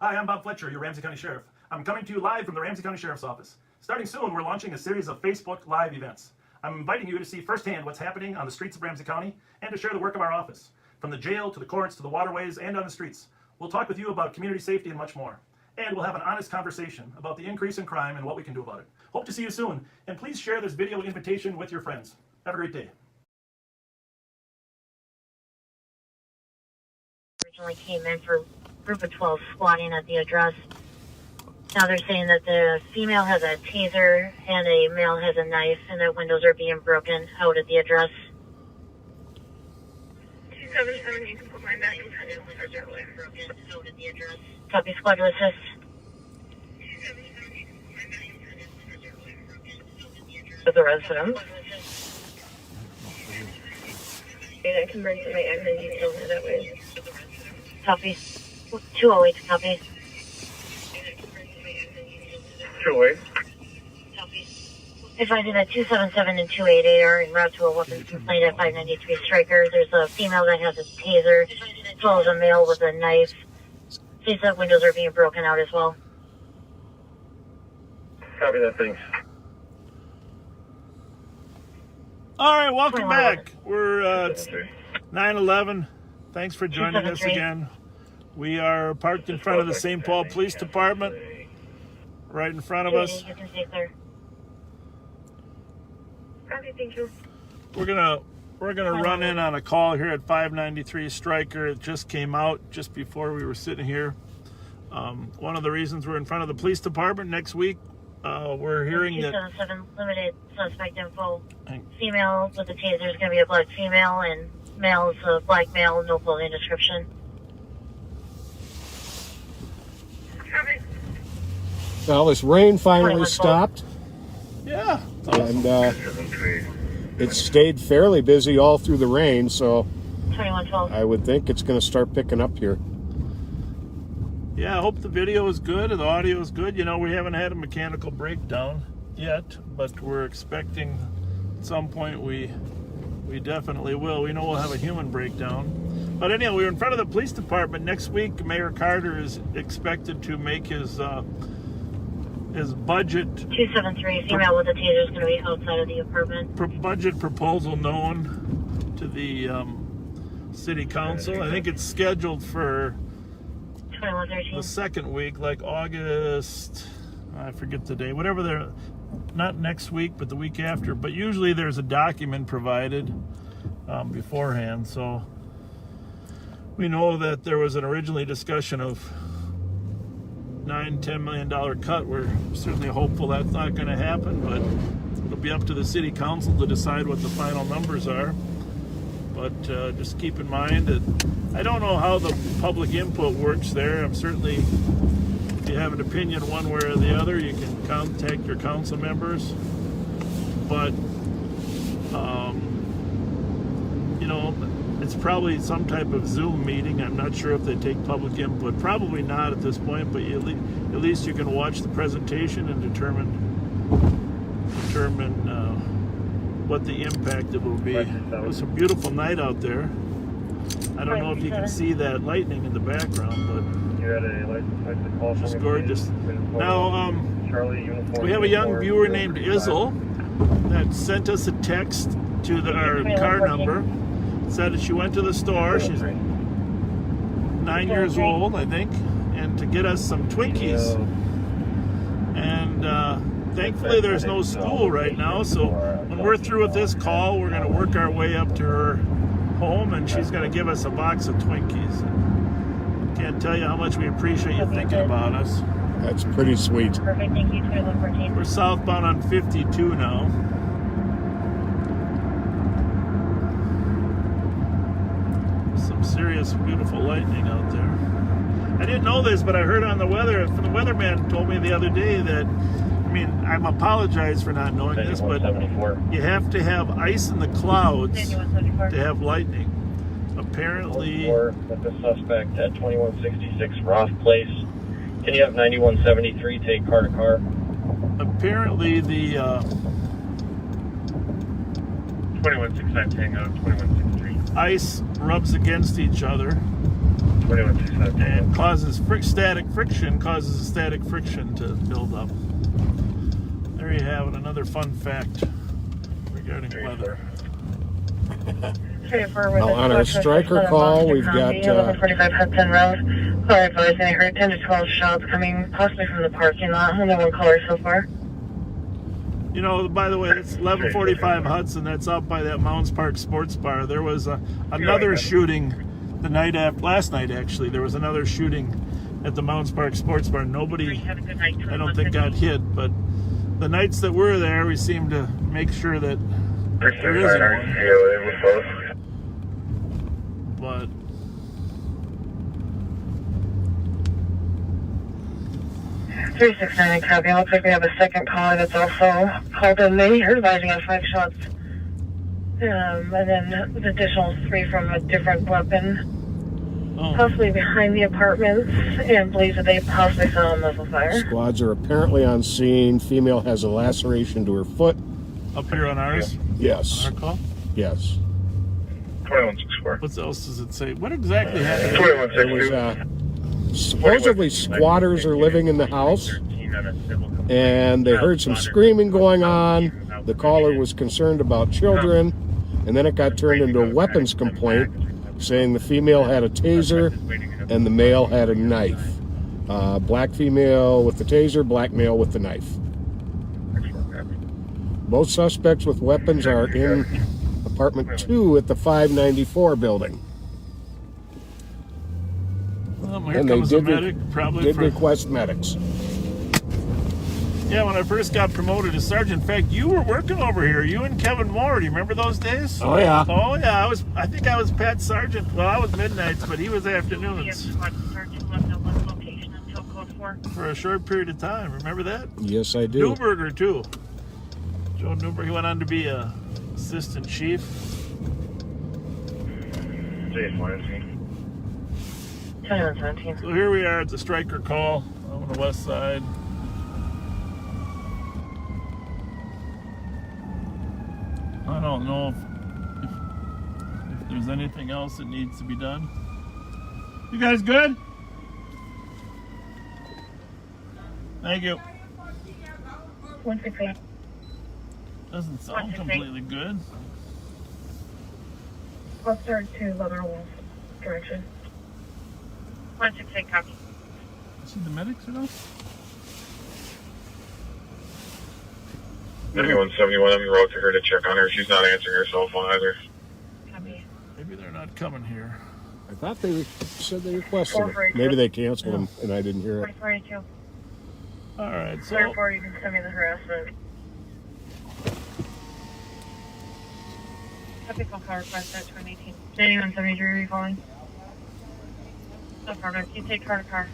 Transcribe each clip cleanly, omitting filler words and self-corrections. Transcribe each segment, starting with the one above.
Hi, I'm Bob Fletcher, your Ramsey County Sheriff. I'm coming to you live from the Ramsey County Sheriff's Office. Starting soon, we're launching a series of Facebook Live events. I'm inviting you to see firsthand what's happening on the streets of Ramsey County and to share the work of our office. From the jail to the courts to the waterways and on the streets, we'll talk with you about community safety and much more. And we'll have an honest conversation about the increase in crime and what we can do about it. Hope to see you soon, and please share this video invitation with your friends. Have a great day. Originally came in for group of 12 squatting at the address. Now they're saying that the female has a taser and a male has a knife and that windows are being broken out at the address. 277, you can put my back in front of windows are broken out at the address. Copy, squad to assist. 277, you can put my back in front of windows are broken out at the address. With the resident. And I can bring to my admin details that way. Copy. 208, copy. 208. Copy. Advising that 277 and 288 are en route to a weapons complaint at 593 Stryker. There's a female that has a taser, as well as a male with a knife. Sees that windows are being broken out as well. Copy that, thanks. All right, welcome back. We're 9/11. Thanks for joining us again. We are parked in front of the St. Paul Police Department, right in front of us. You can stay clear. Okay, thank you. We're gonna run in on a call here at 593 Stryker. It just came out just before we were sitting here. One of the reasons we're in front of the police department next week, we're hearing that 277 limited suspect info. Female with the taser is going to be a black female, and male is a black male, no clothing description. Copy. Well, this rain finally stopped, yeah. and it stayed fairly busy all through the rain, so 2112. I would think it's going to start picking up here. Yeah, I hope the video is good and the audio is good. You know, we haven't had a mechanical breakdown yet, but we're expecting at some point we definitely will. We know we'll have a human breakdown. But anyhow, we're in front of the police department. Next week, Mayor Carter is expected to make his budget 273 female with the taser is going to be outside of the apartment. budget proposal known to the city council. I think it's scheduled for 2113. the second week, like August, I forget the day, whatever they're, not next week, but the week after. But usually there's a document provided beforehand. So we know that there was an originally discussion of $9-10 million cut. We're certainly hopeful that's not going to happen, but it'll be up to the city council to decide what the final numbers are. But just keep in mind that I don't know how the public input works there. I'm certainly, if you have an opinion one way or the other, you can contact your council members. But, you know, it's probably some type of Zoom meeting. I'm not sure if they take public input. Probably not at this point, but at least you can watch the presentation and determine what the impact it will be. It was a beautiful night out there. I don't know if you can see that lightning in the background, but You had a license call from it's gorgeous. Now, Charlie uniform. we have a young viewer named Izzle that sent us a text to our car number. Said that she went to the store. She's 9 years old, I think, and to get us some Twinkies. And thankfully there's no school right now, so when we're through with this call, we're going to work our way up to her home, and she's going to give us a box of Twinkies. Can't tell you how much we appreciate you thinking about us. That's pretty sweet. Perfect, thank you. 2114. We're southbound on 52 now. Some serious, beautiful lightning out there. I didn't know this, but I heard on the weather, the weatherman told me the other day that, I mean, I'm apologize for not knowing this, but you have to have ice in the clouds to have lightning. Apparently, With the suspect at 2166 Roth Place. Can you have 9173 take car to car? apparently the 2169 Tango, 2163. ice rubs against each other and causes static friction, causes static friction to build up. There you have it, another fun fact regarding weather. Well, on our striker call, we've got 1145 Hudson Road. Sorry, advising I heard 10 to 12 shots coming possibly from the parking lot. Only one caller so far. You know, by the way, it's 1145 Hudson. That's out by that Mounds Park Sports Bar. There was another shooting the night after, last night actually. There was another shooting at the Mounds Park Sports Bar. Nobody, I don't think, got hit, but the nights that we're there, we seem to make sure that there isn't one. But 369 copy. Looks like we have a second caller that's also called in. They are advising on 5 shots. And then the additional 3 from a different weapon. Possibly behind the apartments, and believes that they possibly saw a muzzle fire. Squads are apparently on scene. Female has a laceration to her foot. up here on ours? Yes. On our call? Yes. 2164. What else does it say? What exactly happened? 2162. There was, supposedly squatters are living in the house, and they heard some screaming going on. The caller was concerned about children, and then it got turned into a weapons complaint, saying the female had a taser and the male had a knife. Black female with the taser, black male with the knife. Both suspects with weapons are in apartment 2 at the 594 building. Here And comes they the medic, probably for... request medics. Yeah, when I first got promoted to sergeant, in fact, you were working over here. You and Kevin Moore. Do you remember those days? Oh yeah. Oh yeah. I think I was Pat Sergeant. Well, I was midnights, but he was afternoons. For a short period of time. Remember that? Yes, I do. Newberger too. Joe Newberger. He went on to be a assistant chief. So here we are at the striker call on the west side. I don't know if there's anything else that needs to be done. You guys good? Thank you. 168. Doesn't sound completely good. I'll start to Leather Wolf direction. 168 copy. See the medics or no? 9171, I'm wrote to her to check on her. She's not answering her cell phone either. Copy. Maybe they're not coming here. I thought they said they requested it. Maybe they canceled them and I didn't hear it. 442. All right, so... Therefore, you can send me the harassment. Typical car request at 2018. 9173, are you calling? No problem. You take car to car.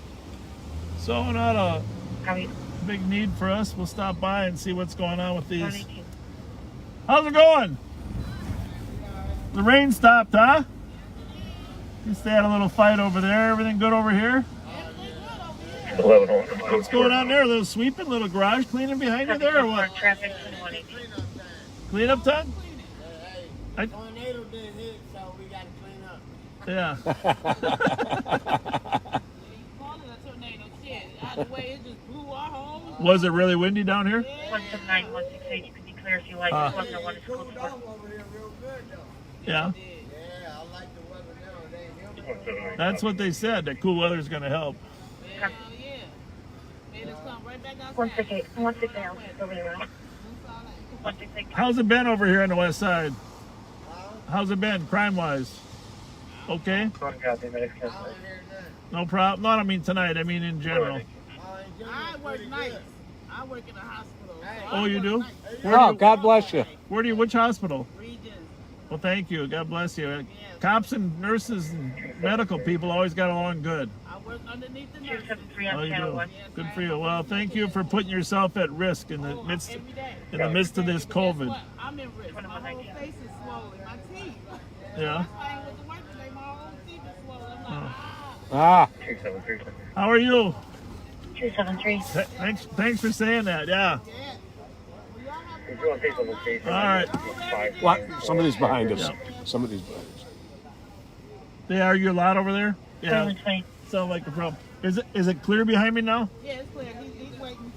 So not a Copy. big need for us. We'll stop by and see what's going on with these. 118. How's it going? The rain stopped, huh? Just had a little fight over there. Everything good over here? What's going on there? A little sweeping, little garage cleaning behind you there or what? Traffic to 118. Clean up time? Tornado did hit, so we got to clean up. Yeah. Was it really windy down here? 179, 168, you can declare if you like. Let me know when it's close for. Over here real good, though. Yeah. Yeah, I like the weather now. It ain't humid. That's what they said. That cool weather's going to help. 168, 168, I'll just go around. 168. How's it been over here on the west side? How's it been, crime-wise? Okay? No problem. No, I don't mean tonight. I mean in general. I work nights. I work in a hospital. Oh, you do? Oh, God bless you. Where do you? Which hospital? Regions. Well, thank you. God bless you. Cops and nurses and medical people always got along good. I work underneath the nurses. 273 Oh, on you channel do. 1. Good for you. Well, thank you for putting yourself at risk in the midst Every day. of this COVID. What? I'm in risk. My whole face is swollen. My teeth. Yeah. That's why I went to work today. My whole teeth is swollen. I'm like, Ah, 273. How are you? 273. Thanks for saying that. Yeah. All right. what? Somebody's behind us. Somebody's behind us. They argue a lot over there. Yeah. 2120. Sound like a problem. Is it clear behind me now? Yeah, it's clear. He's waiting.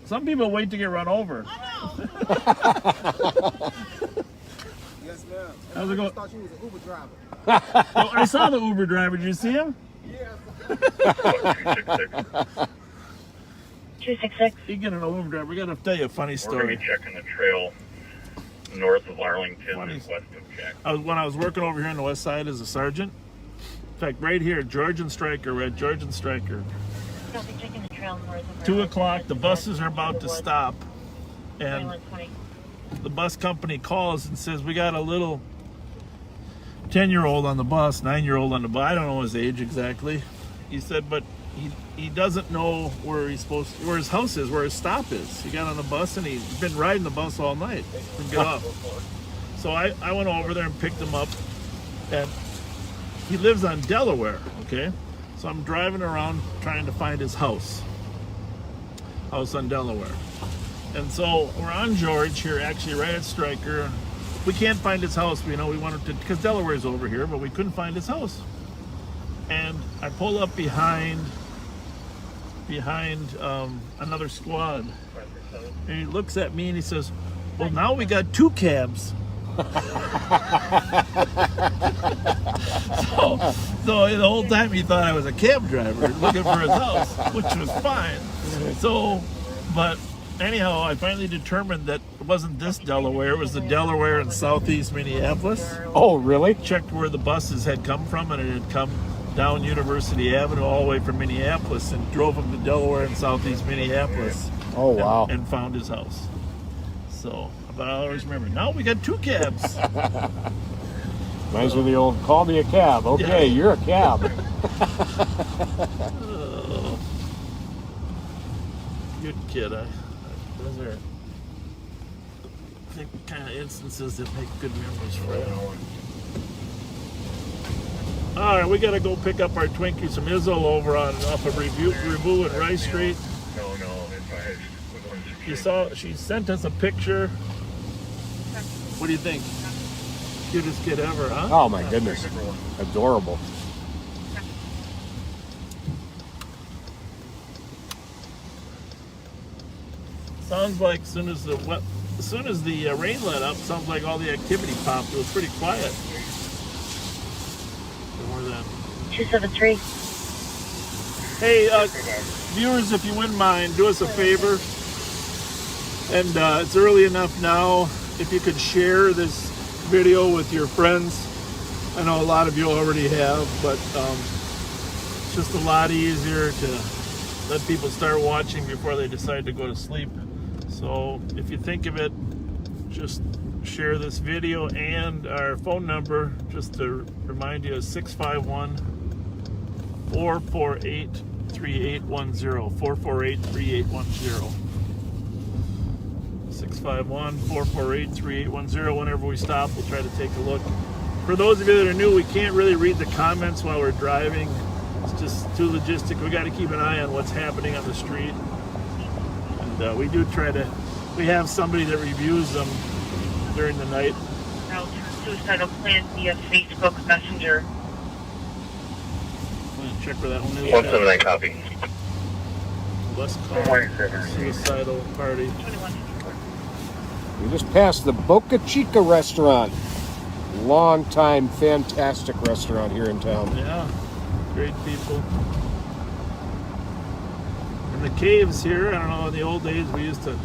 Some people wait to get run over. I know. Yes, ma'am. How's it going? I thought you was an Uber driver. Oh, I saw the Uber driver. Did you see him? Yes. 266. You get an Uber driver. We got to tell you a funny We're going to story. be checking the trail north of Arlington Funny. and west of Jack. When I was working over here on the west side as a sergeant, in fact, right here, George and Stryker, we're at George and Stryker. They'll be checking the trail north of 2 o'clock, the buses are about to stop, and 2120. the bus company calls and says, we got a little 10-year-old on the bus, 9-year-old on the bus. I don't know his age exactly. He said, but he doesn't know where where his house is, where his stop is. He got on the bus and he's been riding the bus all night. Couldn't get off. So I went over there and picked him up, and he lives on Delaware, okay? So I'm driving around trying to find his house on Delaware. And so we're on George here, actually right at Stryker. We can't find his house. We wanted to, because Delaware's over here, but we couldn't find his house. And I pull up behind another squad. And he looks at me and he says, well, now we got 2 cabs. So the whole time he thought I was a cab driver looking for his house, which was fine. So, but anyhow, I finally determined that it wasn't this Delaware, it was the Delaware in southeast Minneapolis. Oh, really? Checked where the buses had come from, and it had come down University Avenue all the way from Minneapolis and drove him to Delaware in southeast Minneapolis. Oh, wow. And found his house. So, but I always remember, now we got 2 cabs. Reminds me of the old, call me a cab. Okay, Yeah. you're a cab. Good kid. Those are, I think, kind of instances that make good memories for you. All right, we got to go pick up our Twinkies from Izzo over off of Review and Rice Street. No, if I was going to You saw, she sent us a picture. What do you think? Cutest kid ever, huh? Oh, my goodness. Adorable. Sounds like as soon as the rain let up, sounds like all the activity popped. It was pretty quiet. More than 273. Hey, viewers, if you wouldn't mind, do us a favor. And it's early enough now. If you could share this video with your friends. I know a lot of you already have, but it's just a lot easier to let people start watching before they decide to go to sleep. So if you think of it, just share this video, and our phone number, just to remind you, is 651-448-3810. 448-3810. 651-448-3810. Whenever we stop, we'll try to take a look. For those of you that are new, we can't really read the comments while we're driving. It's just too logistic. We got to keep an eye on what's happening on the street. And we do try to, we have somebody that reviews them during the night. Suicidal plan via Facebook Messenger. I'm going to check where that one is. 179 copy. Let's call suicidal party. We just passed the Boca Chica restaurant. Long-time, fantastic restaurant here in town. Yeah, great people. And the caves here, I don't know, in the old days we used to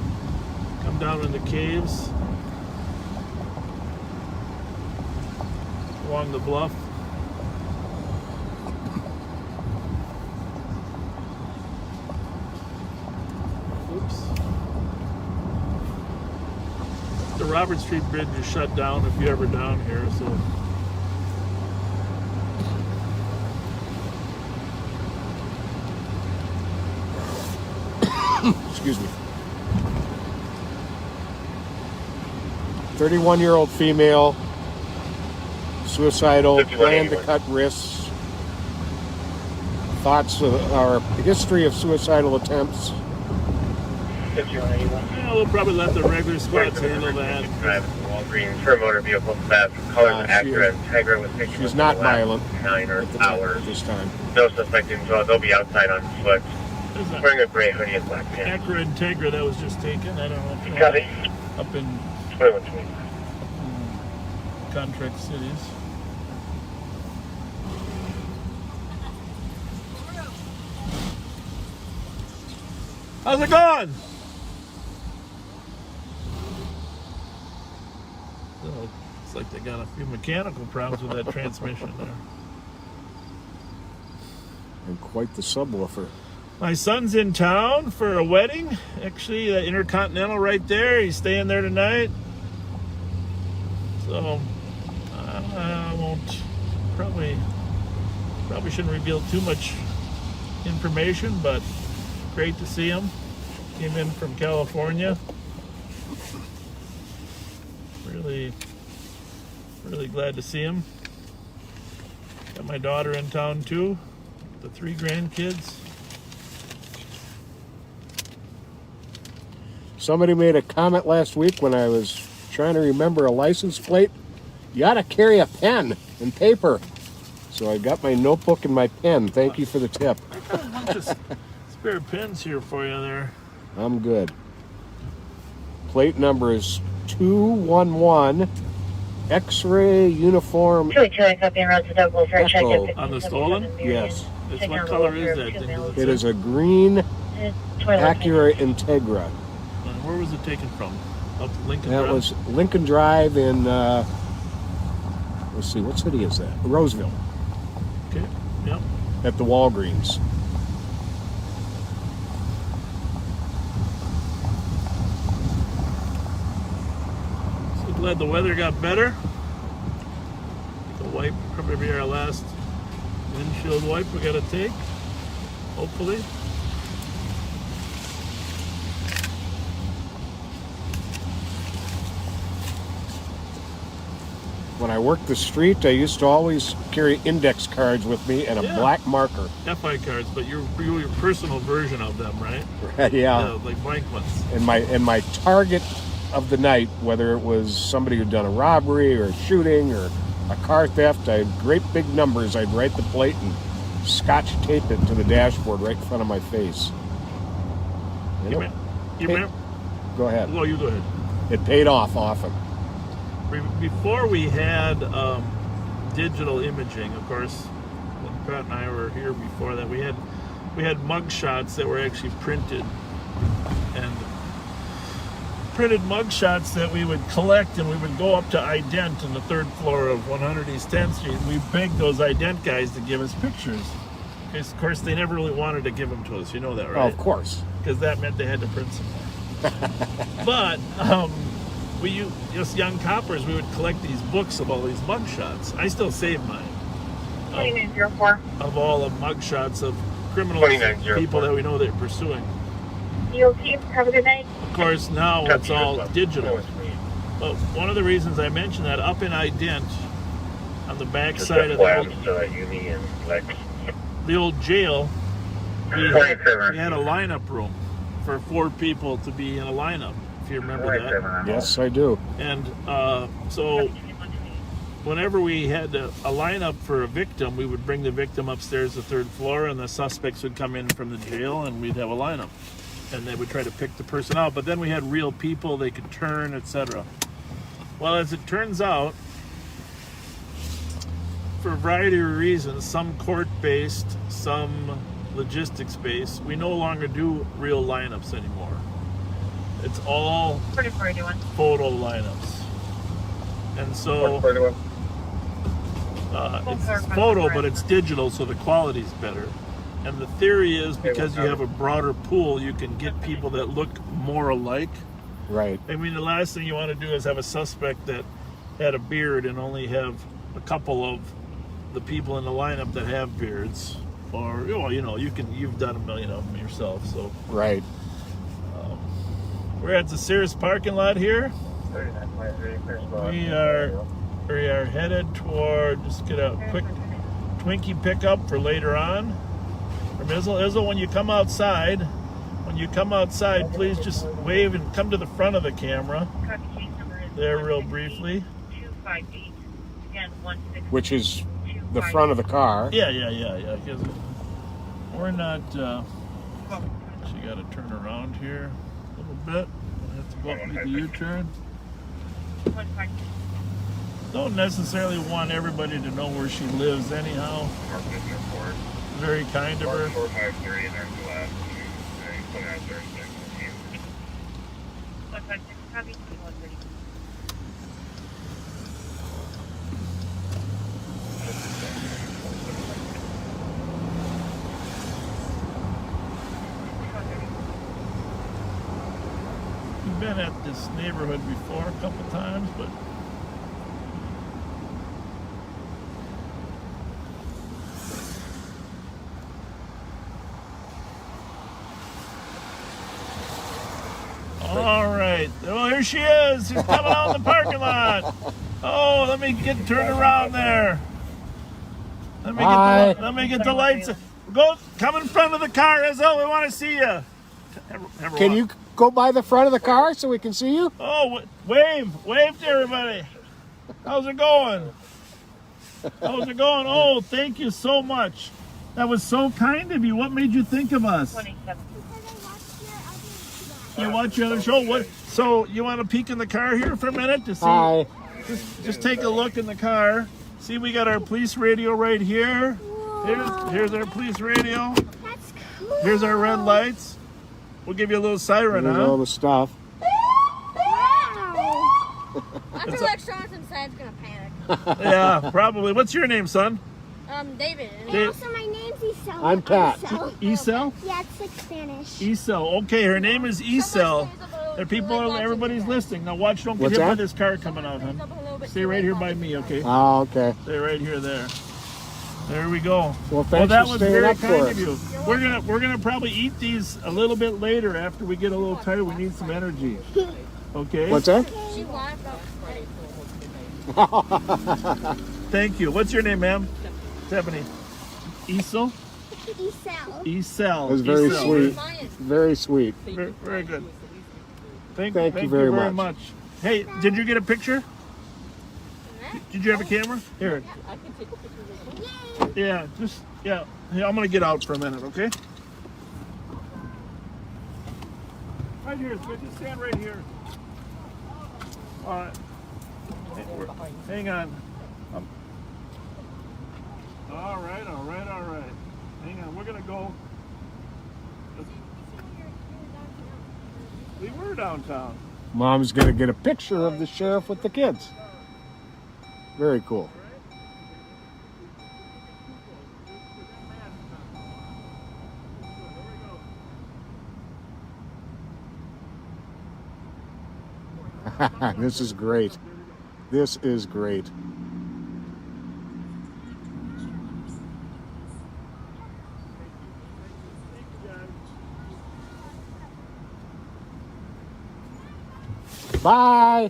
come down in the caves along the bluff. Oops. The Robert Street Bridge is shut down if you're ever down here, so. Excuse me. 31-year-old female, suicidal, plan to cut wrists. Thoughts of our history of suicidal attempts. Yeah, we'll probably let the regular squads handle that. Drive to Walgreens for a motor vehicle theft. Colors Acura and Tegra with pictures. She's not violent 9 or hours. this time. No suspect involved. They'll be outside on foot. There's a Wearing a gray hoodie and black pants. Acura Integra that was just taken. I don't know if you Got it. up in 2120. contract cities. How's it going? Oh, it's like they got a few mechanical problems with that transmission there. And quite the subwoofer. My son's in town for a wedding. Actually, the Intercontinental right there. He's staying there tonight. So I won't probably shouldn't reveal too much information, but great to see him. Came in from California. Really glad to see him. Got my daughter in town too. The 3 grandkids. Somebody made a comment last week when I was trying to remember a license plate. You ought to carry a pen and paper. So I got my notebook and my pen. Thank you for the tip. I got a bunch of spare pens here for you there. I'm good. Plate number is 211 X-ray uniform. 282, I copy en route to Douglas. Right, check Echo. it. On the stolen? Yes. It's what color is that thing? Does It say? is a green Acura Integra. And where was it taken from? Up Lincoln That Drive? was Lincoln Drive in, let's see, what city is that? Roseville, Okay, yep. at the Walgreens. So glad the weather got better. The wipe, probably be our last windshield wipe we gotta take, hopefully. When I worked the street, I used to always carry index cards with me and a Yeah. black marker. FI cards, but your personal version of them, right? Yeah. Like blank ones. And my target of the night, whether it was somebody who'd done a robbery or a shooting or a car theft, I had great big numbers. I'd write the plate and scotch tape it to the dashboard right in front of my face. You remember? Go ahead. Oh, you go ahead. It paid off often. Before we had digital imaging, of course, when Pat and I were here before that, we had mug shots that were actually printed, and printed mug shots that we would collect, and we would go up to Ident on the 3rd floor of 100 East 10th Street, and we begged those Ident guys to give us pictures. Because, of course, they never really wanted to give them to us. You know that, right? Oh, of course. Because that meant they had to print some more. But us young coppers, we would collect these books of all these mug shots. I still save mine. 2904. Of all the mug shots of criminals, 2904. people that we know they're pursuing. You okay? Have a good night. Of course, now it's all digital. But one of the reasons I mentioned that, up in Ident, on the back side of the old jail, we had a lineup room for 4 people to be in a lineup, if you remember that. Yes, I do. And so whenever we had a lineup for a victim, we would bring the victim upstairs to the 3rd floor, and the suspects would come in from the jail, and we'd have a lineup. And they would try to pick the person out. But then we had real people, they could turn, etc. Well, as it turns out, for a variety of reasons, some court-based, some logistics-based, we no longer do real lineups anymore. It's all 4421. photo lineups. And so it's photo, but it's digital, so the quality's better. And the theory is, because you have a broader pool, you can get people that look more alike. Right. I mean, the last thing you want to do is have a suspect that had a beard and only have a couple of the people in the lineup that have beards. Or, you've done a million of them yourself. So Right. we're at the Sears parking lot here. We are headed toward, just get a quick Twinkie pickup for later on. From Izzle, when you come outside, when you come outside, please just wave and come to the front of the camera. Copy, case number is There real briefly. 258. Again, 16. Which is the front of the car. Yeah. 'Cause we're not, she got to turn around here a little bit. I have to go up and make the U-turn. 152. Don't necessarily want everybody to know where she lives anyhow. Very kind of her. 453 and there's the last 156. Copy, 130. We've been at this neighborhood before a couple times, but all right. Well, here she is. She's coming out in the parking lot. Oh, let me turn around there. Let me get the lights. Come in front of the car, Izzo. We want to see you. Can you go by the front of the car so we can see you? Oh, wave to everybody. How's it going? Oh, thank you so much. That was so kind of you. What made you think of us? 27. You watch your other show? What? So you want to peek in the car here for a minute to see? Hi. Just take a look in the car. See, we got our police radio right here. Here's our police radio. That's cool. Here's our red lights. We'll give you a little siren, Here's all huh? the stuff. Wow. I feel like Sean inside's gonna panic. Yeah, probably. What's your name, son? David. Dave- Also, my name's Isel. I'm Pat. Esel? Yeah, it's like Spanish. Esel. Okay, her name is Esel. There are people, everybody's listening. Now watch, don't get What's hit by that? this car coming out, hon. Stay right here by me, okay? Oh, okay. Stay right here, there. There we go. Well, thanks that for was staying very up for kind us. of you. We're gonna probably eat these a little bit later after we get a little tired. We need some energy. Okay. What's that? She wanted Thank you. What's your name, ma'am? Stephanie. Esel? Isel. Esel. That was very Esel. sweet. Very sweet. Very, very good. Thank you very much. Hey, did you get a picture? Did you have a camera? Here. I can take a picture of this. Yeah, yeah. Hey, I'm gonna get out for a minute, okay? Right here, just stand right here. All right. Hang on. All right. Hang on, we're gonna go. We were downtown. Mom's going to get a picture of the sheriff with the kids. Very cool. This is great. This is great. Bye.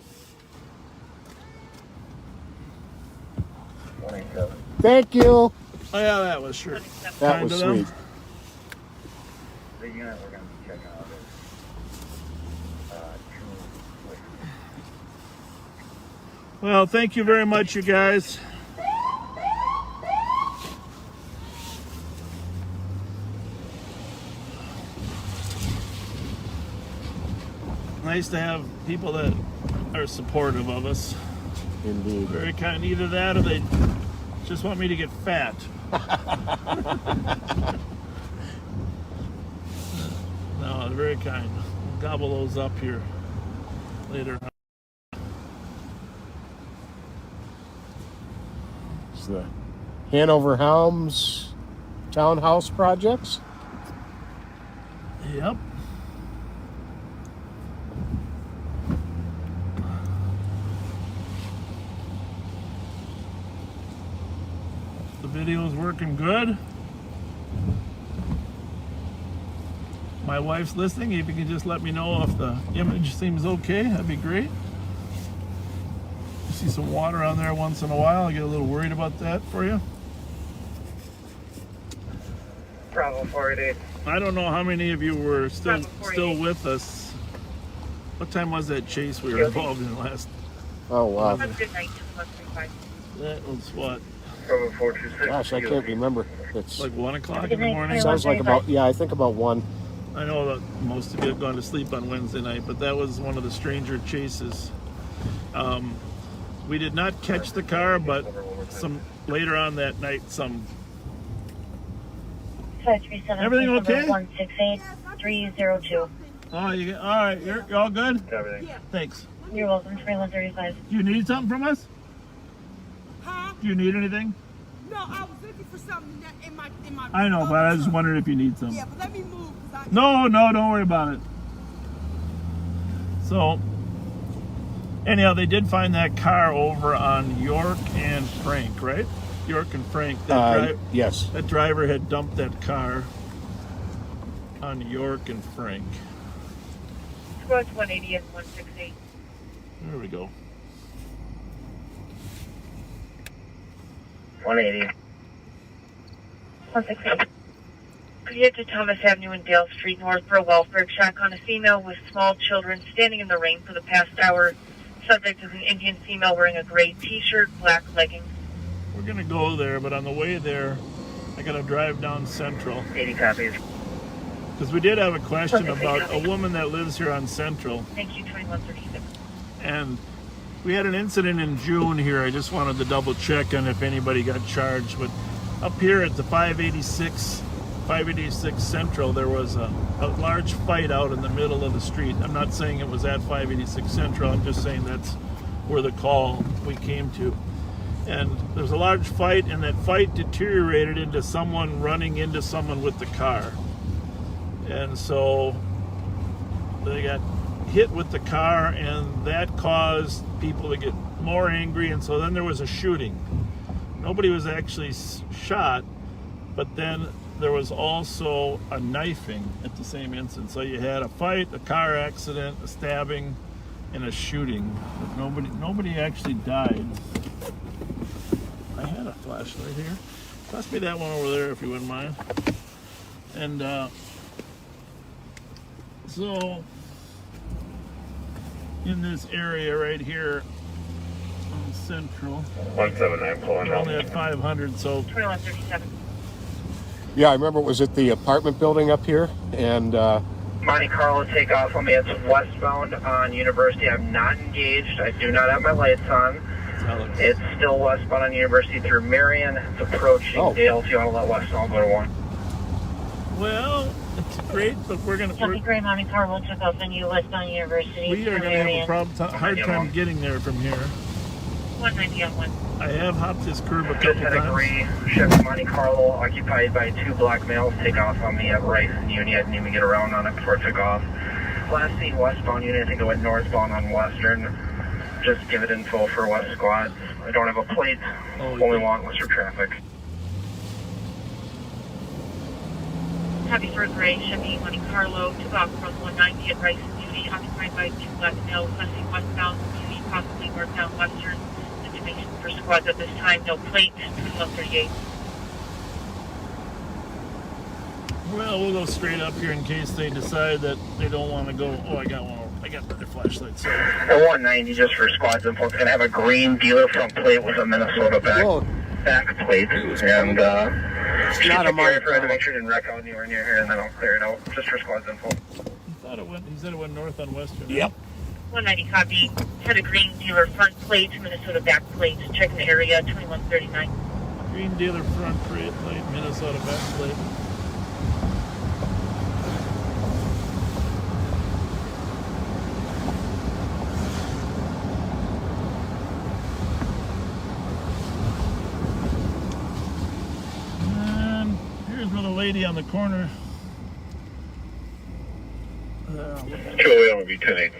Thank you. Oh yeah, that was sure. That Kind was of them. sweet. The unit we're going to be checking out is Well, thank you very much, you guys. Nice to have people that are supportive of us. Indeed. Very kind. Either that or they just want me to get fat. No, they're very kind. We'll gobble those up here later. It's the Hanover Helms townhouse projects. Yep. The video's working good. My wife's listening. If you can just let me know if the image seems okay, that'd be great. I see some water on there once in a while. I get a little worried about that for you. Bravo 488. I don't know how many of you were still Bravo 48. with us. What time was that chase we were involved in last? Oh, wow. Have a good night, 2135. That was what, Bravo 426. Gosh, I can't remember. It's like 1 o'clock in the morning? sounds like about, yeah, I think about 1. I know that most of you have gone to sleep on Wednesday night, but that was one of the stranger chases. We did not catch the car, but some later on that night, some. 537. Everything okay? 168-302. Oh, you all right? You're all good? Everything. Thanks. You're welcome. 2135. Do you need something from us? Huh? Do you need anything? No, I was looking for something that in my I know, but I was just wondering if you need something. Yeah, but let me move. 'Cause No, don't worry about it. So, anyhow, they did find that car over on York and Frank, right? York and Frank. Yes. That driver had dumped that car on York and Frank. Squads 180 and 168. There we go. 180. 168. Could you get to Thomas Avenue and Dale Street North for a welfare check on a female with small children standing in the rain for the past hour? Subject is an Indian female wearing a gray t-shirt, black leggings. We're going to go there, but on the way there, I got to drive down Central. 80 copies. Because we did have a question about a woman that lives here on Central. Thank you, 2136. And we had an incident in June here. I just wanted to double check on if anybody got charged. But up here at the 586 Central, there was a large fight out in the middle of the street. I'm not saying it was at 586 Central. I'm just saying that's where the call we came to. And there was a large fight, and that fight deteriorated into someone running into someone with the car. And so they got hit with the car, and that caused people to get more angry, and so then there was a shooting. Nobody was actually shot, but then there was also a knifing at the same instant. So you had a fight, a car accident, a stabbing, and a shooting. But nobody actually died. I had a flashlight here. Pass me that one over there if you wouldn't mind. And so in this area right here on Central, 179 pulling we're out. only at 500, so 2137. Yeah, I remember it was at the apartment building up here, and Monte Carlo takeoff on me. It's westbound on University. I'm not engaged. I do not have my lights on. Alex. It's still westbound on University through Marion. It's approaching Dale. If you want to let westbound go to 1. Well, it's great, but Chucky Gray Monte Carlo took off on you westbound University. we are going to have a hard time getting there from here. 190 on 1. I have hopped this curb a Just couple had a times. gray Chevy Monte Carlo occupied by 2 black males take off on me at Rice and Uni. I didn't even get around on it before it took off. Last seen westbound Uni. I think it went northbound on Western. Just give it info for West Squad. I don't have a plate. Only want was for traffic. Copy for a gray Chevy Monte Carlo. Took off from 190 at Rice and Uni, occupied by 2 black males, westing westbound Uni, possibly northbound Western. Information for squads at this time. No plate. 2138. Well, we'll go straight up here in case they decide that they don't want to go. Oh, I got one. I got better flashlights. So. At 190 just for squads info. It's going to have a green dealer front plate with a Minnesota back plate. And it's not a Monte Carlo. To make sure it didn't wreck out anywhere near here, and then I'll clear it out just for squads info. He said it went north on Western. Yep. 190 copy. Had a green dealer front plate, Minnesota back plate. Checking the area. 2139. Green dealer front plate, Minnesota back plate. And here's where the lady on the corner. 208 will be 10-8.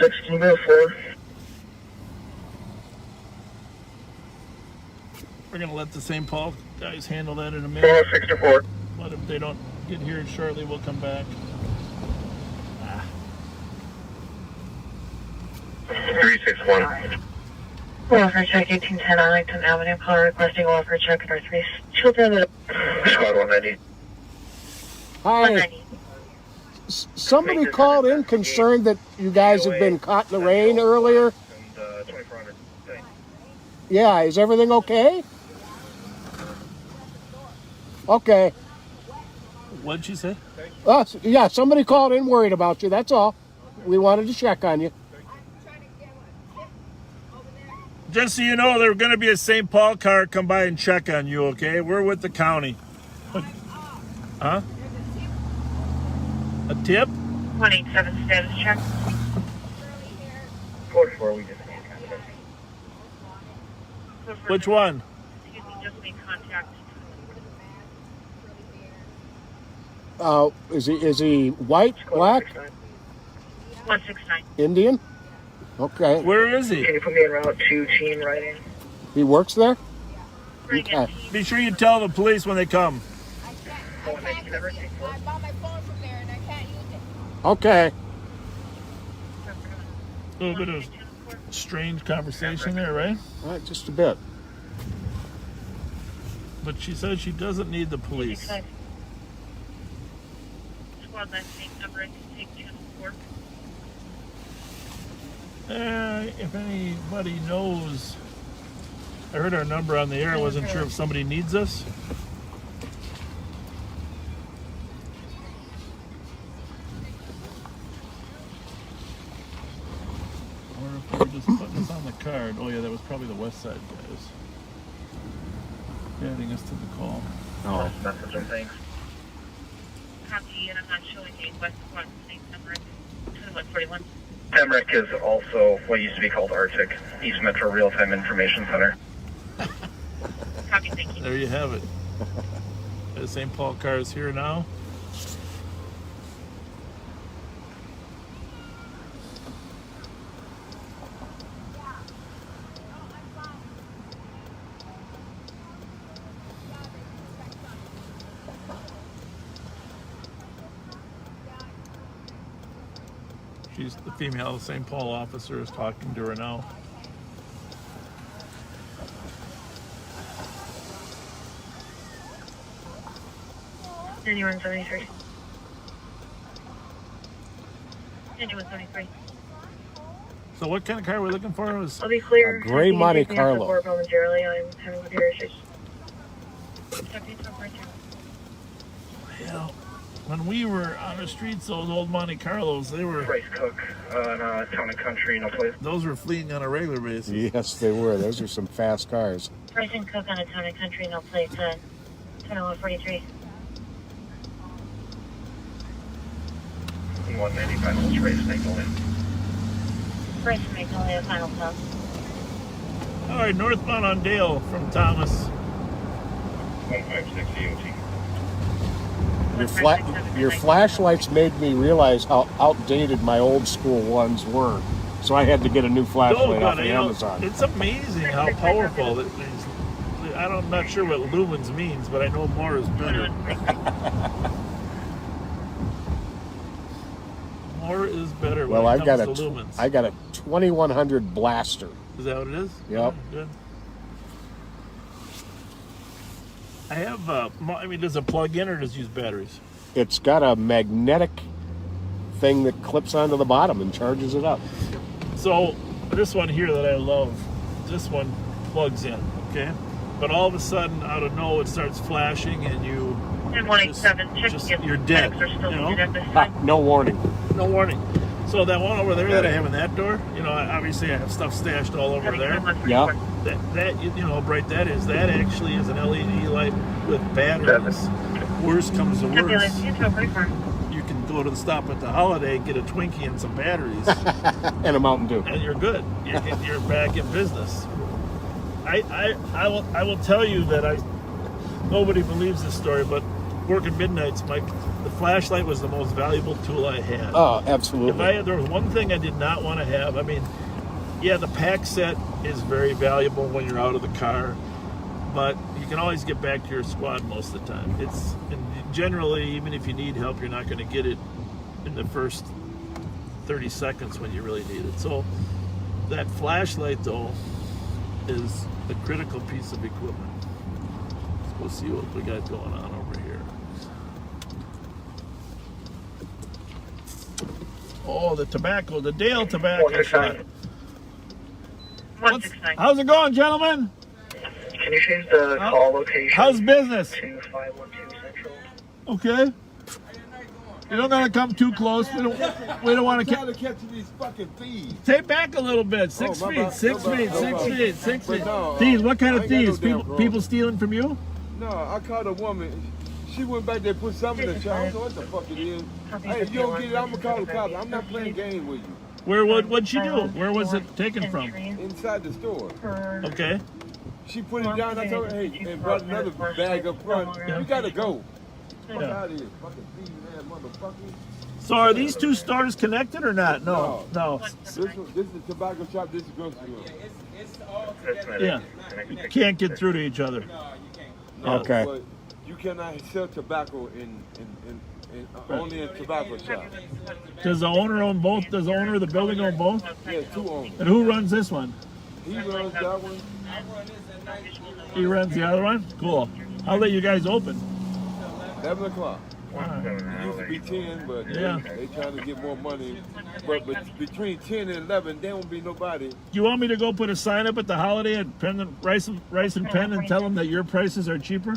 16 to 4. We're gonna let the St. Paul guys handle that in a minute. 6 to 4. But if they don't get here shortly, we'll come back. 361. Welfare check 1810 Arlington Avenue. Caller requesting welfare check for 3 children. Squad 190. Hi. 190. Somebody called in concerned that you guys had been caught in the rain earlier. And 2400. Yeah, is everything okay? Okay. What'd she say? Yeah, somebody called in worried about you, that's all. We wanted to check on you. Just so you know, there's going to be a St. Paul car come by and check on you, okay? We're with the county. Huh? A tip? 187 status check. 44, we just made contact. Which one? Excuse me, just made contact. Is he white, black, 169. Indian? Okay. Where is he? Can you put me in route 2, team writing? He works there? Bring Okay. in team. Be sure you tell the police when they come. I bought my phone from there and I can't use it. Okay. A little bit of strange conversation there, right? All right, just a bit. But she says she doesn't need the police. Squad last name number is 224. If anybody knows, I heard our number on the air. I wasn't sure if somebody needs us. Or if they're just putting us on the card. Oh yeah, that was probably the West Side guys adding us to the call. Oh. Message and thanks. Copy, and I'm not showing a West Squad name number 2141. Emmerich is also what used to be called Arctic, East Metro Real-Time Information Center. Copy, thank you. There you have it. The St. Paul car is here now. She's the female St. Paul officer is talking to her now. Anyone 73. 2173. So what kind of car are we looking for? It was I'll be clear. A gray Monte Carlo. Momentarily, I'm having with your issues. Copy, so right there. Yeah. When we were on the streets, those old Monte Carlos, they were Bryce Cook on Town and Country, no place. those were fleeing on a regular basis. Yes, they were. Those are some fast cars. Bryce and Cook on a Town and Country, no plate 2143. 195 Mills Race, Magnolia. Bryce and Magnolia, final stop. All right, northbound on Dale from Thomas. 156 EOT. Your flashlights made me realize how outdated my old school ones were. So I had to get a new flashlight off of Amazon. It's amazing how powerful it is. I'm not sure what lumens means, but I know more is better. More is better. Well, when I it got comes to lumens. I got a 2100 blaster. Is that what it is? Yep. Good. I have. Does it plug in or does it use batteries? It's got a magnetic thing that clips onto the bottom and charges it up. So this one here that I love, this one plugs in, okay? But all of a sudden, out of nowhere, it starts flashing, and you And 187, check just if you're dead. medics are still You know? needed at this Ah, time. no warning. No warning. So that one over there that I have in that door, obviously I have stuff stashed all over Copy, there. 2144. Yeah. That how bright that is. That actually is an LED light with batteries. Worst comes to Copy, worst, let's get to a break room. you can go to the stop at the Holiday, get a Twinkie and some batteries, And a Mountain Dew. and you're good. You're back in business. I will tell you that nobody believes this story, but working midnights, Mike, the flashlight was the most valuable tool I had. Oh, absolutely. There was one thing I did not want to have. The pack set is very valuable when you're out of the car, but you can always get back to your squad most of the time. Generally, even if you need help, you're not going to get it in the first 30 seconds when you really need it. So that flashlight, though, is a critical piece of equipment. Let's go see what we got going on over here. Oh, the tobacco, the Dale tobacco shot. 169. How's it going, gentlemen? Can you change the call location? How's business? to 512 Central? Okay. You don't gotta come too close. We don't want to Trying to catch these fucking thieves. Take back a little bit. 6 Oh, my feet, bad. 6 No feet, bad, no 6 bad. feet, 6 But feet. no, Thieves, what kind I of ain't got no thieves? damn People, problem. people stealing from you? No, I caught a woman. She went back there and put something in the shop. I don't know what the fuck it is. Hey, you don't get it, I'm gonna call the cops. I'm not playing games with you. What'd she do? Where was it taken from? Inside the store. Okay. She put it down. I told her, hey, and brought another bag up front. You gotta go. Fuck out of here, fucking thieving ass motherfucker. So are these two stores connected or not? No. This is a tobacco shop. This is a grocery store. Yeah. You can't get through to each other. Okay. But you cannot sell tobacco in only in tobacco shops. Does the owner own both? Does the owner of the building own both? Yeah, two owners. And who runs this one? He runs that one. He runs the other one? Cool. How late you guys open? 11 o'clock. It used to be 10, but Yeah. they trying to get more money. But between 10 and 11, there won't be nobody. Do you want me to go put a sign up at the Holiday at Penn, Rice and Penn and tell them that your prices are cheaper?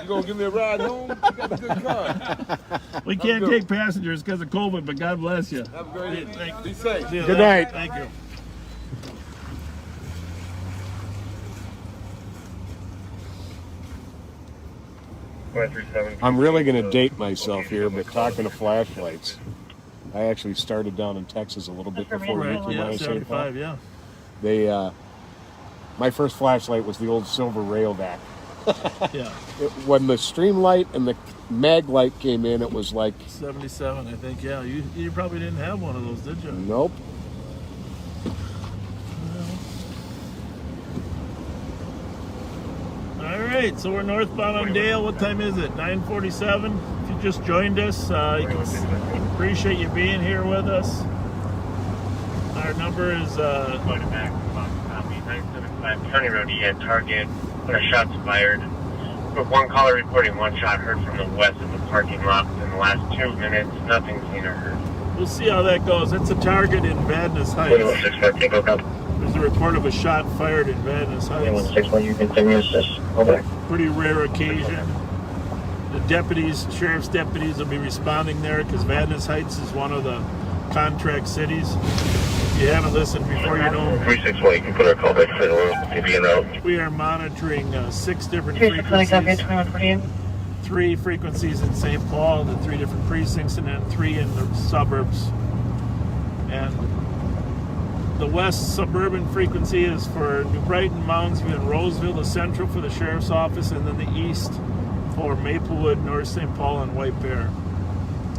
You gonna give me a ride home? You got a good car. We can't take passengers because of COVID, but God bless you. Have a great Thank- evening. Be safe. Yeah, Good night. Thank you. I'm really going to date myself here, but talking to flashlights, I actually started down in Texas a little bit before we Right, came yeah, out of St. Paul. 75, yeah. They, my first flashlight was the old silver Rayovac. Yeah. When the Streamlight and the Mag Light came in, it was like, 77, I think, yeah. You probably didn't have one of those, did you? nope. All right, so we're northbound on Dale. What time is it? 9:47. If you just joined us, appreciate you being here with us. Our number is Going back, 975 County Road E at Target. Shots fired. But one caller reporting one shot heard from the west of the parking lot in the last 2 minutes. Nothing seen or heard. we'll see how that goes. It's a target in Vadnais Heights. 2165, take up. There's a report of a shot fired in Vadnais Heights. 2161, you continue assist. Over. Pretty rare occasion. The deputies, sheriff's deputies, will be responding there because Vadnais Heights is one of the contract cities. If you haven't listened before, you know 361, you can put our call back to the room if you know. we are monitoring 6 different Here's the clinic up here, frequencies. 2148. 3 frequencies in St. Paul, the 3 different precincts, and then 3 in the suburbs. And the west suburban frequency is for New Brighton, Moundsview, and Roseville, the central for the sheriff's office, and then the east for Maplewood, North St. Paul, and White Bear.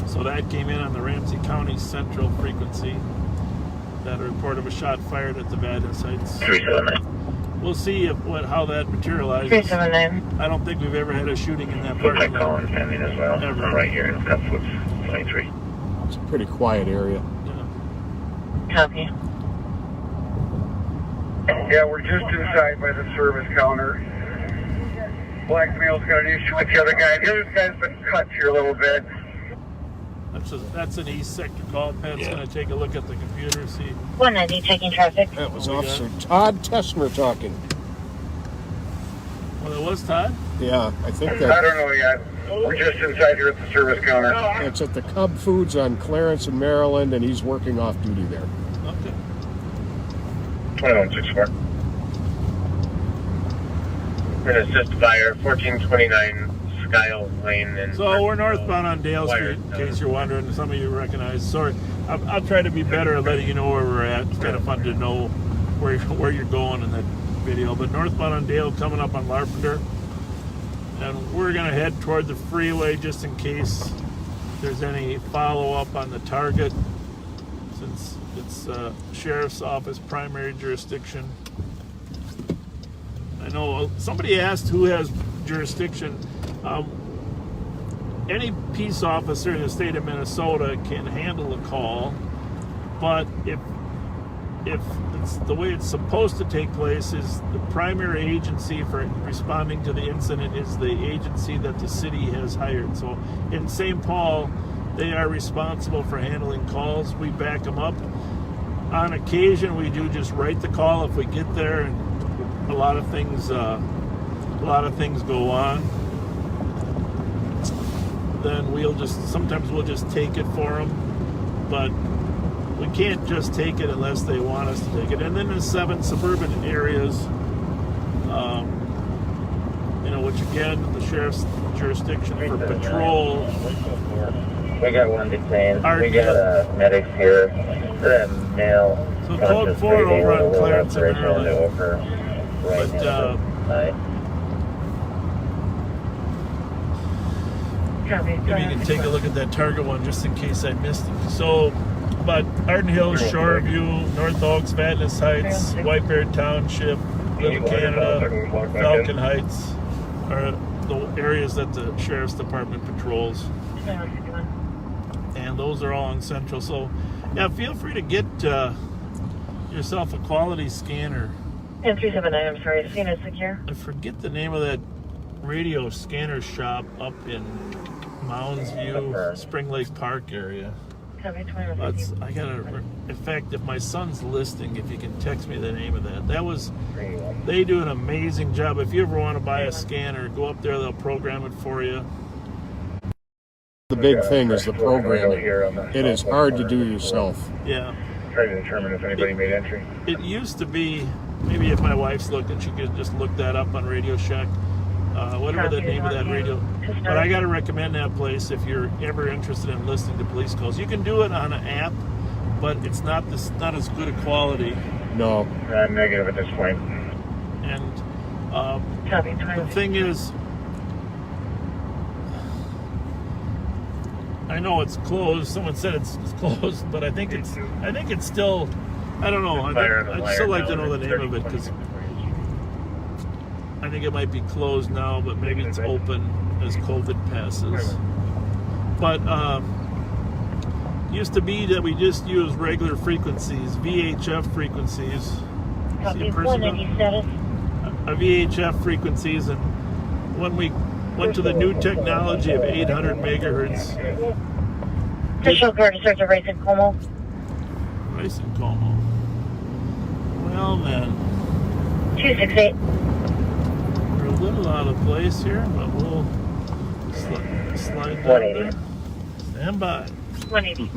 So that came in on the Ramsey County central frequency. That report of a shot fired at the Vadnais Heights. 379. We'll see how that materializes. 379. I don't think we've ever had a shooting in that Put my parking call lot. in pending as well. Never. I'm right here in Cutfoot 23. It's a pretty quiet area. Yeah. Copy. Yeah, we're just inside by the service counter. Black male's got an issue with the other guy. The other guy's been cut here a little bit. That's an East Sector call. Pat's going to take a look at the computer, see. 190, checking traffic. That was Oh, we Officer Todd Tessner talking. Well, it was Todd? Yeah, I think I that don't know yet. We're just inside here at the service counter. it's at the Cub Foods on Clarence in Maryland, and he's working off duty there. Okay. 2164. We're going to assist fire 1429 Skiles Lane. And So we're northbound on Dale Street, in case you're wondering. Some of you recognize. Sorry, I'll try to be better at letting you know where we're at. It's kind of fun to know where you're going in that video. But northbound on Dale, coming up on Larpenter. And we're going to head toward the freeway just in case there's any follow-up on the target, since it's Sheriff's Office primary jurisdiction. I know somebody asked who has jurisdiction. Any peace officer in the state of Minnesota can handle a call, but if if it's the way it's supposed to take place, is the primary agency for responding to the incident is the agency that the city has hired. So in St. Paul, they are responsible for handling calls. We back them up. On occasion, we do just write the call if we get there, and a lot of things go on. Then sometimes we'll just take it for them, but we can't just take it unless they want us to take it. And then the 7 suburban areas, which again, the sheriff's jurisdiction for patrol. We got one detained. Our We got a medic here. The male. So code 4 over on Clarence and Maryland. But maybe you can take a look at that target one just in case I missed it. So, but Arden Hills, Shoreview, North Oaks, Vatnus Heights, White Bear Township, Little Canada, Falcon Heights are the areas that the Sheriff's Department patrols. And those are all in Central. So, yeah, feel free to get yourself a quality scanner. And 379, I'm sorry, Phoenix Secure. I forget the name of that radio scanner shop up in Mounds View, Spring Lake Park area. Copy, In fact, if my son's listening, if you can text me the name of that. They do an amazing job. If you ever want to buy a scanner, go up there, they'll program it for you. The big thing is the programming. It is hard to do yourself. Yeah. Try to determine if anybody made entry. It used to be, maybe if my wife's looking, she could just look that up on Radio Shack. Whatever the name of that radio. But I got to recommend that place if you're ever interested in listening to police calls. You can do it on an app, but it's not as good a quality. No. I'm negative at this point. And the thing is, I know it's closed. Someone said it's closed, but I think it's still. I don't know. I'd still like to know the name of it because I think it might be closed now, but maybe it's open as COVID passes. But used to be that we just use regular frequencies, VHF frequencies. See a person a VHF frequencies, and when we went to the new technology of 800 megahertz. Official card to search of Rice and Como. Rice and Como. Well then. 268. We're a little out of place here, but we'll slide down there. Stand by. 180.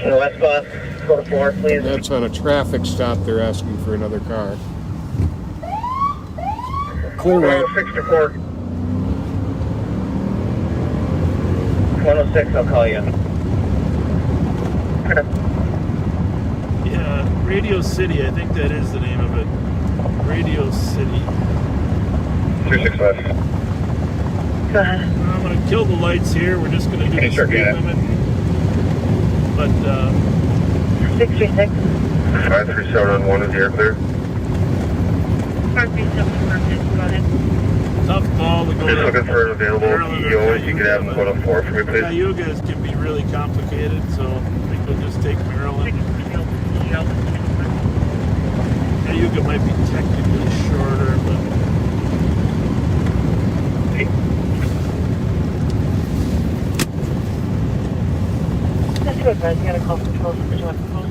West bus, go to 4, please. That's on a traffic stop. They're asking for another car. Clear right. 6 to 4. 106, I'll call you. Yeah, Radio City, I think that is the name of it. Radio City. 36 West. Go ahead. I'm going to kill the lights here. We're just going to do the speed limit. But, 636. 537 on 1 is the air clear. 537, go ahead. Tough call to go Just to looking for an available PO. You could have them go to 4 for me, please. Cayugas can be really complicated, so I think we'll just take Maryland. Cayuga might be technically shorter, but... That's good, guys. You got a call from 12. Did you want to call?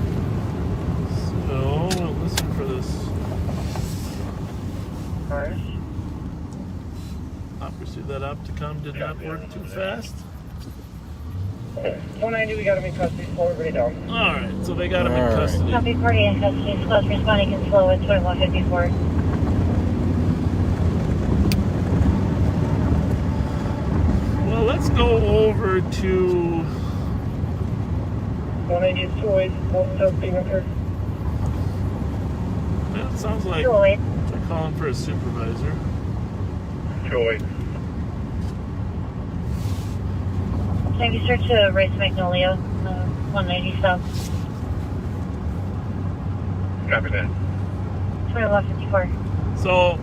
So, we'll listen for this. Alright. Obviously, that Opticom did not work too fast. 190, we got him in custody. Slow everybody down. Alright, so they got him in custody. Copy 40 in custody. Close responding and slow at 2154. Well, let's go over to... 190 is 208. Most of signature. That sounds like 208. they're calling for a supervisor. 208. Can you search Rice Magnolia, 190 south? Copy that. 2154. So,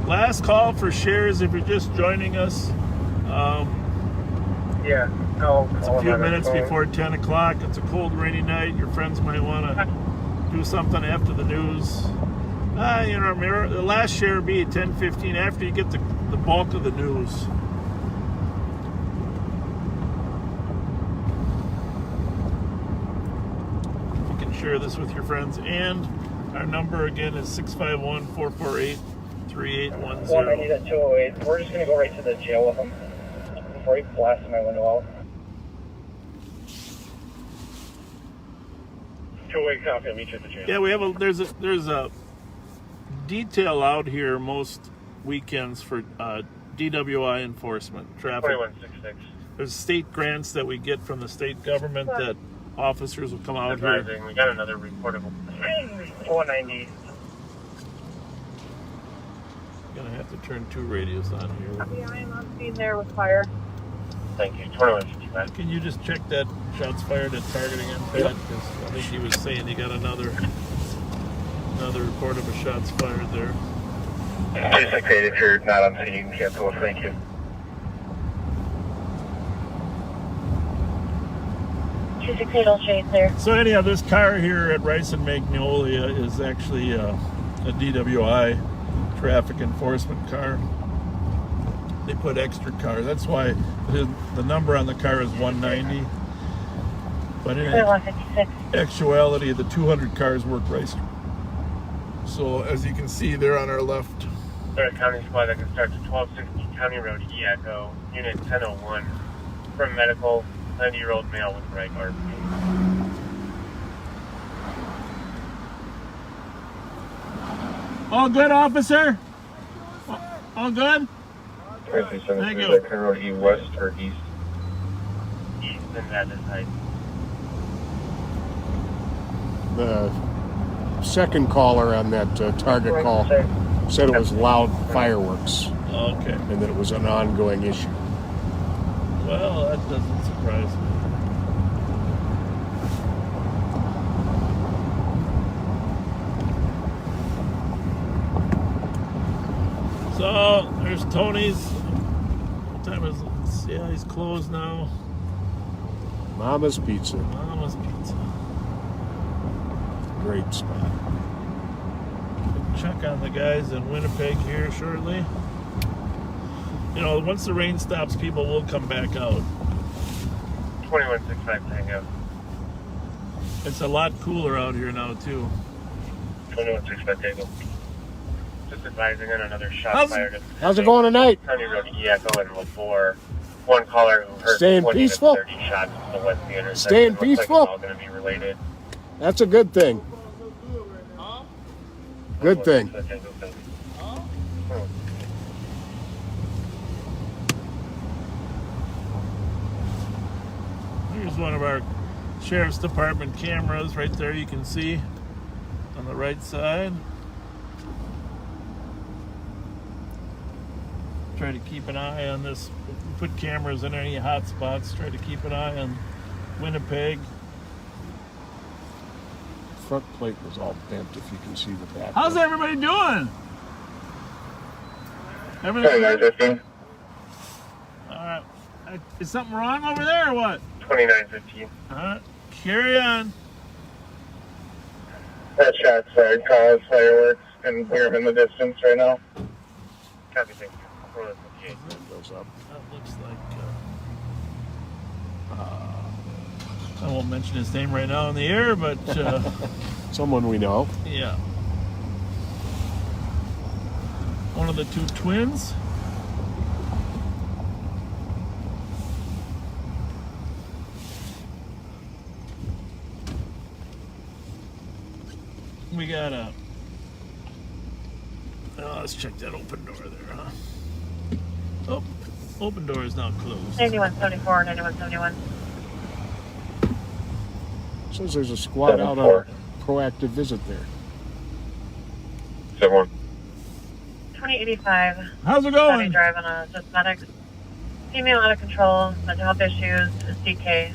last call for shares if you're just joining us. Yeah. No. It's a few minutes before 10 o'clock. It's a cold, rainy night. Your friends might want to do something after the news. You know, the last share will be 10:15 after you get the bulk of the news. You can share this with your friends, and our number again is 651-448-3810. 190 to 208. We're just going to go right to the jail with him before he blasts my window out. 208 copy. I'll meet you at the jail. Yeah, we have there's a detail out here most weekends for DWI enforcement, traffic. 2166. There's state grants that we get from the state government that officers will come out here. We got another reportable. 490. Gonna have to turn 2 radios on here. Yeah, I am on scene there with fire. Thank you. 2155. Can you just check that shots fired at target again, Pat? Because I think he was saying he got another report of a shots fired there. 268, if you're not on scene, you can cancel it. Thank you. 268, all straight clear. So anyhow, this car here at Rice and Magnolia is actually a DWI traffic enforcement car. They put extra cars. That's why the number on the car is 190. But in 156. actuality, the 200 cars work Rice. So as you can see there on our left. Third County Squad that can start to 1260 County Road E-Echo, Unit 1001, from medical, 90-year-old male with right arm pain. All good, officer? All good? Thank you. County Road E west or east? East and that is height. The second caller on that target call said it was loud fireworks Okay. and that it was an ongoing issue. Well, that doesn't surprise me. So, there's Tony's. What time is it? Yeah, he's closed now. Mama's Pizza. Mama's Pizza. Great spot. Check on the guys in Winnipeg here shortly. You know, once the rain stops, people will come back out. 2165 Tango. It's a lot cooler out here now, too. 2165 Tango. Just advising on another shot fired. How's it going tonight? County Road E-Echo and LaFleur. One caller who heard Staying 20 peaceful? to 30 shots from the west of the intersection. Staying Looks like it's peaceful? all going to be related. That's a good thing. Good thing. Here's one of our Sheriff's Department cameras right there, you can see on the right side. Try to keep an eye on this. Put cameras in any hot spots. Try to keep an eye on Winnipeg. Front plate was all bent, if you can see the back. How's everybody doing? Everything good? All right. Is something wrong over there or what? 2915. All right. Carry on. That shot fired cause fireworks and we're in the distance right now. Copy, thank you. That goes up. That looks like I won't mention his name right now in the air, but Someone we know. yeah, one of the 2 twins. We got a. Let's check that open door there, huh? Oh, open door is now closed. 9174, 9171. Says there's a squad out on a proactive visit there. 71. 2085. How's it Body going? drive on a suspect. Female out of control, mental health issues, CK.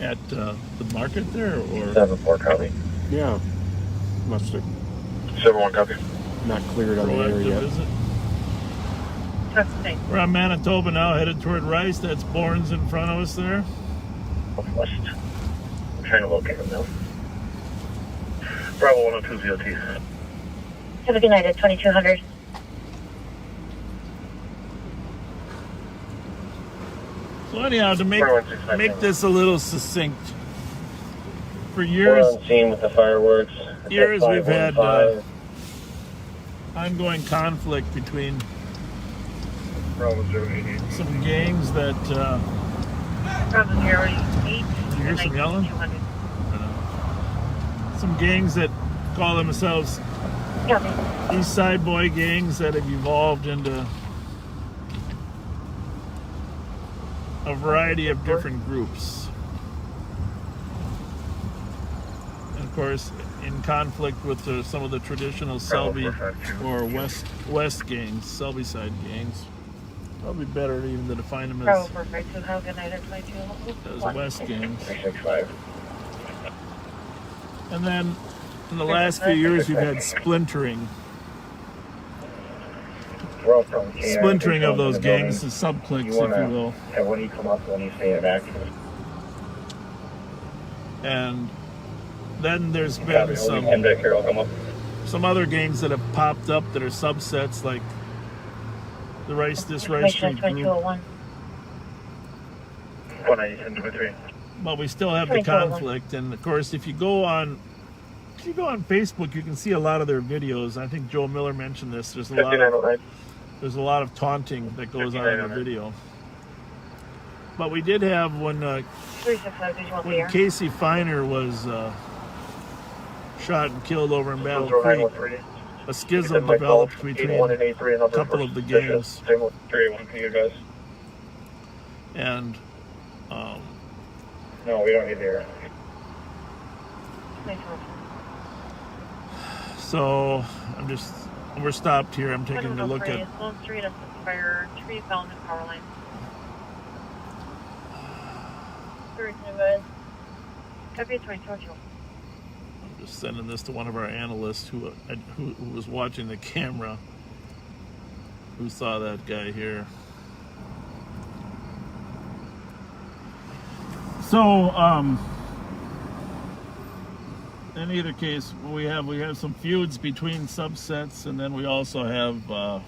At the market there, or 74 copy. Yeah. Must have 71 copy. not cleared on the area proactive yet. visit? Trustee. We're on Manitoba now, headed toward Rice. That's Bourne's in front of us there. West. I'm trying to locate him now. Bravo 102 ZOT. Have a good night at 2200. So anyhow, to make this a little succinct, for We're years on scene with the fireworks. years we've had ongoing conflict between Bravo 088. some gangs that Bravo 08. you hear some yelling? 200. Some gangs that call themselves Copy. East Side Boy gangs that have evolved into a variety of different groups. And of course, in conflict with some of the traditional Selby or West gangs, Selby side gangs. Probably better even to define them Bravo as 452. Have a good night at 2200. West gangs. 365. And then in the last few years, we've had splintering of those gangs, the sub-cliques, if you will. And when you come up, when you say it back. And then there's been some other gangs that have popped up that are subsets, like the Rice Street group. 2201. 197.3. But we still have the conflict, and of course, if you go on Facebook, you can see a lot of their videos. I think Joe Miller mentioned this. There's a lot of taunting that goes on in the video. But we did have when 365 visual when here. Casey Feiner was shot and killed over in Battle Creek, a schism developed between a couple of the gangs. And no, we don't need the air. so we're stopped here. I'm taking a look at Sloan Street, a fire, tree fell in the power line. Copy 2202. I'm just sending this to one of our analysts who was watching the camera, who saw that guy here. So, in either case, we have some feuds between subsets, and then we also have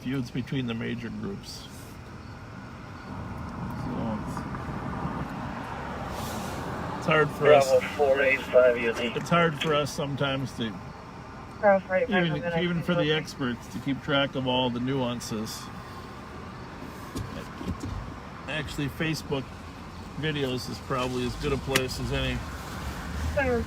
feuds between the major groups. So it's hard for us. Bravo 485 UT. It's hard for us sometimes to, Bravo 485. even for the experts, to keep track of all the nuances. Actually, Facebook videos is probably as good a place as any. A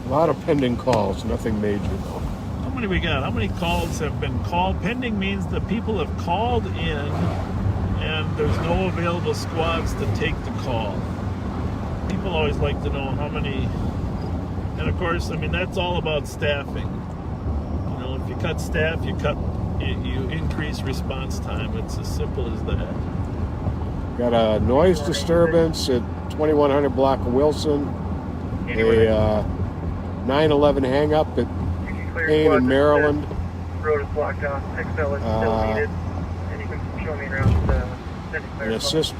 lot of pending calls, nothing major though. How many we got? How many calls have been called? Pending means that people have called in and there's no available squads to take the call. People always like to know how many. And of course, I mean, that's all about staffing. You know, if you cut staff, you increase response time. It's as simple as that. Got a noise disturbance at 2100 block of Wilson. A 911 hang up at Payne in Maryland. Road is blocked off. XL is still needed. And you can show me around An assist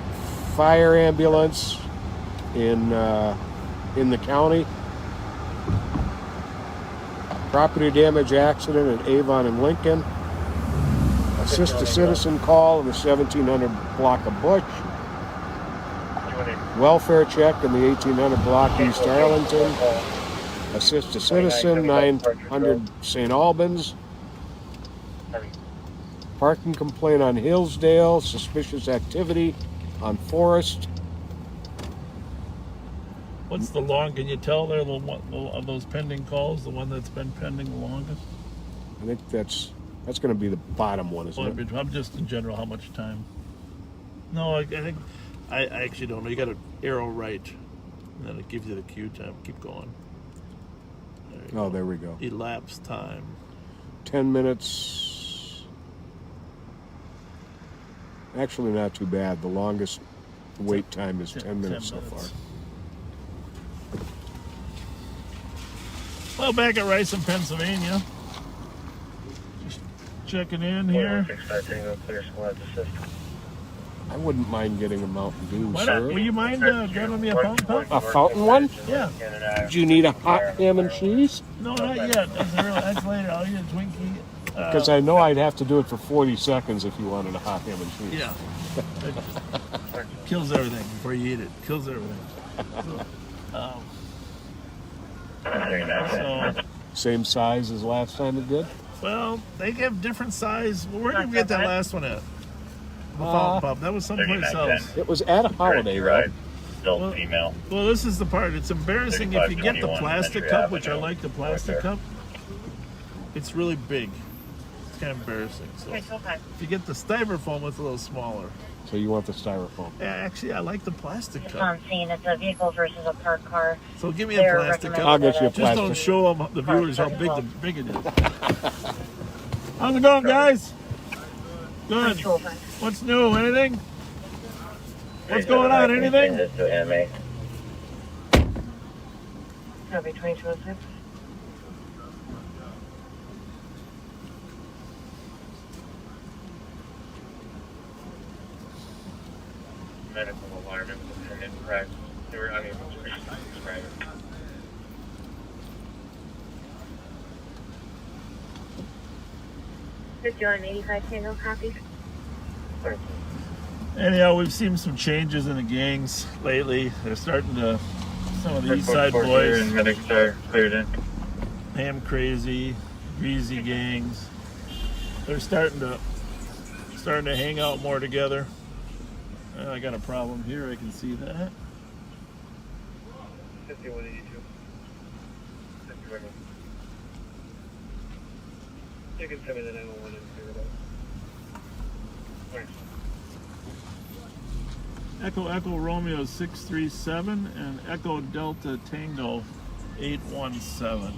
fire ambulance in the county. Property damage accident at Avon and Lincoln. Assist a citizen call in the 1700 block of Bush. Welfare check in the 1800 block East Arlington. Assist a citizen 900 St. Albans. Parking complaint on Hillsdale. Suspicious activity on Forest. What's the can you tell there of those pending calls, the one that's been pending the longest? I think that's going to be the bottom one, isn't it? I'm just in general, how much time? No, I think I actually don't know. You got to arrow right, and then it gives you the queue time. Keep going. There we go. Elapsed time. 10 minutes. Actually, not too bad. The longest wait time is 10 minutes so far. Well, back at Rice in Pennsylvania. Just checking in here. Clear squad assist. I wouldn't mind getting a Mountain Dew, Why sir. not? Will you mind grabbing me a fountain pop? A fountain one? Yeah. Do you need a hot ham and cheese? No, not yet. That's later. I'll get a Twinkie. Because I know I'd have to do it for 40 seconds if you wanted a hot ham and cheese. Yeah. It kills everything before you eat it. Kills everything. So, Same size as last time it did? well, they have different size. Where did we get that last one at? The fountain pop. That was someplace else. It was at a holiday, right? Well, female. Well, this is the part. It's embarrassing if you get the plastic cup, which I like the plastic cup. It's really big. It's kind of embarrassing. So if you get the styrofoam, it's a little smaller. So you want the styrofoam? Yeah, actually, I like the plastic It's cup. on scene. It's a vehicle versus a parked car. So give me a They're plastic cup. I'll get you a Just don't plastic. show them, the viewers, how big it is. How's it going, guys? Good. 205. What's new? Anything? What's going on? Anything? Copy 2206. Medical alarm independent, correct? They were unable to reach the subscriber. Tango copy. Anyhow, we've seen some changes in the gangs lately. They're starting to, some of the East Side boys, Medics are cleared in. Ham Crazy, Greasy gangs. They're starting to hang out more together. I got a problem here. I can see that. 5182. You can send me the 911 and figure it out. Echo Romeo 637 and Echo Delta Tango 817.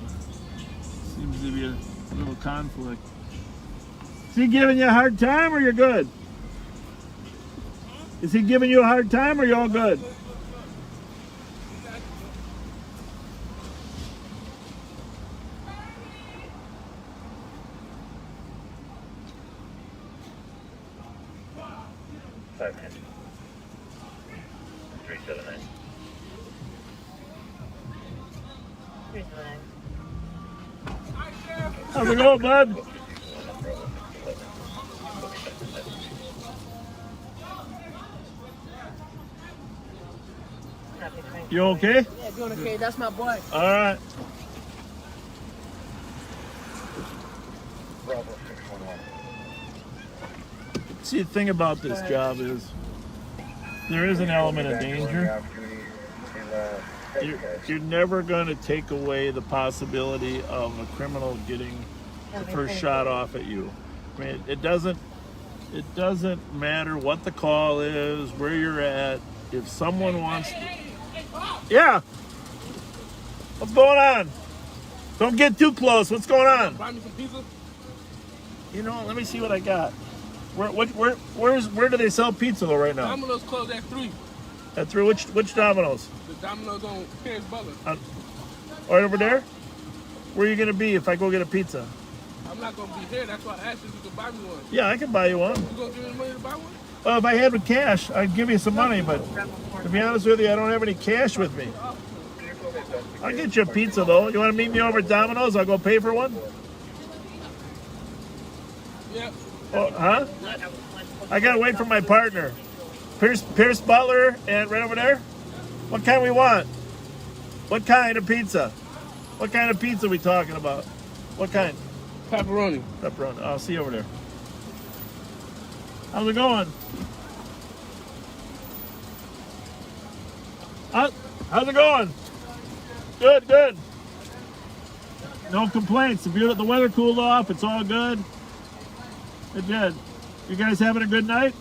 Seems to be a little conflict. Is he giving you a hard time or you're good? Is he giving you a hard time or you all good? $510. 379. 309. How's it going, bud? Copy 22. You okay? Yeah, doing okay. That's my boy. All right. Bravo 611. See, the thing about this job is there is an element of danger. You're never going to take away the possibility of a criminal getting the first shot off at you. I mean, it doesn't matter what the call is, where you're at. If someone wants to, yeah. What's going on? Don't get too close. What's going on? Buy me some pizza. You know, let me see what I got. Where do they sell pizza though right now? Domino's closed at 3. At through which Domino's? The Domino's on Paris Butler. Right over there? Where are you gonna be if I go get a pizza? I'm not gonna be here. That's why I asked you if you could buy me one. Yeah, I can buy you one. You gonna give me the money to buy one? Well, if I had with cash, I'd give you some money, but to be honest with you, I don't have any cash with me. I'll get you a pizza though. You want to meet me over at Domino's? I'll go pay for one. Yeah. Oh, huh? I gotta wait for my partner, Pierce Butler, and right over there. What kind we want? What kind of pizza? What kind of pizza are we talking about? What kind? Pepperoni. Pepperoni. I'll see you over there. How's it going? How's it going? Good, good. No complaints. The weather cooled off. It's all good. It did. You guys having a good night?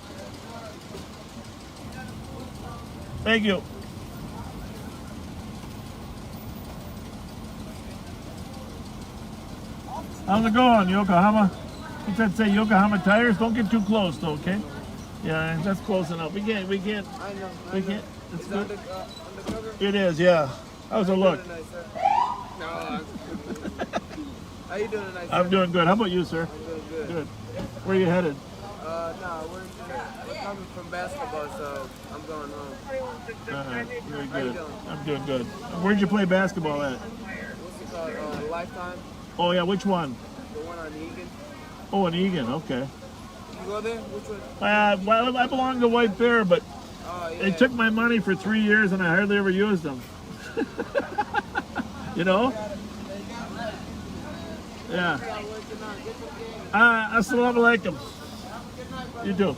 Thank you. How's it going, Yokohama? What's that say? Yokohama tires? Don't get too close, though, okay? Yeah, that's close enough. We can't. I know. It's Is good. that undercover? It is, yeah. How's it look? Doing tonight, sir? No, how you doing tonight, sir? I'm doing good. How about you, sir? I'm doing good. Good. Where are you headed? Nah, we're in coming from basketball, so I'm going home. Very How you good. doing? I'm doing good. Where'd you play basketball at? What's it called? Lifetime? Oh yeah, which one? The one on Egan? Oh, in Egan. Okay. You go there? Which one? Well, I belong to White Bear, but Oh, yeah. they took my money for 3 years and I hardly ever used them. You know? Yeah. Assalamu alaikum. You too.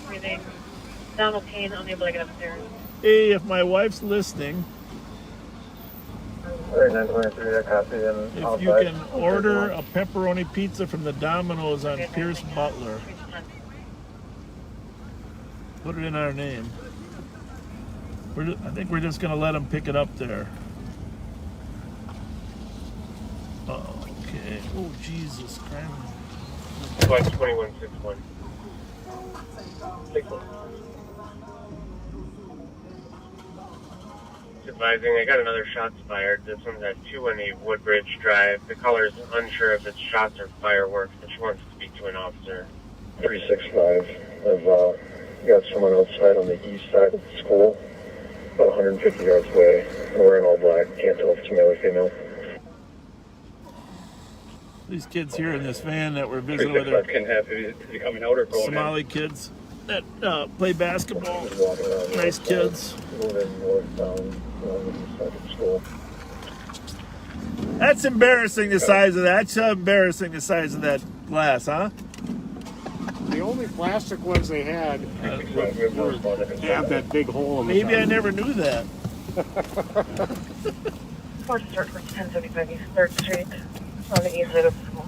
Breathing. Abdominal pain, unable to get upstairs. Hey, if my wife's listening, if you can order a pepperoni pizza from the Domino's on Pierce Butler, put it in our name. I think we're just going to let them pick it up there. Okay. Oh, Jesus Christ. Flight 2161. 61. Advising, I got another shots fired. This one's at 218 Woodbridge Drive. The caller's unsure if it's shots or fireworks, but she wants to speak to an officer. 365. I've got someone outside on the east side of the school, about 150 yards away. We're in all black. Can't tell if it's male or female. These kids here in this van that we're visiting with are Can have is he coming out or going Somali kids that play basketball. Nice kids. Moving northbound on the east side of the school. That's embarrassing, the size of that. That's embarrassing, the size of that glass, huh? The only plastic ones they had have that big hole in the Maybe top. I never knew that. Fourth Circle, 1075 East 3rd Street, on the east side of the school.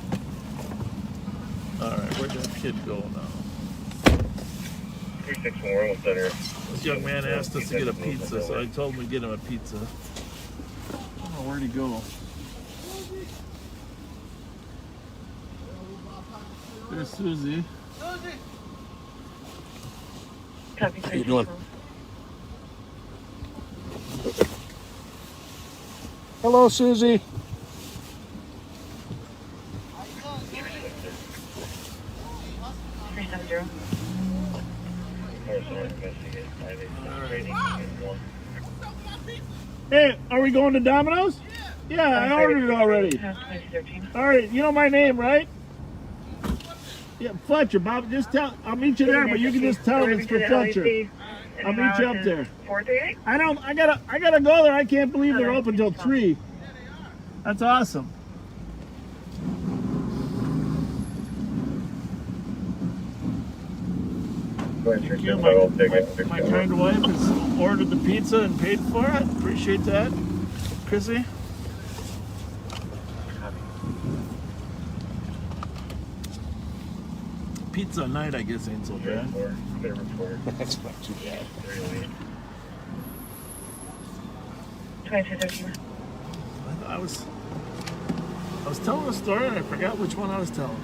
All right, where'd that kid go now? 361 almost done here. This young man asked us to get a pizza, so I told him to get him a pizza. I don't know where'd he go. There's Susie. Copy. How you doing? Hello, Susie. 370. Hey, are we going to Domino's? Yeah, I ordered it already. 2213. All right, you know my name, right? Yeah, Fletcher. Bob, just tell. I'll meet you there, but you can just tell them it's for Fletcher. I'll meet you up there. 438. I gotta go there. I can't believe they're open till 3. That's awesome. Thank you. My kind wife has ordered the pizza and paid for it. Appreciate that, Chrissy. Pizza night, I guess, ain't so bad. That's not too bad. 2213. I was telling a story and I forgot which one I was telling.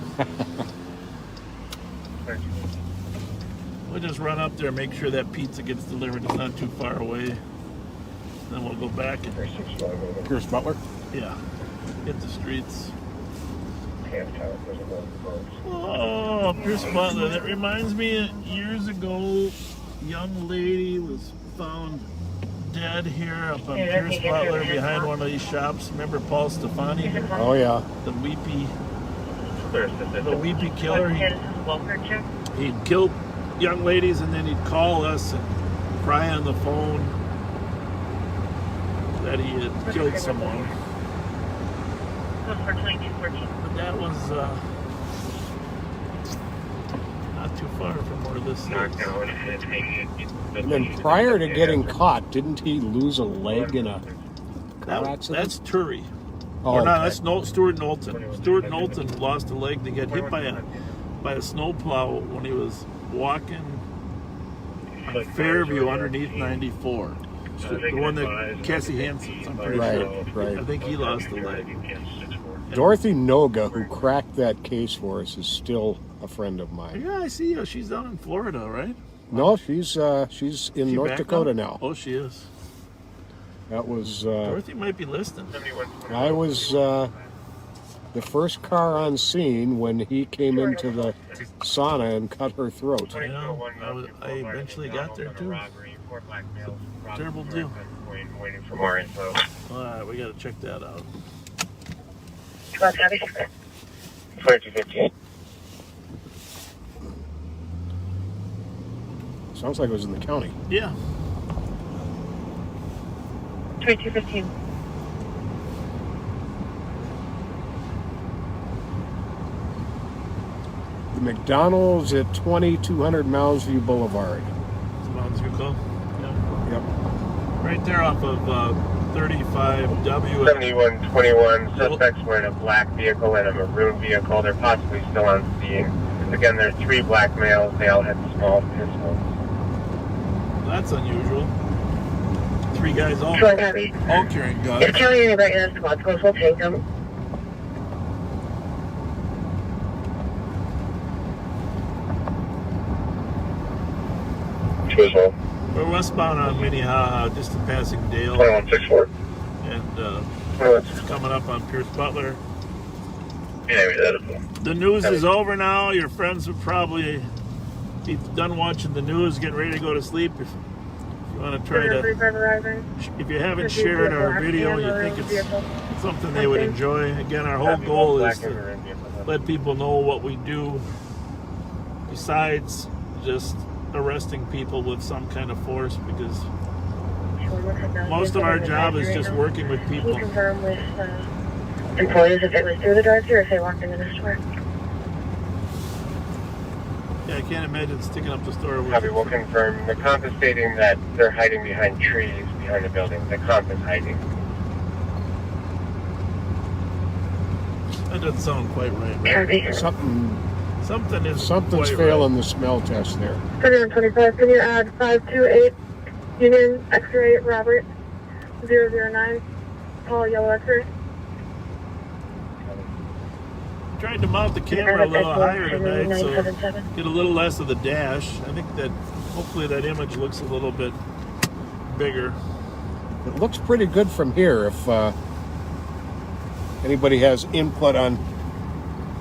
We'll just run up there, make sure that pizza gets delivered. It's not too far away. Then we'll go back and Pierce Butler. yeah, hit the streets. Oh, Pierce Butler. That reminds me, years ago, a young lady was found dead here up on Pierce Butler behind one of these shops. Remember Paul Stefani? Oh yeah. The weepy killer. He'd kill young ladies and then he'd call us and cry on the phone that he had killed someone. But that was not too far from where this is. And then prior to getting caught, didn't he lose a leg in a car accident? That's Turi. Oh, Or no, okay. that's Stuart Knowlton. Stuart Knowlton lost a leg to get hit by a snowplow when he was walking on Fairview underneath 94. The one that Cassie Hansen's, I'm pretty sure. Right. I think he lost a leg. Dorothy Noga, who cracked that case for us, is still a friend of mine. Yeah, I see her. She's down in Florida, right? No, she's in She North back Dakota now. Oh, she is. That was, Dorothy might be listening. I was the first car on scene when he came into the sauna and cut her throat. You know, I eventually got there too. Terrible deal. Waiting for more info. All right, we got to check that out. 2215. Sounds like it was in the county. Yeah. 2215. The McDonald's at 2200 Mounds View Boulevard. It's Mounds View call. Yeah. Yep. Right there off of 35W. 7121. Suspects were in a black vehicle and a maroon vehicle. They're possibly still on scene. Again, there's 3 black males. They all had small pistols. That's unusual. 3 guys all carrying guns. If Kelly and anybody in the squad goes, we'll take them. We're westbound on Minnehaha, just passing Dale. 2164. And coming up on Pierce Butler. Yeah, The news is over now. Your friends would probably be done watching the news, getting ready to go to sleep. If you want to try to, if you haven't shared our video, you think it's something they would enjoy. Again, our whole goal is to let people know what we do besides just arresting people with some kind of force, because most of our job is just working with people. Can you confirm with employees if it was through the drive-thru or if they walked into the store? Yeah, I can't imagine sticking up the store with Copy, we'll confirm. The comp is stating that they're hiding behind trees behind the building. The comp is hiding. That doesn't sound quite right. Something's quite failing the smell test there. 2125, can you add 528 Union X-ray Robert 009 Paul Yellow X-ray? Tried to mount the camera a little higher tonight, so get a little less of the dash. I think that hopefully that image looks a little bit bigger. It looks pretty good from here. If anybody has input on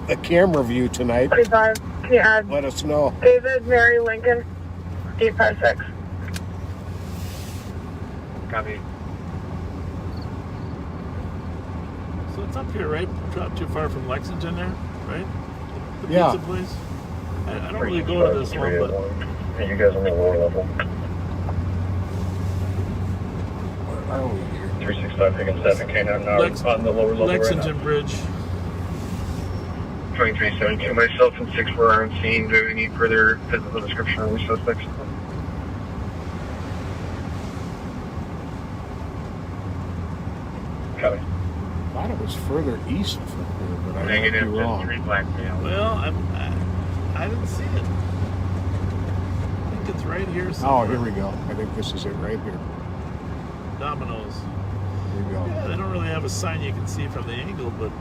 the camera view tonight, 25, can you add let us know. David Mary Lincoln 856? Copy. So it's up here, right? Not too far from Lexington there, right? The Yeah. pizza place. I don't really go to this one, but Hey, you guys on the lower level. Where are we here? 365 picking 7 K9 now on the lower level. Lexington Bridge. 2372. Myself and 6 were on scene. Do we need further physical description of the suspects? Copy. I thought it was further east from here, but I might be Negative, just wrong. 3 black males. Well, I didn't see it. I think it's right here Oh, somewhere. here we go. I think this is it right here. Domino's. Here we go. Yeah, they don't really have a sign you can see from the angle, but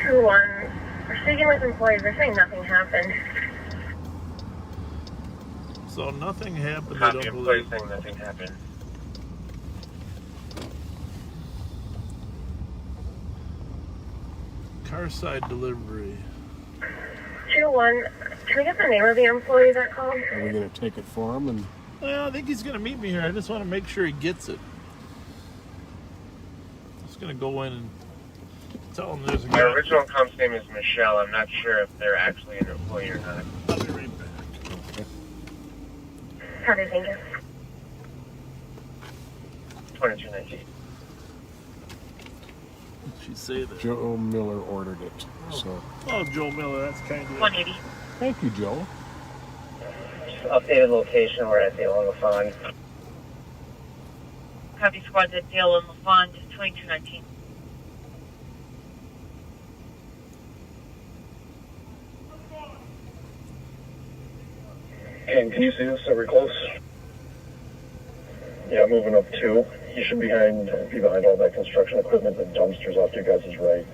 2-1. We're speaking with employees. They're saying nothing happened. so nothing happened. I Copy, don't employee believe. saying nothing happened. Car side delivery. 2-1. Can we get the name of the employee that called? Are we going to take it for him? And Well, I think he's going to meet me here. I just want to make sure he gets it. Just going to go in and tell him there's a My guy. original comp's name is Michelle. I'm not sure if they're actually an employee or not. I'll be right back. How do you think it? 2219. She'd say that. Joe Miller ordered it. So Oh, Joe Miller, that's kind of. 180. thank you, Joe. Updated location. We're at Dale and LaFond. Copy, squads at Dale and LaFond 2219. Ken, can you see us? Are we close? Yeah, moving up 2. You should be behind all that construction equipment and dumpsters off to your guys' right.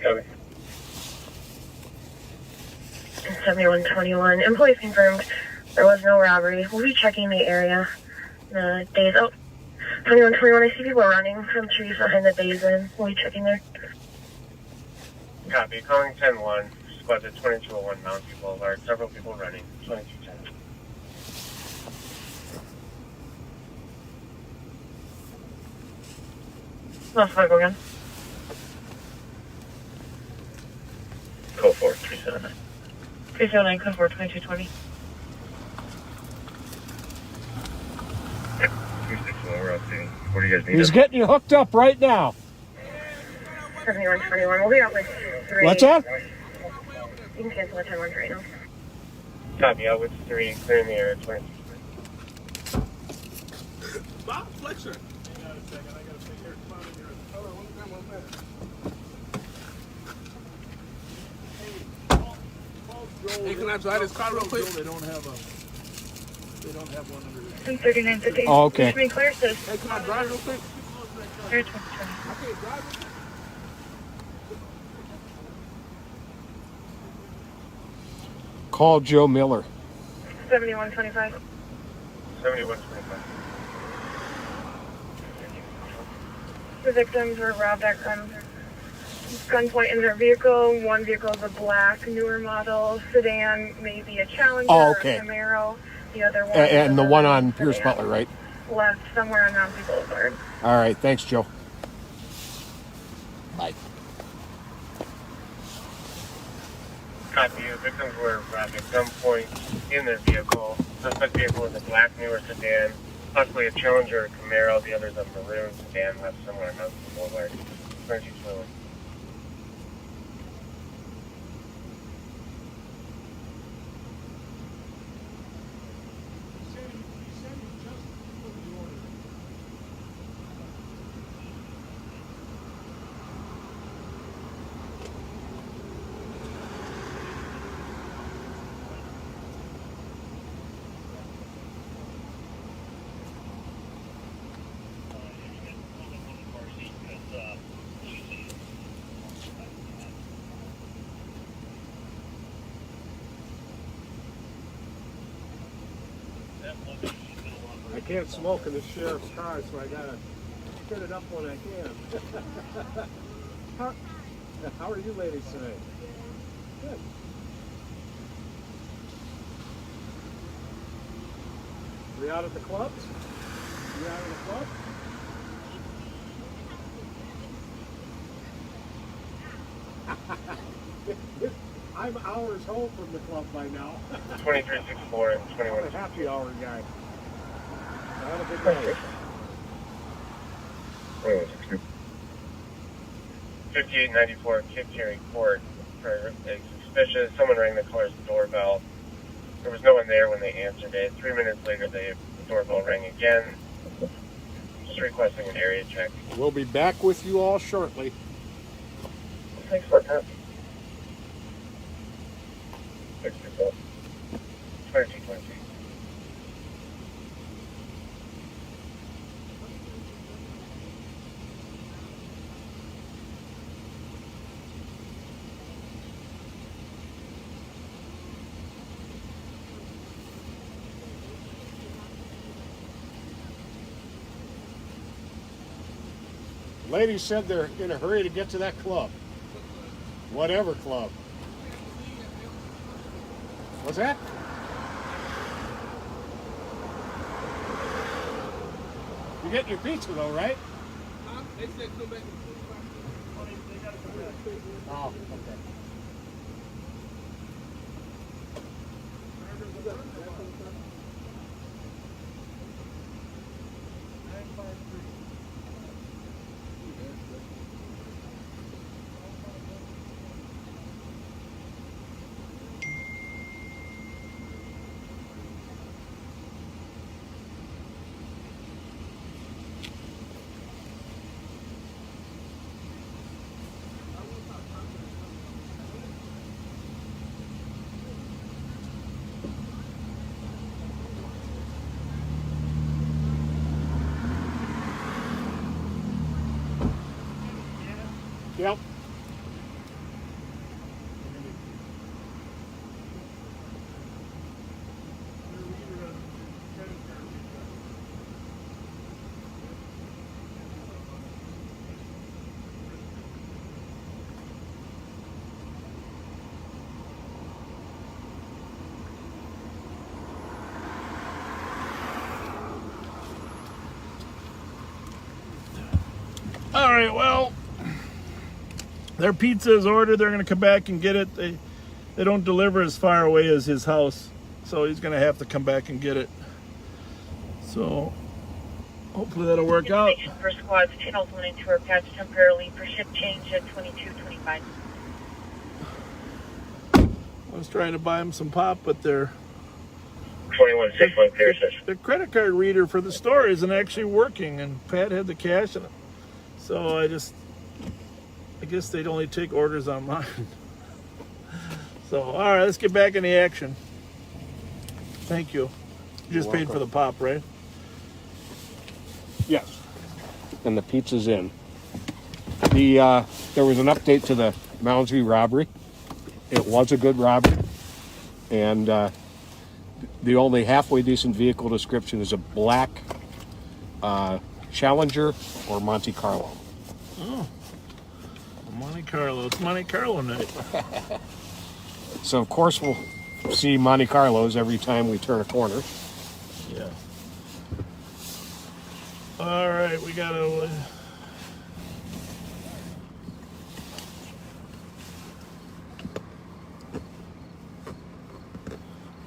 Copy. 7121. Employees confirmed There was no robbery. We'll be checking the area. The days out. 2121, I see people running from trees behind the basin. We'll be checking there. Copy. Calling 10-1. Squad's at 2201 Mountain Boulevard. Several people running. 2210. Let's go again. Code 4, 379. 379, code 4, 2220. 361, we're out seeing. What do you guys need? He's getting you hooked up right now. 7121, we'll be out with 3. What's that? You can cancel the 10-1 right now. Copy. Out with 3. Clearing the area. 22. Bob Fletcher. Hang on a second. I got to figure it out here. Hold on, one minute. Hey, can I drive this car real quick? They don't have one under there. 3950. Oh, okay. Clear, says Hey, can I drive real quick? clear 2020. I can't drive real quick. Call Joe Miller. 7125. 7125. The victims were robbed at gunpoint in their vehicle. One vehicle is a black, newer model sedan, maybe a Challenger Oh, okay. or a Camaro. The other one And the is one a on Pierce sedan. Butler, right? Left somewhere on Ramsey Boulevard. All right. Thanks, Joe. Bye. Copy. The victims were robbed at gunpoint in their vehicle. Suspect vehicle was a black, newer sedan, possibly a Challenger or Camaro. The other's a maroon sedan left somewhere on Mountain Boulevard. 2220. I can't smoke in the sheriff's car, so I gotta turn it up when I can. How are you ladies today? Good. We out at the clubs? You out at the club? I'm hours home from the club by now. 2364 and I'm a 21. happy hour guy. Have a good day. 5894 Kid Carry Court for a suspicious. Someone rang the caller's doorbell. There was no one there when they answered it. 3 minutes later, the doorbell rang again. Just requesting an area check. We'll be back with you all shortly. Thanks for that. 2220. Ladies said they're in a hurry to get to that club. Whatever club. What's that? You're getting your pizza though, right? They said come back. Oh, okay. Yep. All right, well, their pizza is ordered. They're going to come back and get it. They don't deliver as far away as his house, so he's going to have to come back and get it. So hopefully that'll work out. Information for squads, channels 1 and 2 are patched temporarily for ship change at 22:25. I was trying to buy him some pop, but their 2161 clear session. credit card reader for the store isn't actually working, and Pat had the cash in it. So I guess they'd only take orders online. So, all right, let's get back in the action. Thank you. You just paid for the pop, right? Yes. And the pizza's in. There was an update to the Ramsey robbery. It was a good robbery. And the only halfway decent vehicle description is a black Challenger or Monte Carlo. Oh, Monte Carlo. It's Monte Carlo night. So, of course, we'll see Monte Carlos every time we turn a corner. Yeah. All right, we got to...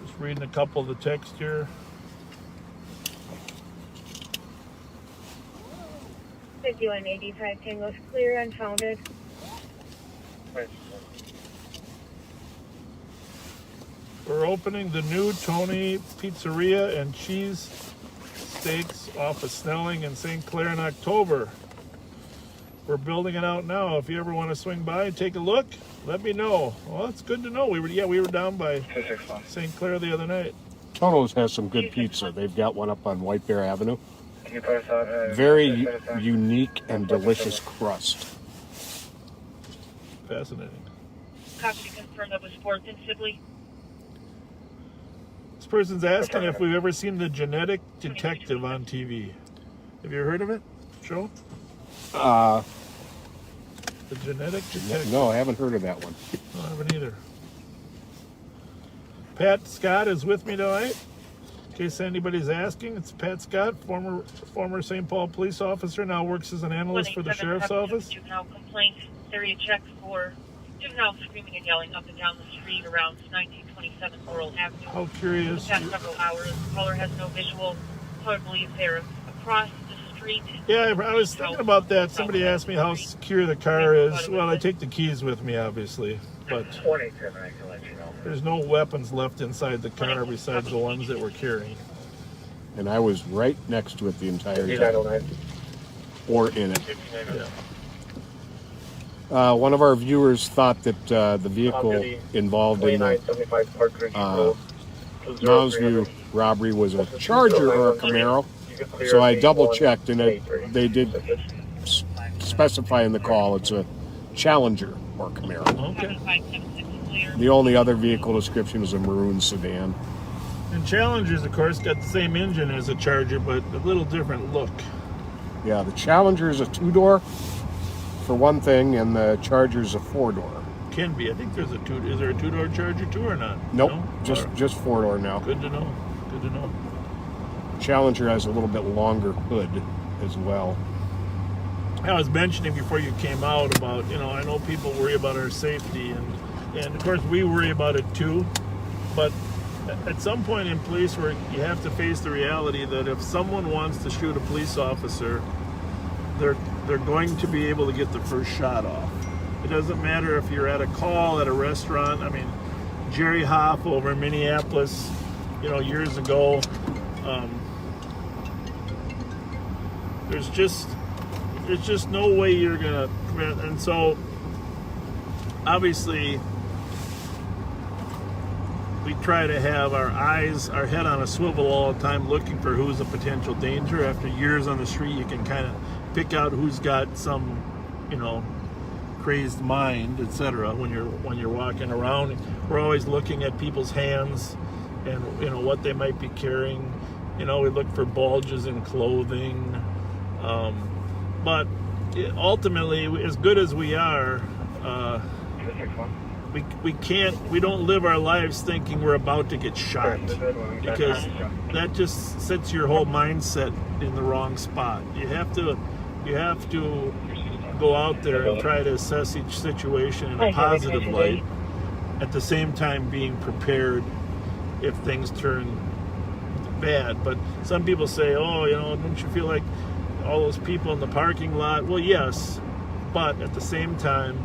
just reading a couple of the text here. 5185 Tango's clear, unfounded. We're opening the new Tony Pizzeria and Cheese Steaks off of Snelling and St. Clair in October. We're building it out now. If you ever want to swing by and take a look, let me know. Well, it's good to know. We were down by St. Clair the other night. Tono's has some good pizza. They've got one up on White Bear Avenue. Can you pass out? Very unique and delicious crust. Fascinating. Copy to confirm that was Sports in Sibley. This person's asking if we've ever seen The Genetic Detective on TV. Have you ever heard of it? Show? The Genetic Detective. No, I haven't heard of that one. No, I haven't either. Pat Scott is with me tonight. In case anybody's asking, it's Pat Scott, former St. Paul police officer, now works as an analyst for the sheriff's office. Juvenile complaint area check for juvenile screaming and yelling up and down the street around 1927 Laurel Avenue. How curious. For the past several hours, the caller has no visual. Caller believes they're across the street. Yeah, I was thinking about that. Somebody asked me how secure the car is. Well, I take the keys with me, obviously, but 27, I can let you know. there's no weapons left inside the car besides the ones that we're carrying. And I was right next to it the entire time. 5909. Or in it. Yeah. One of our viewers thought that the vehicle involved in the 2975 Park Ridge Road. Mounds View robbery was a Charger or a Camaro. So I double checked, and they did specify in the call it's a Challenger or Camaro. Okay. The only other vehicle description is a maroon sedan. And Challengers, of course, got the same engine as a Charger, but a little different look. Yeah, the Challenger is a 2-door for one thing, and the Charger is a 4-door. Can be. I think there's a two. Is there a 2-door Charger too or not? Nope, No? just 4-door now. Good to know. Good to know. Challenger has a little bit longer hood as well. I was mentioning before you came out about, I know people worry about our safety, and of course we worry about it too, but at some point in police work, you have to face the reality that if someone wants to shoot a police officer, they're going to be able to get the first shot off. It doesn't matter if you're at a call at a restaurant. I mean, Jerry Hoff over in Minneapolis, years ago, there's just no way you're gonna prevent. And so obviously we try to have our head on a swivel all the time, looking for who's a potential danger. After years on the street, you can kind of pick out who's got some crazed mind, etc. when you're walking around. We're always looking at people's hands and what they might be carrying. We look for bulges in clothing. But ultimately, as good as we are, we don't live our lives thinking we're about to get shot, because that just sets your whole mindset in the wrong spot. You have to you have to go out there and try to assess each situation in a positive light, at the same time being prepared if things turn bad. But some people say, oh, you know, don't you feel like all those people in the parking lot? Well, yes, but at the same time,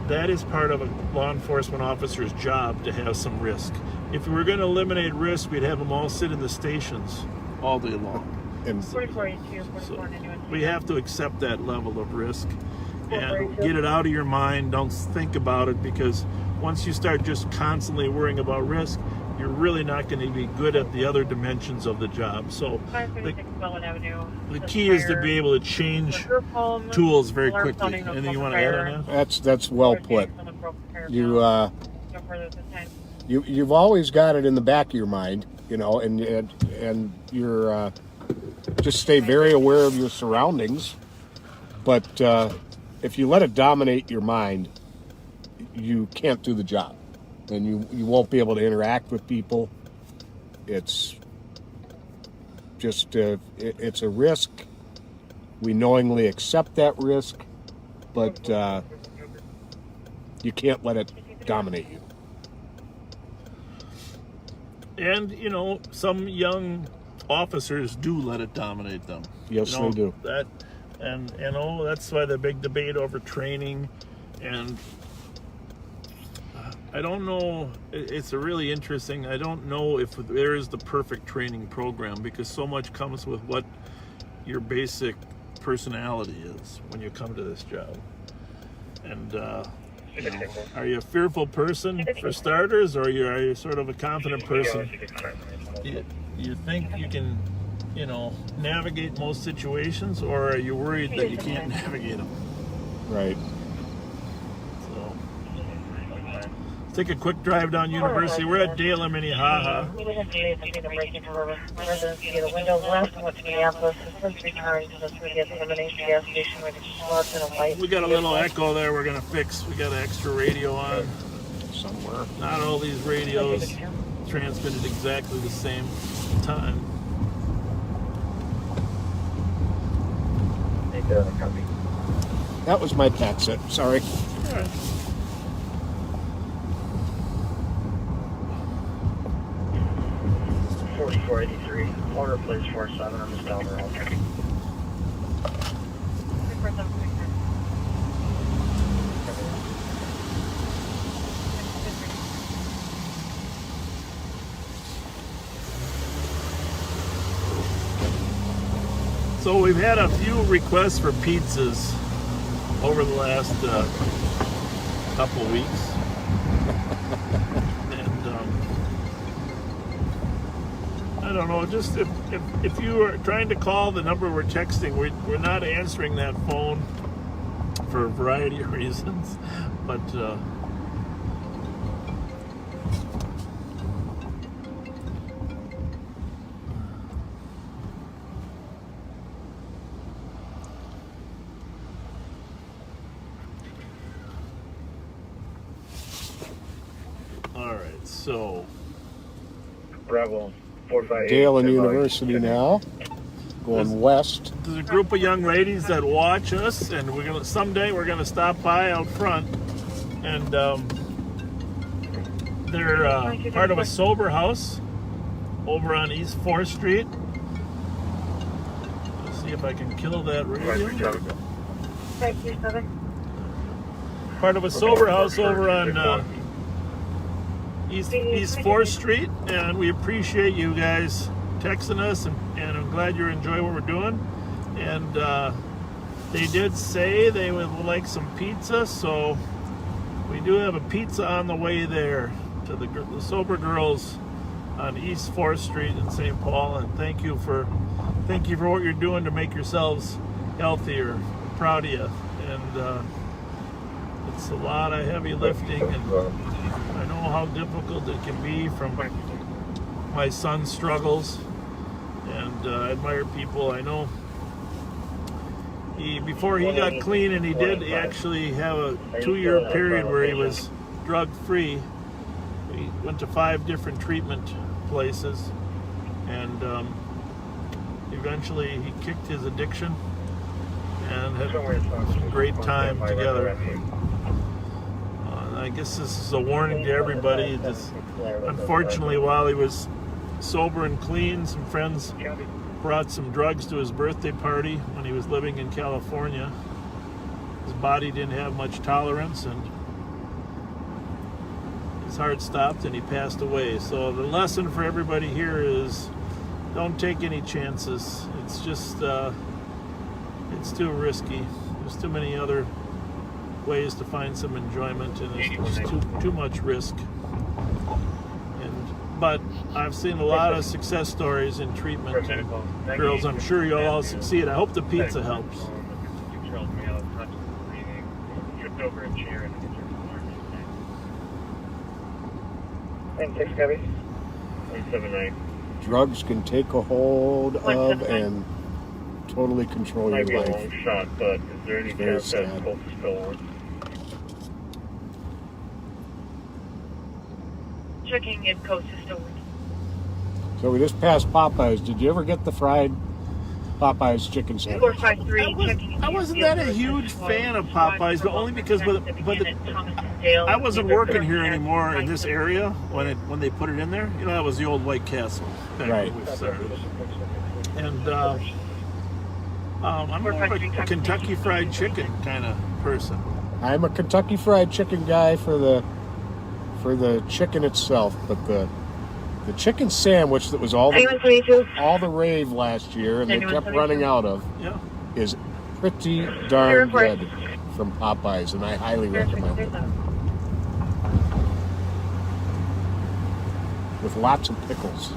that is part of a law enforcement officer's job to have some risk. If we were going to eliminate risk, we'd have them all sit in the stations all day long. And So we have to accept that level of risk and get it out of your mind. Don't think about it, because once you start just constantly worrying about risk, you're really not going to be good at the other dimensions of the job. So the key is to be able to change tools very quickly. Anything you want to add on that? that's well put. You've always got it in the back of your mind, you know, and you're just stay very aware of your surroundings. But if you let it dominate your mind, you can't do the job, and you won't be able to interact with people. It's just it's a risk. We knowingly accept that risk, but you can't let it dominate you. And, you know, some young officers do let it dominate them. Yes, you know, they do. And you know, that's why the big debate over training. And I don't know, it's a really interesting, I don't know if there is the perfect training program, because so much comes with what your basic personality is when you come to this job. And you know, are you a fearful person for starters, or are you sort of a confident person? You think you can, you know, navigate most situations, or are you worried that you can't navigate them? Right. So, let's take a quick drive down University. We're at Dale, Minnehaha. We didn't do anything to break into a residence via the window left and went to Minneapolis. Since returned to the 3th elimination gas station where the lots in a light. We got a little echo there we're going to fix. We got an extra radio on. Somewhere. Not all these radios transmitted exactly the same time. That was my packet. Sorry. All right. $44.83. Order place 47 on the down the road. So we've had a few requests for pizzas over the last couple weeks. And I don't know, just if you are trying to call the number we're texting, we're not answering that phone for a variety of reasons. But all right, so Bravo 458. Dale and University now, going west. there's a group of young ladies that watch us, and someday we're gonna stop by out front, and they're part of a sober house over on East 4th Street. Let's see if I can kill that radio. Part of a sober house over on East 4th Street, and we appreciate you guys texting us, and I'm glad you enjoy what we're doing. And they did say they would like some pizza, so we do have a pizza on the way there to the sober girls on East 4th Street in St. Paul. And thank you for what you're doing to make yourselves healthier. I'm proud of you. And it's a lot of heavy lifting, and I know how difficult it can be from my son's struggles, and I admire people. I know before he got clean, and he did actually have a 2-year period where he was drug-free. He went to 5 different treatment places, and eventually he kicked his addiction, and had a great time together. I guess this is a warning to everybody. Just, unfortunately, while he was sober and clean, some friends brought some drugs to his birthday party when he was living in California. His body didn't have much tolerance, and his heart stopped, and he passed away. So the lesson for everybody here is don't take any chances. It's just, it's too risky. There's too many other ways to find some enjoyment, and it's just too much risk. But I've seen a lot of success stories in treatment. And girls, I'm sure you'll all succeed. I hope the pizza helps. Drugs can take a hold of and totally control your life. Might be a long shot, but is there any chance that it's supposed to spill on? Checking if coast is still working. So we just passed Popeyes. Did you ever get the fried Popeyes chicken sandwich? 453 checking. I wasn't that a huge fan of Popeyes, but only because I wasn't working here anymore in this area when they put it in there. You know, that was the old White Castle back Right. when we started. And I'm more of a Kentucky Fried Chicken kind of person. I'm a Kentucky Fried Chicken guy for the chicken itself, but the chicken sandwich that was all the rave last year and they kept running out of is pretty darn good from Popeyes, and I highly recommend it. With lots of pickles.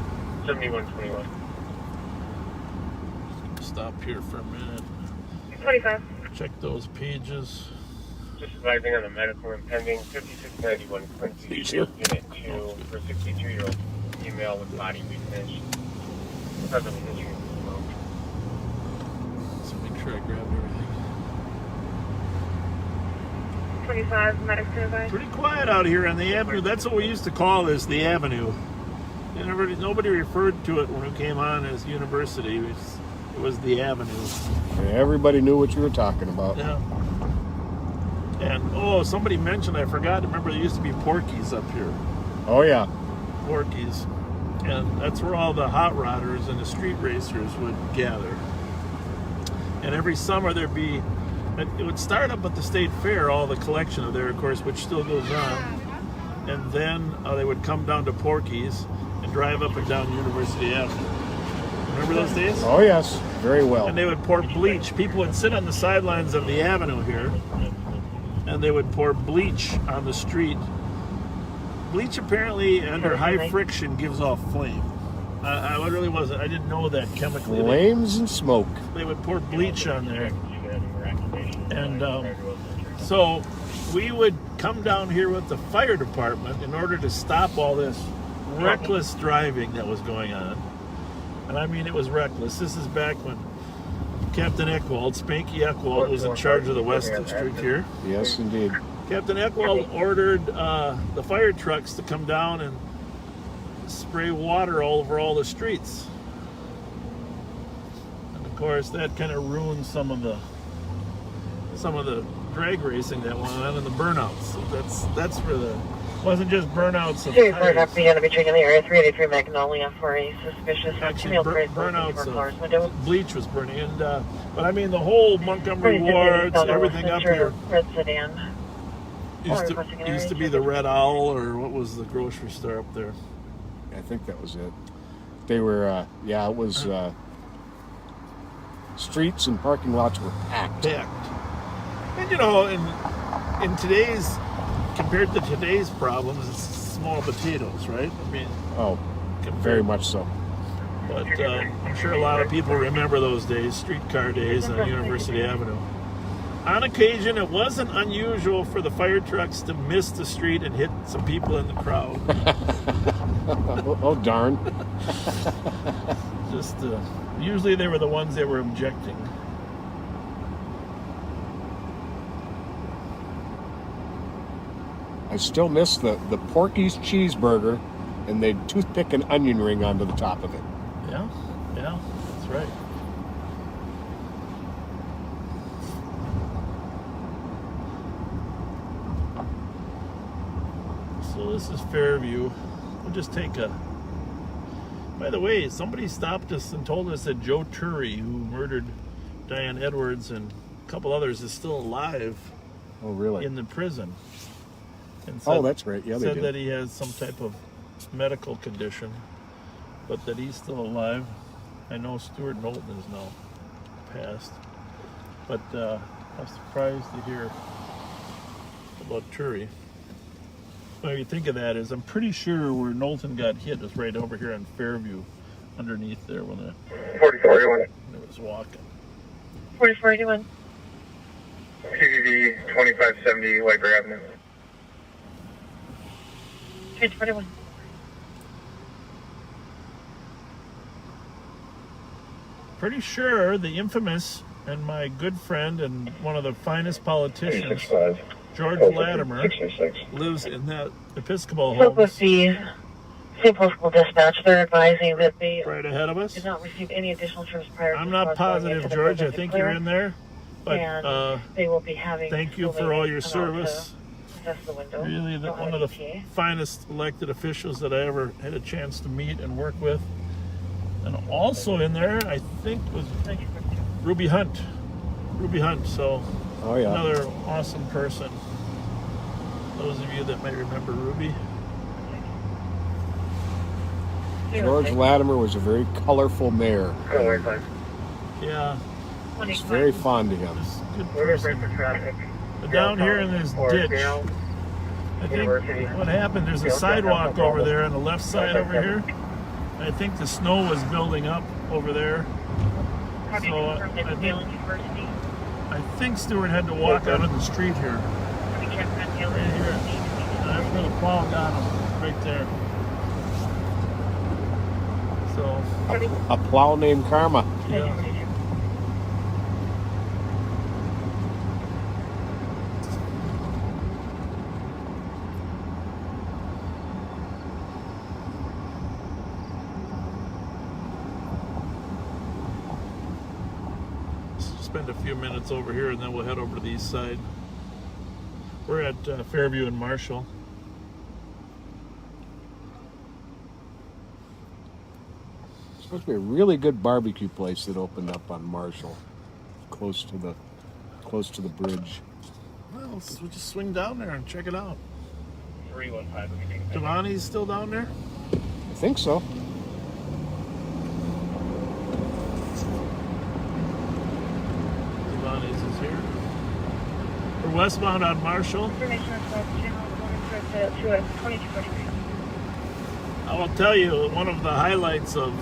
7121. Stop here for a minute. 25. Check those pages. Just advising on the medical impending 5691 Quincy Unit 2 for 62-year-old female with body weakness. Present history of smoke. So make sure I grabbed everything. 25, medics advised. Pretty quiet out here on the avenue. That's what we used to call this, the avenue. Nobody referred to it when it came on as university. It was the avenue. And everybody knew what you were talking about. Yeah. And, somebody mentioned, I forgot, remember there used to be Porky's up here. Oh, yeah. Porky's. And that's where all the hot rodders and the street racers would gather. And every summer there'd be, it would start up at the state fair, all the collection of there, of course, which still goes on. And then they would come down to Porky's and drive up and down University Avenue. Remember those days? Oh, yes. Very well. And they would pour bleach. People would sit on the sidelines of the avenue here, and they would pour bleach on the street. Bleach apparently under high friction gives off flame. I really wasn't. I didn't know that chemically. Flames and smoke. They would pour bleach on there, and so we would come down here with the fire department in order to stop all this reckless driving that was going on. And I mean, it was reckless. This is back when Captain Eckwald, Spanky Eckwald, was in charge of the West District here. Yes, indeed. Captain Eckwald ordered the fire trucks to come down and spray water all over all the streets. And of course, that kind of ruined some of the drag racing that went on and the burnouts. So that's for the wasn't just burnouts of tires. Be going to be checking the area 383 Magnolia for a suspicious Actually, burnouts of bleach was burning, and but I mean the whole Montgomery wards, everything up here. Red sedan. Used to be the Red Owl, or what was the grocery store up there? I think that was it. They were, it was, streets and parking lots were packed. And you know, in today's, compared to today's problems, it's small potatoes, right? I mean, very much so. But I'm sure a lot of people remember those days, streetcar days on University Avenue. On occasion, it wasn't unusual for the fire trucks to miss the street and hit some people in the crowd. Oh, darn. Just usually they were the ones that were objecting. I still miss the Porky's cheeseburger, and they'd toothpick an onion ring onto the top of it. Yeah, that's right. So this is Fairview. We'll just take a... By the way, somebody stopped us and told us that Joe Turry, who murdered Diane Edwards and a couple others, is still alive. Oh, really? In the prison. And Oh, that's right. Yeah, they said did. that he has some type of medical condition, but that he's still alive. I know Stuart Knowlton is now passed, but I'm surprised to hear about Turry. What you think of that is, I'm pretty sure where Knowlton got hit is right over here on Fairview, underneath there when it 4481. was walking. 4481. CVV 2570 Whiteberry Avenue. 321. Pretty sure the infamous and my good friend and one of the finest politicians, George Latimer, lives in that Episcopal Spoke with homes the St. Paul School Dispatch. They're advising that they right ahead of us. did not receive any additional trips prior to I'm not positive, George. I think you're in there. But and they will be having thank you for all your come out to service. assess the window. Really, one of the finest elected officials that I ever had a chance to meet and work with. And also in there, I think, was Ruby Hunt. Ruby Hunt, so Oh, yeah. another awesome person. Those of you that may remember Ruby. George Latimer was a very colorful mayor. Yeah, I was very fond of him. just a good person. But down here in this ditch, I think what happened, there's a sidewalk over there on the left side over here. I think the snow was building up over there. So I think Stuart had to walk out on the street here. Right here. And that's where the plow got him, right there. So, A plow named Karma. yeah. Spend a few minutes over here and then we'll head over to the east side. We're at Fairview and Marshall. It's supposed to be a really good barbecue place that opened up on Marshall, close to the bridge. Well, we'll just swing down there and check it out. 315. Devani's still down there? I think so. Devani's is here. We're westbound on Marshall. Information request channel 2243. I will tell you, one of the highlights of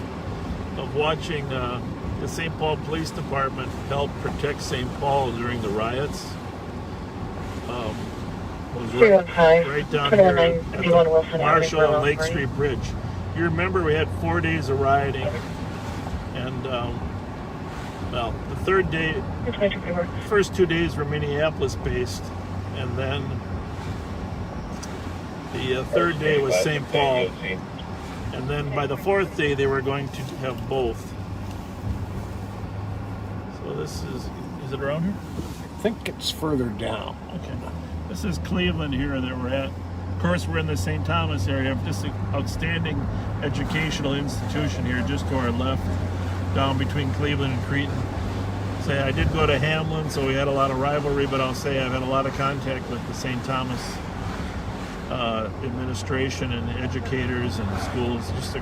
watching the St. Paul Police Department help protect St. Paul during the riots was right down here at the Marshall and Lake Street Bridge. You remember we had 4 days of rioting, and well, the third day, first 2 days were Minneapolis based, and then the third day was St. Paul. And then by the fourth day, they were going to have both. So this is it around here? I think it's further down. Okay. This is Cleveland here that we're at. Of course, we're in the St. Thomas area. Just an outstanding educational institution here just to our left, down between Cleveland and Cretin. Say, I did go to Hamlin, so we had a lot of rivalry, but I'll say I've had a lot of contact with the St. Thomas administration and educators and schools. Just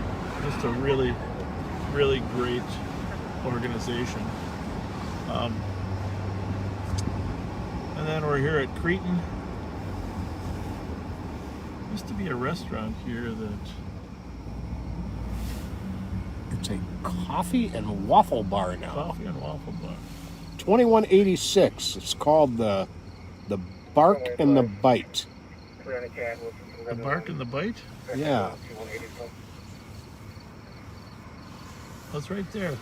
a really, really great organization. And then we're here at Cretin. Used to be a restaurant here that... It's a coffee and waffle bar now. Coffee and waffle bar. 2186. It's called the Bark and the Bite. The Bark and the Bite? Yeah. That's right there.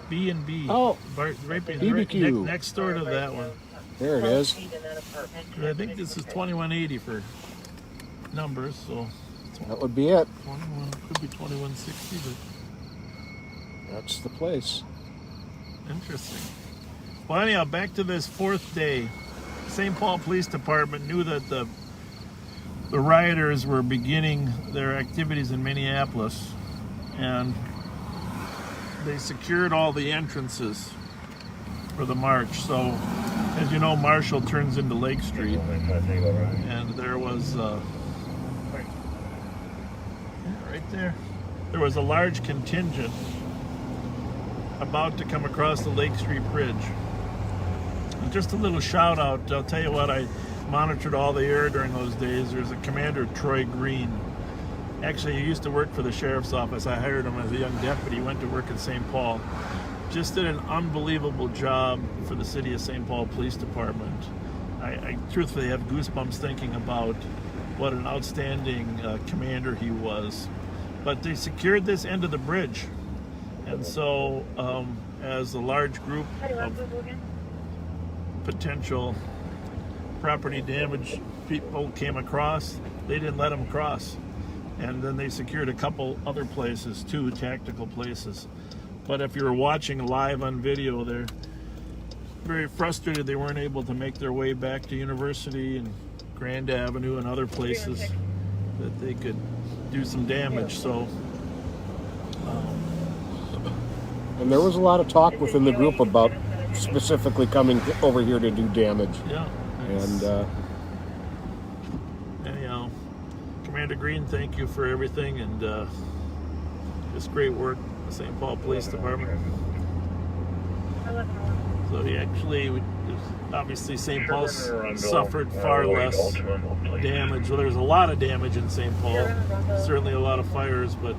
B&B. Oh, right BBQ. next door to that one. There it is. I think this is 2180 for numbers, so That would be it. 21 could be 2160, but That's the place. interesting. Well, anyhow, back to this fourth day. St. Paul Police Department knew that the the rioters were beginning their activities in Minneapolis, and they secured all the entrances for the march. So, as you know, Marshall turns into Lake Street, and there was right there. There was a large contingent about to come across the Lake Street Bridge. And just a little shout out, I'll tell you what, I monitored all the air during those days. There's a Commander Troy Green. Actually, he used to work for the sheriff's office. I hired him as a young deputy. He went to work in St. Paul. Just did an unbelievable job for the city of St. Paul Police Department. I truthfully have goosebumps thinking about what an outstanding commander he was. But they secured this end of the bridge. And so, as a large group of potential property damage people came across, they didn't let them cross. And then they secured a couple other places, 2 tactical places. But if you were watching live on video, they're very frustrated they weren't able to make their way back to University and Grand Avenue and other places that they could do some damage. So, and there was a lot of talk within the group about specifically coming over here to do damage. yeah. And Anyhow, Commander Green, thank you for everything, and just great work, the St. Paul Police Department. So he actually, obviously St. Paul suffered far less damage. Well, there's a lot of damage in St. Paul, certainly a lot of fires, but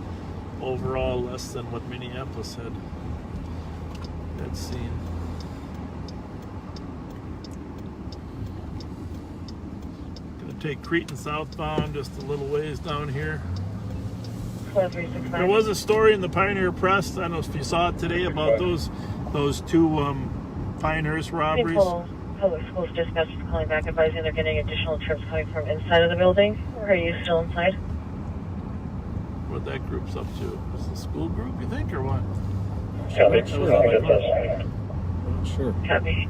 overall less than what Minneapolis had seen. Gonna take Cretan southbound just a little ways down here. There was a story in the Pioneer Press, I don't know if you saw it today, about those 2 Pinehurst robberies. Public Schools dispatch is calling back advising they're getting additional trips coming from inside of the building. Or are you still inside? What that group's up to? Is it a school group, you think, or what? sure. Copy.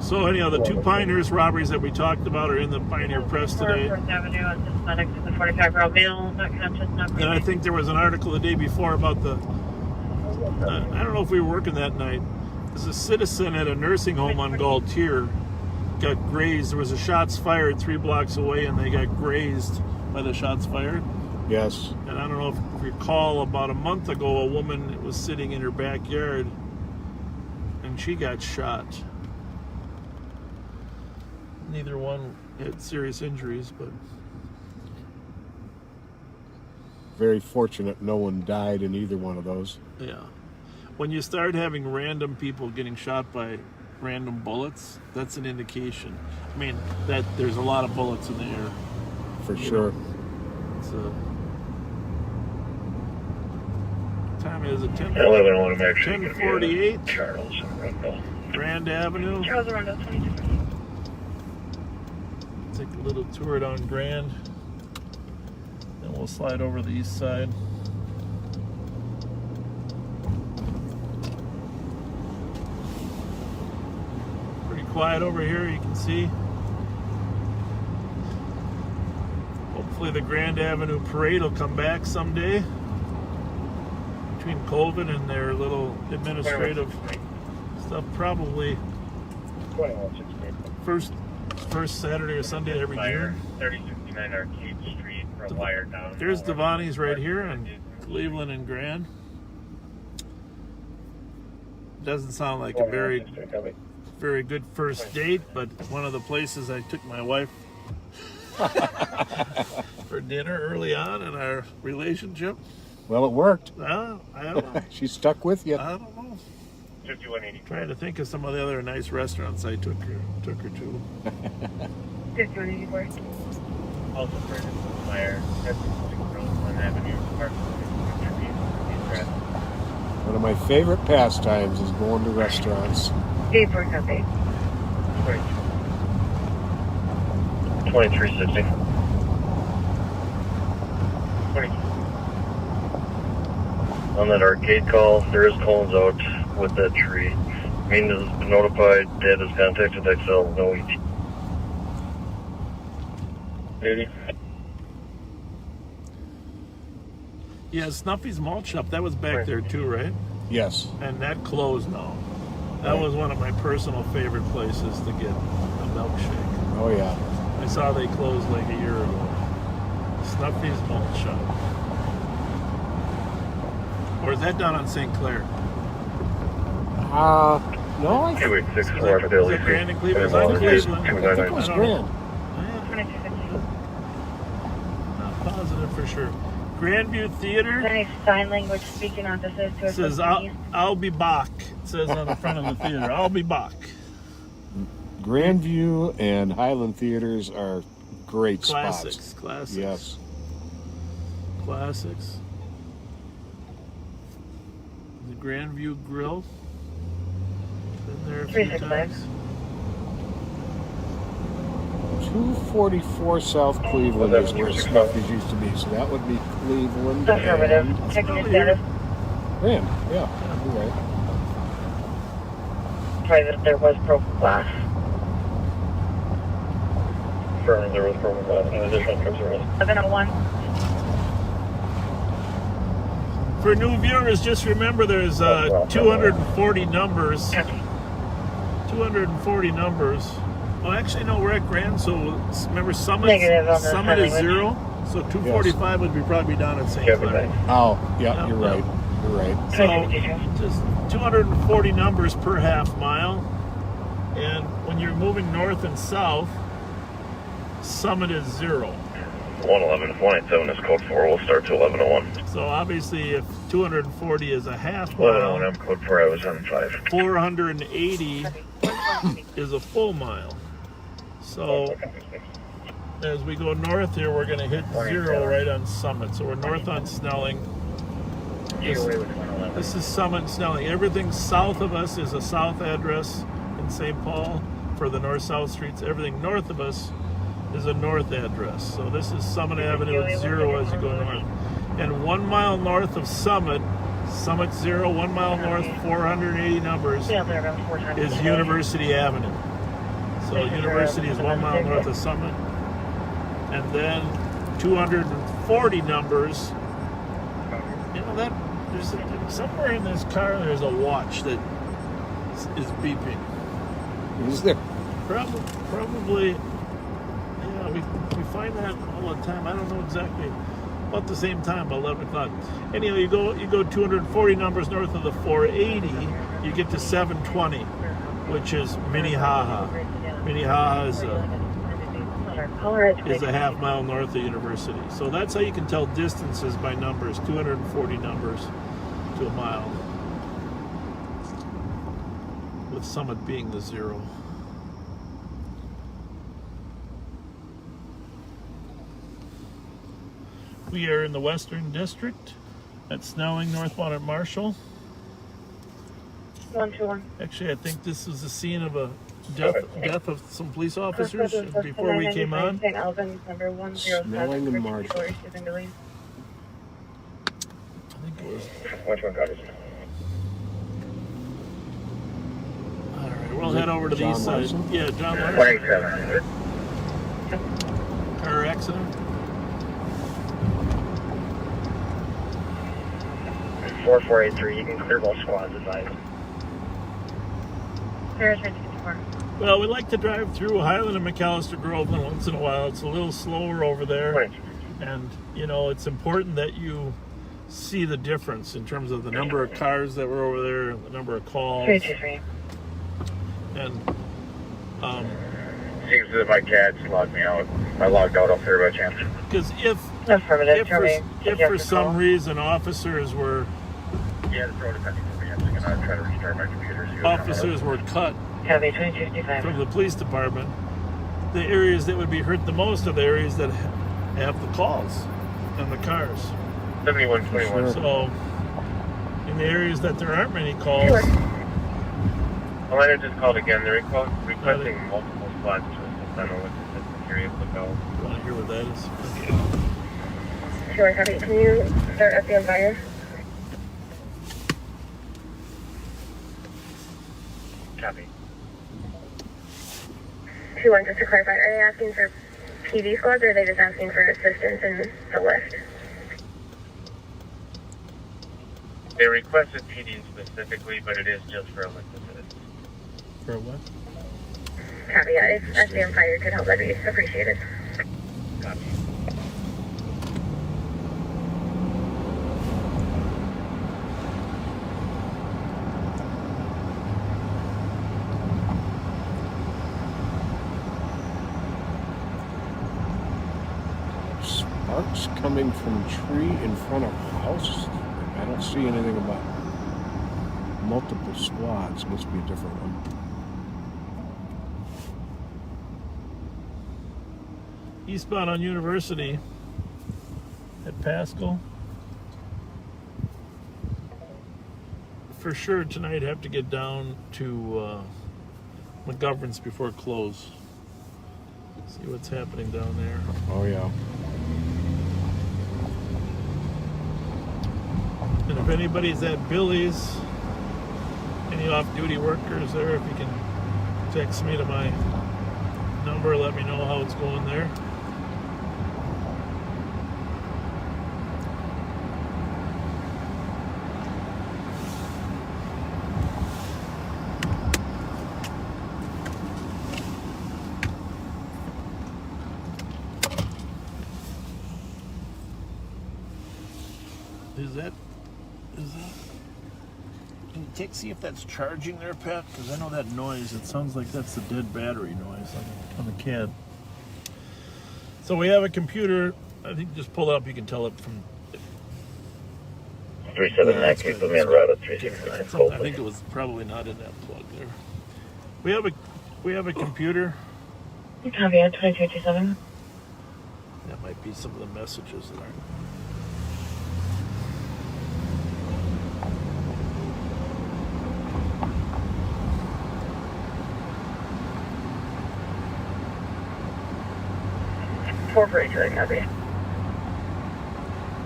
So anyhow, the 2 Pinehurst robberies that we talked about are in the Pioneer Press today. First Avenue on Hispanic to the 45-year-old male, not conscious, not breathing. And I think there was an article the day before about the, I don't know if we were working that night. There's a citizen at a nursing home on Gaultier got grazed. There was a shots fired 3 blocks away, and they got grazed by the shots fired. Yes. And I don't know if you recall, about a month ago, a woman was sitting in her backyard, and she got shot. Neither one had serious injuries, but Very fortunate no one died in either one of those. yeah. When you start having random people getting shot by random bullets, that's an indication. I mean, that there's a lot of bullets in the air. For sure. It's time is it 10:48. Charles Arundel. Grand Avenue. Charles Arundel, 22. Take a little tour down Grand, then we'll slide over the east side. Pretty quiet over here, you can see. Hopefully the Grand Avenue parade will come back someday. Between COVID and their little administrative stuff, probably first Saturday or Sunday every June. 3069 Arcade Street from Wire down. There's Devani's right here on Cleveland and Grand. Doesn't sound like a very good first date, but one of the places I took my wife for dinner early on in our relationship. Well, it worked. I don't know. She stuck with you. I don't know. 5180. Trying to think of some of the other nice restaurants I took her to. 5184. Also further Wire. That's 601 Avenue. One of my favorite pastimes is going to restaurants. 84 copy. 2360. 20. On that arcade call, there is cones out with that tree. Maintenance has been notified. Dad has contacted XL. No ET. duty. Yeah, Snuffy's Malt Shop, that was back there too, right? Yes. And that closed now. That was one of my personal favorite places to get a milkshake. Oh, yeah. I saw they closed like a year ago. Snuffy's Malt Shop. Or is that down on St. Clair? No, I think 2864 Is it Grand and Cleveland? Is that Cleveland? it was Grand. Not positive for sure. Grandview Theater Nice sign language speaking officers to says, I'll be back. It says on the front of the theater, I'll be back. Grandview and Highland Theaters are great Classics. spots. Classics. Yes. Classics. The Grandview Grill. Been there a few 365. times. 244 South Cleveland is where Snuffy's used to be, so that would be Cleveland. Affirmative. and Checking your probably status. Grand, yeah, you're right. Private, there was broken glass. Confirming there was broken glass. No additional trips arrested. 701. For new viewers, just remember there's 240 numbers. 240 numbers. Well, actually, no, we're at Grand, so remember Summit Negative on the Summit is sign 0, so 245 would be probably down at St. Clair. Oh, yeah, Yeah, you're yeah. right. You're right. So just 240 numbers per half mile, and when you're moving north and south, Summit is 0. 111, if 187 is code 4, we'll start to 1101. So obviously, if 240 is a half 1101, mile, I'm code 4, I was on 5. 480 is a full mile. So as we go north here, we're going to hit 0 right on Summit. So we're north on Snelling. This is Summit and Snelling. Everything south of us is a south address in St. Paul for the north-south streets. Everything north of us is a north address. So this is Summit Avenue at 0 as you go north. And 1 mile north of Summit, Summit 0, 1 mile north, 480 numbers, is University Avenue. So University is 1 mile north of Summit. And then 240 numbers. You know, that there's somewhere in this car there's a watch that is beeping. Is there? Probably, yeah, we find that all the time. I don't know exactly. About the same time, 11 o'clock. Anyhow, you go 240 numbers north of the 480, you get to 720, which is Minnehaha. Minnehaha is a half mile north of University. So that's how you can tell distances by numbers, 240 numbers to a mile, with Summit being the 0. We are in the Western District at Snelling, northbound at Marshall. 121. Actually, I think this is the scene of a death of some police officers before we came on. St. Albans, number 107. Snelling and Marshall. I think it was. Which one got it? All right, we'll head over to the John east side. Larson? Yeah, John Larson. 187. Car accident. 4483, you can clear both squads advised. Paris, 54. Well, we like to drive through Highland and McAllister Groveland once in a while. It's a little slower over there. Right. And, you know, it's important that you see the difference in terms of the number of cars that were over there, the number of calls. 323. And, Seems as if my CAD's logged me out. I logged out up there by chance. because if Affirmative. for some reason officers were Yeah, the pro depending on the answer, and I'll try to restart my computer. officers were cut Copy, 2255. from the police department, the areas that would be hurt the most are the areas that have the calls and the cars. 7121. So in the areas that there aren't many calls, Atlanta just called again. They're requesting multiple spots to assist on a list of security of the bell. you want to hear what that is? Sure, copy. Can you start at the Empire? Copy. 21, just to clarify, are you asking for PD squads, or are they just asking for assistance in the lift? They requested PD specifically, but it is just for a lift assist. For what? Copy, yeah. If SDM Fire could help, that'd be appreciated. Copy. Sparks coming from tree in front of house. I don't see anything about multiple squads. Must be a different one. Eastbound on University at Pascal. For sure tonight have to get down to McGovern's before close. See what's happening down there. Oh yeah. And if anybody's at Billy's, any off-duty workers there, if you can text me to my number, let me know how it's going there. Can you see if that's charging there, Pat? Because I know that noise, it sounds like that's the dead battery noise on the CAD. So we have a computer, I think just pull it up, you can tell it from... 379, can you put me on route at 369? I think it was probably not in that plug there. We have a computer. Copy, 2227. That might be some of the messages that aren't... Four for each other, copy.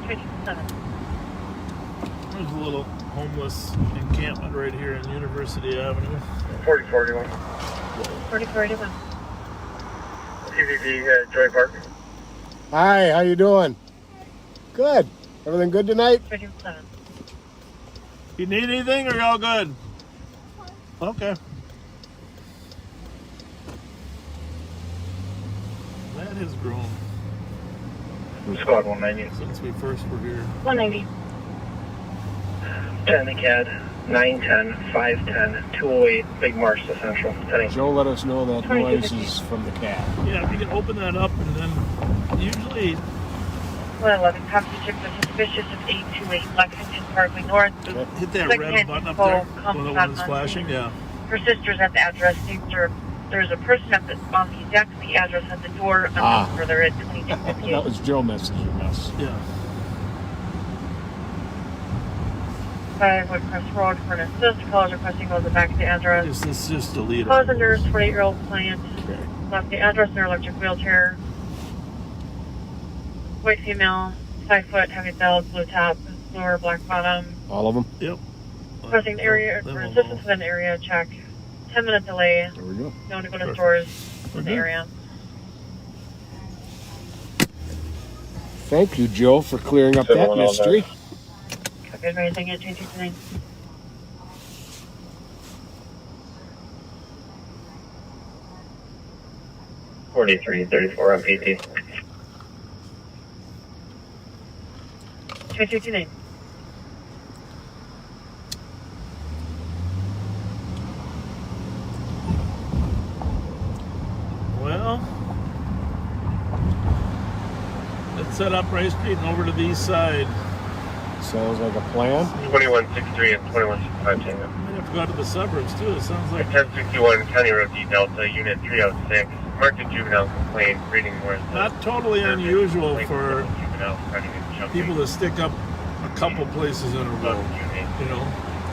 227. There's a little homeless encampment right here on University Avenue. 4041. 4481. CVP, Joy Park. Hi, how you doing? Good. Everything good tonight? 227. You need anything or you all good? Okay. That has grown Squad 190. since we first were here. 190. 10 the CAD, 910, 510, 208, Big Marsh Essential. 10. Joe let us know that noise is from the cat. Yeah, if you can open that up and then usually 111. Copy check the suspicious of 828 Lexington Parkway North. hit that red Secondhand button up info there comes when the back one is on flashing. scene. Yeah. Her sister's at the address. There's a person on the exactly address at the door. Further at 2258. That was Joe messaging us. Yeah. 5 Woodcrest Road for an assist. Callers requesting goes back to the address. Let's just delete it. Calls a nurse, 48-year-old client. Okay. Left the address in her electric wheelchair. White female, 5 foot, heavy belt, blue top, lower black bottom. All of them? Yep. Requesting area Then for we'll assistance know. with an area check. 10-minute delay. There we go. Known to go to Perfect. stores We're in the good. area. Thank you, Joe, for clearing up that mystery. Copy, anything at 229. $43.34 on PT. 229. Well, let's set up Rice Street and over to the east side. Sounds like a plan. 2163 and 2165 Tango. Might have to go out to the suburbs too. It sounds like 1061 County Road D Delta, Unit 306. Marked a juvenile complaint, reading more. not totally unusual for people to stick up a couple places in a row. You know,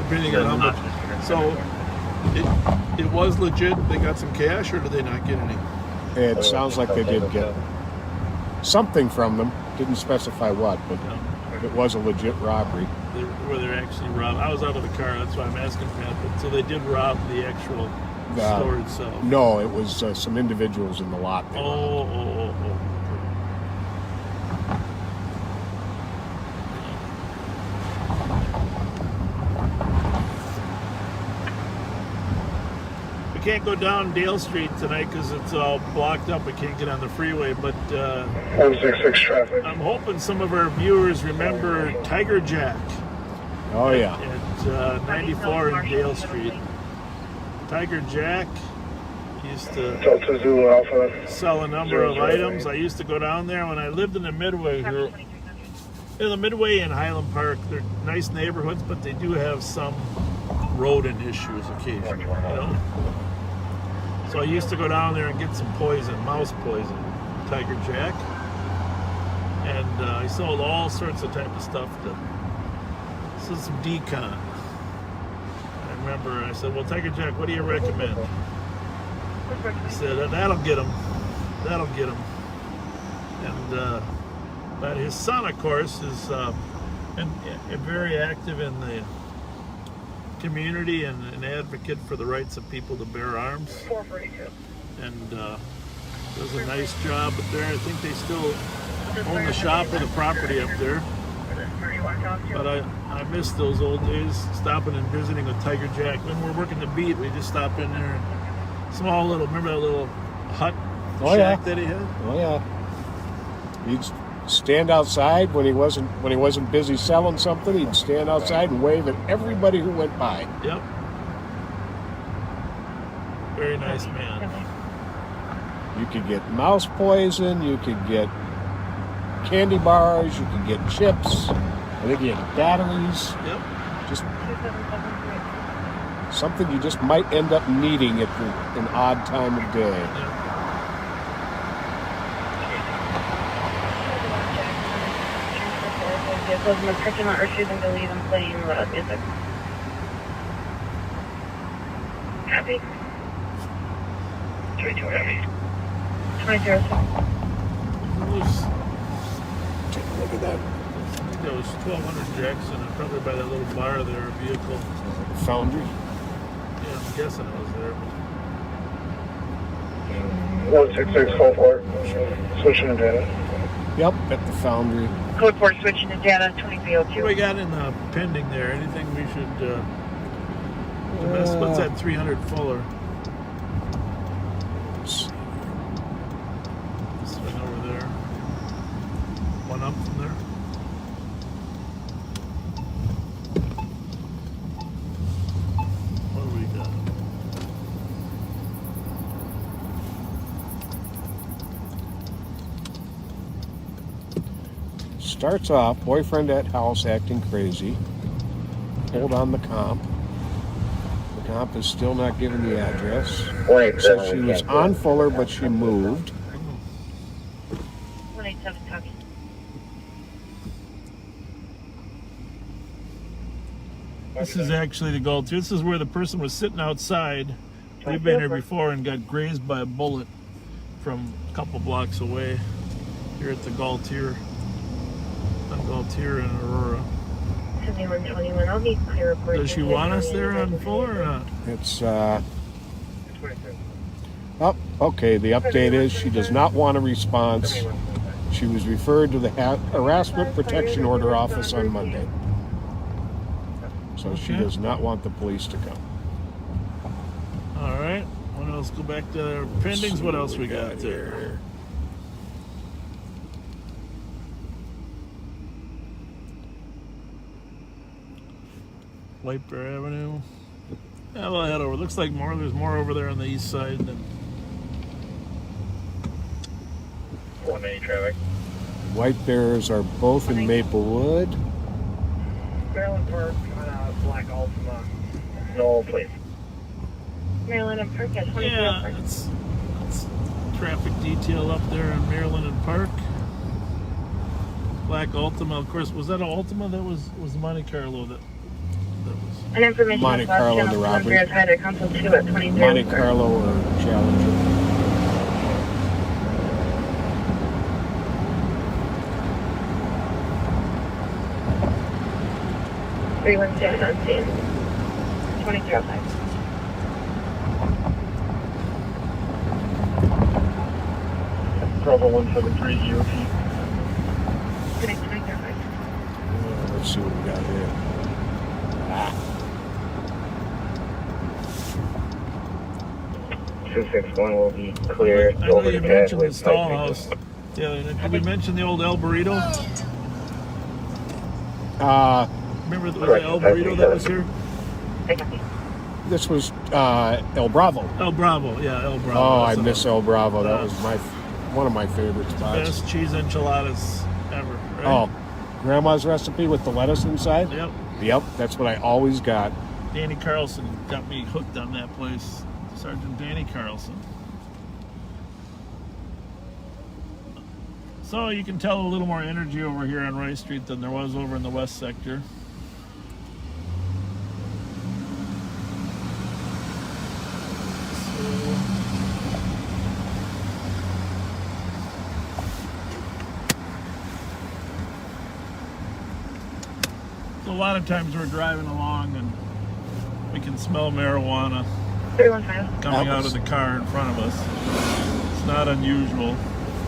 depending on how much. So it was legit. They got some cash, or did they not get any? It sounds like they did get something from them. Didn't specify what, but it was a legit robbery. Where they're actually robbed. I was out of the car. That's why I'm asking Pat. But so they did rob the actual store itself. No, it was some individuals in the lot. They robbed. Oh. can't go down Dale Street tonight because it's all blocked up. We can't get on the freeway, but 166 traffic. I'm hoping some of our viewers remember Tiger Jack Oh, yeah. at 94 in Dale Street. Tiger Jack used to Delta Zulu Alpha. sell a number of items. I used to go down there when I lived in the Midway. In the Midway and Highland Park, they're nice neighborhoods, but they do have some rodent issues occasionally, you know? So I used to go down there and get some poison, mouse poison, Tiger Jack. And I sold all sorts of type of stuff. This is some decon. I remember I said, well, Tiger Jack, what do you recommend? He said, that'll get him. That'll get him. And, but his son, of course, is very active in the community and an advocate for the rights of people to bear arms. 442. And does a nice job up there. I think they still own the shop or the property up there. But I miss those old days, stopping and visiting with Tiger Jack. When we're working the beat, we just stop in there. Small little, remember that little hut shack that he had? Oh, yeah. He'd stand outside when he wasn't busy selling something. He'd stand outside and wave at everybody who went by. Yep. Very nice man. You could get mouse poison. You could get candy bars. You could get chips. I think he had batteries. Yep. Just something you just might end up needing at an odd time of day. Yep. Vehicles in the parking lot refusing to leave and playing loud music. Happy. 22 heavy. 2006. Take a look at that. I think that was 1200 Jackson, and probably by that little bar there, a vehicle. Foundry. Yeah, I'm guessing it was there. 16644. Switching to data. Yep, at the Foundry. Code 4 switching to data What do 2302. we got in the pending there? Anything we should what's that 300 Fuller? Let's see. This one over there. One up from there. What do we got? Starts off, boyfriend at house acting crazy. Hold on the comp. The comp is still not giving the address. Says she was on Fuller, but she moved. 187 copy. This is actually the Gulch. This is where the person was sitting outside. We've been here before and got grazed by a bullet from a couple blocks away. Here at the Galtier. On Galtier and Aurora. 7121. I'll need clear report. Does she want us there on Fuller or not? It's, oh, okay, the update is she does not want a response. She was referred to the Harassment Protection Order office on Monday. So she does not want the police to come. All right. What else? Go back to our pendings. What else we got there? White Bear Avenue. Yeah, we'll head over. Looks like more. There's more over there on the east side than 180 traffic. White Bears are both in Maplewood. Maryland Park on Black Altima. No, please. Maryland and Park at 24. yeah. It's traffic detail up there in Maryland and Park. Black Altima, of course. Was that an Altima? That was Monte Carlo. That was. An information Monte Carlo, the robbery. Hider, Council 2 at 20. Monte Carlo or Challenger. 316 on scene. 2005. Bravo 173 GOT. 2005. Let's see what we got here. 261 will be clear. I know over you the mentioned pad the with stall light house. Yeah, did we mention the old El Burrito? Remember the El Burrito that was here? This was El Bravo. El Bravo, yeah, El Bravo. Oh, I That's miss El Bravo. That was one of my favorite spots. best cheese enchiladas ever, right? Oh, Grandma's recipe with the lettuce inside? Yep. Yep, that's what I always got. Danny Carlson got me hooked on that place. Sergeant Danny Carlson. So you can tell a little more energy over here on Rice Street than there was over in the west sector. So a lot of times we're driving along and we can smell marijuana 315. coming out of the car in front of us. It's not unusual.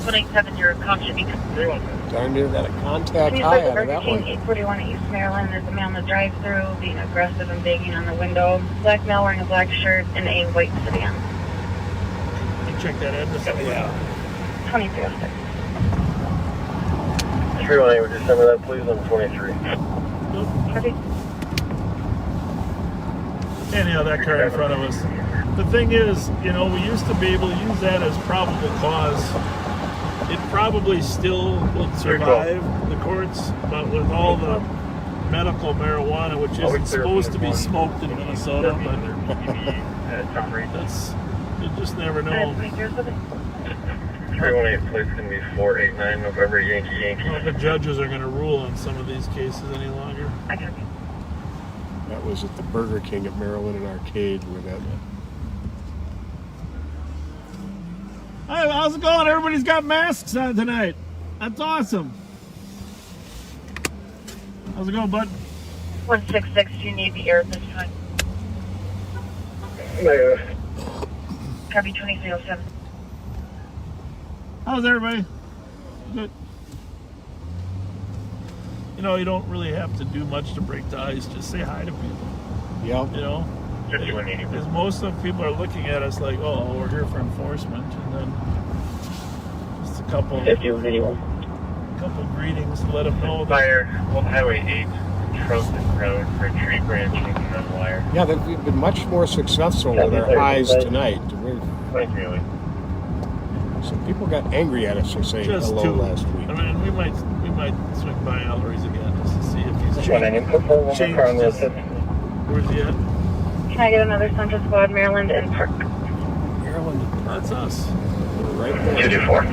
187, your call should be Darn near got a contact Please high like the out of Burger that King one. 841 at East Maryland. There's a man in the drive-thru being aggressive and banging on the window. Black male wearing a black shirt and a white sedan. Can you check that address? Yeah. 2306. 318, would you send me that please on 23? Copy. Anyhow, that car in front of us. The thing is, you know, we used to be able to use that as probable cause. It probably still would survive the courts, but with all the medical marijuana, which isn't supposed to be smoked in Minnesota, but that's, you just never know. 318, please can be 489 November Yankee Yankee. Well, the judges are going to rule on some of these cases any longer. That was at the Burger King at Maryland and Arcade where that. Hey, how's it going? Everybody's got masks on tonight. That's awesome. How's it going, bud? 166, do you need the air at this time? Copy 2307. How's everybody? Good. You know, you don't really have to do much to break the ice. Just say hi to people. Yep. You know? Because most of people are looking at us like, oh, we're here for enforcement. And then just a couple greetings to let them know that. Fire, Old Highway 8, Trojan Road for tree branching and then wire. Yeah, they've been much more successful with our highs tonight. Some people got angry at us for saying Just hello two. last week. I mean, we might swing by Ellery's again just to see if he's changed. Where's he at? Can I get another Central Squad, Maryland and Park? Maryland. That's us. We're right there. 224.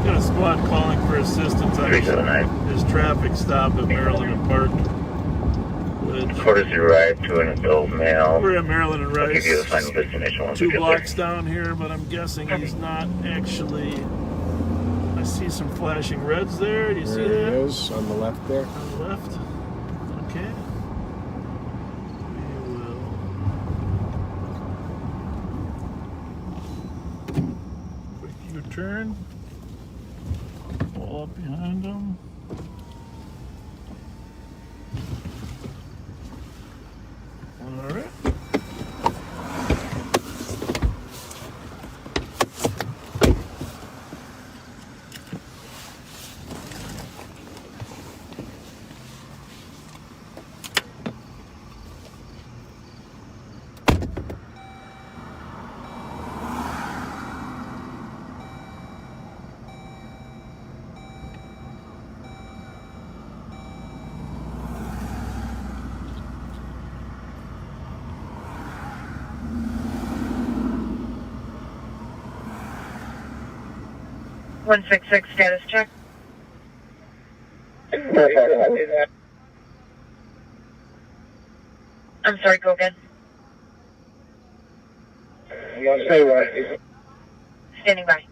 Got a squad calling for assistance on 379. his traffic stop at Maryland and Park. Courtesy ride to an adult male. We're at Maryland and I'll give you the Rice. final destination once we 2 get blocks down here, but I'm guessing he's not actually. I see some flashing reds there. Do you see There that? it is on the left there. On the left. Okay. We will. Quick U-turn. Pull up behind him. All right. One 166 status check. I'm sorry, go again. Standing by.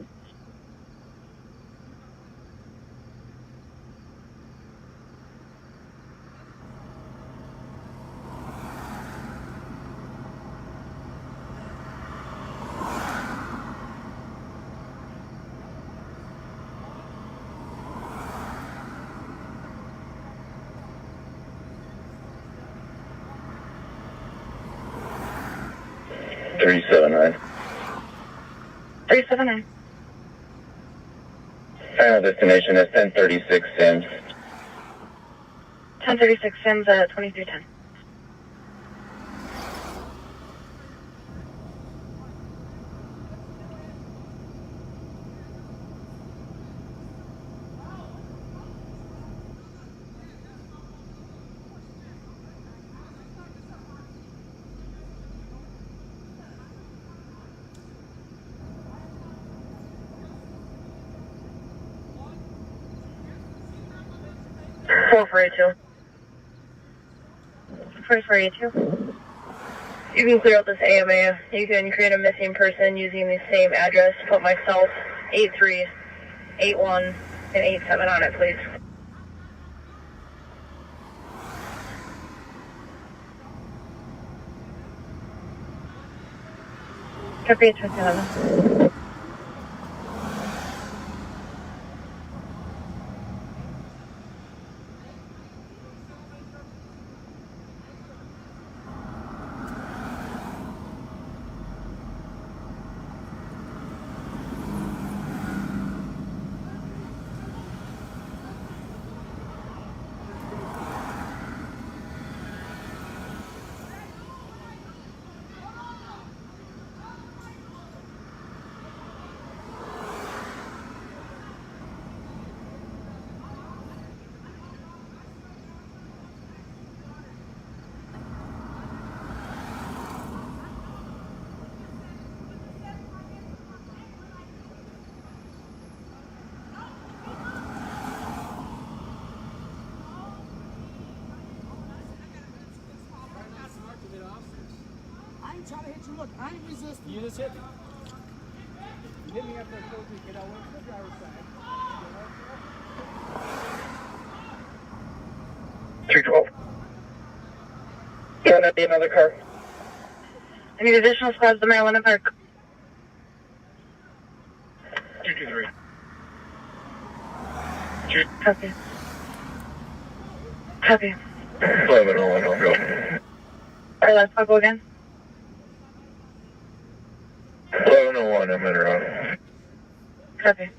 379. 379. Final destination is 1036 Sims. 1036 Sims at 2310. Four for A2. 4482. You can clear out this AMA. You can create a missing person using the same address. Put myself, 83, 81, and 87 on it, please. Copy 27. I ain't trying to hit you. Look, I ain't resisting. You just hit me. You hit me after I told you to get out. Went to the driver's side. 312. Can that be another car? I need additional squads to Maryland Park. 223. Copy. Copy. 1101, I'll go. Alright, let's go again. 1101, I'm in around. Copy.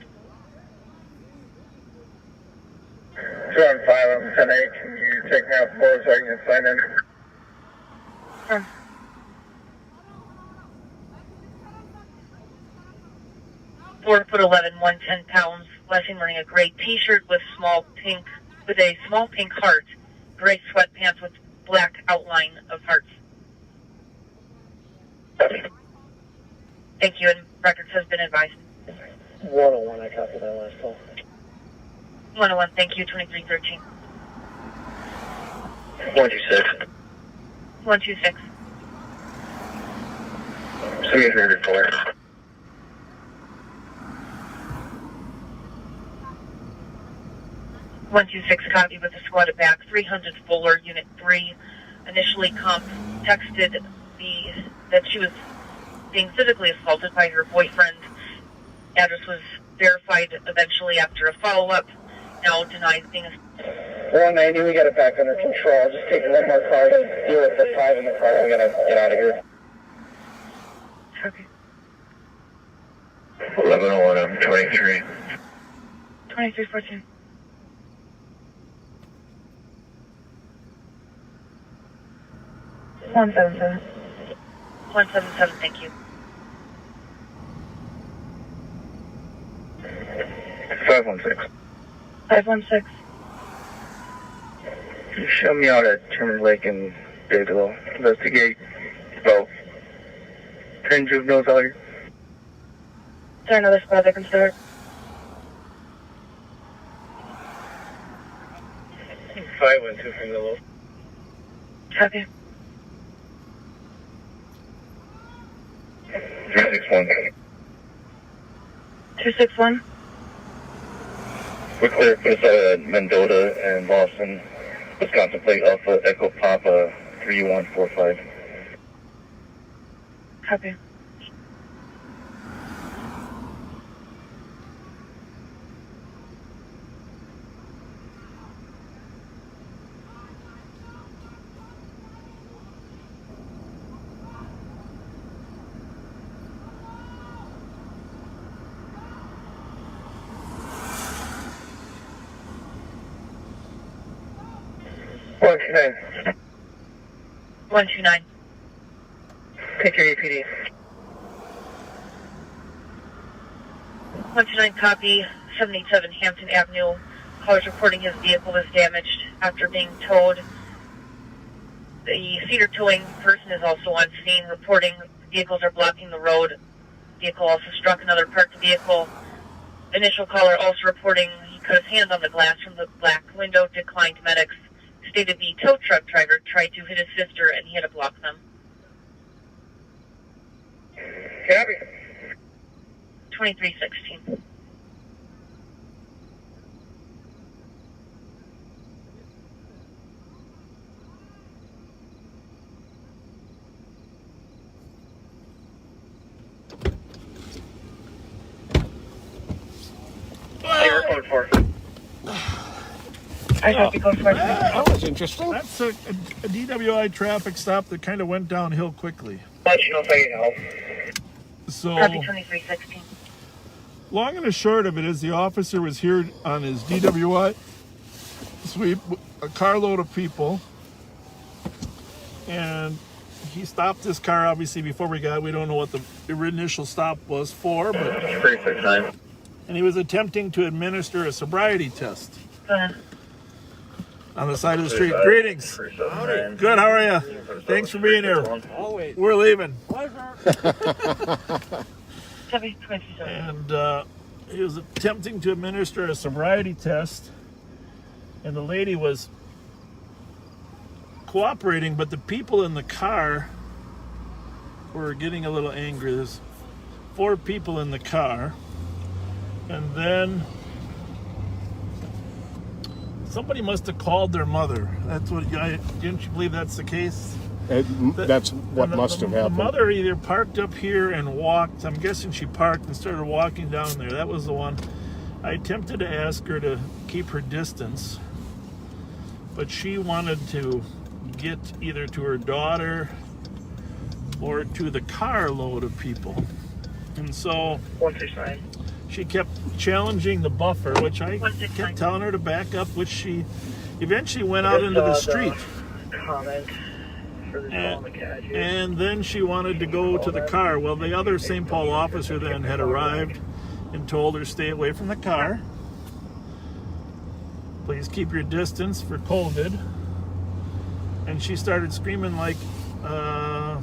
2 on 5, I'm 10-8. Can you take me out 4 so I can sign in? Sure. Four foot 11, 110 pounds. Last seen wearing a gray T-shirt with a small pink heart. Gray sweatpants with black outline of hearts. Thank you, and records has been advised. 101, I copy that last call. 101, thank you, 2313. 126. 126. Send me a 304. Copy with the squad at back. 300 Fuller, Unit 3. Initially, comp texted that she was being physically assaulted by her boyfriend. Address was verified eventually after a follow-up. Now denies being 190, we got it back under control. Just take one more car, deal with the 5 in the car, we gotta get out of here. Okay. 1101, I'm 23. 2314. One 177, thank you. 516. 516. Show me out at Timberlake and Bigelow. Investigate both. 10 juveniles out here. Is there another squad that can start? 512 from the low. Copy. 361. 261. We're clear for the side of Mendota and Boston. Wisconsin plate Alpha Echo Papa 3145. Copy. 129. 129. Take care, UPD. 129 copy, 77 Hampton Avenue. Caller's reporting his vehicle was damaged after being towed. The cedar towing person is also on scene reporting vehicles are blocking the road. Vehicle also struck another parked vehicle. Initial caller also reporting he cut his hand on the glass from the back window, declined medics. Stated the tow truck driver tried to hit his sister and he had to block them. Copy. 2316. Clear code 4. I copy code 4. That was interesting. That's a DWI traffic stop that kind of went downhill quickly. Let you know if I can help. So, Copy 2316. long and the short of it is the officer was here on his DWI sweep, a carload of people, and he stopped this car obviously before we don't know what the initial stop was for, but 369. and he was attempting to administer a sobriety test on the side of the street. Greetings. Good, how are you? Thanks for being here. Always. We're leaving. Pleasure. Copy 2316. And he was attempting to administer a sobriety test, and the lady was cooperating, but the people in the car were getting a little angry. There's 4 people in the car, and then somebody must have called their mother. That's what didn't you believe that's the case? That's what must have happened. The mother either parked up here and walked. I'm guessing she parked and started walking down there. That was the one. I attempted to ask her to keep her distance, but she wanted to get either to her daughter or to the carload of people. And so 169. she kept challenging the buffer, which I kept telling her to back up, which she eventually went out into the street. Comment. And then she wanted to go to the car. Well, the other St. Paul officer then had arrived and told her stay away from the car. Please keep your distance for COVID. And she started screaming like a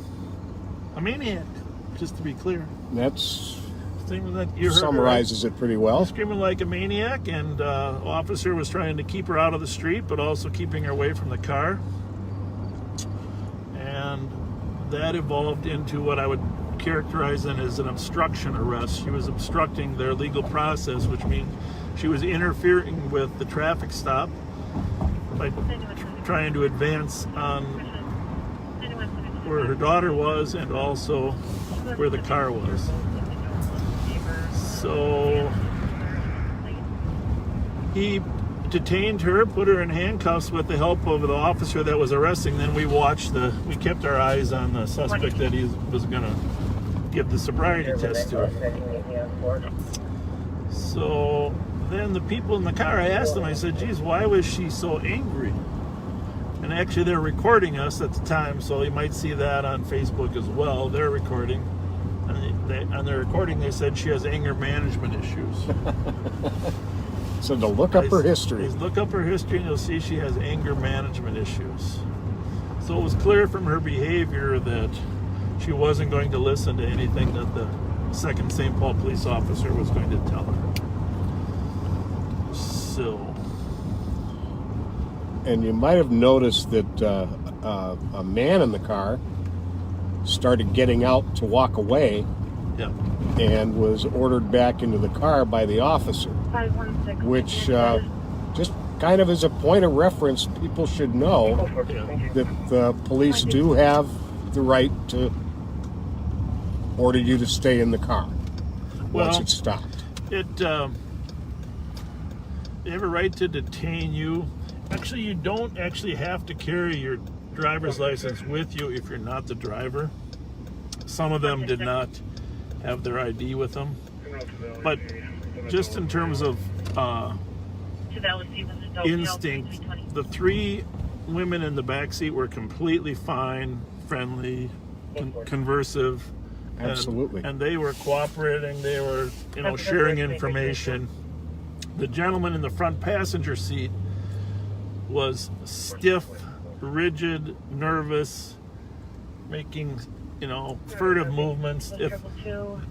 maniac, just to be clear. That's Screaming like you heard summarizes it pretty well. Screaming like a maniac, and officer was trying to keep her out of the street, but also keeping her away from the car. And that evolved into what I would characterize then as an obstruction arrest. She was obstructing their legal process, which means she was interfering with the traffic stop by trying to advance on where her daughter was and also where the car was. So he detained her, put her in handcuffs with the help of the officer that was arresting. Then we kept our eyes on the suspect that he was going to give the sobriety test to. So then the people in the car, I asked them, I said, geez, why was she so angry? And actually they're recording us at the time, so you might see that on Facebook as well. They're recording. And on their recording they said she has anger management issues. So to look up her history. Look up her history and you'll see she has anger management issues. So it was clear from her behavior that she wasn't going to listen to anything that the second St. Paul police officer was going to tell her. So. And you might have noticed that a man in the car started getting out to walk away. Yeah. And was ordered back into the car by the officer, 516. which just kind of as a point of reference, people should know that the police do have the right to order you to stay in the car once it's stopped. They have a right to detain you. Actually, you don't actually have to carry your driver's license with you if you're not the driver. Some of them did not have their ID with them. But just in terms of instinct, the 3 women in the back seat were completely fine, friendly, conversive. Absolutely. And they were cooperating. They were, sharing information. The gentleman in the front passenger seat was stiff, rigid, nervous, making, furtive movements. If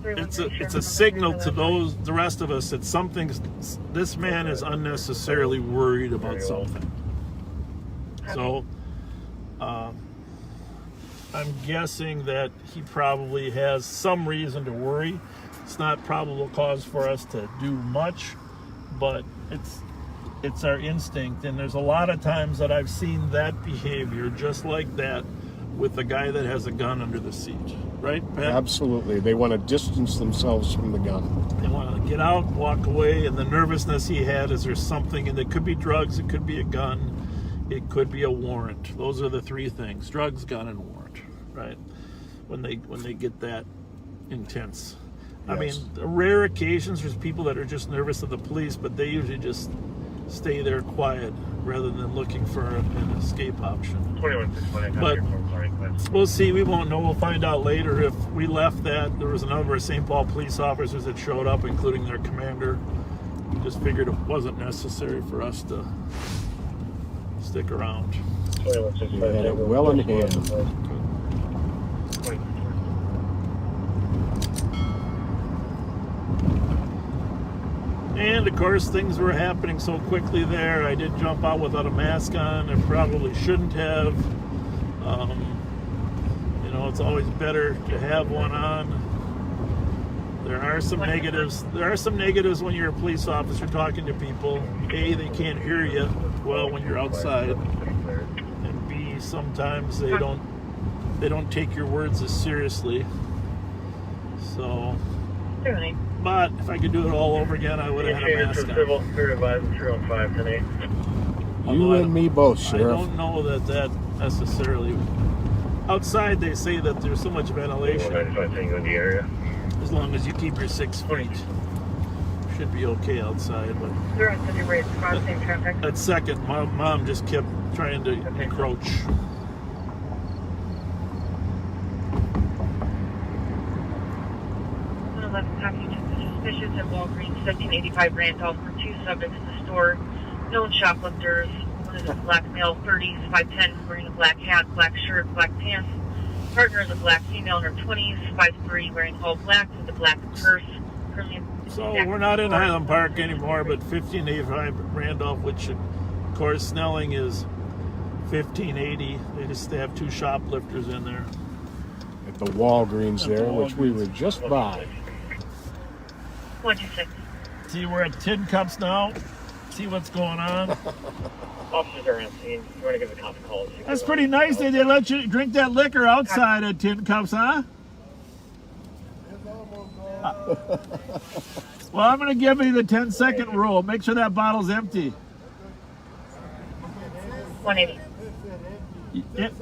it's a signal to the rest of us that this man is unnecessarily worried about something. So, I'm guessing that he probably has some reason to worry. It's not probable cause for us to do much, but it's our instinct. And there's a lot of times that I've seen that behavior just like that with the guy that has a gun under the seat, right, Pat? Absolutely. They want to distance themselves from the gun. They want to get out, walk away, and the nervousness he had is there's something, and it could be drugs, it could be a gun, it could be a warrant. Those are the three things: drugs, gun, and warrant, right? When they get that intense. Yes. I mean, rare occasions there's people that are just nervous of the police, but they usually just stay there quiet rather than looking for an escape option. But we'll see. We won't know. We'll find out later. If we left that, there was a number of St. Paul police officers that showed up, including their commander. We just figured it wasn't necessary for us to stick around. You had it well in hand. And of course, things were happening so quickly there. I did jump out without a mask on. I probably shouldn't have. It's always better to have one on. There are some negatives. There are some negatives when you're a police officer talking to people. A, they can't hear you well when you're outside, and B, sometimes they don't take your words as seriously. So. But if I could do it all over again, I would have had a mask on. You and me both, Sheriff. I don't know that necessarily. Outside, they say that there's so much ventilation. As long as you keep your 6 feet, should be okay outside. But that second, my mom just kept trying to encroach. Suspicious at Walgreens, 1785 Randolph, for 2 subjects in the store. Known shoplifters. One is a black male, 30s, 5'10", wearing a black hat, black shirt, black pants. Partner is a black female in her 20s, 5'3", wearing all black with a black purse. So we're not in Highland Park anymore, but 1585 Randolph, which of course Snelling is 1580. They just have 2 shoplifters in there. At the Walgreens there, which we were just by. What'd you say? See, we're at Tin Cups now. See what's going on. Officers are on scene. You want to give the cop a call? That's pretty nice that they let you drink that liquor outside at Tin Cups, huh? Well, I'm going to give you the 10-second rule. Make sure that bottle's empty. 180.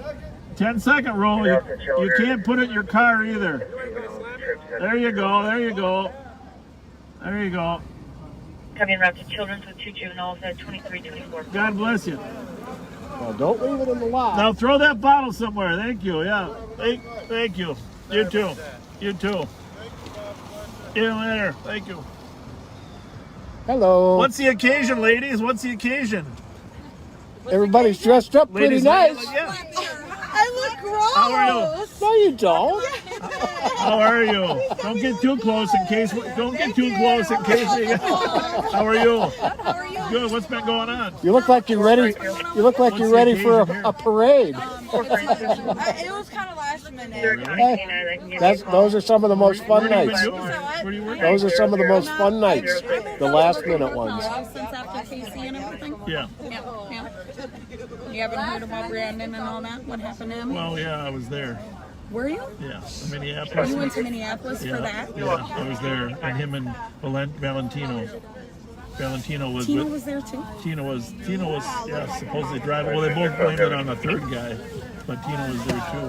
10-second rule. You can't put it in your car either. There you go. There you go. There you go. Coming around to Children's with 2 juveniles at 2324. God bless you. Well, don't leave it in the lot. Now throw that bottle somewhere. Thank you. Yeah. Thank you. You too. You too. See you later. Thank you. Hello. What's the occasion, ladies? What's the occasion? Everybody's dressed up pretty nice. Yeah. I look gross. How are you? No, you don't. How are you? Don't get too close in case. Don't get too close in case. How are you? How are you? Good. What's been going on? You look like you're ready. You look like you're ready for a parade. It was kind of last minute. Hey, those are some of the most fun nights. Where do you work? Those are some of the most fun nights. The last minute ones. Since after Casey and everything? Yeah. Yeah. You haven't heard about Brandon and all that? What happened to him? Well, yeah, I was there. Were you? Yeah, Minneapolis. You went to Minneapolis for that? Yeah, I was there, and him and Valentino. Valentino was Tina with. was there too? Tina was yeah, supposedly driving. Well, they both blamed it on the third guy, but Tina was there too.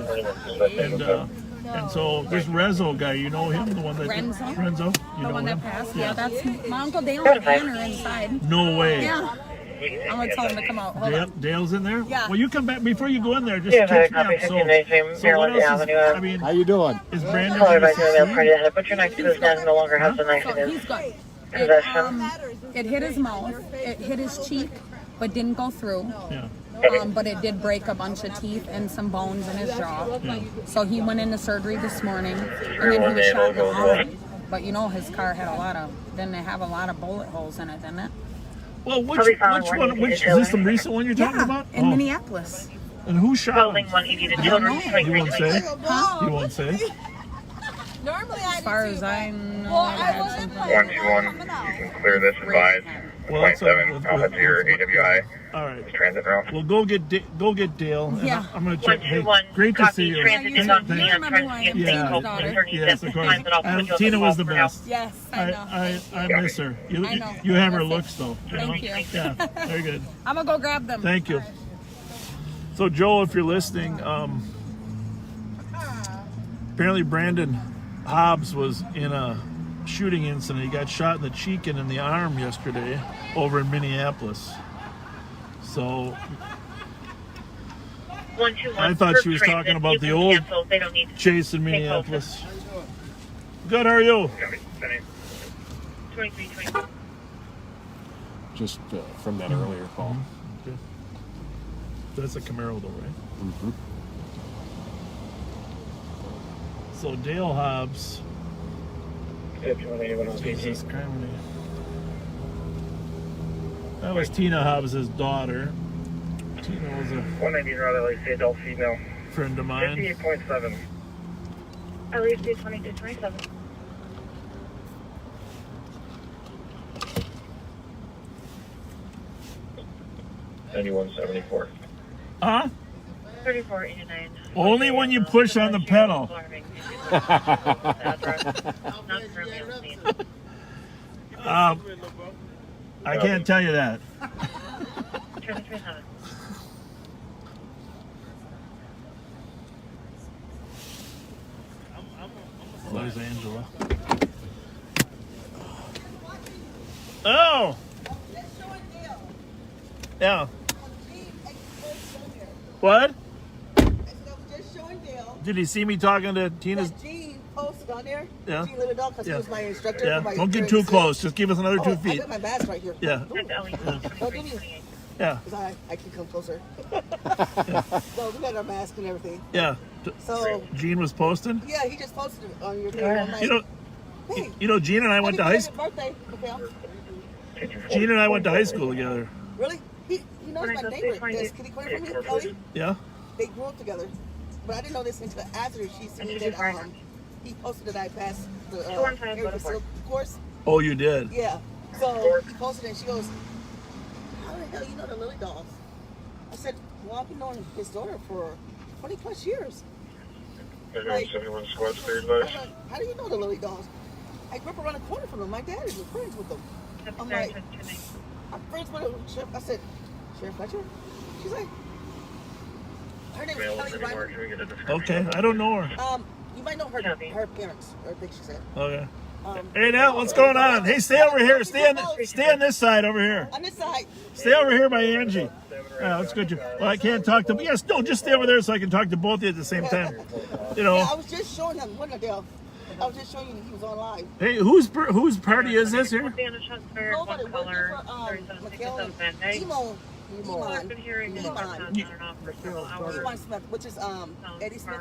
And so this Rezzo guy, you know him, the one that Renzo? You The know one him? that passed? Yeah, that's my Uncle Dale and Tanner inside. No way. Yeah. I'm gonna tell him to come out. Hold on. Dale's in there? Yeah. Well, you come back before you go in there. Just Yeah, catch me copy, up. So what Maryland else is, Avenue. I mean, How you doing? is Brandon Caller in by the doing mail CC? party ahead. Put your knife to his neck. No longer has the knife So in he's his good. possession. It hit his mouth. It hit his cheek, but didn't go through. Yeah. But it did break a bunch of teeth and some bones in his jaw. So he went into surgery this morning, and then he was shot in the arm. But you know, his car had didn't it have a lot of bullet holes in it, didn't it? Well, which is this the recent one you're talking about? In Minneapolis. And who shot Building him? 180 to You 200. won't say? Huh? You won't say? Normally I As far as I know, Well, I I had wasn't something. 121, you can clear this advise. Well, that's 0.7, I'll head to your AWI all right. transit route. Well, go get Dale. And Yeah. I'm gonna check. Hey, 121. great to see you. Transit is Yeah, on you me. I'm remember trying who I to am, see if Yeah, Dane's they daughter. yes, of course. But I'll put you on Tina the was call the for now. best. Yes, I know. I miss her. I know. You have her looks though. You know? Thank you. Yeah, very good. I'm gonna go grab them. Thank you. So Joe, if you're listening, apparently Brandon Hobbs was in a shooting incident. He got shot in the cheek and in the arm yesterday over in Minneapolis. So 121. I thought she was Transit, talking about you the can old cancel. They don't need to chase in take Minneapolis. Good, how are you? 23. Just from that earlier call. Okay. That's a Camaro though, right? Mm-hmm. So Dale Hobbs. Jesus Christ. That was Tina Hobbs' daughter. Tina was a 190 route, LAC, adult female. friend of mine. 58.7. At least 2227. $91.74. Huh? 3489. Only when you push on the pedal. I can't tell you that. There's Angela. Oh! Yeah. What? Just showing Dale. Did he see me talking to Tina's? Gene posted on there. Yeah. Gene Little Dog, because Yeah. he was my instructor. Yeah. For my Don't get during too the- close. Just give us another 2 I feet. got my mask right here. Yeah. Don't give me, Yeah. because I can come closer. So we got our mask and everything. Yeah. So Gene was posting. yeah, he just posted it on your thing. I'm like, You know, hey, Gene and I went to high happy school. birthday. Okay. Gene and I went to high school together. Really? He knows my neighbor. There's kitty corner from me, Kelly. Yeah. They grew up together. But I didn't know this until after she seen that he posted that I passed the Harry Silk course. Oh, you did. Yeah. So he posted it and she goes, how the hell you know the Lily Dolls? I said, well, I've been knowing his daughter for 20 plus years. Like, 71 squads cleared, I'm like, how do you know the Lily Dolls? I grew up around the corner from them. My dad is friends with them. I'm like, I'm friends with Sheriff. I said, Sheriff Fletcher? She's like, her name is Kelly Ryman. Okay. I don't know her. You might know her parents, or I think she said. Okay. Hey, Nell, what's going on? Hey, stay over here. Stay on this side over here. On this side. Stay over here by Angie. Yeah, that's good. Well, I can't talk to. Yes, no, just stay over there so I can talk to both of you at the same time. You know. Yeah, I was just showing him. What the hell? I was just showing you he was on live. Hey, whose party is this here? Nobody. Emo Smith, which is Eddie Smith.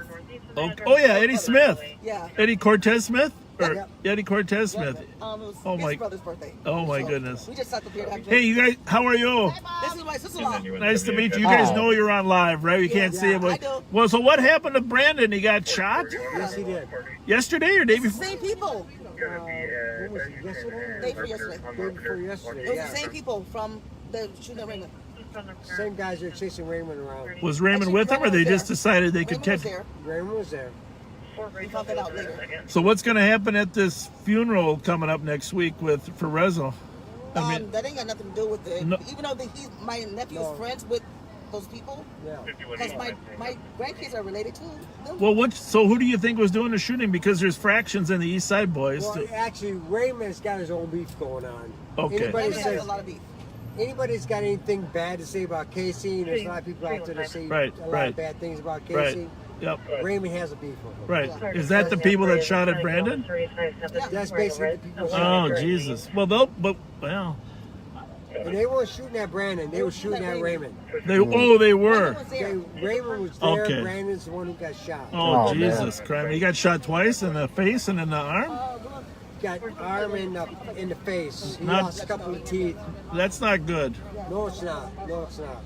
Oh yeah, Eddie Smith. Yeah. Eddie Cortez Smith? Or Yep. Eddie Cortez Smith. It was Oh, his my- brother's birthday. Oh my So, goodness. We just sat up here. Hey, you guys, how are you? This is my sister-in-law. Nice to meet you. You guys know you're on live, right? You can't see it. I But, do. well, so what happened to Brandon? He got shot? Yes, he did. Yesterday or day before? Same people. Yesterday? Day for yesterday. Day before yesterday, It was yeah. the same people from the shooting at Raymond. Same guys that are chasing Raymond around. Was Raymond with them, or they just decided they could Raymond was catch? there. Raymond was there. We found that out later. So what's going to happen at this funeral coming up next week for Rezo? I mean, that ain't got nothing to do with it. No. Even though my nephew is friends with those people, Yeah. because my grandkids are related to them. well, so who do you think was doing the shooting? Because there's fractions in the East Side boys. Well, actually, Raymond's got his own beef going on. Okay. Anybody Raymond has says, a lot of beef. anybody's got anything bad to say about Casey, and there's a lot of people out there that say a lot of bad things about Casey. Right. Yep. Raymond has a beef with him. Right. Is that the people that shot at Brandon? That's basically the people. Oh, Jesus. Well, well. And they weren't shooting at Brandon. They were shooting at Raymond. They were. Raymond was there. Okay. Brandon's the one who got shot. Oh, Jesus Christ. He got shot twice in the face and in the arm? Got arm in the face. He lost a couple of teeth. That's not good. No, it's not. No, it's not.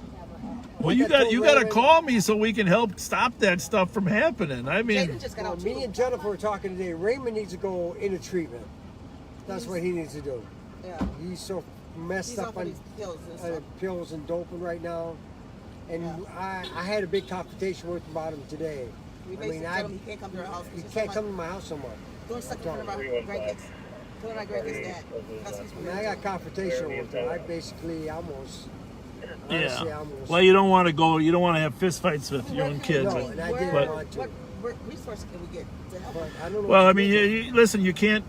Well, you got to call me so we can help stop that stuff from happening. I mean, me and Jennifer were talking today. Raymond needs to go into treatment. That's what he needs to do. Yeah. He's so messed up on pills and doping right now. And I had a big confrontation with him about him today. We basically told him he can't come to our house. He can't come to my house no more. Don't suck in front of our grandkids. Tell my grandkids that. I got confrontation with him. I basically almost. Yeah. Well, you don't want to go. You don't want to have fist fights with your own kids. No, and I didn't want to. What resources can we get to help? I don't know. Well, I mean, listen. You can't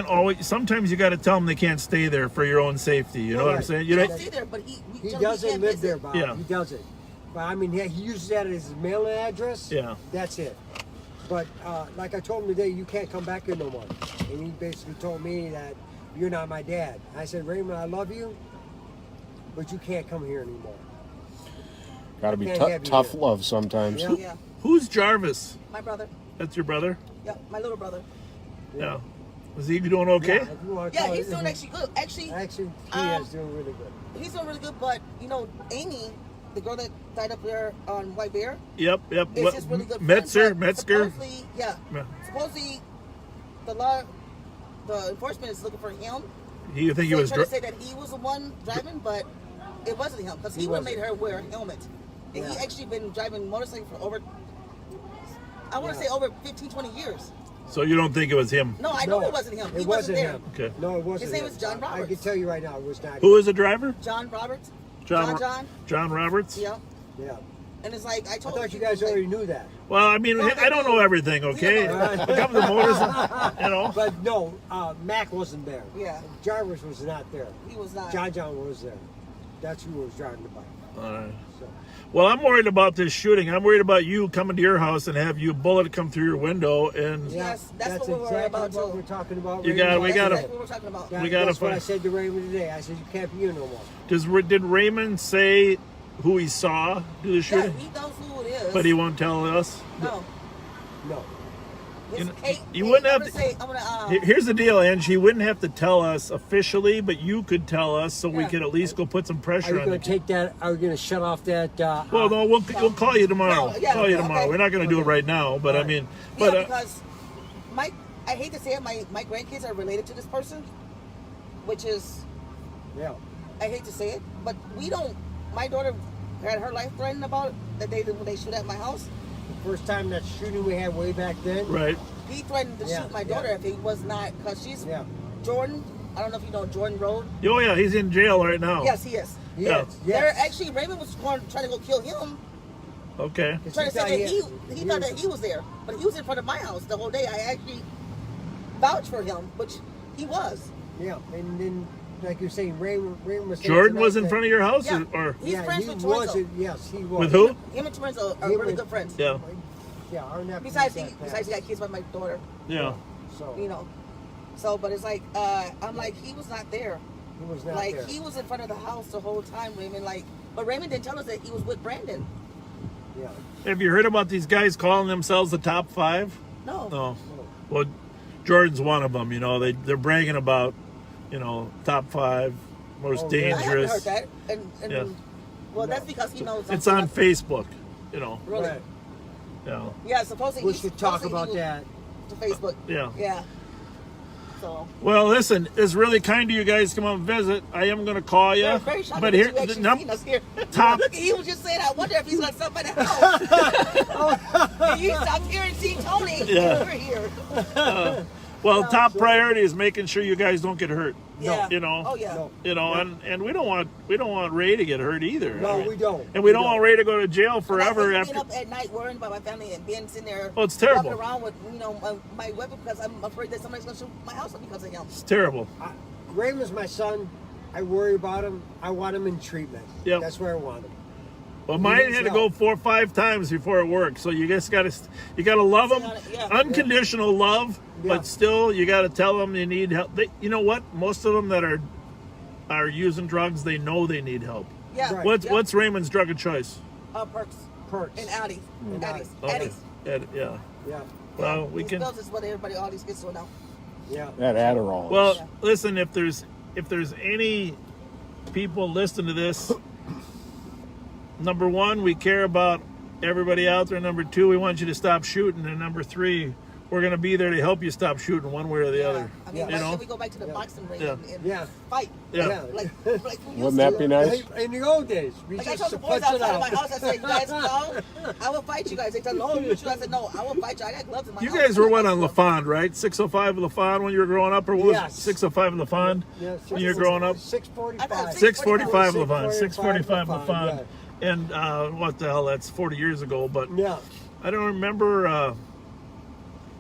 always. Sometimes you got to tell them they can't stay there for your own safety. You know what I'm saying? You don't stay there, but he doesn't live there, Bob. Yeah. He doesn't. But I mean, he uses that as his mailing address. Yeah. That's it. But like I told him today, you can't come back here no more. And he basically told me that you're not my dad. I said, Raymond, I love you, but you can't come here anymore. Got to be tough love sometimes. Yeah. Who's Jarvis? My brother. That's your brother? Yeah, my little brother. Yeah. Was he doing okay? Yeah, he's doing actually good. Actually, he is doing really good. He's doing really good, but you know, Amy, the girl that died up there on White Bear. Yep. Is his really good Metzger. Supposedly, supposedly, the enforcement is looking for him. You think he was trying to say that he was the one driving, but it wasn't him because he would have made her wear a helmet. And he actually been driving motorcycle for over, I want to say over 15, 20 years. So you don't think it was him? No, I know it wasn't him. He wasn't there. Him. Okay. No, it wasn't. His name was John Roberts. I can tell you right now, it was not. Who was the driver? John Roberts. John Roberts. Yeah. Yeah. And it's like I thought you guys already knew that. Well, I mean, I don't know everything. Okay. A couple of motors, you know. But no, Mac wasn't there. Yeah. Jarvis was not there. He was not. John was there. That's who was driving the bike. All right. Well, I'm worried about this shooting. I'm worried about you coming to your house and have you bullet come through your window and. Yes, that's what we're talking about. We gotta That's what I said to Raymond today. I said you can't be here no more. Did Raymond say who he saw do the shooting? Yeah, he knows who it is. But he won't tell us. No. You wouldn't have to. Here's the deal, Angie. You wouldn't have to tell us officially, but you could tell us so we could at least go put some pressure on. Are you going to take that? Are we going to shut off that? Well, no, we'll call you tomorrow. Call you tomorrow. We're not going to do it right now, but I mean, because I hate to say it, my grandkids are related to this person, which is, I hate to say it, but we don't. My daughter had her life threatened about the day when they shoot at my house. First time that shooting we had way back then. Right. He threatened to shoot my daughter if he was not, because she's Jordan. I don't know if you know Jordan Road. Oh yeah, he's in jail right now. Yes, he is. Yes. They're actually Raymond was trying to go kill him. Okay. Trying to say that he thought that he was there, but he was in front of my house the whole day. I actually vouched for him, which he was. Yeah, and then. Like you're saying, Raymond was. Jordan was in front of your house, or he's friends with Torrenzo. Yes, he was. With who? Him and Torrenzo are really good friends. Yeah. Yeah, our nephew. Besides he got kids by my daughter. Yeah. So you know, but it's like I'm like he was not there. He was not like there. he was in front of the house the whole time, Raymond. But Raymond didn't tell us that he was with Brandon. Yeah. Have you heard about these guys calling themselves the top 5? No. Well, Jordan's one of them. You know, they're bragging about. Top 5 most dangerous. I haven't heard that. Well, that's because he knows. It's on Facebook. Really? Right. Yeah. Yeah. Supposedly we should talk about that. To Facebook. Yeah. Yeah. So. Well, listen, it's really kind of you guys to come out and visit. I am going to call you. Very but here, seen us here. top. Look, he was just saying, I wonder if he's got somebody at the house. He stopped here and see Tony over here. Well, top priority is making sure you guys don't get hurt. Yeah. Oh yeah. And we don't want Ray to get hurt either. No, we don't. And we don't want Ray to go to jail forever after. after. Being up at night worrying about my family and being sitting there. Oh, it's terrible. Walking around with my weapon because I'm afraid that somebody's gonna shoot my house up because of him. It's terrible. Raymond's my son. I worry about him. I want him in treatment. Yep. That's where I want him. Well, He mine needs had to help. go 4 or 5 times before it worked. So you guys got to, love them, Yeah. unconditional love, Yeah. but still you got to tell them you need help. You know what? Most of them that are using drugs, they know they need help. Yeah. Right. What's Raymond's drug of choice? Perks. Perks. And Addies. Addies. Okay. Addies. Yeah. Yeah. Well, we These can. pills is what everybody, all these kids do now. Yeah. That Adderall. Well, Yeah. listen. If there's any people listening to this, number 1, we care about everybody out there. Number 2, we want you to stop shooting. And number 3, we're going to be there to help you stop shooting one way or the other. I mean, Yeah. why You know? can't we go back to the boxing ring Yeah. and Yeah. fight? Yeah. Like we used Wouldn't that to. be nice? Hey, in the old days, we Like I just told the boys punch it outside of out. my house, I said, you guys know, I will fight you guys. They tell me, oh, you shoot. I said, no, I will fight you. I got gloves in my You house. guys were what on LaFond, right? 605 LaFond when you were growing up, or what was Yes. it? 605 LaFond Yeah, when you were growing up? 645. 645 LaFond. 645 645 LaFond. And what the hell? That's 40 years ago. But Yeah. I don't remember.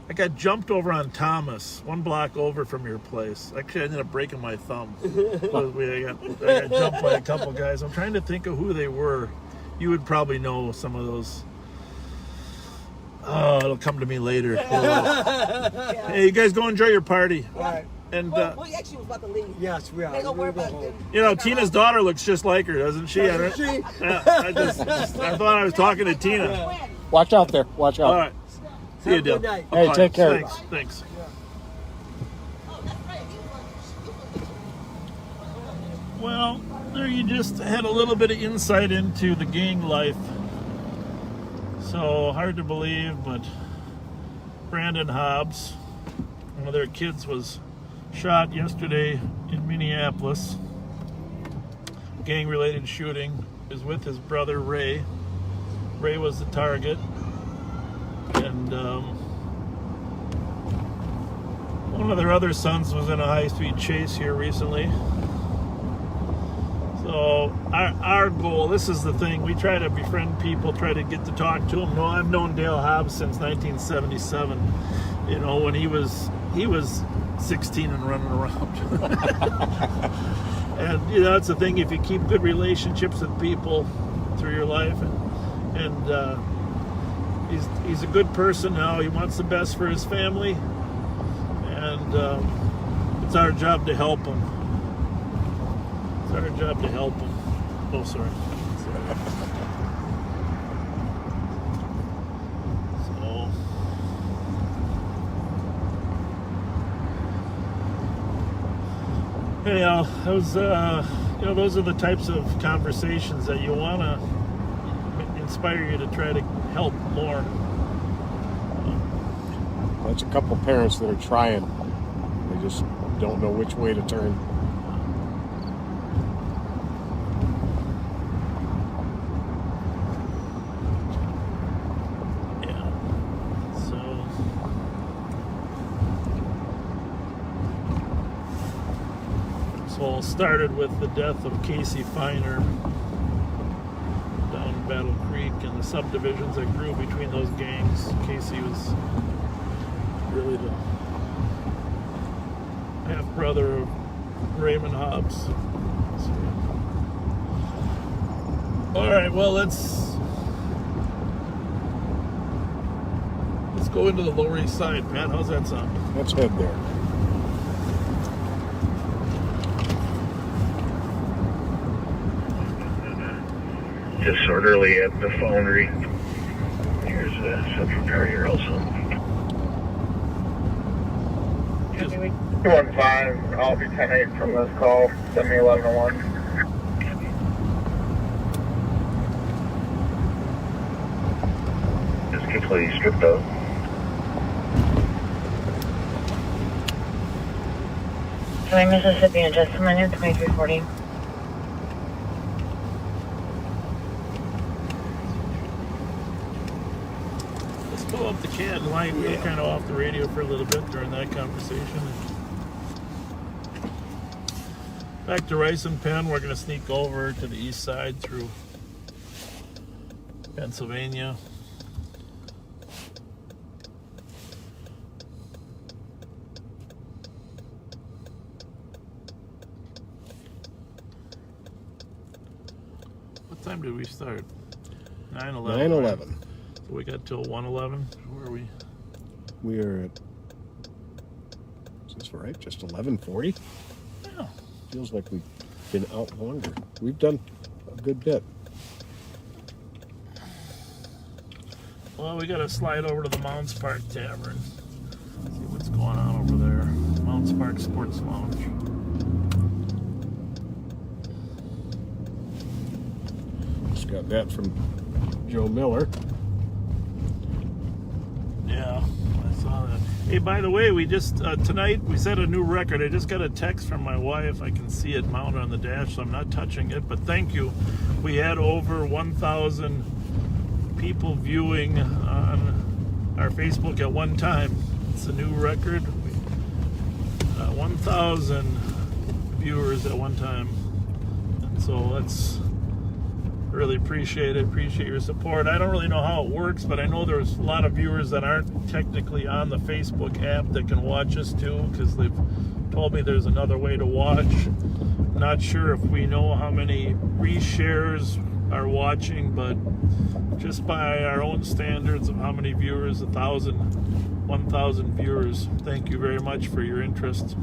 I got jumped over on Thomas, 1 block over from your place. Actually, I ended up breaking my thumb. I got jumped by a couple guys. I'm trying to think of who they were. You would probably know some of those. Oh, it'll come to me later. Hey, you guys go enjoy your party. All right. And we actually was about to leave. Yes, we are. They don't We're worry gonna about go it. home. you know, Tina's daughter looks just like her, doesn't she? Doesn't she? Yeah, I thought I was talking to Tina. Watch out there. Watch out. All right. See you, Have a Dale. good night. Hey, Bye. take care. Thanks. Well, there you just had a little bit of insight into the gang life. So hard to believe, but Brandon Hobbs, one of their kids, was shot yesterday in Minneapolis. Gang-related shooting. Is with his brother Ray. Ray was the target, and one of their other sons was in a high-speed chase here recently. So our goal, this is the thing, we try to befriend people, try to get to talk to them. No, I've known Dale Hobbs since 1977. You know, when he was 16 and running around. And you know, that's the thing, if you keep good relationships with people through your life, and he's a good person now. He wants the best for his family, and it's our job to help him. It's our job to help him. Oh, sorry. So, anyhow, those those are the types of conversations that you want to inspire you to try to help more. That's a couple parents that are trying. They just don't know which way to turn. So it started with the death of Casey Feiner down in Battle Creek and the subdivisions that grew between those gangs. Casey was really the half-brother of Raymond Hobbs. So, all right, well, let's go into the Lower East Side. Pat, how's that sound? Let's head there. Disorderly at the foundry. Here's Central Car here also. 215, I'll be 10-8 from this call. Send me 11-1. Just completely stripped out. Sorry, Mississippi, and just a minute, 2340. Go up the CAD line. We're kind of off the radio for a little bit during that conversation. Back to Rice and Penn. We're going to sneak over to the east side through Pennsylvania. What time did we start? 9:11. 9:11. So we got till 1:11. Where are we? We are at, is this right? Just 11:40? Yeah. Feels like we've been out longer. We've done a good bit. Well, we got to slide over to the Mounds Park Tavern. See what's going on over there. Mounds Park Sports Lounge. Just got that from Joe Miller. Yeah, I saw that. Hey, by the way, we just, tonight, we set a new record. I just got a text from my wife. I can see it mounted on the dash, so I'm not touching it, but thank you. We had over 1,000 people viewing on our Facebook at one time. It's a new record. 1,000 viewers at one time. And so let's really appreciate it. Appreciate your support. I don't really know how it works, but I know there's a lot of viewers that aren't technically on the Facebook app that can watch us too, because they've told me there's another way to watch. Not sure if we know how many reshares are watching, but just by our own standards of how many viewers, 1,000 viewers. Thank you very much for your interest.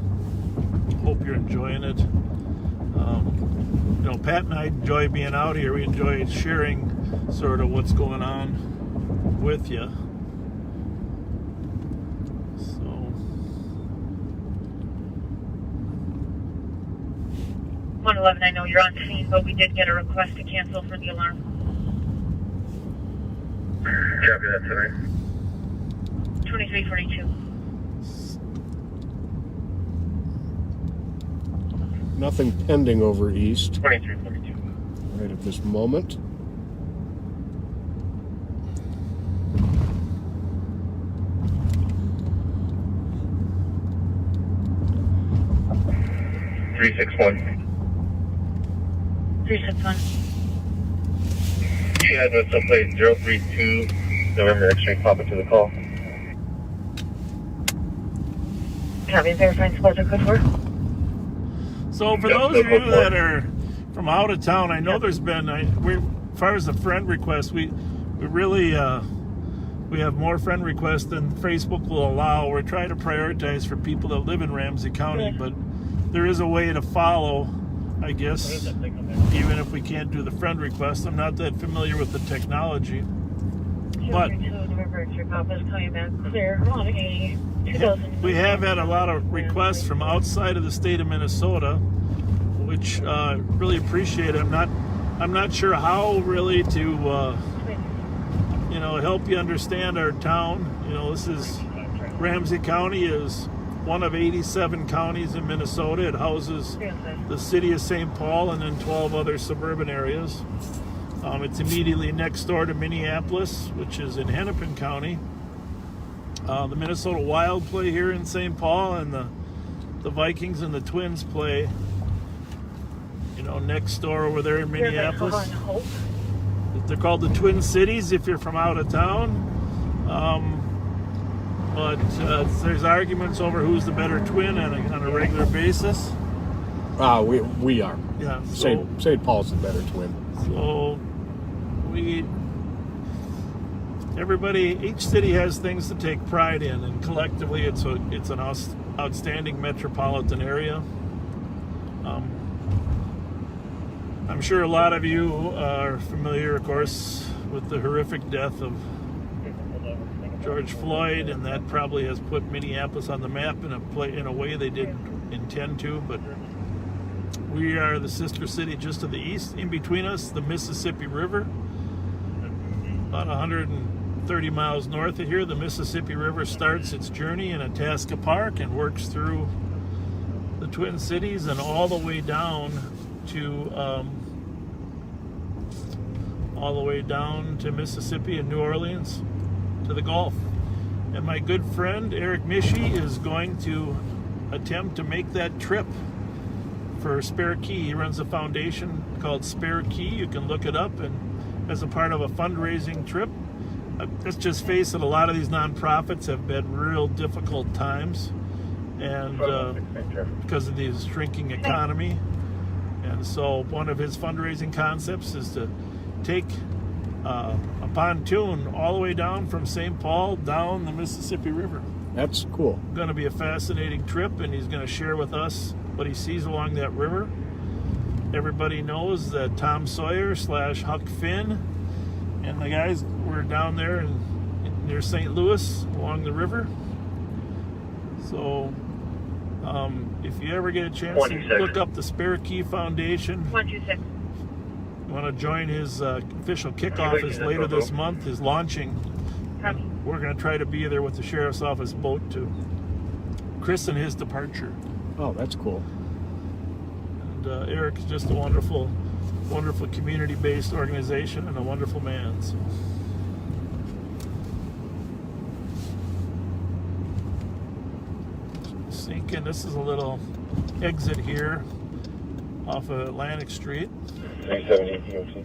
Hope you're enjoying it. You know, Pat and I enjoy being out here. We enjoy sharing sort of what's going on with you. So, 111, I know you're on scene, but we did get a request to cancel for the alarm. Copy that tonight. 2342. Nothing pending over east 2342. right at this moment. Three 361. She had with some plate 032 November X-ray pop into the call. Copy, verifying supports are good for. So for those of you that are from out of town, I know there's been, as far as the friend request, we really, we have more friend requests than Facebook will allow. We're trying to prioritize for people that live in Ramsey County, but there is a way to follow, I guess, even if we can't do the friend request. I'm not that familiar with the technology. But we have had a lot of requests from outside of the state of Minnesota, which really appreciate it. I'm not sure how really to help you understand our town. You know, this is Ramsey County is one of 87 counties in Minnesota. It houses the city of St. Paul and then 12 other suburban areas. It's immediately next door to Minneapolis, which is in Hennepin County. The Minnesota Wild play here in St. Paul, and the Vikings and the Twins play, next door over there in Minneapolis. They're called the Twin Cities if you're from out of town. But there's arguments over who's the better twin on a regular basis. We are. Yeah. St. Paul's the better twin. So each city has things to take pride in, and collectively it's an outstanding metropolitan area. I'm sure a lot of you are familiar, of course, with the horrific death of George Floyd, and that probably has put Minneapolis on the map in a way they didn't intend to, but we are the sister city just to the east. In between us, the Mississippi River. About 130 miles north of here, the Mississippi River starts its journey in Itasca Park and works through the Twin Cities and all the way down to Mississippi and New Orleans to the Gulf. And my good friend Eric Mischie is going to attempt to make that trip for Spare Key. He runs a foundation called Spare Key. You can look it up, and as a part of a fundraising trip. Let's just face it, a lot of these nonprofits have been real difficult times, and because of the shrinking economy, And so one of his fundraising concepts is to take a pontoon all the way down from St. Paul down the Mississippi River. That's cool. Going to be a fascinating trip, and he's going to share with us what he sees along that river. Everybody knows that Tom Sawyer / Huck Finn and the guys were down there near St. Louis along the river. So if you ever get a chance to look up the Spare Key Foundation, 126. you want to join his official kickoff is later this month, his launching. Copy. We're going to try to be there with the Sheriff's Office boat to christen his departure. Oh, that's cool. And Eric is just a wonderful, wonderful community-based organization and a wonderful man. So. Sink in. This is a little exit here off of Atlantic Street. 370 EOT.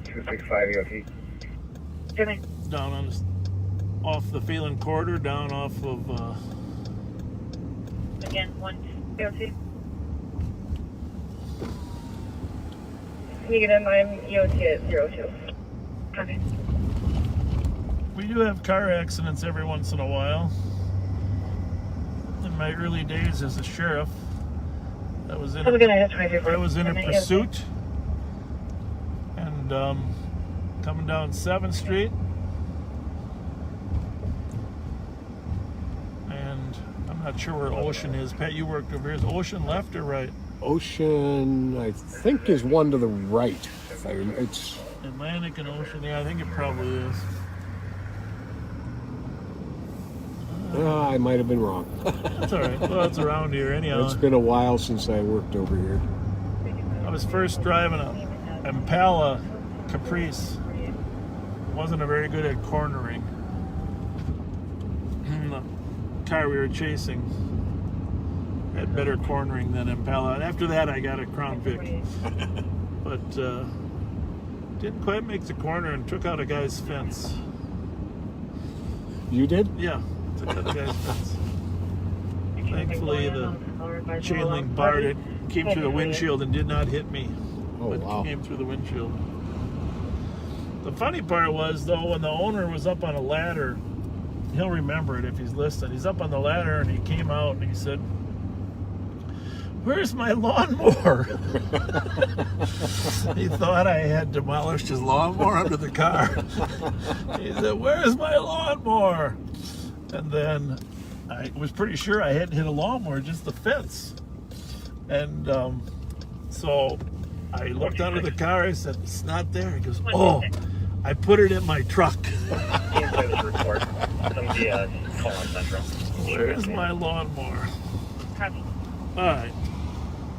265 EOT. Jimmy. Down on this, off the Phelan Corridor, down off of Again, 1 EOT. Negative, I'm EOT at 02. Copy. we do have car accidents every once in a while. In my early days as a sheriff, I was in a pursuit, and coming down 7th Street, and I'm not sure where Ocean is. Pat, you worked over here. Is Ocean left or right? Ocean, I think, is one to the right. It's Atlantic and Ocean. Yeah, I think it probably is. I might have been wrong. That's all right. Well, it's around here anyhow. It's been a while since I worked over here. I was first driving a Impala Caprice. Wasn't a very good at cornering. The car we were chasing had better cornering than Impala. And after that, I got a Crown Vic, but didn't quite make the corner and took out a guy's fence. You did? Yeah, took out a guy's fence. Thankfully, the chain link barred it, came through the windshield and did not hit me. Oh, but wow. came through the windshield. The funny part was, though, when the owner was up on a ladder, he'll remember it if he's listening. He's up on the ladder and he came out and he said, "Where's my lawnmower?" He thought I had demolished his lawnmower under the car. He said, "Where's my lawnmower?" And then I was pretty sure I hadn't hit a lawnmower, just the fence. And so I looked under the car. I said, "It's not there." He goes, "Oh, I put it in my truck." Where's my lawnmower? All right.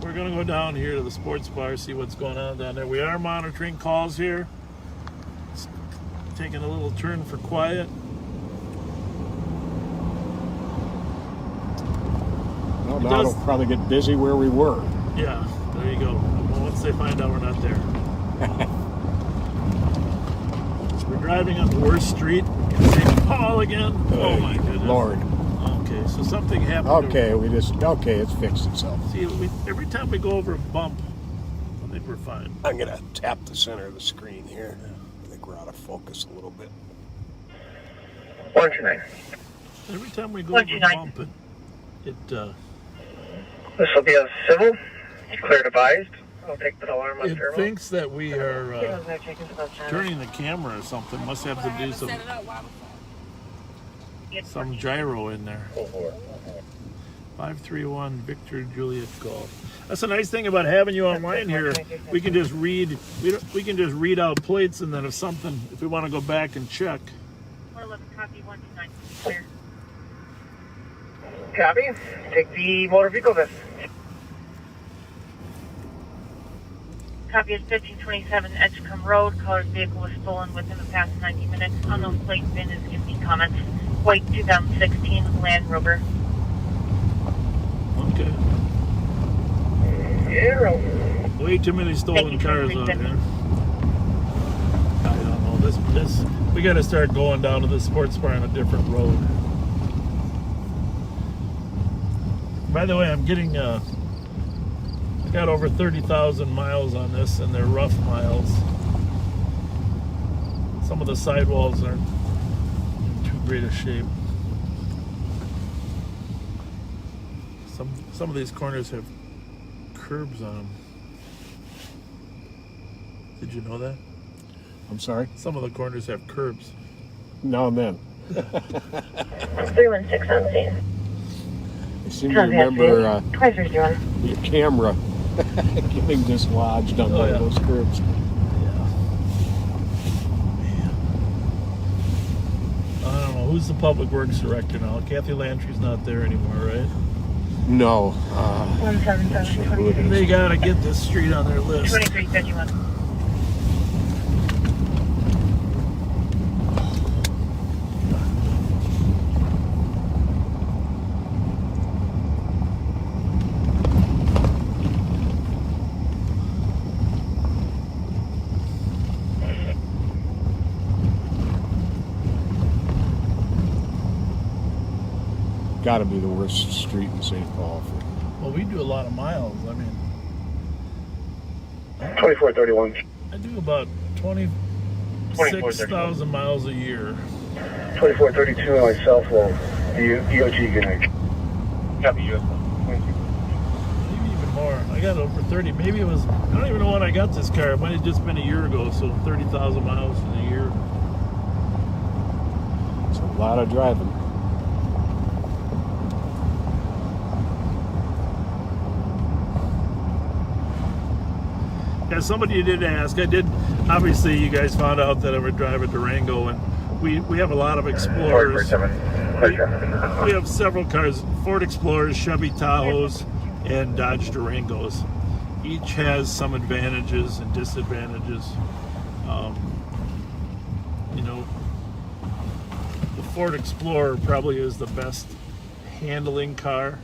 We're going to go down here to the sports bar, see what's going on down there. We are monitoring calls here. It's taking a little turn for quiet. Well, now it'll probably get busy where we were. Yeah, there you go. Well, once they find out we're not there. We're driving on the worst street in St. Paul again. Oh my goodness. Lord. Okay, so something happened. Okay, it's fixed itself. See, every time we go over a bump, I think we're fine. I'm going to tap the center of the screen here. I think we're out of focus a little bit. 129. Every time we go over a bump, it This will be a civil. Clear advised. I'll take the alarm on it turbo. thinks that we are turning the camera or something. Must have to do some gyro in there. 531 Victor Juliet Golf. That's a nice thing about having you online here. We can just read. We can just read out plates, and then if we want to go back and check. 411, copy 129. Clear. Copy. Take the motor vehicle then. Copy is 1527 Edgecombe Road. Colored vehicle was stolen within the past 90 minutes. Unknown plate VIN is in the comments. White 2016 Land Rover. Okay. Yeah. Way too many stolen cars out here. I don't know. This we got to start going down to the sports bar on a different road. By the way, I'm getting got over 30,000 miles on this, and they're rough miles. Some of the sidewalls aren't in too great a shape. Some of these corners have curbs on them. Did you know that? I'm sorry? Some of the corners have curbs. Now and then. 316 on scene. I seem to remember Twice or zero. your camera getting dislodged on one of those curbs. I don't know. Who's the public works director now? Kathy Landry's not there anymore, right? No. 177. They gotta get this street on their list. 2351. Got to be the worst street in St. Paul. Well, we do a lot of miles. I mean, 2431. I do about 26,000 miles a year. 2432 on my cell phone. EOG, good night. Copy you. Maybe even more. I got over 30. Maybe it was, I don't even know when I got this car. It might have just been a year ago, so 30,000 miles in a year. It's a lot of driving. Yeah, somebody did ask. I did. Obviously, you guys found out that I would drive a Durango, and we have a lot of Explorers. We have several cars: Ford Explorers, Chevy Tahoes, and Dodge Durangos. Each has some advantages and disadvantages. You know, the Ford Explorer probably is the best handling car.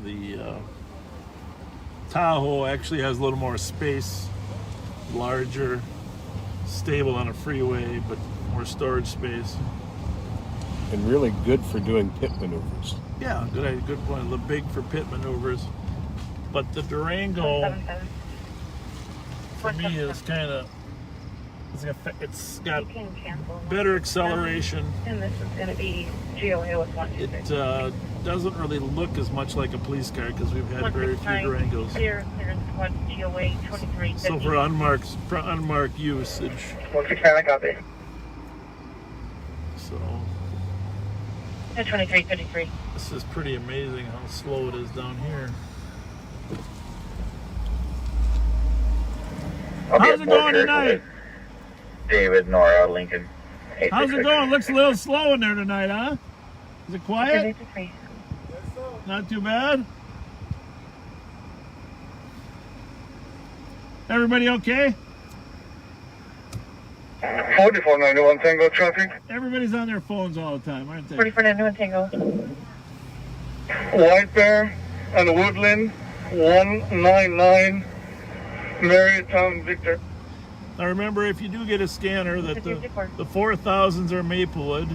The Tahoe actually has a little more space, larger, stable on a freeway, but more storage space. And really good for doing pit maneuvers. Yeah, good point. The big for pit maneuvers. But the Durango, for me, is kind of, it's got better acceleration. And this is going to be GOA with 126. It doesn't really look as much like a police car because we've had very few Durangos. Clearance 1 GOA 2350. So for unmarked usage. 169, copy. So 2353. this is pretty amazing how slow it is down here. How's it going tonight? David, Nora, Lincoln. How's it going? Looks a little slow in there tonight, huh? Is it quiet? Not too bad? Everybody okay? 4491 Tango traffic. Everybody's on their phones all the time, aren't they? 4491 Tango. White Bear and Woodland 199 Marytown Victor. Now remember, if you do get a scanner, that the 4000s are Maplewood.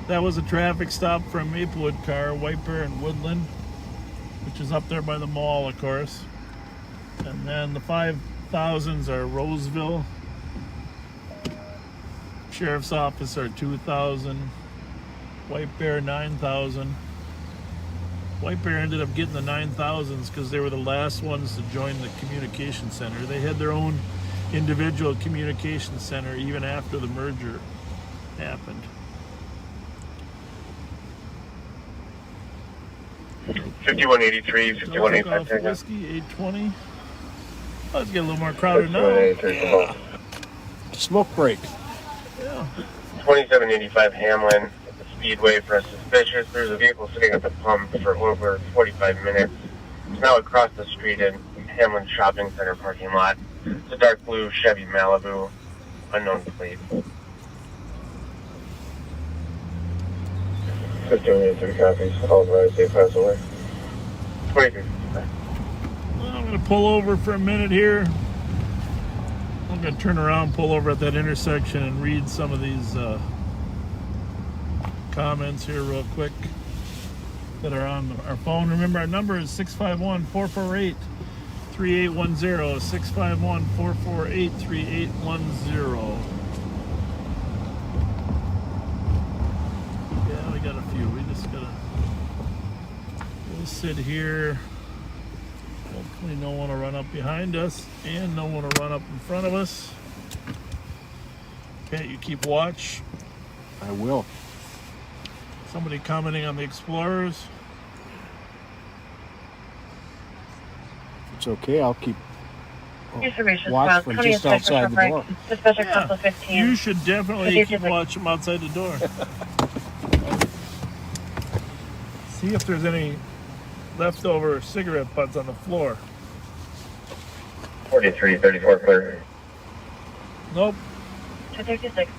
That was a traffic stop from Maplewood car, White Bear and Woodland, which is up there by the mall, of course. And then the 5000s are Roseville. Sheriff's Office are 2000. White Bear 9000. White Bear ended up getting the 9000s because they were the last ones to join the communication center. They had their own individual communication center even after the merger happened. 5183, 5185. Whiskey 820. Oh, it's getting a little more crowded now. Yeah. Smoke break. Yeah. 2785 Hamlin at the Speedway for a suspicious. There's a vehicle sitting at the pump for over 45 minutes. It's now across the street in Hamlin Shopping Center parking lot. It's a dark blue Chevy Malibu, unknown plate. 1583 copies. All right, safe pass away. 23. Well, I'm going to pull over for a minute here. I'm going to turn around, pull over at that intersection, and read some of these comments here real quick. that are on our phone. Remember, our number is 651-448-3810. 651-448-3810. Yeah, we got a few. We just gotta. We'll sit here. Hopefully no one will run up behind us and no one will run up in front of us. Okay, you keep watch. I will. Somebody commenting on the Explorers. It's okay. I'll keep Information watch from just outside the door. Special Council 15. You should definitely keep watch from outside the door. See if there's any leftover cigarette butts on the floor. 4334 clear. Nope. 236.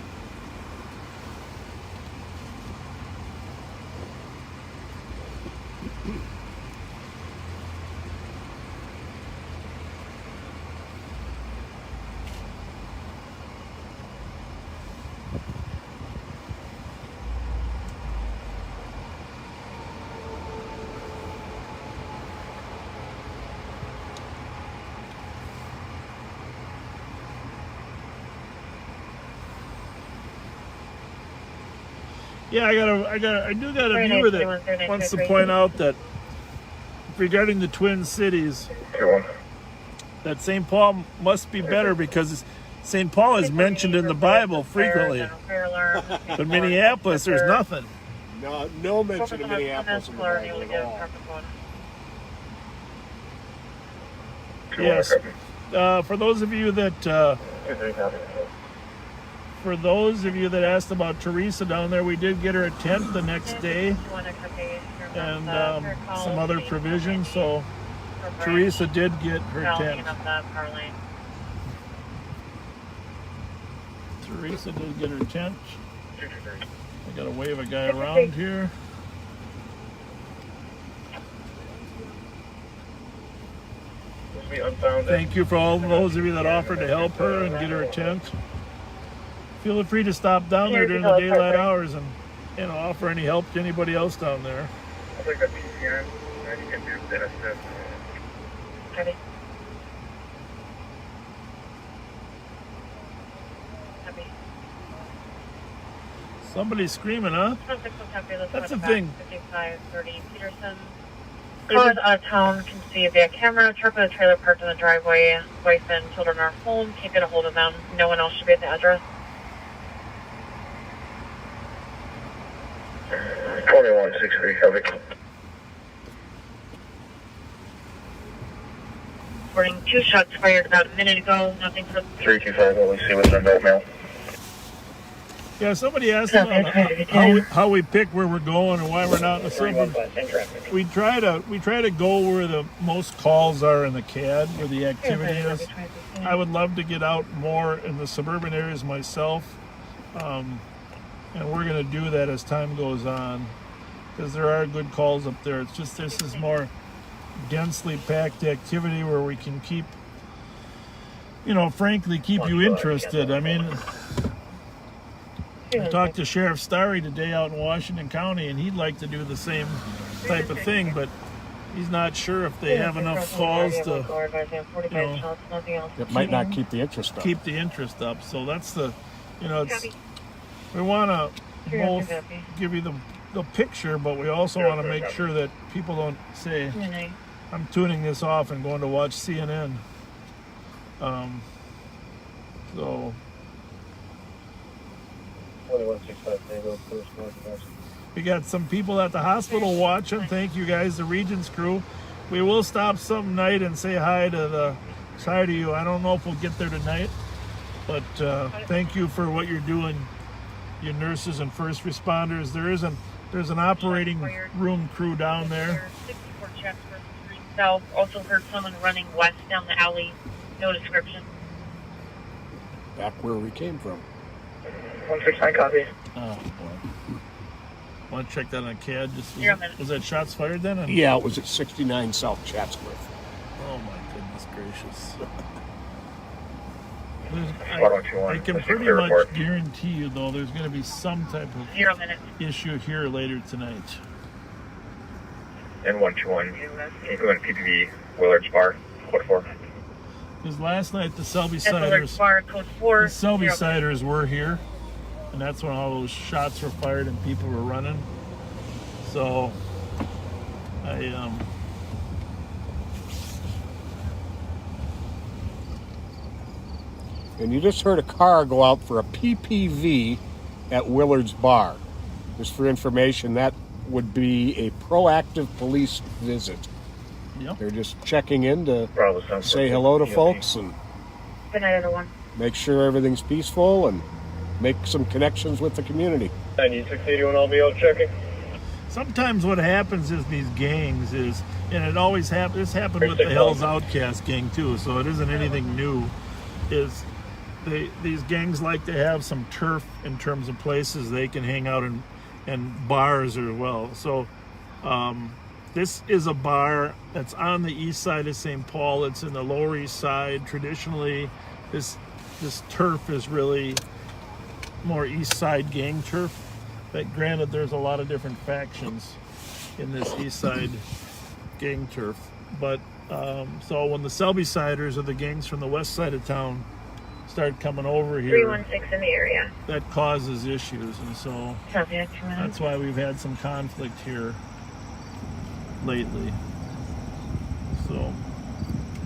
Yeah, I do got a viewer that wants to point out that regarding the Twin Cities, that St. Paul must be better because St. Paul is mentioned in the Bible frequently, but Minneapolis, there's nothing. No mention of Minneapolis in the Bible at all. Yes. For those of you that asked about Teresa down there, we did get her a tent the next day and some other provisions, so Teresa did get her tent. Teresa did get her tent. I gotta wave a guy around here. Thank you for all those of you that offered to help her and get her a tent. Feel free to stop down there during the daylight hours and offer any help to anybody else down there. Ready? Somebody's screaming, huh? That's the thing. 5530 Peterson. Cars out of town can see via camera. Truck with a trailer parked in the driveway. Wife and children are home. Can't get a hold of them. No one else should be at the address. 2163 copy. Reporting 2 shots fired about a minute ago. Nothing for 325 only see with an adult male. Yeah, somebody asked about how we pick where we're going and why we're not in the suburbs. We try to go where the most calls are in the CAD, where the activity is. I would love to get out more in the suburban areas myself, and we're going to do that as time goes on, because there are good calls up there. It's just this is more densely packed activity where we can keep, frankly, keep you interested. I mean, I talked to Sheriff Starry today out in Washington County, and he'd like to do the same type of thing, but he's not sure if they have enough calls to, it might not keep the interest up. Keep the interest up. So that's the, we want to both give you the picture, but we also want to make sure that people don't say, I'm tuning this off and going to watch CNN. So. We got some people at the hospital watching. Thank you guys, the Regions crew. We will stop some night and say hi to you. I don't know if we'll get there tonight, but thank you for what you're doing, you nurses and first responders. There's an operating room crew down there. 64 Chatsworth Street South. Also heard someone running west down the alley. No description. Back where we came from. 169 copy. Oh boy. Want to check that on CAD? Was that shots fired then? Yeah, it was at 69 South Chatsworth. Oh my goodness gracious. I can pretty much guarantee you, though, there's going to be some type of issue here later tonight. and 121. Can you go in PPV Willard's Bar, code 4? Because last night the Selby That's Willard's Bar, code 4. The Selby Siders were here, and that's when all those shots were fired and people were running. So And you just heard a car go out for a PPV at Willard's Bar. Just for information, that would be a proactive police visit. Yep. They're just checking in to say hello to folks and Good night, everyone. make sure everything's peaceful and make some connections with the community. 9681, I'll be out checking. sometimes what happens is these gangs is, and it always happens, this happened with the Hell's Outcast gang too, so it isn't anything new, is these gangs like to have some turf in terms of places they can hang out in, and bars as well. So this is a bar that's on the east side of St. Paul. It's in the Lower East Side. Traditionally, this turf is really more east side gang turf. But granted, there's a lot of different factions in this east side gang turf. But so when the Selby Siders or the gangs from the west side of town start coming over here, 316 in the area. that causes issues, and so that's why we've had some conflict here lately. So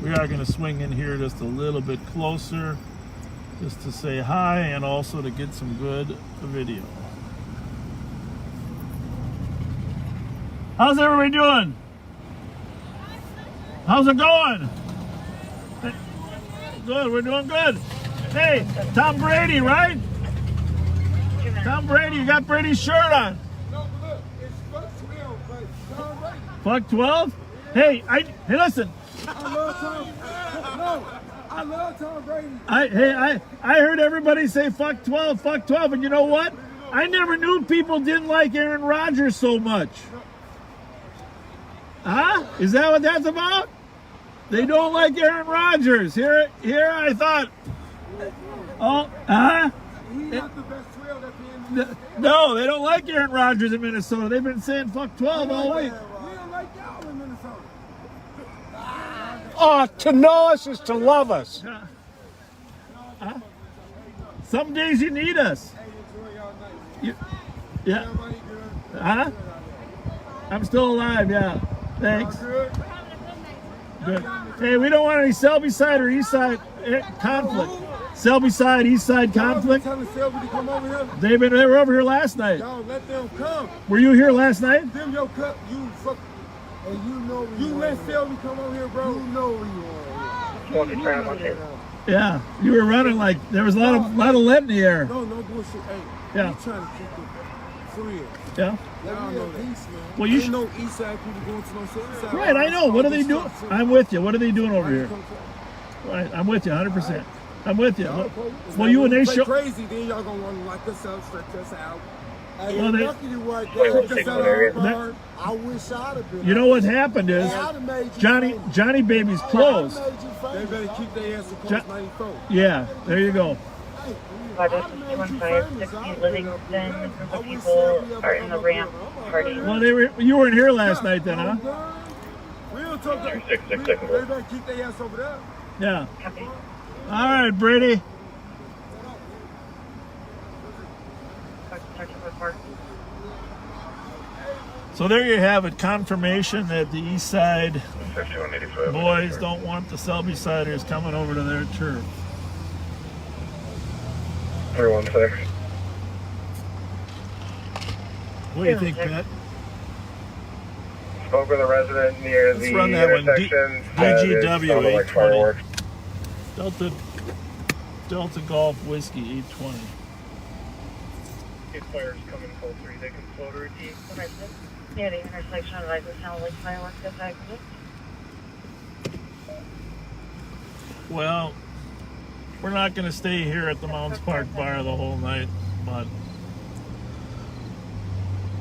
we are going to swing in here just a little bit closer, just to say hi and also to get some good video. How's everybody doing? How's it going? Good, we're doing good. Hey, Tom Brady, right? Tom Brady, you got Brady's shirt on. No, but look, it's fuck 12, but Tom Brady. Fuck 12? Hey, hey, listen. I love Tom. No, I love Tom Brady. I heard everybody say fuck 12, and you know what? I never knew people didn't like Aaron Rodgers so much. Huh? Is that what that's about? They don't like Aaron Rodgers. Here I thought. Oh, huh? He's not the best 12 that's in the No, they don't like Aaron Rodgers in Minnesota. They've been saying fuck 12 all week. We don't like y'all in Minnesota. Oh, to know us is to love us. Huh? Some days you need us. Hey, enjoy y'all night. Yeah. Everybody good? Huh? I'm still alive, yeah. Thanks. Good? Good. Hey, we don't want any Selby side or east side conflict. Selby side, east side conflict. Telling Selby to come over here. They were over here last night. Y'all let them come. Were you here last night? Them your cup, you fuck. And you know you let Selby come over here, bro. You know where you are. Yeah, you were running like there was a lot of lead in the air. No bullshit. Hey, Yeah. he's trying to keep it free. Yeah. Y'all know that. Well, you should know east side people going to no south side. Right, I know. What are they doing? I'm with you. What are they doing over here? Right, I'm with you 100%. I'm with you. Well, you and they show crazy, then y'all gonna want to lock us up, stretch us out. Hey, Well, they- lucky to work Kick there. us out of our bar. I wish I'd have been. You know what happened is Hey, I'd have made you Johnny Baby's closed. I'd have made you They famous. better keep their ass across 94. Yeah, there you go. Project 1560 Livingston. A group of people are in the ramp party. Well, you weren't here last night then, huh? We don't talk to 666. They better keep their ass over there. Yeah. Copy. All right, Brady. Sergeant report. So there you have it. Confirmation that the East Side 5185. boys don't want the Selby Siders coming over to their turf. 316. What do you think, Pat? Spoke with a resident near Let's the run that one. intersection. DGW Sounded like 820. fireworks. Delta Golf Whiskey 820. If fire's coming full 3, they can float a routine. Near the intersection of like the sound like fireworks as I exit. Well, we're not going to stay here at the Mounds Park Bar the whole night, but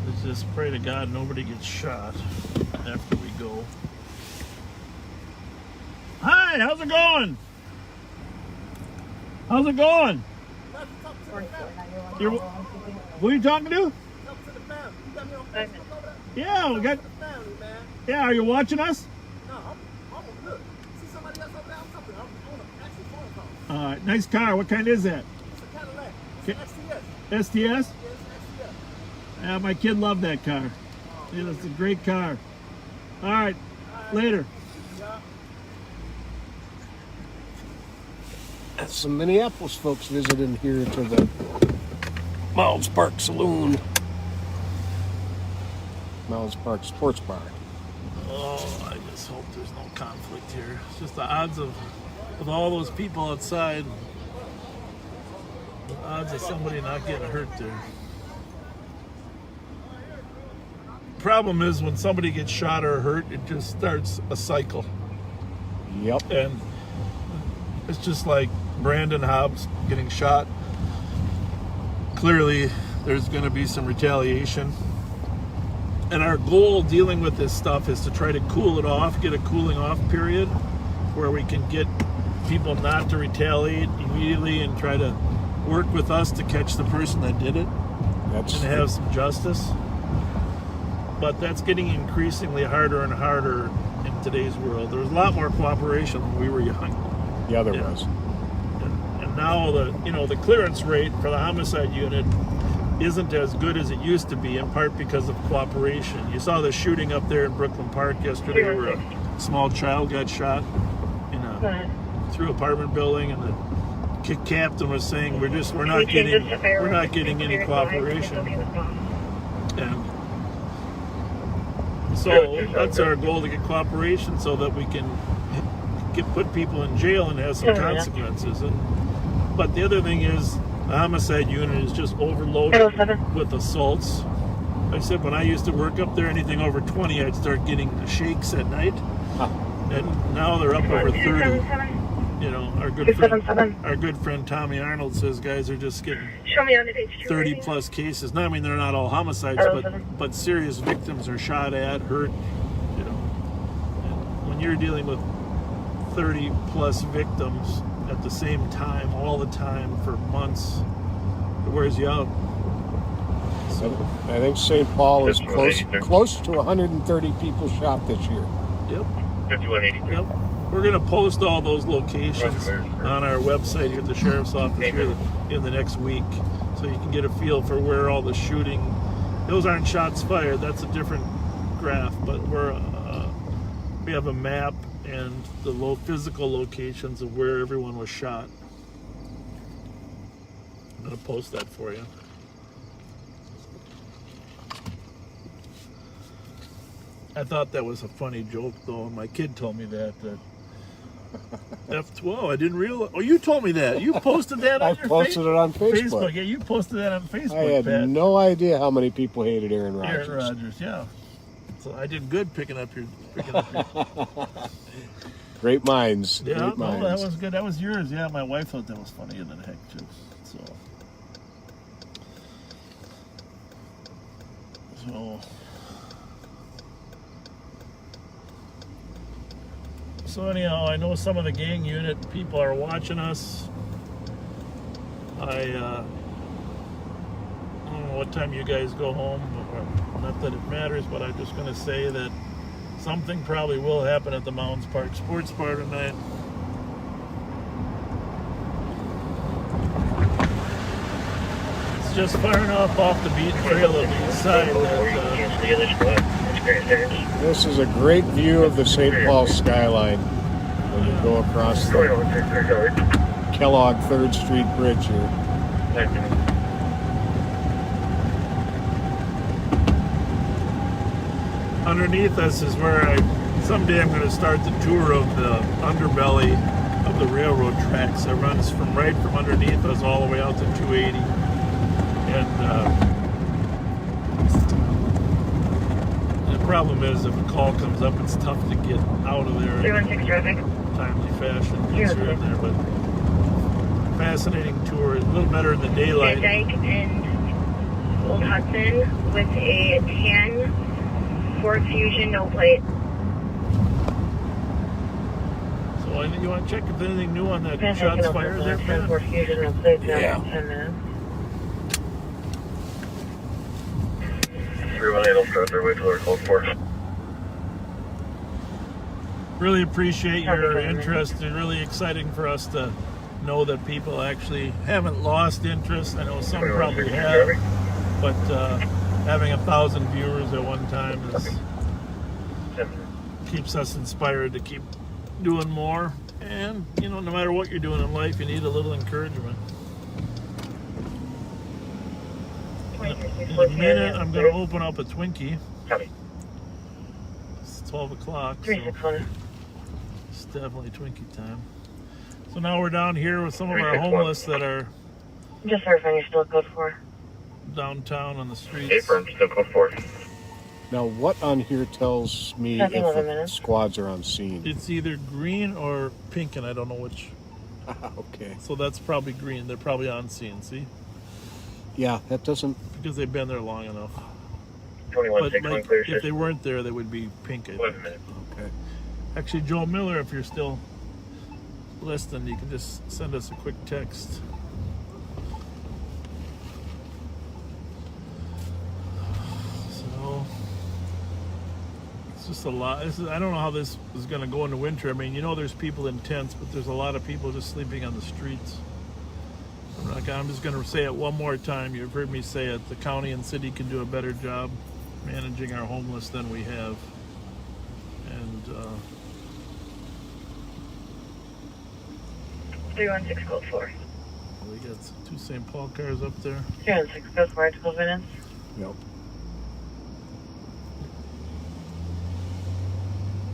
let's just pray to God nobody gets shot after we go. Hi, how's it going? How's it going? Who are you talking to? Yeah, we got. Yeah, are you watching us? No, I'm good. See somebody else over there? I'm talking. I'm on a actual phone call. Nice car. What kind is that? It's a Cadillac. It's an STS. STS? Yeah, it's an STS. Yeah, my kid loved that car. Yeah, it's a great car. All right, later. Some Minneapolis folks visiting here to the Mounds Park Saloon. Mounds Park Sports Bar. Oh, I just hope there's no conflict here. It's just the odds of with all those people outside, the odds of somebody not getting hurt there. Problem is when somebody gets shot or hurt, it just starts a cycle. Yep. And it's just like Brandon Hobbs getting shot. Clearly, there's going to be some retaliation. And our goal dealing with this stuff is to try to cool it off, get a cooling off period where we can get people not to retaliate immediately and try to work with us to catch the person that did it and have some justice. But that's getting increasingly harder and harder in today's world. There was a lot more cooperation when we were young. Yeah, there was. And now the clearance rate for the homicide unit isn't as good as it used to be, in part because of cooperation. You saw the shooting up there in Brooklyn Park yesterday where a small child got shot through an apartment building, and the captain was saying we're not getting any cooperation. And so that's our goal, to get cooperation so that we can put people in jail and have some consequences. But the other thing is, the homicide unit is just overloaded with assaults. I said when I used to work up there, anything over 20, I'd start getting shakes at night. And now they're up over 30. You know, our good friend Tommy Arnold says guys are just getting 30 plus cases. Now, I mean, they're not all homicides, but serious victims are shot at, hurt. You know, and when you're dealing with 30 plus victims at the same time, all the time, for months, it wears you out. So I think St. Paul is close to 130 people shot this year. Yep. 5183. Yep. We're going to post all those locations on our website here at the Sheriff's Office here in the next week, so you can get a feel for where all the shooting. Those aren't shots fired. That's a different graph, but we have a map and the physical locations of where everyone was shot. I'm going to post that for you. I thought that was a funny joke, though. My kid told me that F12. I didn't realize. Oh, you told me that. You posted that on I posted it on Facebook. Yeah, you posted that on Facebook. I had Pat. no idea how many people hated Aaron Rodgers. Aaron Rodgers, yeah. So I did good picking up your. Great minds. Yeah, Great minds. That was good. That was yours. Yeah, my wife thought that was funnier than heck too. So anyhow, I know some of the gang unit people are watching us. I don't know what time you guys go home. Not that it matters, but I'm just going to say that something probably will happen at the Mounds Park Sports Bar tonight. It's just far enough off the beaten trail of the east side that this is a great view of the St. Paul skyline when you go across the Kellogg 3rd Street Bridge here. Underneath us is where someday I'm going to start the tour of the underbelly of the railroad tracks that runs right from underneath us all the way out to 280. And the problem is, if a call comes up, it's tough to get out of there in a timely fashion once you're in there. But fascinating tour. It's a little better in the daylight. Dyke and Old Hudson with a tan Ford Fusion no plate. So I think you want to check if there's anything new on that shots fired there, Pat? Ford Fusion no plate. Yeah. 10 minutes. 318 will start their way to our code 4. Really appreciate your interest. It's really exciting for us to know that people actually haven't lost interest. I know some probably have, but having 1,000 viewers at one time keeps us inspired to keep doing more. And, you know, no matter what you're doing in life, you need a little encouragement. In a minute, I'm going to open up a Twinkie. It's 12 o'clock, so it's definitely Twinkie time. So now we're down here with some of our homeless that are Just verifying you're still code 4. downtown on the streets. Affirm, still code 4. Now, what on here tells me Nothing, if 11 the minutes. squads are on scene? It's either green or pink, and I don't know which. Okay. So that's probably green. They're probably on scene, see? Yeah, that doesn't... Because they've been there long enough. 21, But 6, like, clear, if they weren't there, they would be pink, I 11 think. minutes. Okay. Actually, Joe Miller, if you're still listening, you can just send us a quick text. So it's just a lot. I don't know how this is going to go into winter. I mean, you know, there's people in tents, but there's a lot of people just sleeping on the streets. I'm just going to say it one more time. You've heard me say it. The county and city can do a better job managing our homeless than we have. And 316 code 4. we got 2 St. Paul cars up there. 316 code 4, 12 minutes. Yep.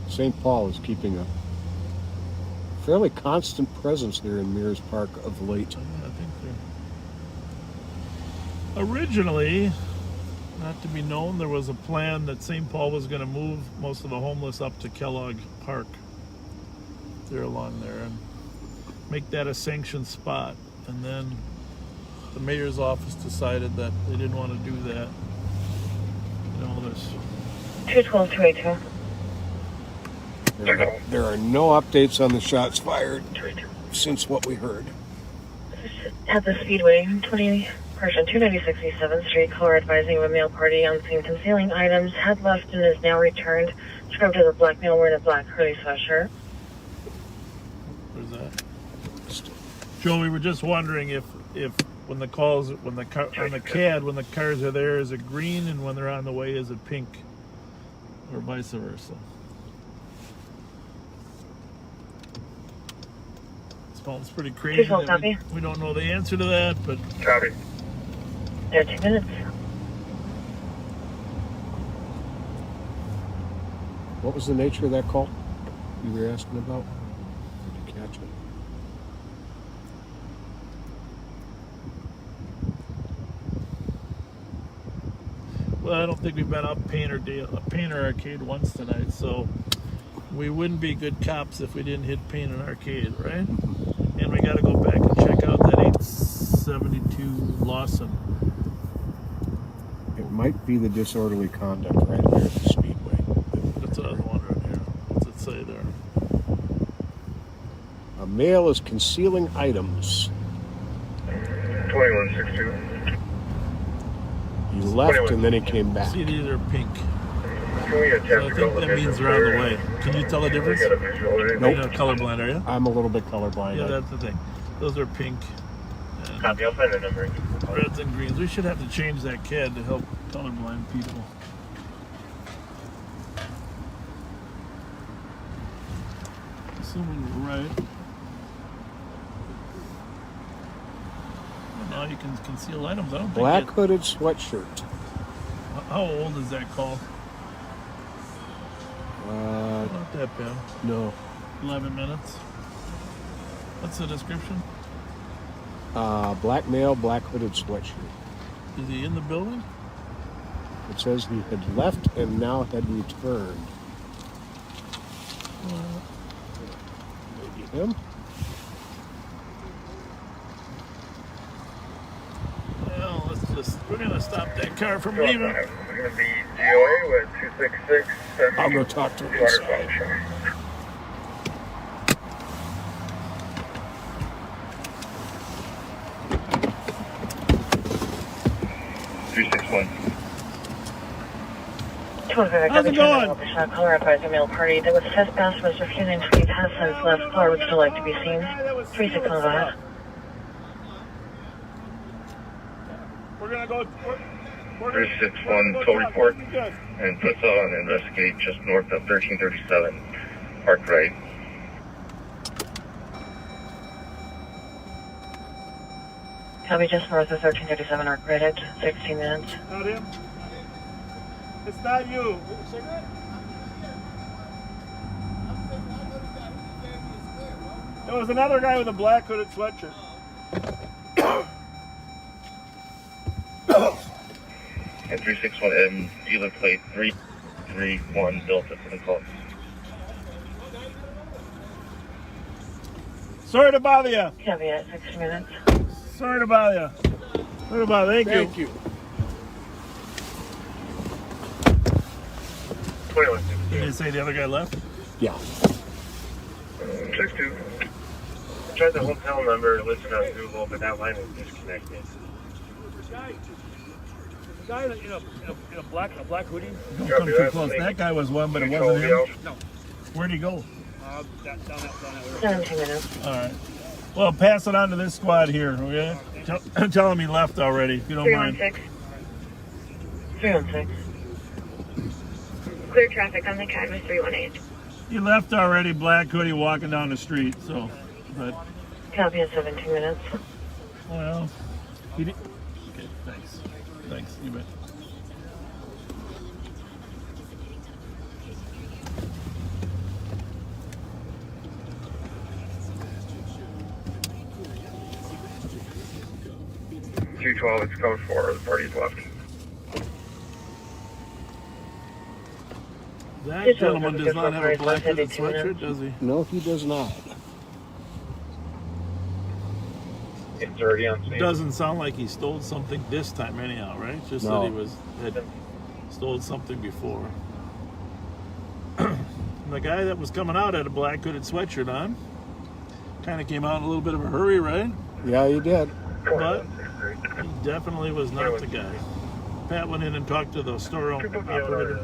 St. Paul is keeping a fairly constant presence there in Mears Park of late. Yeah, I think they're... Originally, not to be known, there was a plan that St. Paul was going to move most of the homeless up to Kellogg Park. There along there and make that a sanctioned spot. And then the mayor's office decided that they didn't want to do that. You know, there's... 212, 282. There are no updates on the shots fired since what we heard. At the Speedway, 296 East 7th Street, caller advising of a male party on scene concealing items, had left and is now returned. Described as a black male wearing a black curly sweatshirt. Where's that? Joe, we were just wondering if when the calls, when the car, on the CAD, when the cars are there, is it green, and when they're on the way, is it pink, or vice versa? This phone's pretty crazy. That we don't know the answer to that, but Copy. There, 2 minutes. What was the nature of that call you were asking about? Did you catch it? well, I don't think we've been up Painter Arcade once tonight, so we wouldn't be good cops if we didn't hit Painter Arcade, right? And we got to go back and check out that 872 Lawson. It might be the disorderly conduct right there at the Speedway. That's what I was wondering here. What's it say there? A male is concealing items. 2162. He left and then he came back. See, these are pink. Can we attempt So I think that means they're on the way. Can you tell the difference? Get a visual or anything? Nope. You're not colorblind, are you? I'm a little bit colorblind. Yeah, that's the thing. Those are pink. And Copy, I'll find the number. reds and greens. We should have to change that CAD to help colorblind people. Assuming we're right. Well, now you can conceal items. I don't think Black it- hooded sweatshirt. How old is that call? Not that bad. No. 11 minutes. What's the description? Black male, black hooded sweatshirt. Is he in the building? It says he had left and now had returned. Maybe him? Well, we're gonna stop that car from leaving. We're going to be DOA with 266. I'll go talk to him inside. 361. How's it going? Caller advisor male party that was trespassed was refusing to be passed since last caller would still like to be seen. 3615. We're gonna go. 361 tow report and puts on investigate just north of 1337 Park Right. Copy just north of 1337 Arc Right at 16 minutes. Not him. It's not you. Cigarette? There was another guy with a black hooded sweatshirt. And 361M dealer plate 331 Delta for the call. Sorry to bother you. Copy at 60 minutes. Sorry to bother you. Sorry to bother you. Thank you. 21. Did you say the other guy left? Yeah. 62. Tried the hotel number listed on Google, but that line is disconnected. The guy in a black hoodie. Don't come too close. That guy was one, but it wasn't him. No. Where'd he go? Down that 17 minutes. All right. Well, pass it on to this squad here, okay? Tell him he left already, if you don't mind. 316. Clear traffic on the Cadmus 318. He left already, black hoodie, walking down the street, so, but... Copy at 17 minutes. Well, he did... Okay, thanks. Thanks, you bet. It's code 4. The party's left. That gentleman does not have a black hooded sweatshirt, does he? No, he does not. It's already on scene. Doesn't sound like he stole something this time anyhow, right? Just No. that he had stole something before. The guy that was coming out had a black hooded sweatshirt on. Kind of came out in a little bit of a hurry, right? Yeah, he did. But he definitely was not the guy. Pat went in and talked to the store operator.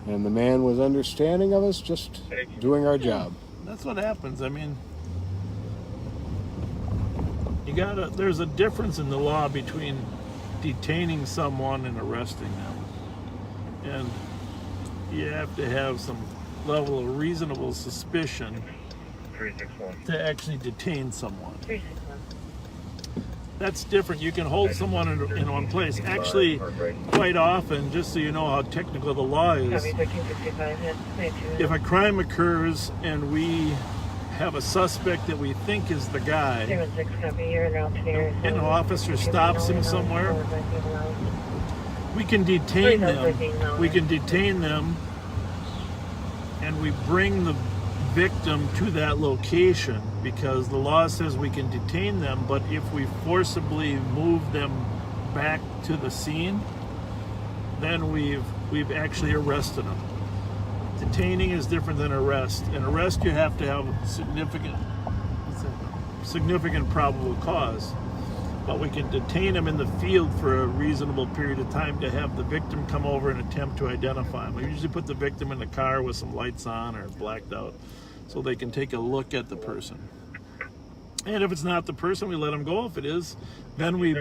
And the man was understanding of us, just doing our job. That's what happens. I mean, there's a difference in the law between detaining someone and arresting them. And you have to have some level of reasonable suspicion 361. to actually detain someone. 361. That's different. You can hold someone in one place. Actually, quite often, just so you know how technical the law is, Copy 1365 at 22 minutes. if a crime occurs and we have a suspect that we think is the guy, 316 copy here around to the area. and an officer stops him somewhere, we can detain them. We can detain them, and we bring the victim to that location because the law says we can detain them, but if we forcibly move them back to the scene, then we've actually arrested them. Detaining is different than arrest. In arrest, you have to have significant probable cause, but we can detain them in the field for a reasonable period of time to have the victim come over and attempt to identify them. We usually put the victim in the car with some lights on or blacked out so they can take a look at the person. And if it's not the person, we let them go. If it is, then we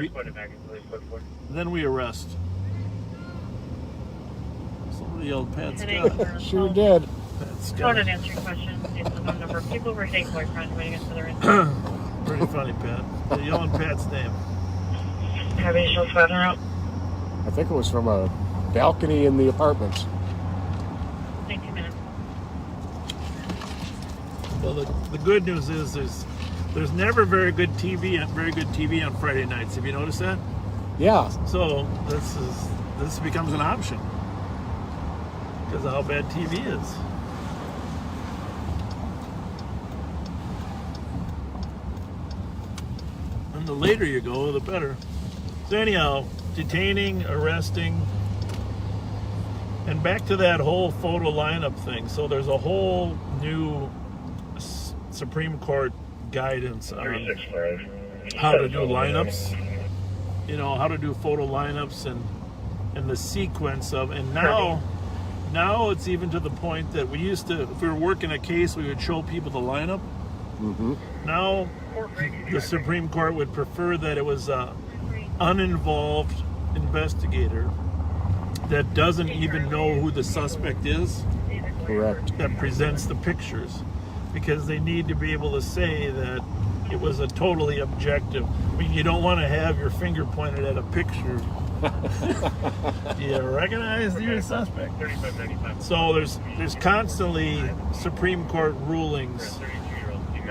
arrest. Somebody yelled, Pat Scott. Sure did. Pat Phone Scott. and answering questions. It's the phone number of people we're taking boyfriend waiting us for the ring. Pretty funny, Pat. They're yelling Pat's name. Have additional squad route. I think it was from a balcony in the apartments. 19 minutes. Well, the good news is there's never very good TV on Friday nights. Have you noticed that? Yeah. So this becomes an option because of how bad TV is. And the later you go, the better. So anyhow, detaining, arresting, and back to that whole photo lineup thing. So there's a whole new Supreme Court guidance on how to do lineups. You know, how to do photo lineups and and the sequence of, and now it's even to the point that we used to, if we were working a case, we would show people the lineup. Mm-hmm. Now the Supreme Court would prefer that it was a uninvolved investigator that doesn't even know who the suspect is. Correct. That presents the pictures, because they need to be able to say that it was a totally objective. I mean, you don't want to have your finger pointed at a picture. You recognize your suspect. So there's constantly Supreme Court rulings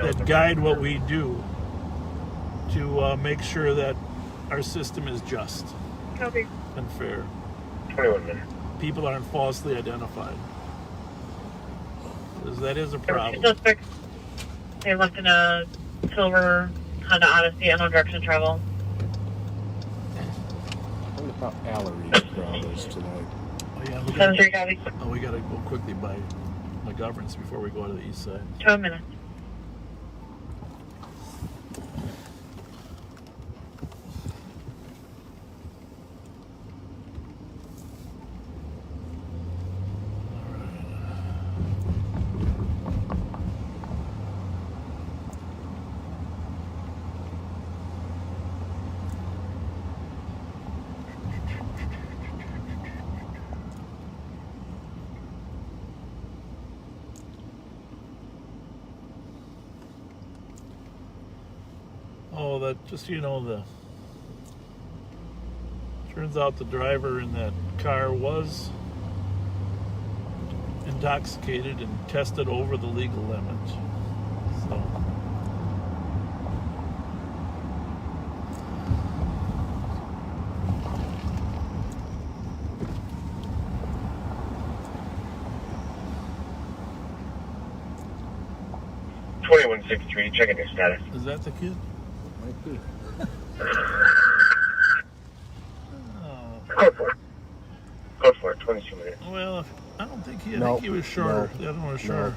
that guide what we do to make sure that our system is just and fair. 21 minutes. People aren't falsely identified. Because that is a problem. Suspect, they left in a silver Honda Odyssey, unknown direction travel. I wonder how Allery's crowd is tonight. Oh yeah, 7-3 copy. we gotta go quickly by McGovern's before we go to the east side. 2 minutes. Oh, that just so you know, turns out the driver in that car was intoxicated and tested over the legal limit. So $21.63, checking your status. is that the kid? Might be. Go for it, 22 minutes. Well, I don't think I No, think he was shorter. no, The other one was no. shorter.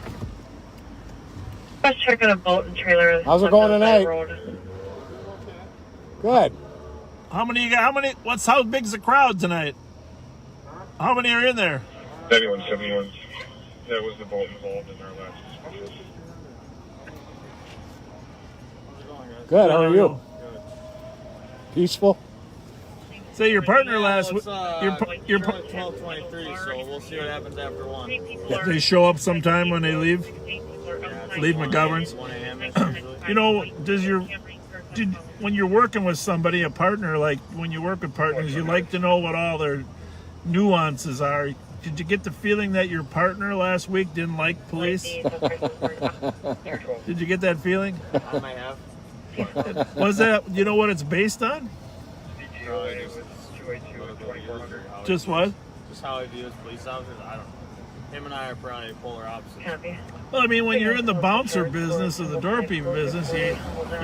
Let's check on a boat and trailer. How's it on going the tonight? road. Good. How many you got? How big's the crowd tonight? How many are in there? 7171. That was the boat involved in our last discussion. Good. How are you? Peaceful? Say your partner last week. Your 12:23, so we'll see what happens after 1. they show up sometime when they leave. Leave McGovern's. 1 a.m. usually. You know, when you're working with somebody, a partner, like when you work with partners, you like to know what all their nuances are. Did you get the feeling that your partner last week didn't like police? Did you get that feeling? I might have. Was that, you know what it's based on? Just what? Just how he views police officers. I don't know. Him and I are probably polar opposites. Well, I mean, when you're in the bouncer business or the door people business, you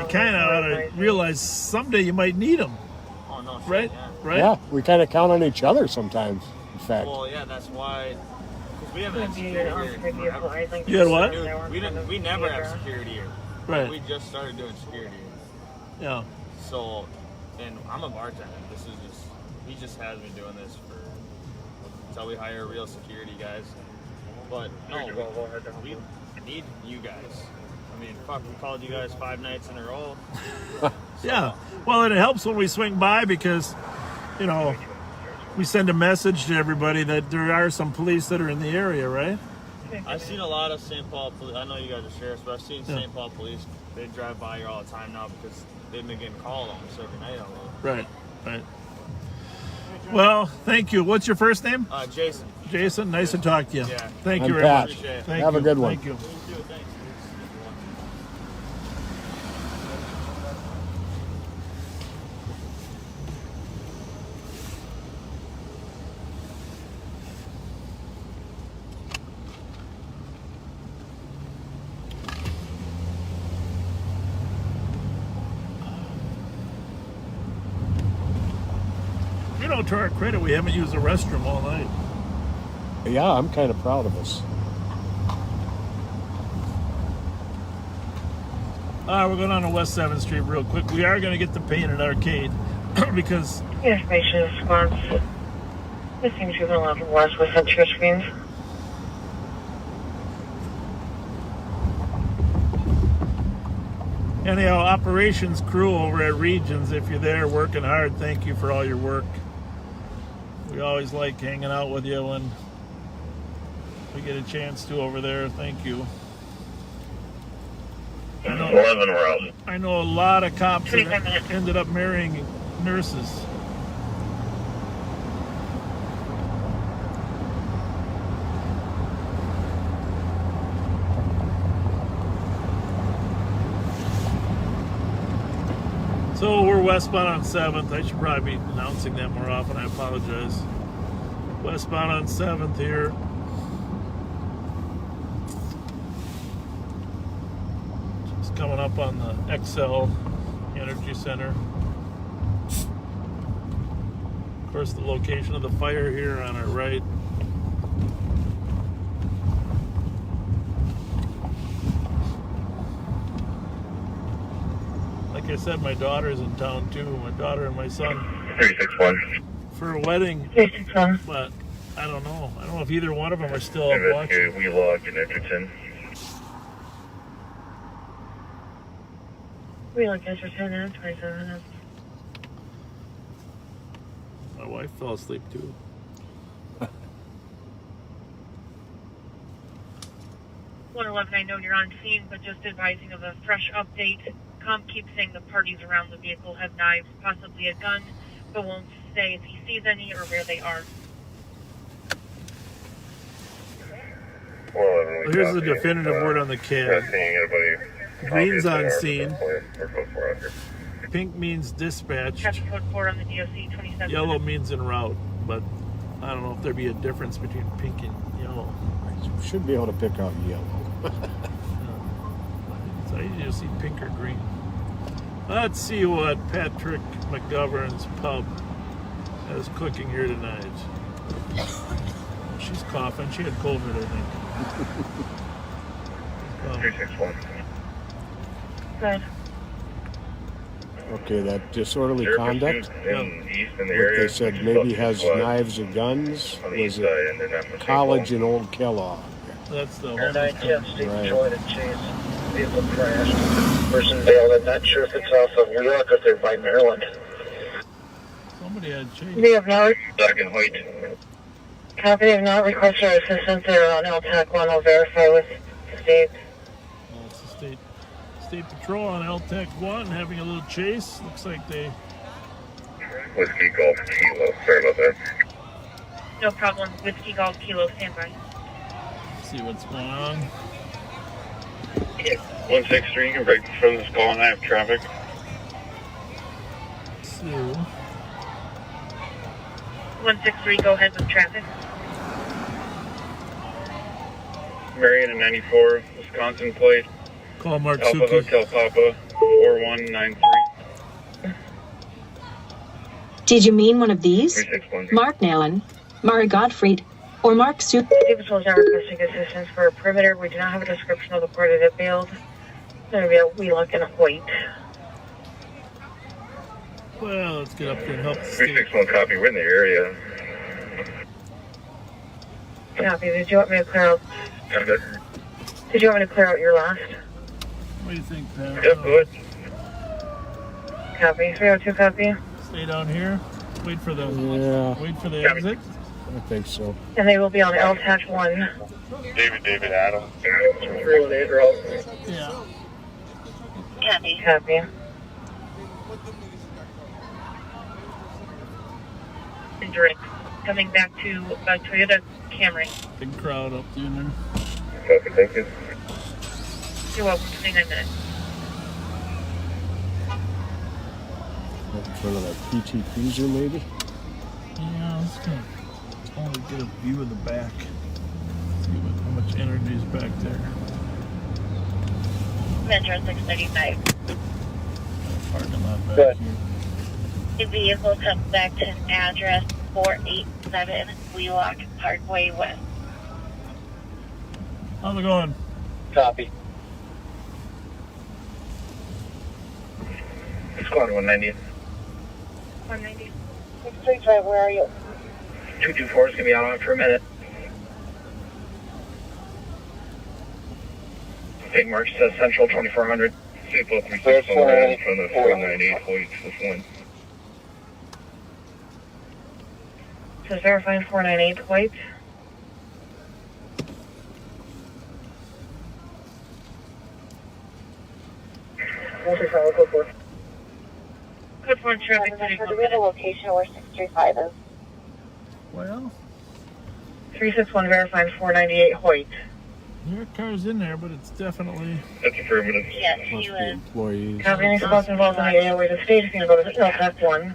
kind of ought to realize someday you might need them, Oh no, shit, right? Yeah. Right? Yeah, we kind of count on each other sometimes, in fact. Well, yeah, that's why. Because we haven't had security here forever. You had what? Dude, we never have security here. Right. We just started doing security here. Yeah. So, and I'm a bartender. He just has me doing this until we hire real security guys. But no, we need you guys. I mean, fuck, we called you guys 5 nights in a row. Yeah. Well, and it helps when we swing by because, you know, we send a message to everybody that there are some police that are in the area, right? I've seen a lot of St. Paul police. I know you guys are sheriffs, but I've seen St. Paul police. They drive by here all the time now because they've been getting called on us every night. Right. Well, thank you. What's your first name? Jason. Jason, nice to talk to you. Yeah. Thank I'm you very Pat. much. Appreciate it. Have a good one. Thank you. Thanks. You know, to our credit, we haven't used the restroom all night. Yeah, I'm kind of proud of us. We're going on to West 7th Street real quick. We are going to get the painted arcade because Information response. This seems to have been a lot of west with center screens. Anyhow, operations crew over at Regions, if you're there working hard, thank you for all your work. We always like hanging out with you when we get a chance to over there. Thank you. 11 we're out. I know a lot of cops that ended up marrying nurses. So we're westbound on 7th. I should probably be announcing that more often. I apologize. Westbound on 7th here. Just coming up on the XL Energy Center. Of course, the location of the fire here on our right. Like I said, my daughter's in town too. My daughter and my son 361. for a wedding. 361. But I don't know. I don't know if either one of them are still up watching. We logged in Edgerton. We look Edgerton and 27. My wife fell asleep too. 111, I know you're on scene, but just advising of a fresh update. Comp keeps saying the parties around the vehicle have knives, possibly a gun, but won't say if he sees any or where they are. Well, here's the definitive word on the cab. Green's on scene. Pink means dispatched. Traffic code 4 on the DOC 27. Yellow means en route, but I don't know if there'd be a difference between pink and yellow. I should be able to pick out yellow. So I usually see pink or green. Let's see what Patrick McGovern's pub is cooking here tonight. She's coughing. She had COVID, I think. 361. Good. Okay, that disorderly conduct, In east in the what area. they said maybe has knives or guns, On the east was side, it and then after college in Old Kellogg? That's the And homeless 910 club. Steve Right. joined a chase. Vehicle crashed. Person bailed. I'm not sure if it's off of New York or if they're by Maryland. Somebody had changed. They have not, Black and white. copy, they have not requested our assistance. They're on LTAC 1. I'll verify with the state. Well, it's the state patrol on LTEC 1 having a little chase. Looks like they... Whiskey Golf Kilo. Sorry about that. No problem. Whiskey Golf Kilo, standby. See what's going on. 163, you can break from this call and I have traffic. So, 163, go ahead with traffic. Marion and 94, Wisconsin plate. call Mark Alpha Suki. Hotel Papa 4193. Did you mean one of these? 361. Mark Nallen, Mara Gottfried, or Mark Su? State Patrol is not requesting assistance for a perimeter. We do not have a description of the party that bailed. It's going to be a Wheelock and a Hoyt. Well, let's get up there and help the state. 361 copy, we're in the area. Copy. Did you want me to clear out? I'm good. Did you want me to clear out your last? What do you think, Pat? Yep, good. Copy. 302 copy. Stay down here. Wait for the Yeah, exit. I think so. And they will be on LTAC 1. David Adam. 318, girl. Yeah. Copy. Copy. Direct. Coming back to Toyota Camry. Big crowd up there. Copy, thank you. You're welcome. 29 minutes. In front of that PT Cruiser, maybe? Yeah, let's go. I want to get a view of the back. See how much energy is back there. Metro 635. Parking lot back Good. here. The vehicle comes back to address 487 Wheelock Parkway West. How's it going? Copy. Squad 190. 190. 635, where are you? 224 is going to be out on it for a minute. Big Mark says Central 2400. People 361 from the 498 Hoyt, this one. Says verifying 498 Hoyt. Code 4 traffic. Do we have a location where 635 is? Well, 361 verifying 498 Hoyt. your car's in there, but it's definitely... That's affirmative. Yes, Must he be was. employees. Copy any spots involved in the area where the state is going to go to F1.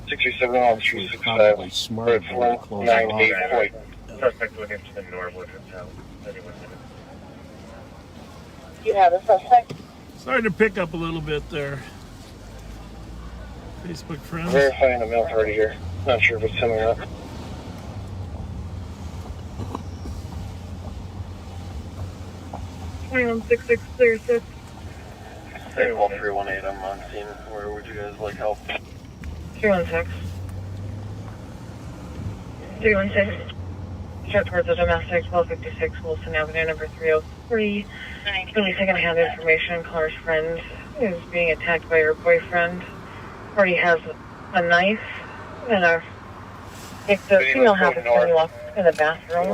637 on She was probably 365. smart about closing off. 498 Hoyt. Suspect looking to the Norwood Hotel. Anyone You have a suspect? Starting to pick up a little bit there. Facebook friends. Verifying the mail party here. Not sure if it's coming up. Clear 6. Hey, Wall 318, I'm on scene. Where would you guys like help? 316. 316. Start towards the domestic, 1256 Wilson Avenue, number 303. Really second-hand information. Caller's friend is being attacked by her boyfriend. Already has a knife, and the female happens to be locked in the bathroom.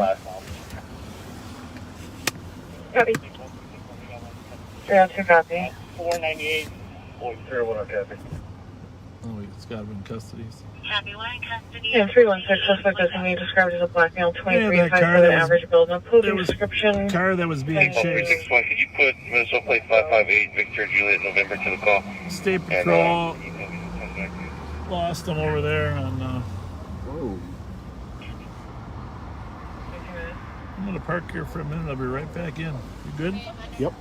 Copy. 302 copy. 498. 301 copy. Oh, it's got to be in custody. And 316 suspect is being described as a black male, 23, Yeah, that 5 car foot that was- average build, no clothing there was- description. Car that was being chased. 361, could you put Minnesota plate 558 Victor Juliet November to the call? State Patrol lost them over there on... Whoa. I'm going to park here for a minute. I'll be right back in. You good? Yep.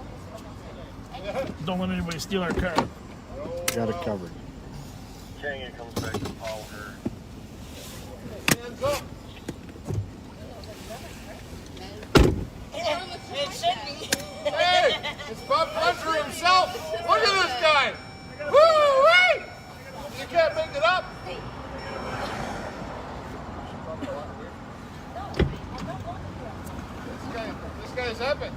Don't let anybody steal our car. Got it covered. Carrying it comes back to Paul her. Hands up. Hey, it's Bob Fletcher himself. Look at this guy. Woo-wee! You can't make it up. This guy's epic.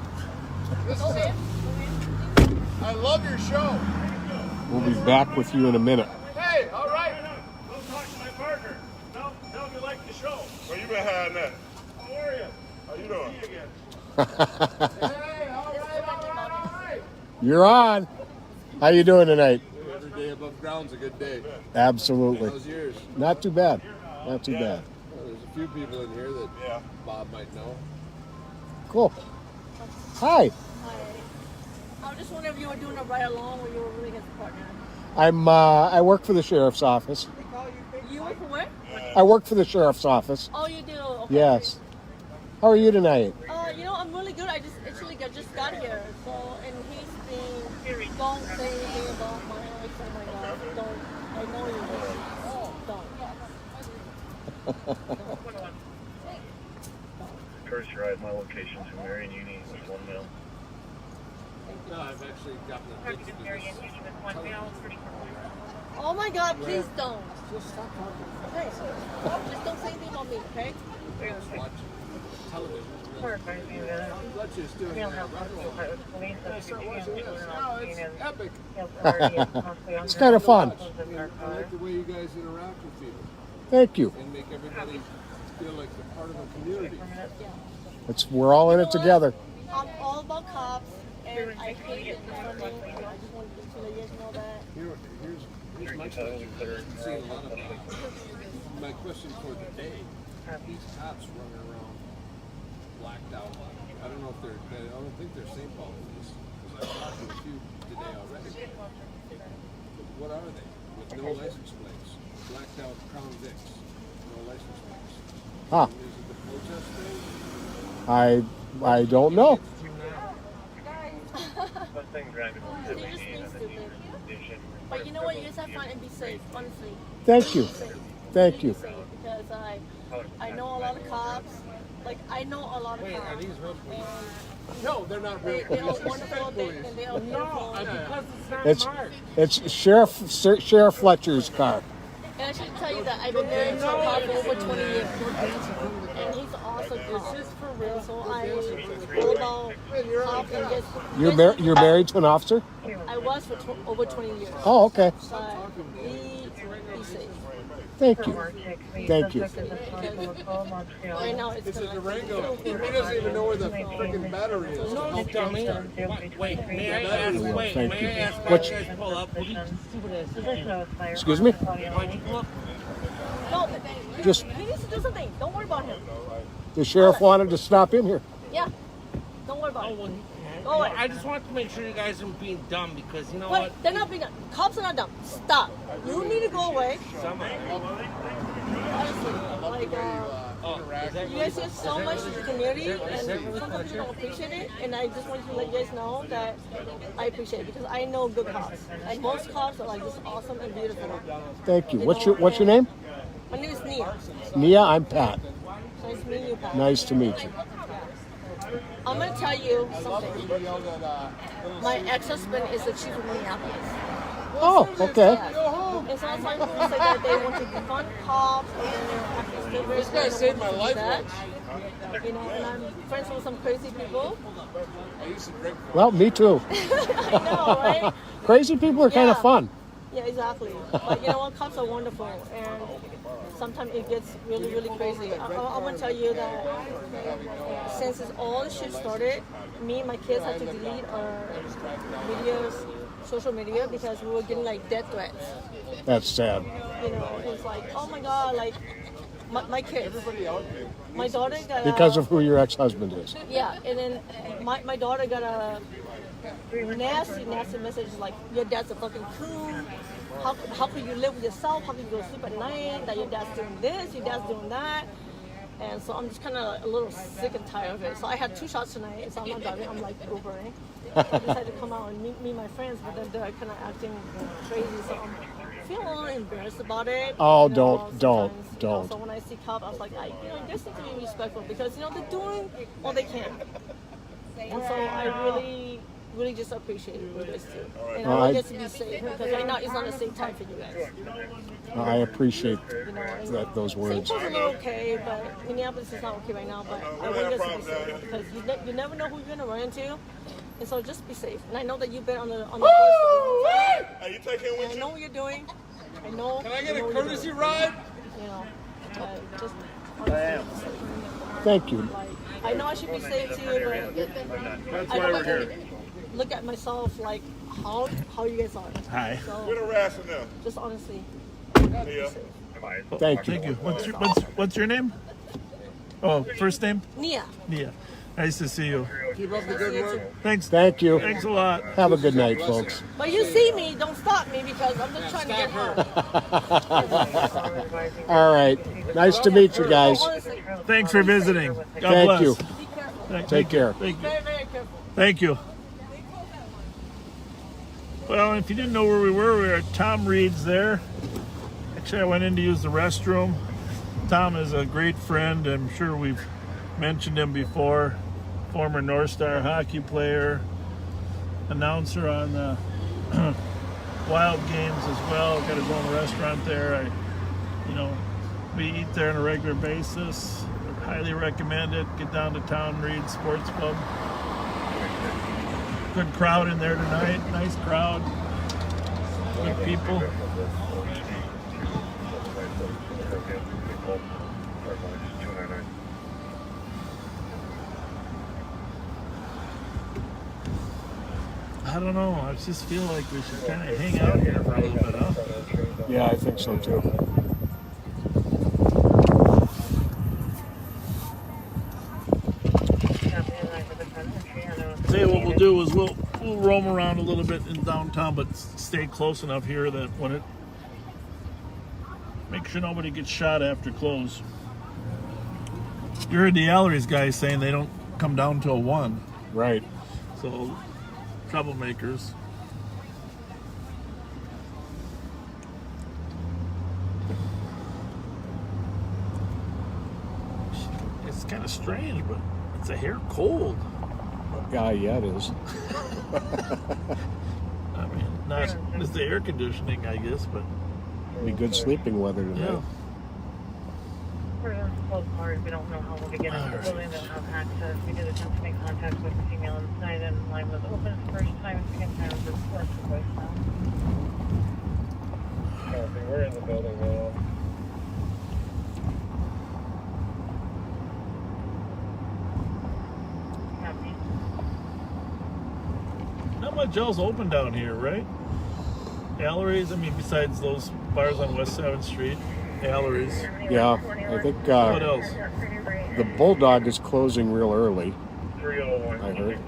I love your show. We'll be back with you in a minute. Hey, all right. Go talk to my partner. Tell him you like the show. Where you been hiding at? How are you? How you doing? See you again. Hey, all right. You're on. How you doing tonight? Every day above ground's a good day. Absolutely. How's yours? Not too bad. Not too bad. Well, there's a few people in here that Bob might know. Cool. Hi. I was just wondering if you were doing a ride along or you were really his partner. I work for the sheriff's office. You work for where? I work for the sheriff's office. Oh, you do? Okay. Yes. How are you tonight? I'm really good. I just got here. So, and he's been, don't say anything about my ex. Oh my God. Don't. I know you will. Don't. Curse ride, my location to Marion Uni is 1 mile. No, I've actually gotten a picture of this. Oh my God, please don't. Just stop talking. Okay. Just don't say anything about me, okay? Just watch television. Fletcher's doing it's epic. It's kind of fun. I like the way you guys interact with people. Thank you. And make everybody feel like they're part of a community. We're all in it together. I'm all about cops, and I hate it. I just wanted to let you guys know that. Here's my question. I've seen a lot of my question for the day. These cops running around blacked out. I don't know if I don't think they're St. Paul police. Because I've talked to a few today already. But what are they? With no license plates. Blacked out Crown Vics. No license plates. Huh. Is it the protest thing? I don't know. But you know what? You guys have fun and be safe, honestly. Thank you. Thank you. Be safe, because I know a lot of cops. Like, I know a lot of Wait, cops. are these real police? And No, they're not real They all police. wonderful, and they all beautiful. Because It's Sheriff Fletcher's car. And I should tell you that I've been married to a cop for over 20 years. And he's an awesome cop. And so I all about cop and just... You're married to an officer? I was for over 20 years. Oh, okay. But be safe. Thank you. Thank you. Right now it's kind of Durango, he doesn't even know where the freaking battery is. No, dummy. Wait, may I ask? Wait, Thank may you. I ask why What's- you guys pull up? Excuse me? Why'd you pull up? No, Just he needs to do something. Don't worry about him. the sheriff wanted to stop in here. Yeah. Don't worry about him. Go away. I just want to make sure you guys aren't being dumb because you know Wait, what? they're not being dumb. Cops are not dumb. Stop. You need to go away. Honestly, like, you guys get so much in the community, and sometimes you don't appreciate it. And I just want to let you guys know that I appreciate it because I know good cops. Like most cops are like just awesome and beautiful. Thank you. What's your name? My name is Nia. Nia, I'm Pat. Nice to meet you, Pat. Nice to meet you. I'm gonna tell you something. My ex-husband is the chief of Minneapolis. Oh, okay. And sometimes people say that they want to defund cops, and then they're actually This guy saved my life You know, and I'm friends with some crazy people. I used to drink. Well, me too. I know, right? Crazy people are kind of fun. Yeah, exactly. But you know what? Cops are wonderful, and sometimes it gets really, really crazy. I'm gonna tell you that since all this shit started, me and my kids had to delete our videos, social media, because we were getting like death threats. That's sad. You know, it's like, oh my god, like my kids. My daughter got Because of who your ex-husband is. Yeah, and then my daughter got a nasty message like, your dad's a fucking coon. How could you live with yourself? How could you go to sleep at night? That your dad's doing this, your dad's doing that. And so I'm just kind of a little sick and tired of it. So I had 2 shots tonight, so I'm not driving. I'm like Ubering. So I decided to come out and meet my friends, but then they're kind of acting crazy. So I'm feeling a little embarrassed about it. Oh, you know, don't. So when I see cops, I was like, you guys need to be respectful because they're doing all they can. And so I really just appreciate what you guys do. And I want you guys to be safe because right now it's not a safe time for you guys. I appreciate those words. St. Paul's a little okay, but Minneapolis is not okay right now. But I want you guys to be safe because you never know who you're gonna run into, and so just be safe. And I know that you've been on the force for a long time. Are you taking with I know what you're doing. I know. Can I get a courtesy ride? You know, just. Thank you. I know I should be safe too, but I don't like look at myself like how you guys are. Hi. So, We're harassing them. just honestly. Thank you. Thank you. What's your name? Oh, first name? Nia. Nia. Nice to see you. Keep up the good work. Thanks. Thank you. Thanks a lot. Have a good night, folks. But you see me, don't stop me because I'm just trying to get home. All right. Nice to meet you guys. Thanks for visiting. God Thank bless. you. Be careful. Take care. Thank you. Very, very careful. Thank you. Well, if you didn't know where we were at Tom Reed's there. Actually, I went in to use the restroom. Tom is a great friend. I'm sure we've mentioned him before. Former North Star hockey player, announcer on the Wild games as well. Got his own restaurant there. We eat there on a regular basis. Highly recommend it. Get down to Tom Reed Sports Club. Good crowd in there tonight. Nice crowd. Good people. I don't know. I just feel like we should kind of hang out here for a little bit, huh? Yeah, I think so too. Say what we'll do is we'll roam around a little bit in downtown, but stay close enough here that when it make sure nobody gets shot after close. You heard the Allery's guys saying they don't come down till 1. Right. So troublemakers. It's kind of strange, but it's a hair cold. Yeah, it is. I mean, not it's the air conditioning, I guess, but Be good sleeping weather tonight. Yeah. We're going to close hard. We don't know how we'll be getting into the building. They don't have access. We did attempt to make contact with the female inside, and the line was open the first time. Second time was left for voicemail. Copy. We're in the building now. Copy. Not much else open down here, right? Galleries, I mean, besides those bars on West 7th Street. Galleries. Yeah, I think What else? the Bulldog is closing real early. 301. I heard.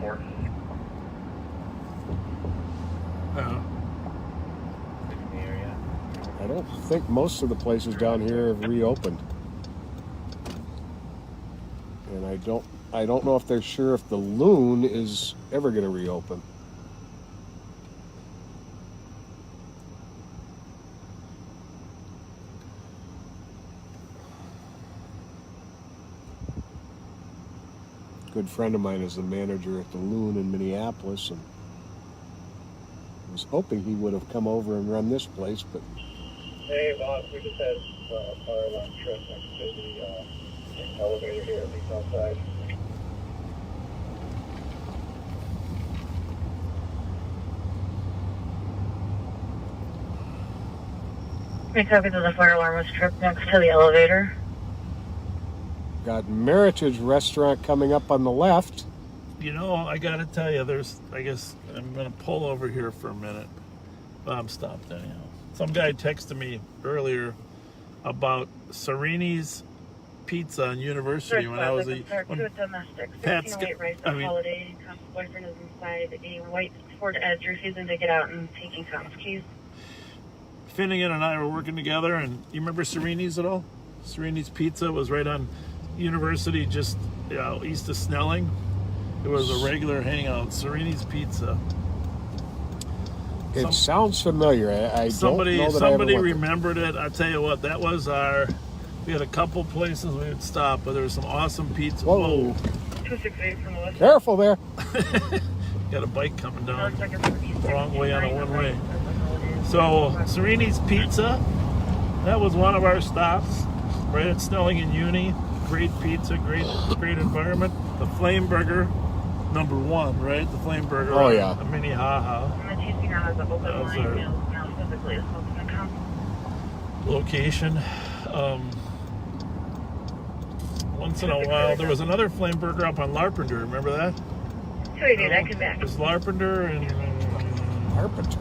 I don't think most of the places down here have reopened. And I don't know if they're sure if the Loon is ever going to reopen. Good friend of mine is the manager at the Loon in Minneapolis, and I was hoping he would have come over and run this place, but Hey, boss, we just had a fire alarm trip next to the elevator here, at least outside. We copied that the fire alarm was tripped next to the elevator. got Meritage Restaurant coming up on the left. You know, I gotta tell you, I guess I'm gonna pull over here for a minute. Bob stopped anyhow. Some guy texted me earlier about Sereni's Pizza on University when I was when Pat's holiday, boyfriend is inside a white Ford Edge, refusing to get out and taking Tom's keys. Finnegan and I were working together, and you remember Sereni's at all? Sereni's Pizza was right on University, just east of Snelling. It was a regular hangout. Sereni's Pizza. It sounds familiar. I don't know that somebody I ever went remembered it. I tell you what, that was we had a couple places we would stop, but there was some awesome pizza. Whoa. 268 from the west. Careful there. Got a bike coming down the wrong way on a one-way. So Sereni's Pizza, that was one of our stops right at Snelling and Uni. Great pizza, great environment. The Flame Burger, number one, right? The Flame Burger. Oh, yeah. A mini haha. That was our location. Once in a while, there was another Flame Burger up on Larpenter. Remember that? Sorry, dude, I come back. It was Larpenter and Larpenter.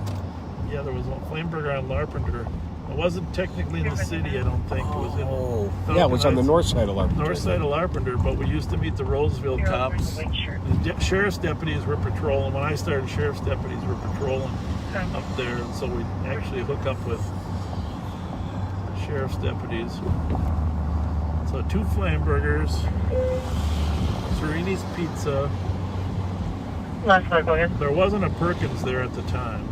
Yeah, there was a Flame Burger on Larpenter. It wasn't technically in the city, I don't think. It was in yeah, it was on the north side of Larpenter. North side of Larpenter, but we used to meet the Rosefield cops. The sheriff's deputies were patrolling. When I started, sheriff's deputies were patrolling up there, and so we actually hook up with sheriff's deputies. So 2 Flame Burgers, Sereni's Pizza. Last one, go ahead. There wasn't a Perkins there at the time.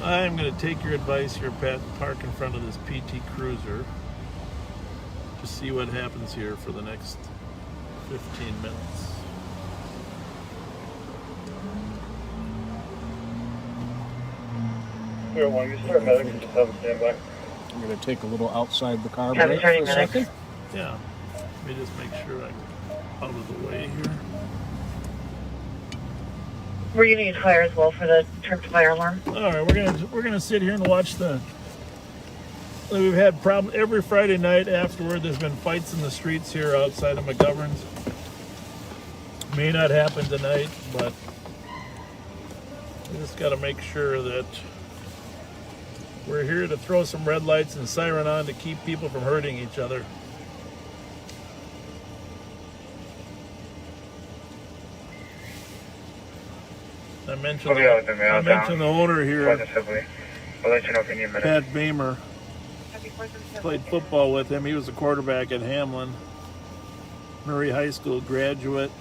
I'm going to take your advice here, Pat, and park in front of this PT Cruiser to see what happens here for the next 15 minutes. Here, while you start medics, just have a standby. I'm going to take a little outside the car Yeah, break for a turning medics. second. Yeah, let me just make sure I'm out of the way here. We're going to use fire as well for the tripped fire alarm. All right, we're gonna sit here and watch We've had problems every Friday night afterward. There's been fights in the streets here outside of McGovern's. May not happen tonight, but we just got to make sure that we're here to throw some red lights and siren on to keep people from hurting each other. I mentioned the owner here, I'll let you know if you need a minute. Pat Bamer. Played football with him. He was a quarterback at Hamlin, Murray High School graduate.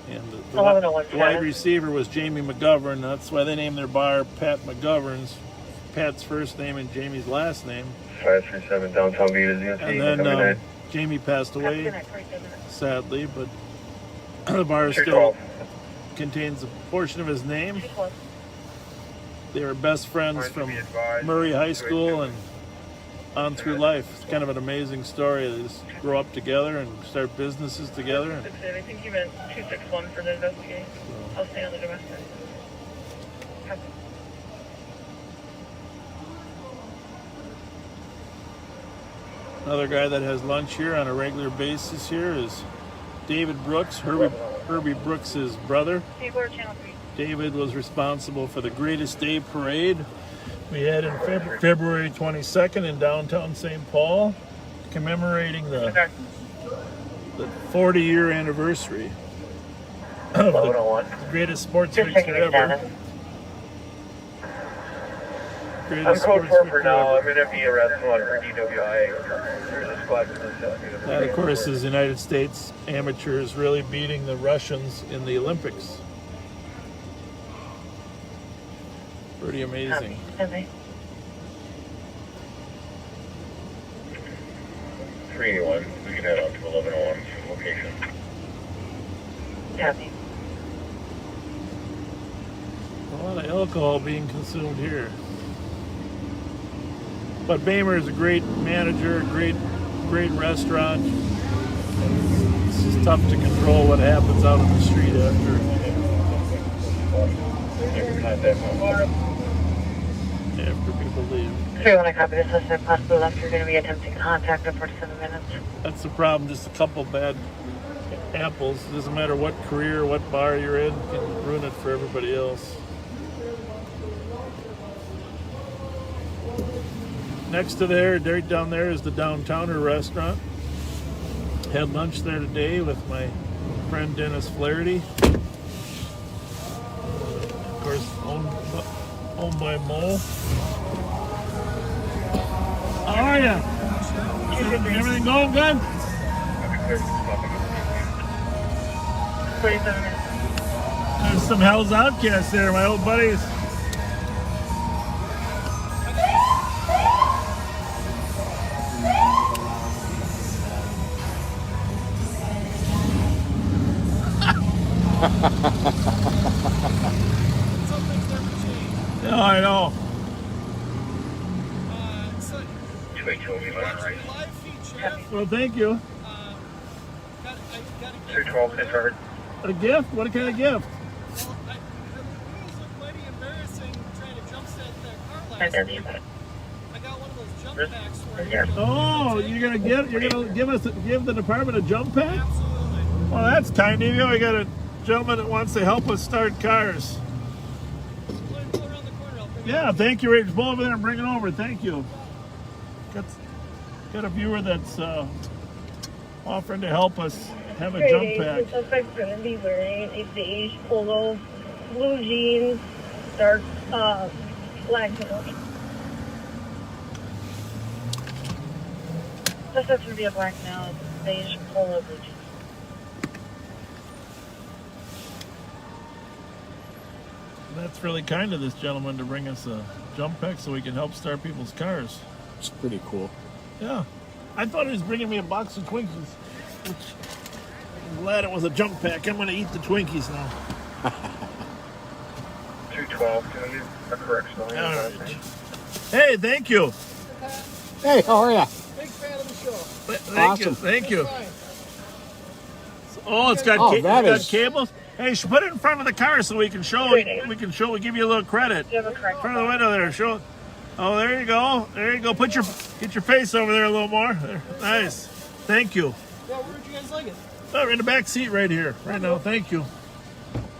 And the wide receiver was Jamie McGovern. That's why they named their bar Pat McGovern's. Pat's first name and Jamie's last name. 537 downtown Vita. And then Jamie passed away, sadly, but the bar still contains a portion of his name. They were best friends from Murray High School and on through life. It's kind of an amazing story. They just grow up together and start businesses together. And, I think you meant 261 for the investigation. I'll stay on the domestic. another guy that has lunch here on a regular basis here is David Brooks, Herbie Brooks' brother. David was responsible for the Greatest Day Parade we had in February 22nd in downtown St. Paul, commemorating the 40-year anniversary of the greatest sports victory ever. I'm code 4 for now. I'm going to be arrested for DWI. That, of course, is United States amateurs really beating the Russians in the Olympics. Pretty amazing. 381. We can head out to 1101 location. Copy. A lot of alcohol being consumed here. But Bamer is a great manager, great restaurant. It's just tough to control what happens out on the street after people leave. 3-1, copy. This suspect possibly left. You're going to be attempting contact in 47 minutes. That's the problem. Just a couple bad apples. It doesn't matter what career, what bar you're in, you can ruin it for everybody else. Next to there, right down there, is the Downtowner restaurant. Had lunch there today with my friend Dennis Flaherty. Of course, owned by Mo. How are ya? Everything going good? 47 minutes. There's some Hell's Outcasts there, my old buddies. No, I know. Well, thank you. 212 Pittsburgh. A gift? What kind of gift? I got one of those jump packs where Oh, you're gonna give the department a jump pack? Absolutely. Well, that's kind of you. We got a gentleman that wants to help us start cars. Yeah, thank you, Rach. Pull over there and bring it over. Thank you. Got a viewer that's offering to help us have a jump pack. The suspect's going to be wearing a beige polo, blue jeans, dark black coat. Suspect's going to be a black male, beige polo, blue jeans. That's really kind of this gentleman to bring us a jump pack so we can help start people's cars. It's pretty cool. Yeah. I thought he was bringing me a box of Twinkies. I'm glad it was a jump pack. I'm going to eat the Twinkies now. 212, can I use a correction? All right. Hey, thank you. Hey, how are ya? Big fan of the show. Thank you. Oh, it's got cables. Hey, put it in front of the car so we can show. We give you a little credit. In front of the window there. Show. Oh, there you go. There you go. Get your face over there a little more. There. Nice. Thank you. Yeah, where did you guys like it? Oh, in the back seat right here. Right now. Thank you.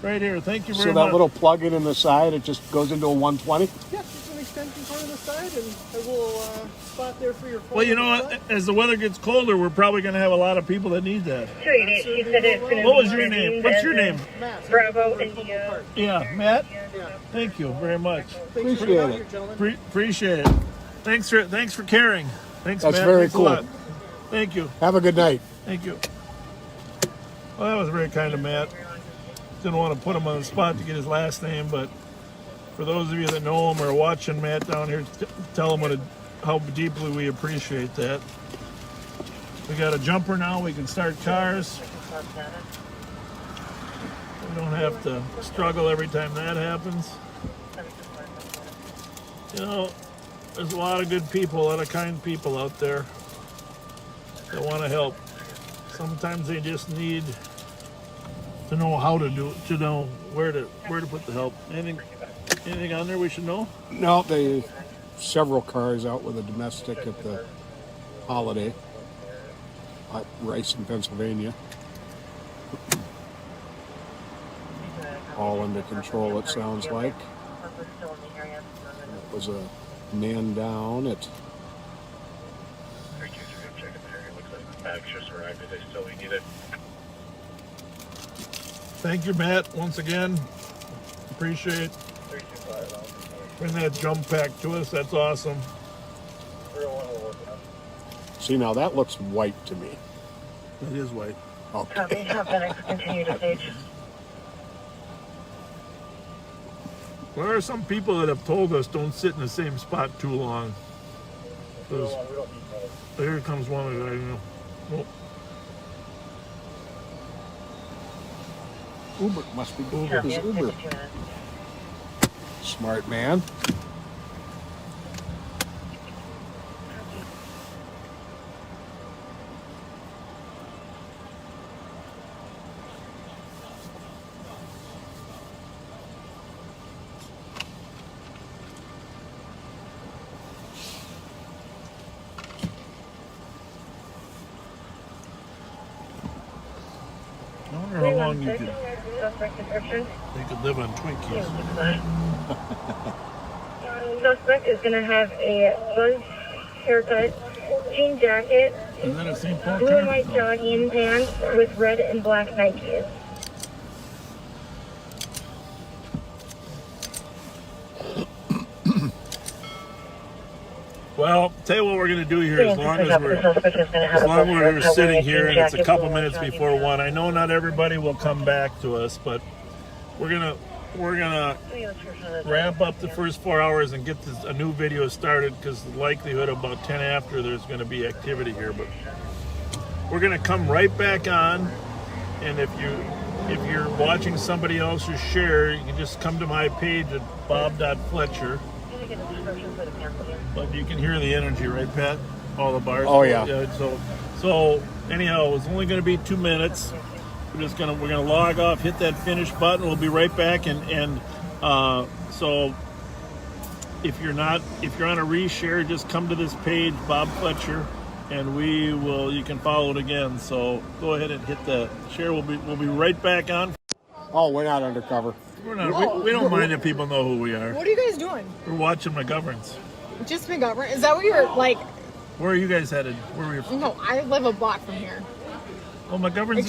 Right here. Thank you very much. So that little plug-in in the side, it just goes into a 120? Yeah, just an extension cord on the side and a little spot there for your phone. Well, you know what? As the weather gets colder, we're probably going to have a lot of people that need that. She said it's going to be. What was your name? What's your name? Bravo India. Yeah, Matt? Thank you very much. Appreciate it. Appreciate it. Thanks for caring. Thanks, That's Matt. very Thanks a cool. lot. Thank you. Have a good night. Thank you. Well, that was very kind of Matt. Didn't want to put him on the spot to get his last name, but for those of you that know him or watching Matt down here, tell him how deeply we appreciate that. We got a jumper now. We can start cars. We don't have to struggle every time that happens. You know, there's a lot of good people, a lot of kind people out there that want to help. Sometimes they just need to know how to do it, to know where to put the help. Anything on there we should know? No, several cars out with a domestic at the holiday at Rice in Pennsylvania. All under control, it sounds like. There was a man down at Thank you, Matt, once again. Appreciate bring that jump pack to us. That's awesome. See, now that looks white to me. It is white. Copy. Okay. Have FedEx continue to stage. There are some people that have told us don't sit in the same spot too long. Here comes one of them. Oh. Uber must be Uber. Smart man. I wonder how long you could live on Twinkies. Suspect is going to have a buzz haircut, jean jacket, Is that a St. Paul blue car? and white jogging pants with red and black Nikes. Well, tell you what we're going to do here. As long as we're sitting here and it's a couple minutes before 1. I know not everybody will come back to us, but we're gonna ramp up the first 4 hours and get a new video started, because the likelihood about 10 after there's going to be activity here. But we're going to come right back on, and if you're watching somebody else's share, you can just come to my page at bob.fletcher. But you can hear the energy, right, Pat? All the bars. Oh, yeah. So anyhow, it's only going to be 2 minutes. We're gonna log off, hit that finish button. We'll be right back. So if you're on a reshare, just come to this page, Bob Fletcher, and you can follow it again. So go ahead and hit the share. We'll be right back on. Oh, we're not undercover. We're not. We don't mind if people know who we are. What are you guys doing? We're watching McGovern's. Just McGovern? Is that what you're like? Where are you guys headed? Where are you from? No, I live a block from here. Well, McGovern's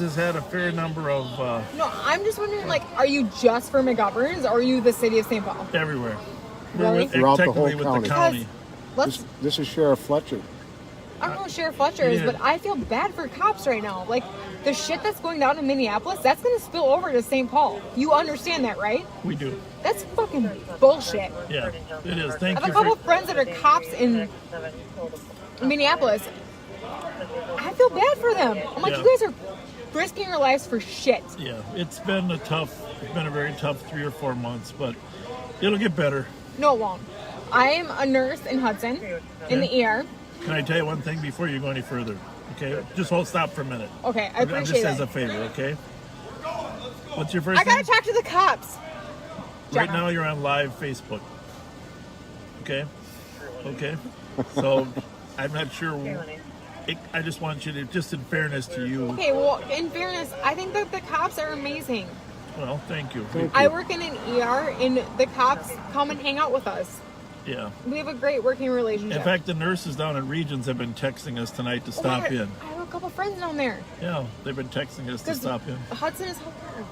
has had a fair number of No, I'm just wondering, like, are you just for McGovern's, or are you the city of St. Paul? everywhere. Really? Throughout the whole Technically with county. the county. This is Sheriff Fletcher. I don't know what Sheriff Fletcher is, but I feel bad for cops right now. Like, the shit that's going down in Minneapolis, that's going to spill over to St. Paul. You understand that, right? We do. That's fucking bullshit. Yeah, it is. Thank I have you a couple friends that are cops in Minneapolis. I feel bad for them. I'm like, Yeah. you guys are risking your lives for shit. Yeah, it's been a very tough 3 or 4 months, but it'll get better. No, it won't. I am a nurse in Hudson, in the ER. Can I tell you one thing before you go any further? Okay, just stop for a minute. Okay, I appreciate Just as it. a favor, okay? What's your first I gotta name? talk to the cops. Right now you're on live Facebook. Okay? Okay? So, I'm not sure. I just want you to, just in fairness to you. Okay, well, in fairness, I think that the cops are amazing. Well, thank you. I work in an ER, and the cops come and hang out with us. Yeah. We have a great working relationship. In fact, the nurses down at Regions have been texting us tonight to stop in. I have a couple friends down there. Yeah, they've been texting us to stop in. Hudson is helping.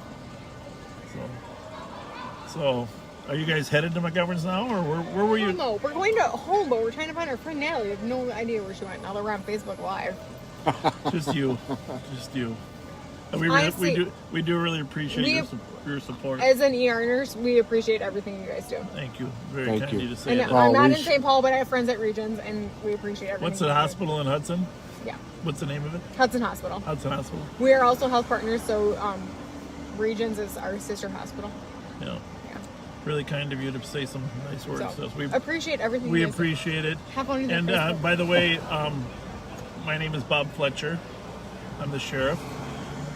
So, are you guys headed to McGovern's now, or where were you? No, we're going to home, but we're trying to find our friend Natalie. We have no idea where she went. Now that we're on Facebook Live. Just you. And Honestly, we do really appreciate your support. As an ER nurse, we appreciate everything you guys do. Thank you. Very kind of you to say And that. I'm not in St. Paul, but I have friends at Regions, and we appreciate everything. What's the hospital in Hudson? Yeah. What's the name of it? Hudson Hospital. Hudson Hospital. We are also health partners, so Regions is our sister hospital. Yeah. really kind of you to say some nice words to us. We appreciate everything. We you guys do. appreciate it. Have fun with your And Facebook. by the way, my name is Bob Fletcher. I'm the sheriff.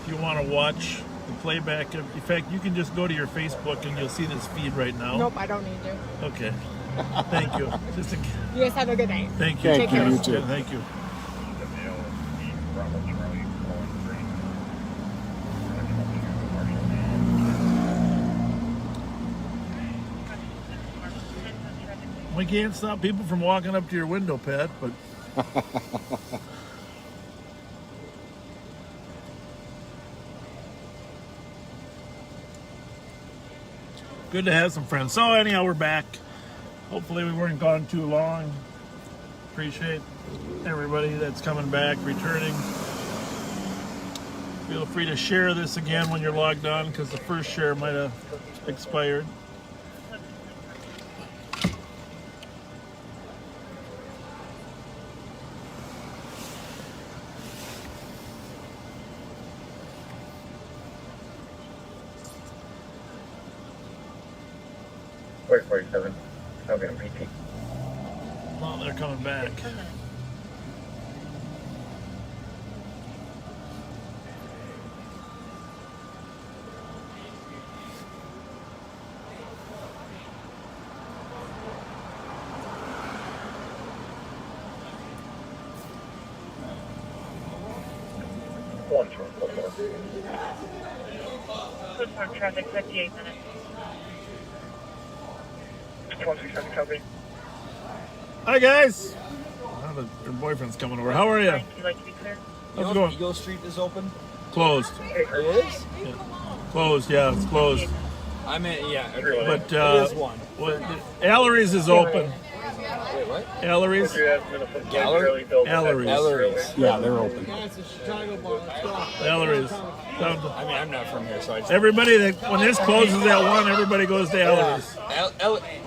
If you want to watch the playback, in fact, you can just go to your Facebook and you'll see this feed right now. Nope, I don't need to. Okay. Thank you. Just You guys have a good night. thank you. Take care. you too. Thank you. We can't stop people from walking up to your window, Pat, but good to have some friends. So anyhow, we're back. Hopefully we weren't gone too long. Appreciate everybody that's coming back, returning. Feel free to share this again when you're logged on because the first share might have expired. Wait, 47. I'll be on PT. Well, they're coming back. Code 4 traffic, 58 minutes. 167 copy. Hi guys. Oh, your boyfriend's coming over. How are you? Would you like to be clear? How's it going? Eagle Street is open. Closed. It is. Yeah. Closed. Yeah, it's closed. I meant yeah. But it is one. Allery's is open. Wait, what? Allery's. Gallery? Allery's. Yeah, they're open. Allery's. I mean, I'm not from here, so I just. Everybody that when this closes at 1, everybody goes to Allery's. And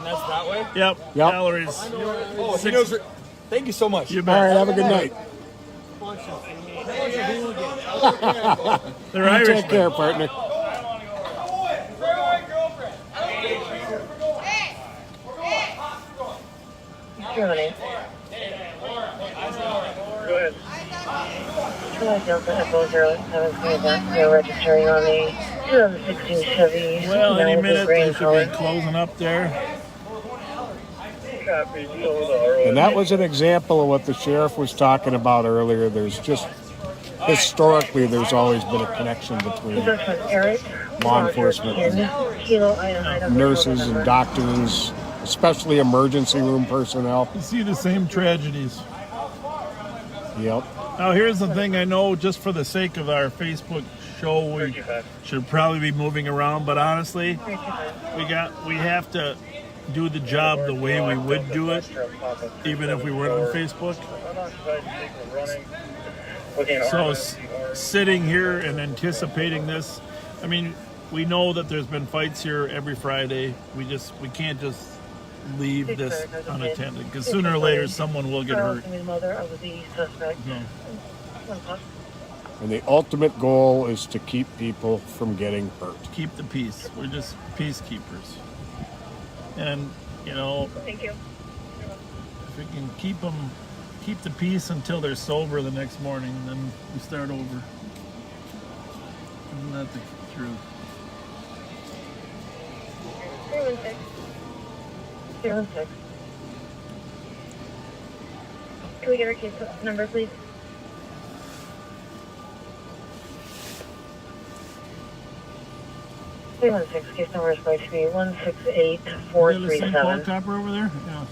that's that way? Yep. Yep. Allery's. Oh, he knows. Thank you so much. You All bet. right, have a good night. They're You Irish. take care, partner. Germany. Go ahead. Delta Echo 07 you're registering on the 2016 Chevy. Well, any Malibu minute green they should color. be closing up there. Copy. So And that was an example of what the sheriff was talking about earlier. There's just historically, there's always been a connection between Eric. law enforcement and Kilo item nurses and doctors, especially emergency room personnel. You see the same tragedies. Yep. Now here's the thing, I know just for the sake of our Facebook show we should probably be moving around, but honestly we have to do the job the way we would do it even if we weren't on Facebook. So sitting here and anticipating this, I mean, we know that there's been fights here every Friday. We can't just leave this unattended because sooner or later someone will get hurt. Mother of the suspect. No. And the ultimate goal is to keep people from getting hurt. Keep the peace. We're just peacekeepers. And, you know, Thank you. if we can keep the peace until they're sober the next morning, then we start over. Isn't that the truth? 316. 316. Can we get our case number, please? Case number is going to be 168437. Copper over there? Yeah.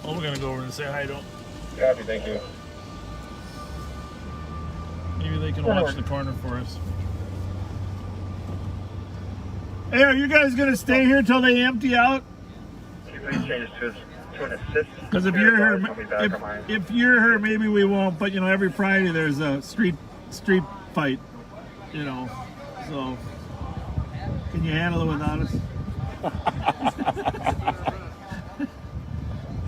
Oh, we're gonna go over and say hi to them. Copy. Thank you. Maybe they can watch the corner for us. Hey, are you guys gonna stay here till they empty out? Please change to an assist. Because if you're here, maybe we won't. But you know, every Friday there's a street fight. You know, so can you handle it without us?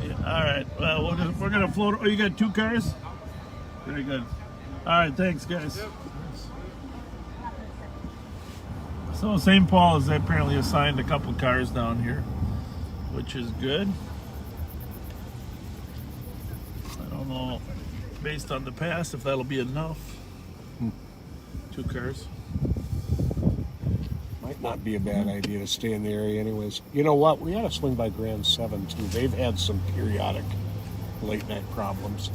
Yeah, all right. Well, we're gonna float. Oh, you got 2 cars? Very good. All right. Thanks, guys. So St. Paul has apparently assigned a couple cars down here, which is good. I don't know, based on the past, if that'll be enough. 2 cars. Might not be a bad idea to stay in the area anyways. You know what? We ought to swing by Grand 7 too. They've had some periodic late night problems.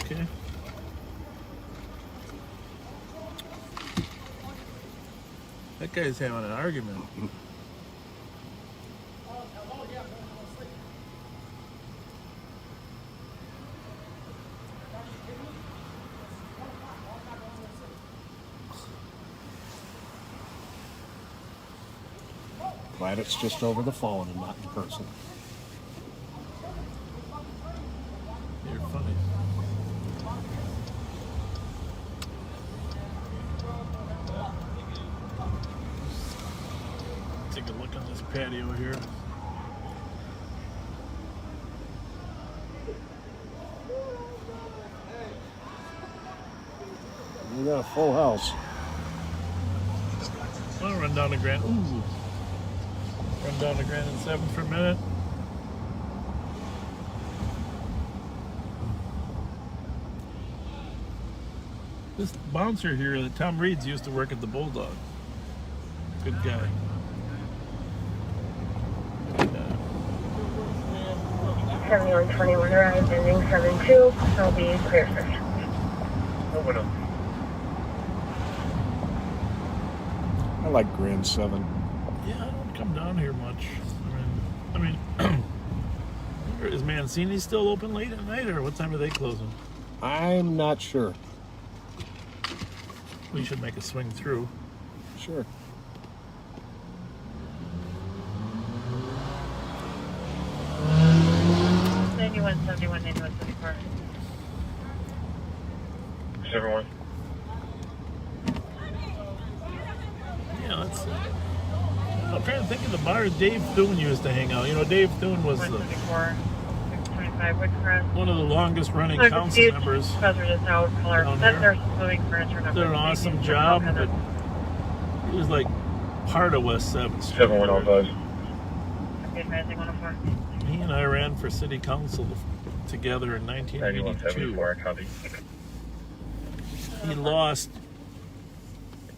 Okay. That guy's having an argument. Glad it's just over the phone and not in person. You're funny. Take a look on this patio here. We got a full house. I'm gonna run down to Grand. Ooh. Run down to Grand and 7 for a minute. This bouncer here, that Tom Reed's used to work at the Bulldog. Good guy. 7121 arrived, ending 72. I'll be clear, sir. Open up. I like Grand 7. Yeah, I don't come down here much. I mean, is Mancini still open late at night, or what time are they closing? I'm not sure. We should make a swing through. Sure. Ninety-one 74. 71. Yeah, let's. I'm trying to think of the bar Dave Thune used to hang out. You know, Dave Thune was the, 174. 625 Woodcrest. one of the longest running Like council these members. Buzzard is out. Color. down That's there. their moving furniture number. Did an awesome job, but he was like part of West 7th Street. 7105. Advancing 104. He and I ran for city council together in 1982. 9174. Copy. He lost.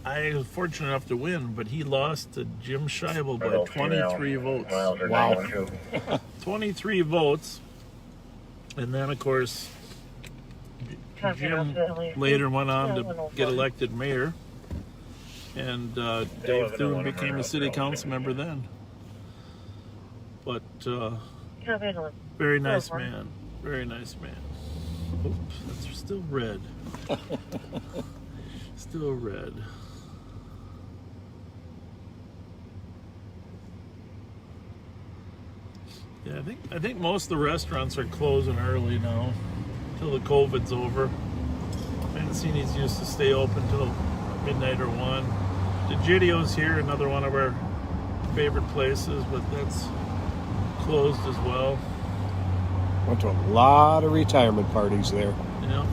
I was fortunate enough to win, but he lost to Jim Scheibel by 23 votes. Wow. 23 votes. And then, of course, Jim later went on to get elected mayor. And Dave Thune became a city council member then. But very nice man. Very nice man. Oops, that's still red. Still red. Yeah, I think most of the restaurants are closing early now, till the COVID's over. Mancini's used to stay open till midnight or 1. DeGidio's here, another one of our favorite places, but that's closed as well. Went to a lot of retirement parties there. Yeah.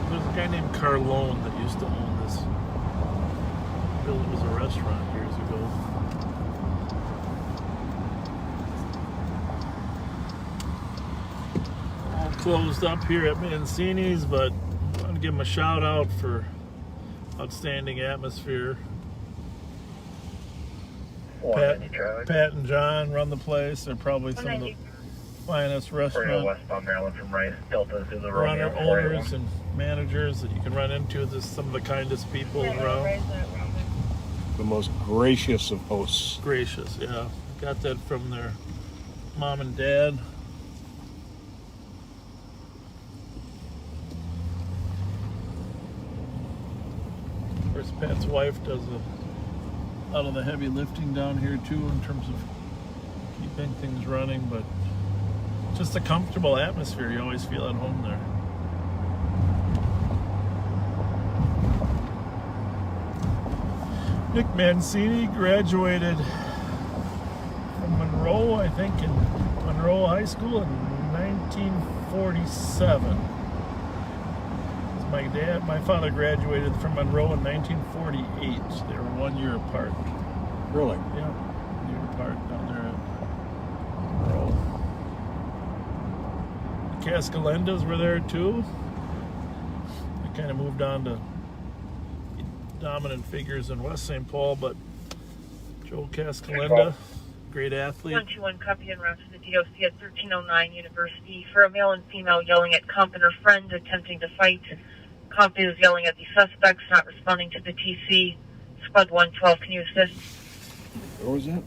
There's a guy named Carlone that used to own this. It was a restaurant years ago. All closed up here at Mancini's, but I want to give them a shout out for outstanding atmosphere. Pat and John run the place. They're probably some of the finest restaurant westbound Maryland from Rice, Delta through the runner owners and managers that you can run into. Just some of the kindest people around. The most gracious of hosts. Gracious, yeah. Got that from their mom and dad. Of course, Pat's wife does a lot of the heavy lifting down here too, in terms of keeping things running, but just a comfortable atmosphere. You always feel at home there. Nick Mancini graduated from Monroe, I think, in Monroe High School in 1947. My father graduated from Monroe in 1948. They were 1 year apart. Really? Yeah, 1 year apart down there at Monroe. The Cascalendas were there too. They kind of moved on to dominant figures in West St. Paul, but Joe Cascalenda, great athlete. 121 copy en route to the DOC at 1309 University for a male and female yelling at comp and her friend attempting to fight. Comp is yelling at the suspects, not responding to the TC. Squad 112, can you assist? What was that?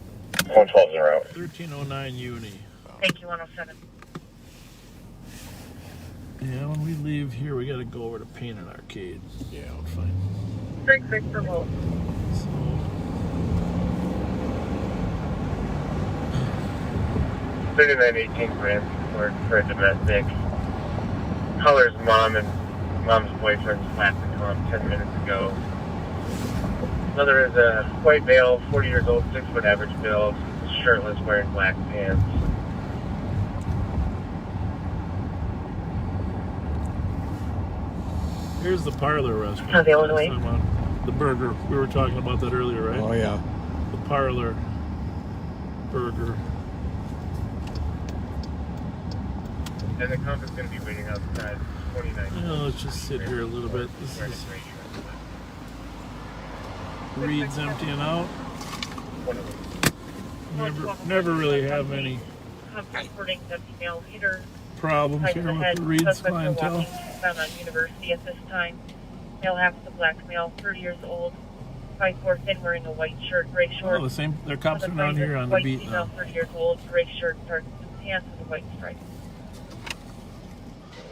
112's en route. 1309 Uni. Thank you, 107. Yeah, when we leave here, we got to go over to Painted Arcade. Yeah, we'll find. Break for both. So, 3918 Ramsey for a domestic. Color's mom and mom's boyfriend slapped the comp 10 minutes ago. Another is a white male, 40 years old, 6 foot average build, shirtless, wearing black pants. here's the parlor restaurant. How's the Illinois? The burger. We were talking about that earlier, right? Oh, yeah. The parlor burger. And the comp is going to be waiting outside 29. Yeah, let's just sit here a little bit. This is Reed's emptying out. Never really have any Reporting that female leader problems here with the Reed's clientele. Found on University at this time. Male half the black male, 30 years old, 5'4" thin, wearing a white shirt, gray shorts. Oh, the same. Their cops are down here on the white beat female, now. 30 years old, gray shirt, dark blue pants with a white stripe.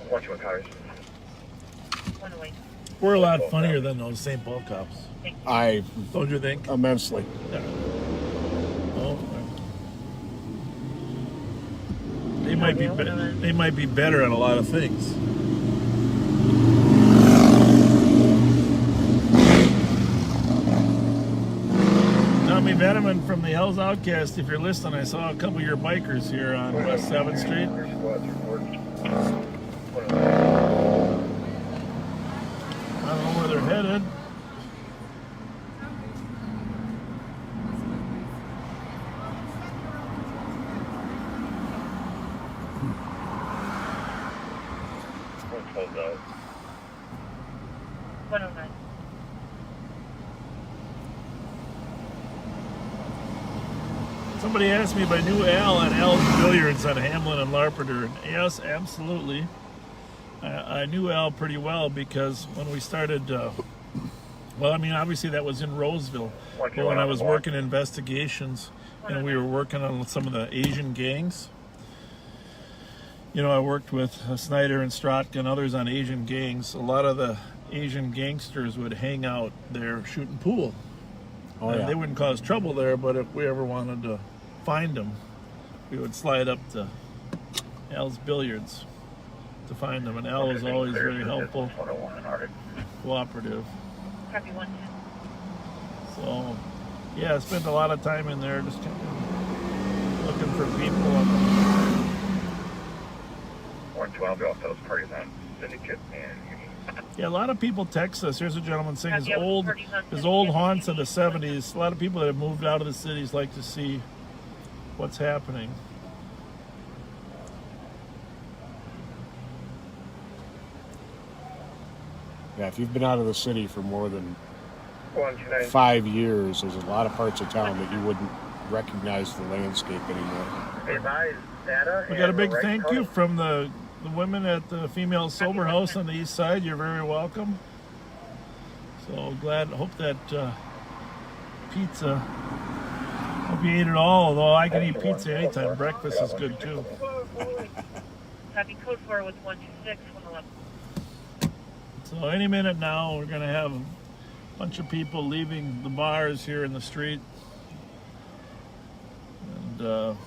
121 cars. 108. We're a lot funnier than those St. Paul cops. I Don't you think? immensely. Yeah. Oh, they might be. They might be better at a lot of things. Tommy Veneman from the Hell's Outcast. If you're listening, I saw a couple of your bikers here on West 7th Street. I don't know where they're headed. Close out. 109. Somebody asked me if I knew Al at Al's Billiards on Hamlin and Larpenteur. And yes, absolutely. I knew Al pretty well because when we started, well, I mean, obviously that was in Roseville. But when I was working investigations and we were working on some of the Asian gangs, you know, I worked with Snyder and Strotka and others on Asian gangs. A lot of the Asian gangsters would hang out there shooting pool. Oh, yeah. They wouldn't cause trouble there, but if we ever wanted to find them, we would slide up to Al's Billiards to find them. And Al was always very helpful, cooperative. Copy 110. So, yeah, I spent a lot of time in there just kind of looking for people. 112, we also those parties on Syndicate and Union. Yeah, a lot of people text us. Here's a gentleman saying his old haunts of the 70s. A lot of people that have moved out of the cities like to see what's happening. Yeah, if you've been out of the city for more than 129. 5 years, there's a lot of parts of town that you wouldn't recognize the landscape anymore. Advise data. We got a big thank you from the women at the Female Sober House on the east side. You're very welcome. So glad, hope that pizza, hope you ate it all, although I can eat pizza anytime. Breakfast is good too. Copy code 4 with 126, 111. So any minute now, we're going to have a bunch of people leaving the bars here in the street. And in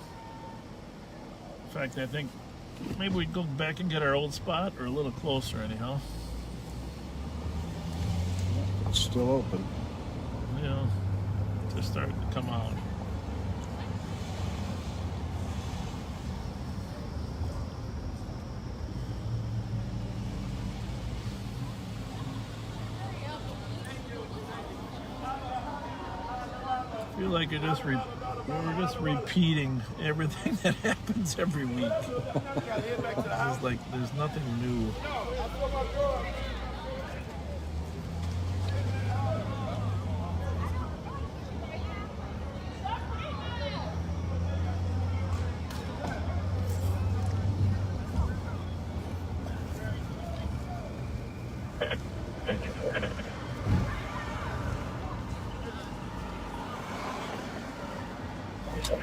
fact, I think maybe we'd go back and get our old spot, or a little closer anyhow. It's still open. Yeah, just starting to come out. feel like we're just repeating everything that happens every week. It's like there's nothing new.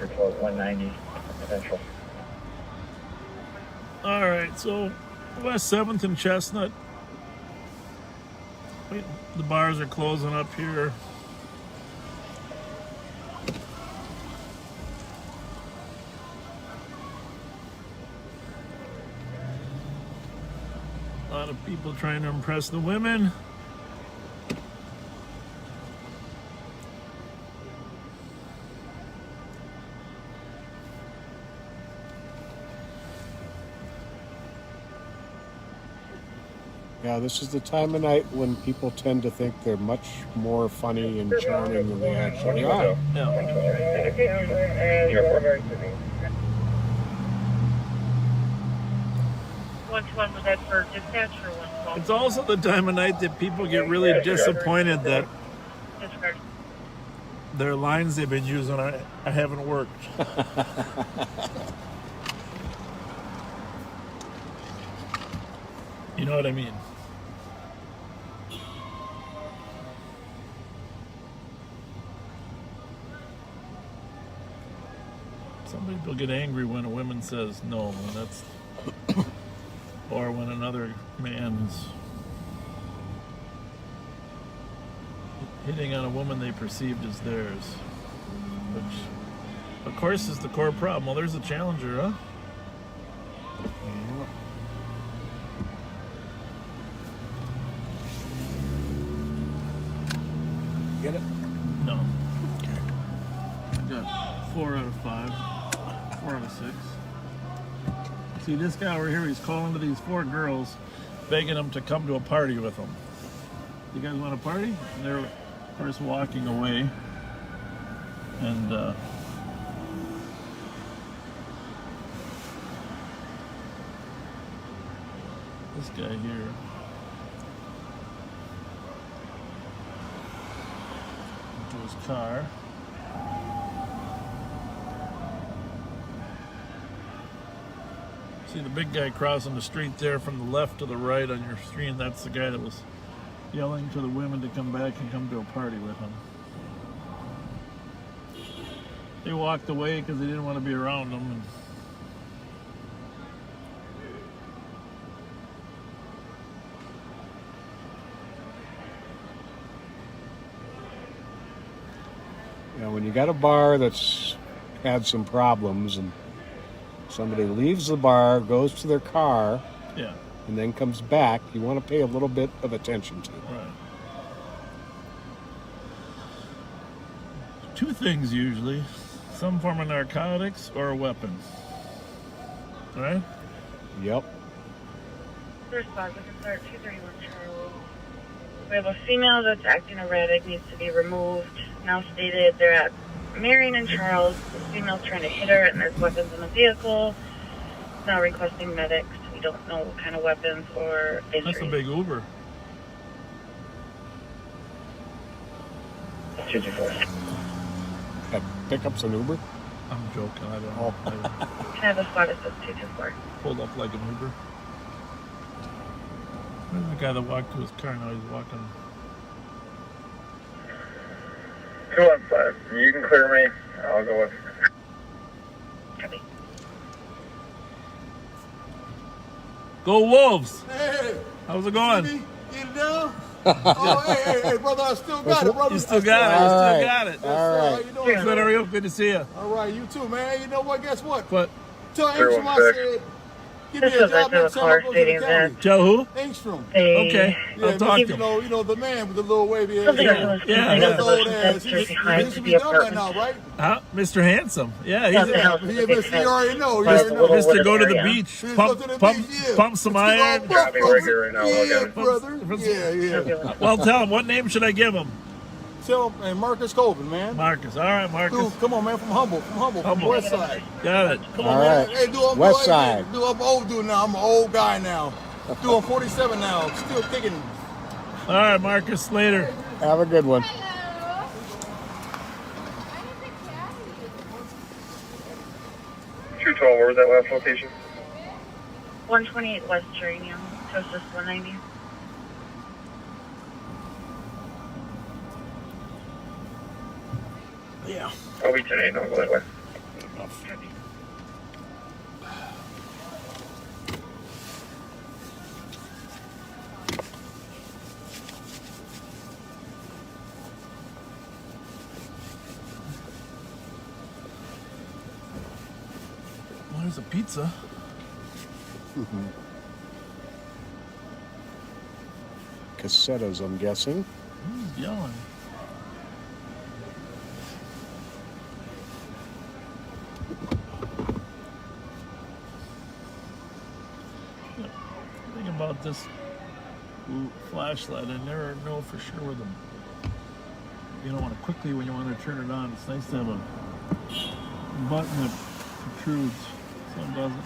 Report 190 Central. All right, so West 7th and Chestnut. Wait, the bars are closing up here. A lot of people trying to impress the women. Yeah, this is the time of night when people tend to think they're much more funny and charming than they actually are. One was that for dispatch or 112? It's also the time of night that people get really disappointed that Disregard. their lines they've been using haven't worked. You know what I mean? Some people get angry when a woman says no, and that's or when another man's hitting on a woman they perceived as theirs, which of course is the core problem. Well, there's a challenger, huh? Get it? No. I got 4 out of 5. 4 out of 6. See, this guy over here, he's calling to these 4 girls, begging them to come to a party with him. You guys want a party? And they're, of course, walking away. And, this guy here. Into his car. See the big guy crossing the street there from the left to the right on your screen? That's the guy that was yelling to the women to come back and come to a party with him. They walked away because they didn't want to be around them. And you know, when you got a bar that's had some problems and somebody leaves the bar, goes to their car, yeah, and then comes back, you want to pay a little bit of attention to. Right. 2 things usually: some form of narcotics or a weapon. Right? Yep. First spot, we can start 231 Charlie. We have a female that's acting erratic, needs to be removed. Now stated they're at Marion and Charles. The female's trying to hit her and there's weapons in the vehicle. Now requesting medics. We don't know what kind of weapons or injuries. That's a big Uber. 224. That pickups an Uber? I'm joking. I don't know. Can I have a spot that says 224? Pulled up like an Uber. Where's the guy that walked to his car? Now he's walking. 215. You can clear me. I'll go with. Copy. Go Wolves! Hey, How's it going? Get it down. Oh, hey, brother, I still got it, brother. You still got it. You still right. got it. All right. How you doing, Good, man? are you? Good to see you. All right, you too, man. You know what? Guess what? But Tell Angstrom I said, give me a job next time I go to the county. Joe who? Angstrom. Okay, Yeah, I'll talk to you him. know the man with the little wavy hair. Something Yeah. That's old ass. He Behind should the be done by apartment. now, right? Huh? Mr. Handsome. Yeah, Something he's else. Yeah, you already know. You But already know. Mr. Go to the area. beach. Just Pump, go to the pump, beach, yeah. pump some Let's get all iron. buff, I'll be right here right now. Yeah, Look at it. brother. Yeah. Well, tell him, what name should I give him? tell him, and Marcus Colvin, man. Marcus. All right, Marcus. Dude, come on, man, from Humble, from the West Side. Got it. Come All on, man. right. Hey, dude, I'm West Side. Dude, I'm old dude now. I'm an old guy now. Dude, I'm 47 now. Still kicking. All right, Marcus. Later. Have a good one. 212, where was that last location? 128 West Geranium, Toast 190. Yeah. I'll be today, don't go that way. Well, there's a pizza. Casettas, I'm guessing. Who's yelling? Think about this flashlight. I never know for sure where you don't want to quickly when you want to turn it on. It's nice to have a button that protrudes. Some doesn't.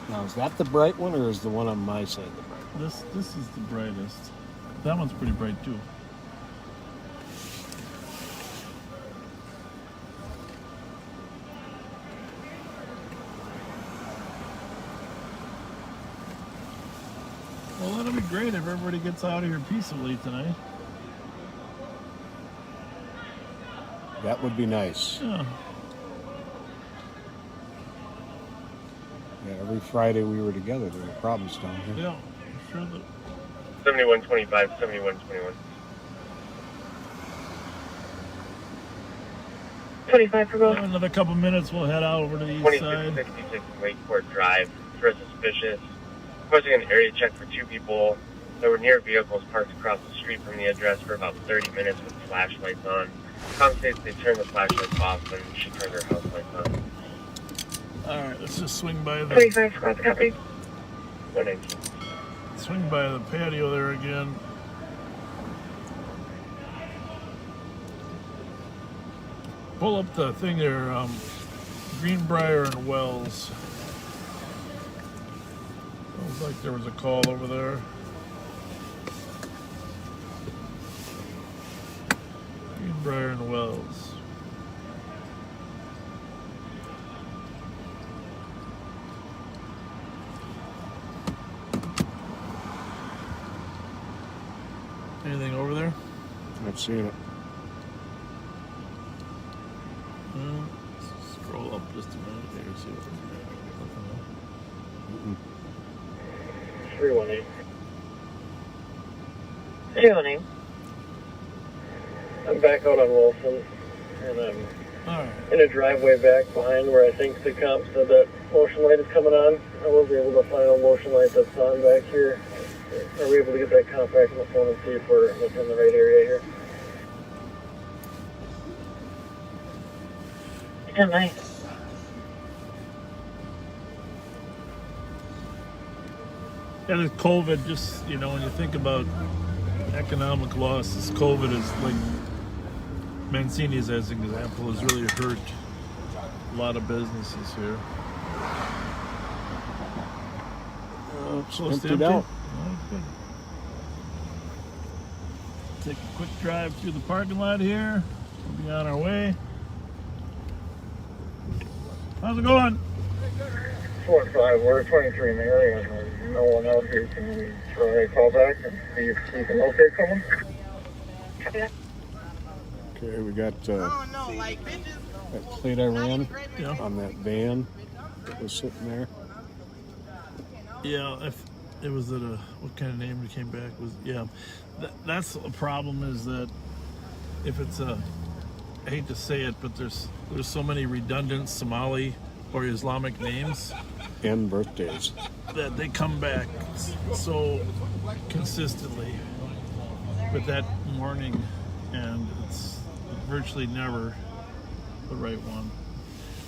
Now, is that the bright one, or is the one on my side the bright one? This is the brightest. That one's pretty bright too. Well, that'll be great if everybody gets out of here peacefully tonight. That would be nice. Yeah. Yeah, every Friday we were together, there were problems down here. Yeah, sure that. 7125, 7121. 25 for both. Another couple minutes, we'll head out over to the east side. 2666 Lakeport Drive. For suspicious. Requesting an area check for 2 people that were near vehicles parked across the street from the address for about 30 minutes with flashlights on. Tom states they turned the flashlights off and she turned her house lights on. Alright, let's just swing by the 35 squad copy. 119. swing by the patio there again. Pull up the thing there, Greenbrier and Wells. Sounds like there was a call over there. Greenbrier and Wells. Anything over there? I've seen it. Scroll up just a minute there, see if there's nothing. 318. 318. I'm back out on Wilson, and I'm in a driveway back behind where I think the cop said that motion light is coming on. I wasn't able to find a motion light that's on back here. Are we able to get that cop back on the phone and see if we're within the right area here? 10-9. And with COVID, just, you know, when you think about economic losses, COVID is like, Mancini's as an example, has really hurt a lot of businesses here. Close to emptied out. Oh, good. Take a quick drive through the parking lot here. We'll be on our way. How's it going? 4-5, we're 23 in the area, and there's no one out here. Can we try a call back and see if we can locate someone? Okay, we got that plate I ran on that van that was sitting there. Yeah, if it was at a, what kind of name it came back was, yeah. That's a problem, is that if it's a, I hate to say it, but there's so many redundant Somali or Islamic names and birthdays that they come back so consistently with that morning, and it's virtually never the right one.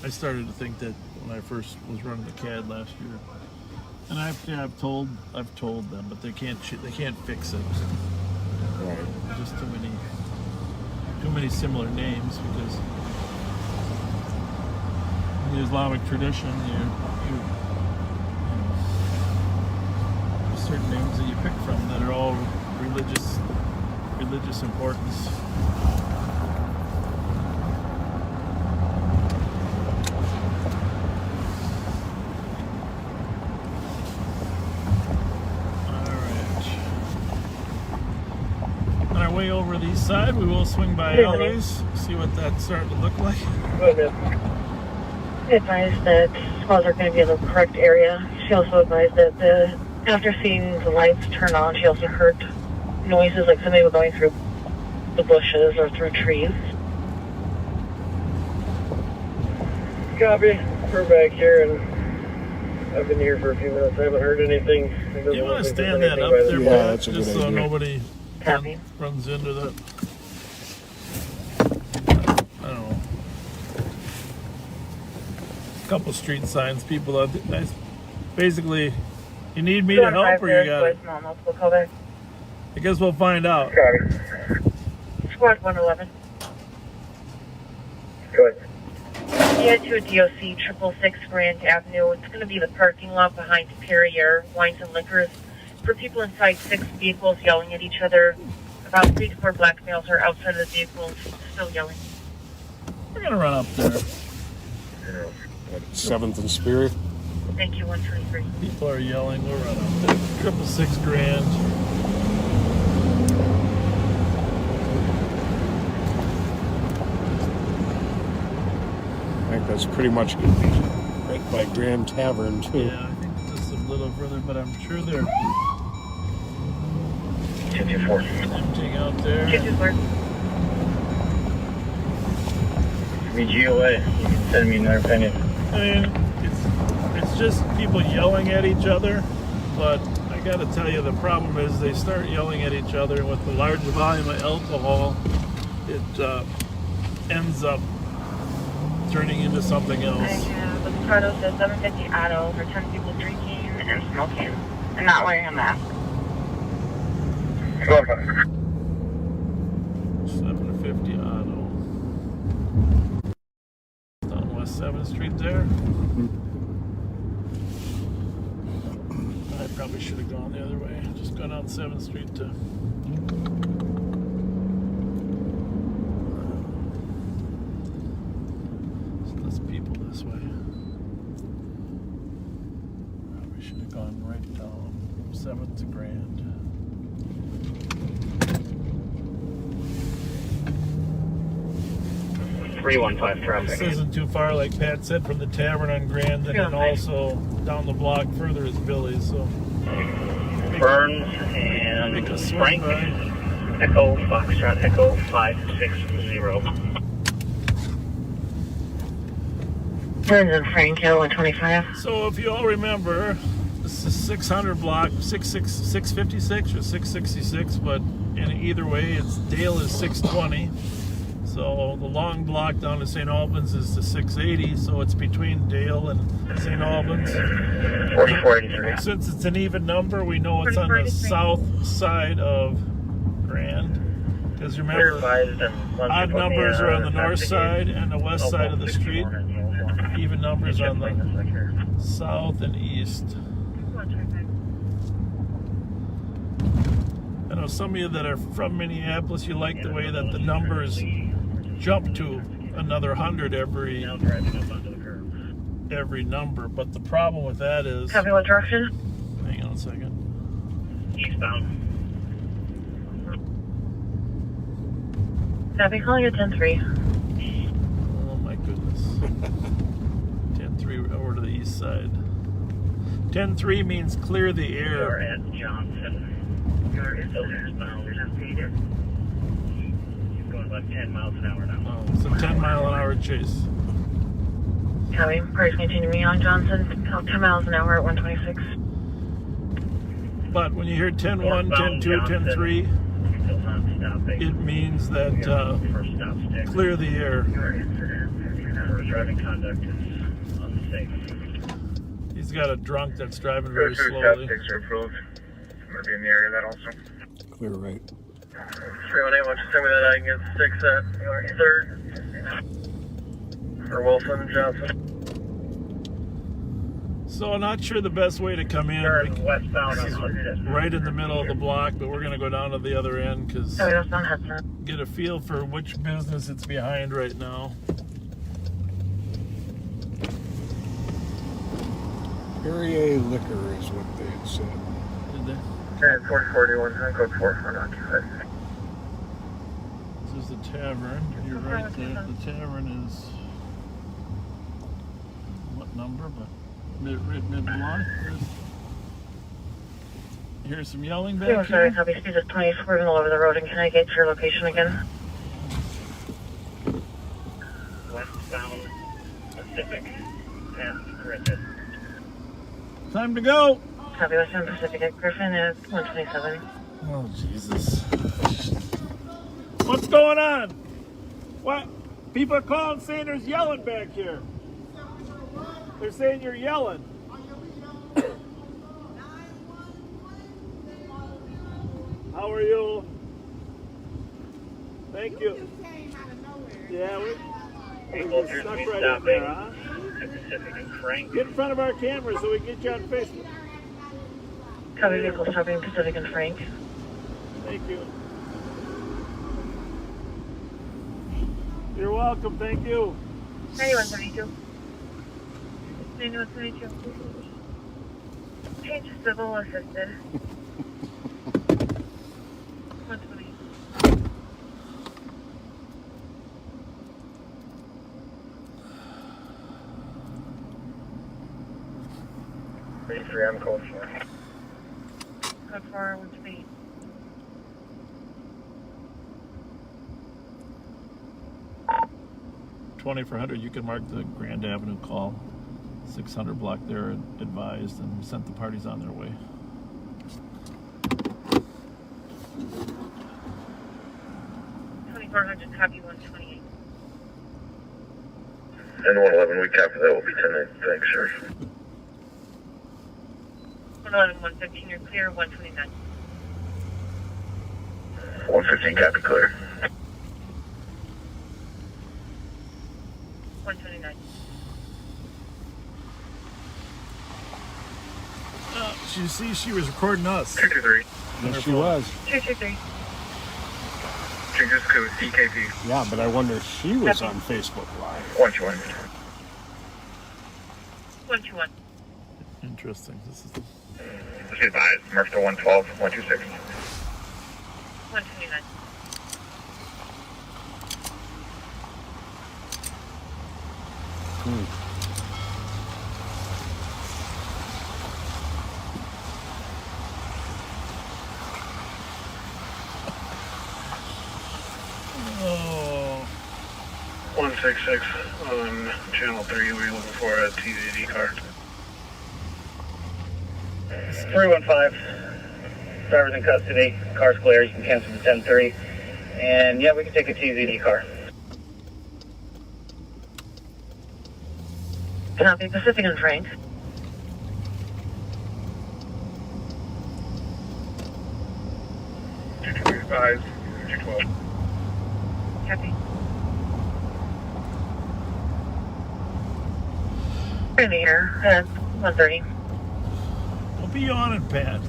I started to think that when I first was running the CAD last year, and I've told them, but they can't fix it. Right. Just too many similar names because in the Islamic tradition, there's certain names that you pick from that are all religious importance. Way over the east side, we will swing by Ellie's, see what that's starting to look like. She advised that squads are going to be in the correct area. She also advised that after seeing the lights turn on, she also heard noises like somebody was going through the bushes or through trees. Copy. We're back here, and I've been here for a few minutes. I haven't heard anything. You want to stand that up there, yeah, that's a just good so idea. nobody runs into that. I don't know. A couple street signs, people out there. Basically, you need me to help or you got it? I guess we'll find out. Squad 111. Go ahead. Head to a DOC 666 Grand Avenue. It's going to be the parking lot behind Superior Wines and Liquors. For people inside 6 vehicles yelling at each other. About 3 to 4 black males are outside of the vehicles still yelling. We're going to run up there. 7th and Spirit. Thank you, 123. People are yelling. We'll run up there. 666 Grand. I think that's pretty much right by Grand Tavern, too. Yeah, I think just a little further, but I'm sure they're 224. emptying out there. 224. Me GOA. You can send me another opinion. I mean, it's just people yelling at each other, but I gotta tell you, the problem is they start yelling at each other, and with the large volume of alcohol, it ends up turning into something else. I have the Prado says 750 auto for 10 people drinking and smoking and not wearing a mask. 750 auto. Down West 7th Street there. I probably should have gone the other way. Just gone down 7th Street to... There's less people this way. Probably should have gone right down 7th to Grand. 315 traffic. This isn't too far, like Pat said, from the tavern on Grand, and then also down the block further is Billy's. So Burns and Frank. Echo Foxtrot Echo 560. Burns and Frank, 125. So if you all remember, this is 600 block, 656 or 666, but in either way, it's Dale is 620. So the long block down to St. Albans is the 680, so it's between Dale and St. Albans. 4483. Since it's an even number, we know it's on the south side of Grand. Because remember, odd numbers are on the north side and the west side of the street. Even numbers on the south and east. I know some of you that are from Minneapolis, you like the way that the numbers jump to another 100 every number, but the problem with that is... Copy, what direction? Hang on a second. Eastbound. Copy, calling at 10-3. Oh my goodness. 10-3 over to the east side. 10-3 means clear the air. You're at Johnson. You're eastbound. You're going about 10 miles an hour now. Oh, it's a 10-mile-an-hour chase. Copy, please continuing on Johnson. 10 miles an hour at 126. But when you hear 10-1, 10-2, 10-3, it means that clear the air. Driving conduct is unsafe. He's got a drunk that's driving very slowly. Picks are approved. I'm going to be in the area of that also. Clear right. 318, why don't you tell me that I can get 6 at 3rd? For Wilson, Johnson. So not sure the best way to come in. Westbound on 100. Right in the middle of the block, but we're gonna go down to the other end because get a feel for which business it's behind right now. Perrier Liquor is what they had said. Did they? 441, code 4 unoccupied. This is the tavern. You're right there. The tavern is what number? But mid block. Here's some yelling back here. Sorry, copy. Speed is 24 middle over the road, and can I get your location again? Westbound Pacific, past Griffin. Time to go. Copy. Westbound Pacific at Griffin is 127. Oh Jesus! What's going on? What? People are calling saying there's yelling back here. They're saying you're yelling. How are you? Thank you. Yeah, we're just stuck right in there, huh? Get in front of our camera so we can get you on Facebook. Copy. Vehicle stopping Pacific and Frank. Thank you. You're welcome. Thank you. 9172. 9172. Change civil assisted. 120. 33 on code 4. Code 4, 120. $20 you can mark the Grand Avenue call. 600 block there advised and sent the parties on their way. $2,400, copy 128. And 111, we copy that. Will be 10-9. Thanks, Sheriff. 111, 115, you're clear, 129. 115, copy, clear. 129. You see, she was recording us. 223. Yes, she was. 223. Changes code EKP. Yeah, but I wonder if she was on Facebook Live. 121. 121. Interesting. This is the... Just advised. Mark to 112, 126. 129. Oh. 166 on channel 3. We're looking for a TZD car. 315. Driver's in custody. Car's clear. You can cancel the 10-3. And yeah, we can take a TZD car. Copy. Pacific and Frank. $225, 212. Copy. In the air at 130. Don't be yawning, Pat.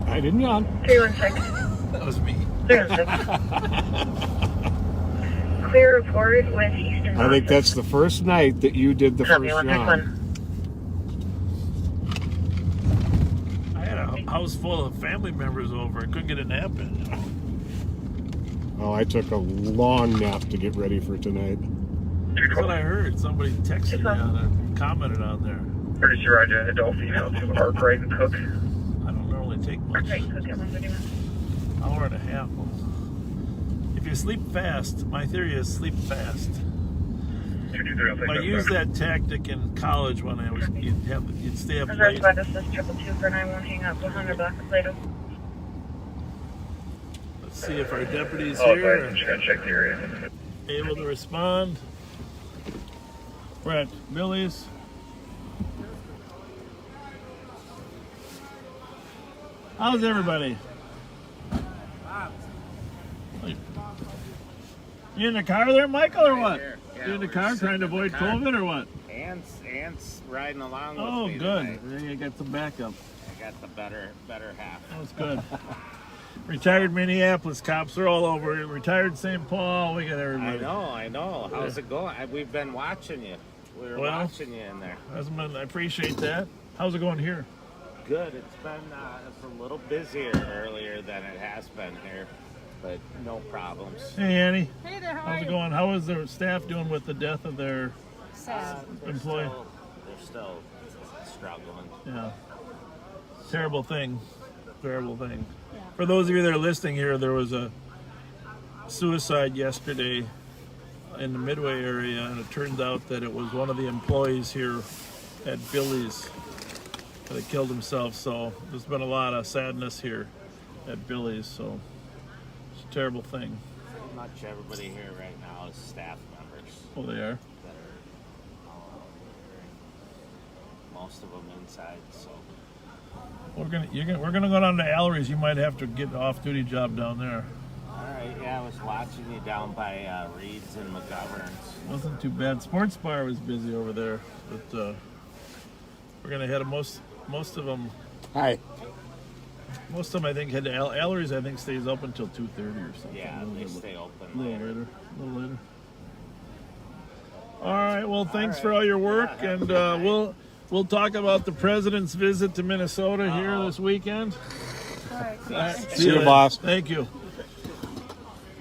I didn't yawn. 316. That was me. 316. Clear report with Eastern. I think that's the first night that you did the Copy. first 161. I had a house full of family members over. I couldn't get a nap in. Oh, I took a long nap to get ready for tonight. That's what I heard. Somebody texted me on there, commented on there. Courtesy Roger, adult female to Arkwright and Cook. I don't normally take much. Arkwright and Cook at 131. Hour and a half. If you sleep fast, my theory is sleep fast. I used that tactic in college when I was you'd stay up late. By this is 222 for 91, hang up 100 block of Plato. Let's see if our deputies here I'm just gonna check the area. are able to respond. We're at Billy's. How's everybody? You in the car there, Michael, or what? Yeah, You in the we're car sitting trying to in the avoid car. COVID or what? Ant's riding along Oh, with me good. tonight. There you got some backup. I got the better half. That's good. Retired Minneapolis cops are all over. Retired St. Paul. We got everybody. I know. How's it going? We've been watching you. We were watching you in there. I appreciate that. How's it going here? Good. It's been it's a little busier earlier than it has been here, but no problems. Hey, Annie. Hey there, How's it going? How is their staff doing with the death of their employee? They're still struggling. Yeah. Terrible thing. Terrible thing. For those of you that are listening here, there was a suicide yesterday in the Midway area, and it turns out that it was one of the employees here at Billy's that had killed himself. So there's been a lot of sadness here at Billy's. So it's a terrible thing. Pretty much everybody here right now is staff members. Oh, they are? That are most of them inside. So We're gonna go down to Allery's. You might have to get an off-duty job down there. all right, yeah, I was watching you down by Reed's and McGovern's. Wasn't too bad. Sports bar was busy over there, but we're gonna head most of them. Hi. Most of them, I think, head to Allery's. I think stays up until 2:30 or something. Yeah, they stay open A later. little later. All right. Well, thanks for all your work, and we'll talk about the president's visit to Minnesota here this weekend. All right. All right, See you, boss. Thank you.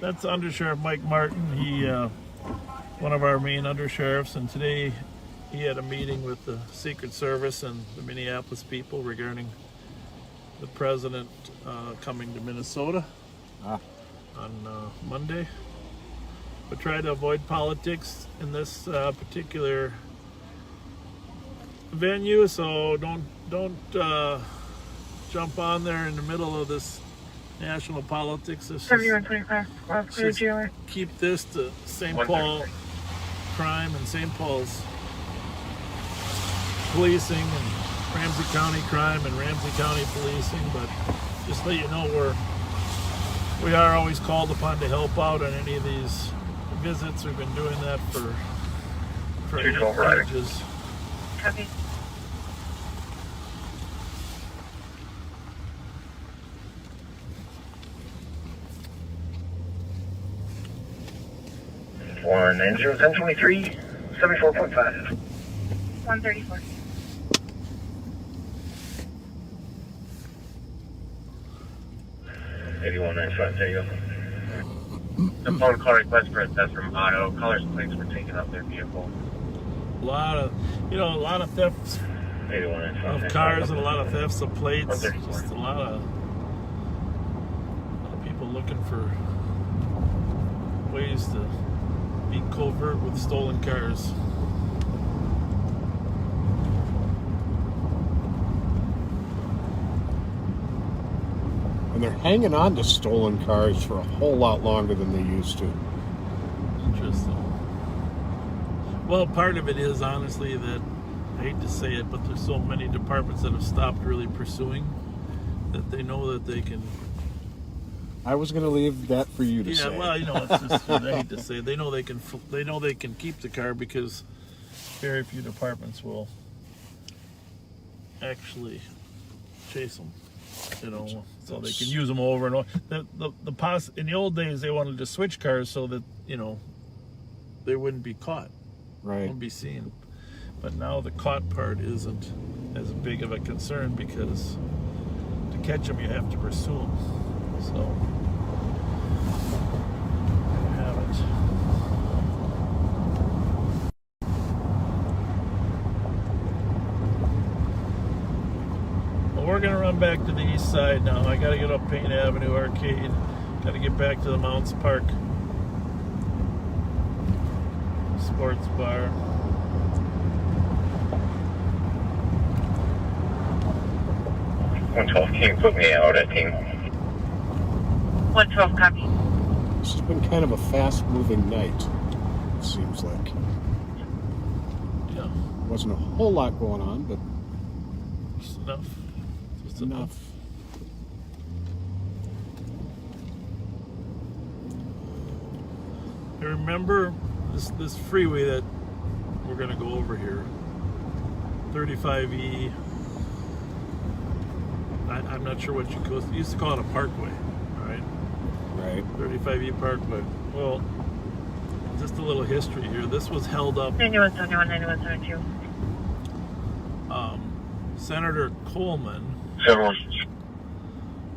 That's Undersheriff Mike Martin. He, one of our main undersheriffs, and today he had a meeting with the Secret Service and the Minneapolis people regarding the president coming to Minnesota on Monday. But try to avoid politics in this particular venue, so don't jump on there in the middle of this national politics. This is, just keep this to St. Paul crime and St. Paul's policing and Ramsey County crime and Ramsey County policing, but just let you know we are always called upon to help out on any of these visits. We've been doing that for ages. Copy. One 1023, 74.5. 134. There you go. The phone call request for a test from Auto. Caller's plates were taken off their vehicle. A lot of thefts of cars and a lot of thefts of plates. Just a lot of people looking for ways to be covert with stolen cars. And they're hanging on to stolen cars for a whole lot longer than they used to. Interesting. Well, part of it is honestly that, I hate to say it, but there's so many departments that have stopped really pursuing that they know that they can. I was going to leave that for you to say. Yeah, well, it's just I hate to say it. They know they can keep the car because very few departments will actually chase them. So they can use them over and over. In the old days, they wanted to switch cars so that they wouldn't be caught, right? Wouldn't be seen. But now the caught part isn't as big of a concern because to catch them, you have to pursue them. So there you have it. We're gonna run back to the east side now. I gotta get up Payne Avenue Arcade. Gotta get back to the Mounts Park Sports Bar. Can you put me out at team? 112, copy. This has been kind of a fast-moving night, it seems like. Yeah. Wasn't a whole lot going on, but just enough. Just enough. remember this freeway that we're going to go over here, 35E. I'm not sure what you used to call it a parkway, right? Right. 35E Parkway. Well, just a little history here. This was held up. 9171, 9172. Senator Coleman,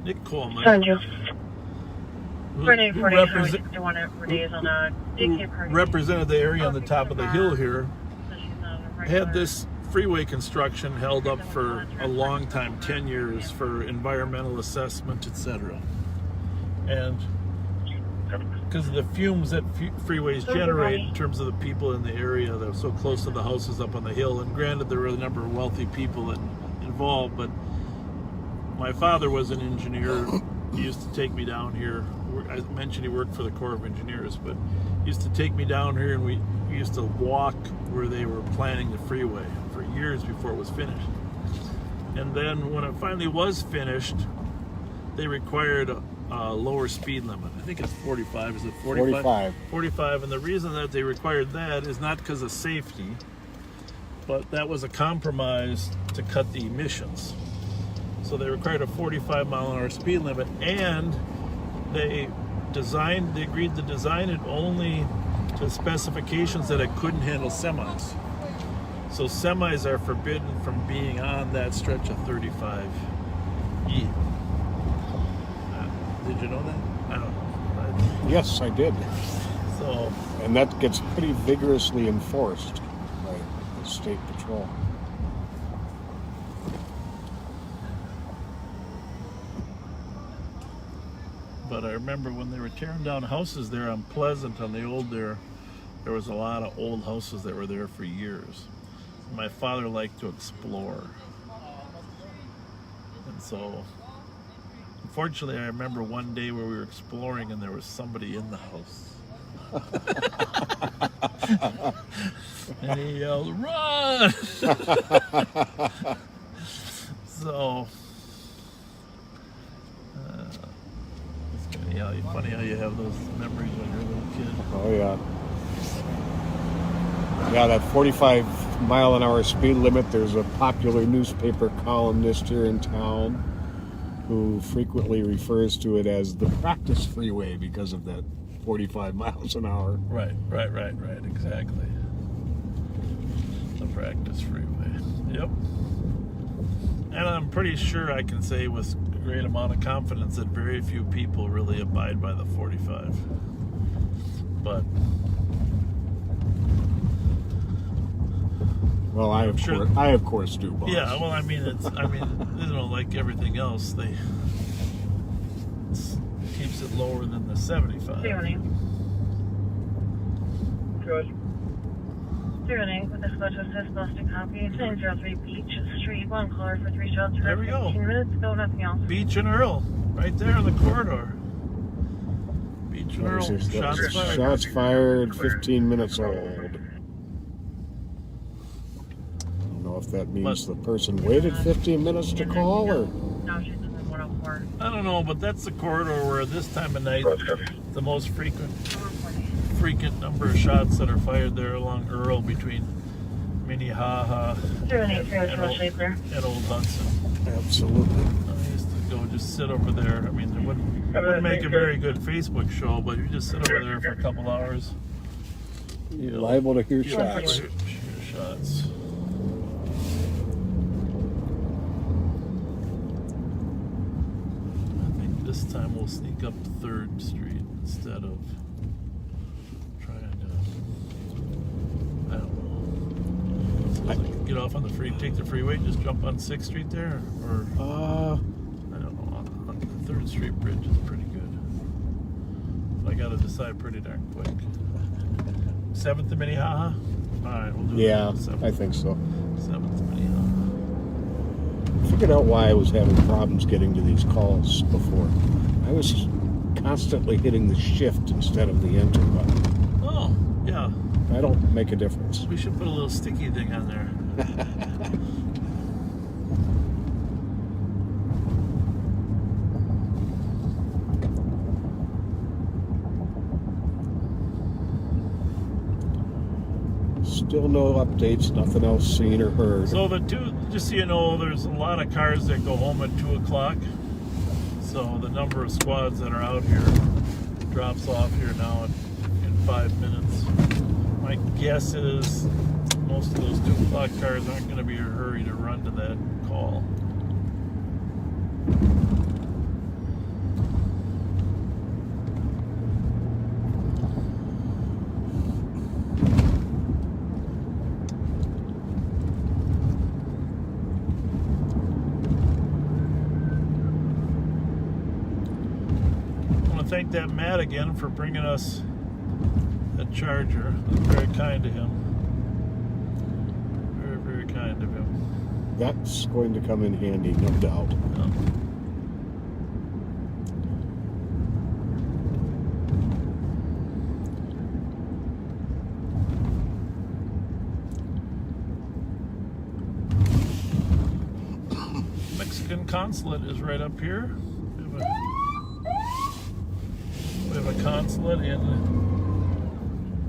Nick Coleman, who represented the area on the top of the hill here, had this freeway construction held up for a long time, 10 years, for environmental assessment, etc. And because of the fumes that freeways generate in terms of the people in the area that are so close to the houses up on the hill, and granted there were a number of wealthy people involved, but my father was an engineer. He used to take me down here. I mentioned he worked for the Corps of Engineers, but he used to take me down here, and we used to walk where they were planning the freeway for years before it was finished. And then when it finally was finished, they required a lower speed limit. I think it's 45. Is it 45? 45. 45. And the reason that they required that is not because of safety, but that was a compromise to cut the emissions. So they required a 45-mile-an-hour speed limit, and they agreed to design it only to specifications that it couldn't handle semis. So semis are forbidden from being on that stretch of 35E. Did you know that? I don't know. Yes, I did. So, and that gets pretty vigorously enforced by the state patrol. But I remember when they were tearing down houses there on Pleasant on the old there was a lot of old houses that were there for years. My father liked to explore. And so, unfortunately, I remember one day where we were exploring and there was somebody in the house. And he yelled, "Run!" So, it's funny how you have those memories when you're a little kid. Oh, yeah. Yeah, that 45-mile-an-hour speed limit, there's a popular newspaper columnist here in town who frequently refers to it as the practice freeway because of that 45 miles an hour. Right, exactly. The practice freeway. Yep. And I'm pretty sure I can say with a great amount of confidence that very few people really abide by the 45. But well, I of course do, boss. Yeah, well, like everything else, it keeps it lower than the 75. Good. 08 with the Fletcher assist, Boston copy. 903 Beach Street, 1 caller for 3 shots. There we go. 15 minutes, no, nothing else. Beach and Earl, right there in the corridor. Beach and Earl, shots fired. Shots fired, 15 minutes old. I don't know if that means the person waited 15 minutes to call, or... No, she's in the 104. I don't know, but that's the corridor where this time of night, the most frequent number of shots that are fired there along Earl between Minnehaha and Old Hudson. Absolutely. I used to go just sit over there. I mean, it wouldn't make a very good Facebook show, but you just sit over there for a couple hours. You're liable to hear shots. Hear shots. I think this time we'll sneak up to 3rd Street instead of get off on the take the freeway, just jump on 6th Street there, or I don't know. 3rd Street Bridge is pretty good. I got to decide pretty darn quick. 7th to Minnehaha. All right, we'll do it. Yeah, I think so. 7th to Minnehaha. I figured out why I was having problems getting to these calls before. I was constantly hitting the shift instead of the enter button. Oh, yeah. I don't make a difference. We should put a little sticky thing on there. Still no updates, nothing else seen or heard. So just so you know, there's a lot of cars that go home at 2 o'clock. So the number of squads that are out here drops off here now in 5 minutes. My guess is most of those 2 o'clock cars aren't going to be in a hurry to run to that call. Thank that Matt again for bringing us a charger. Very kind to him. Very, very kind of him. That's going to come in handy, no doubt. Yeah. Mexican consulate is right up here. We have a consulate in.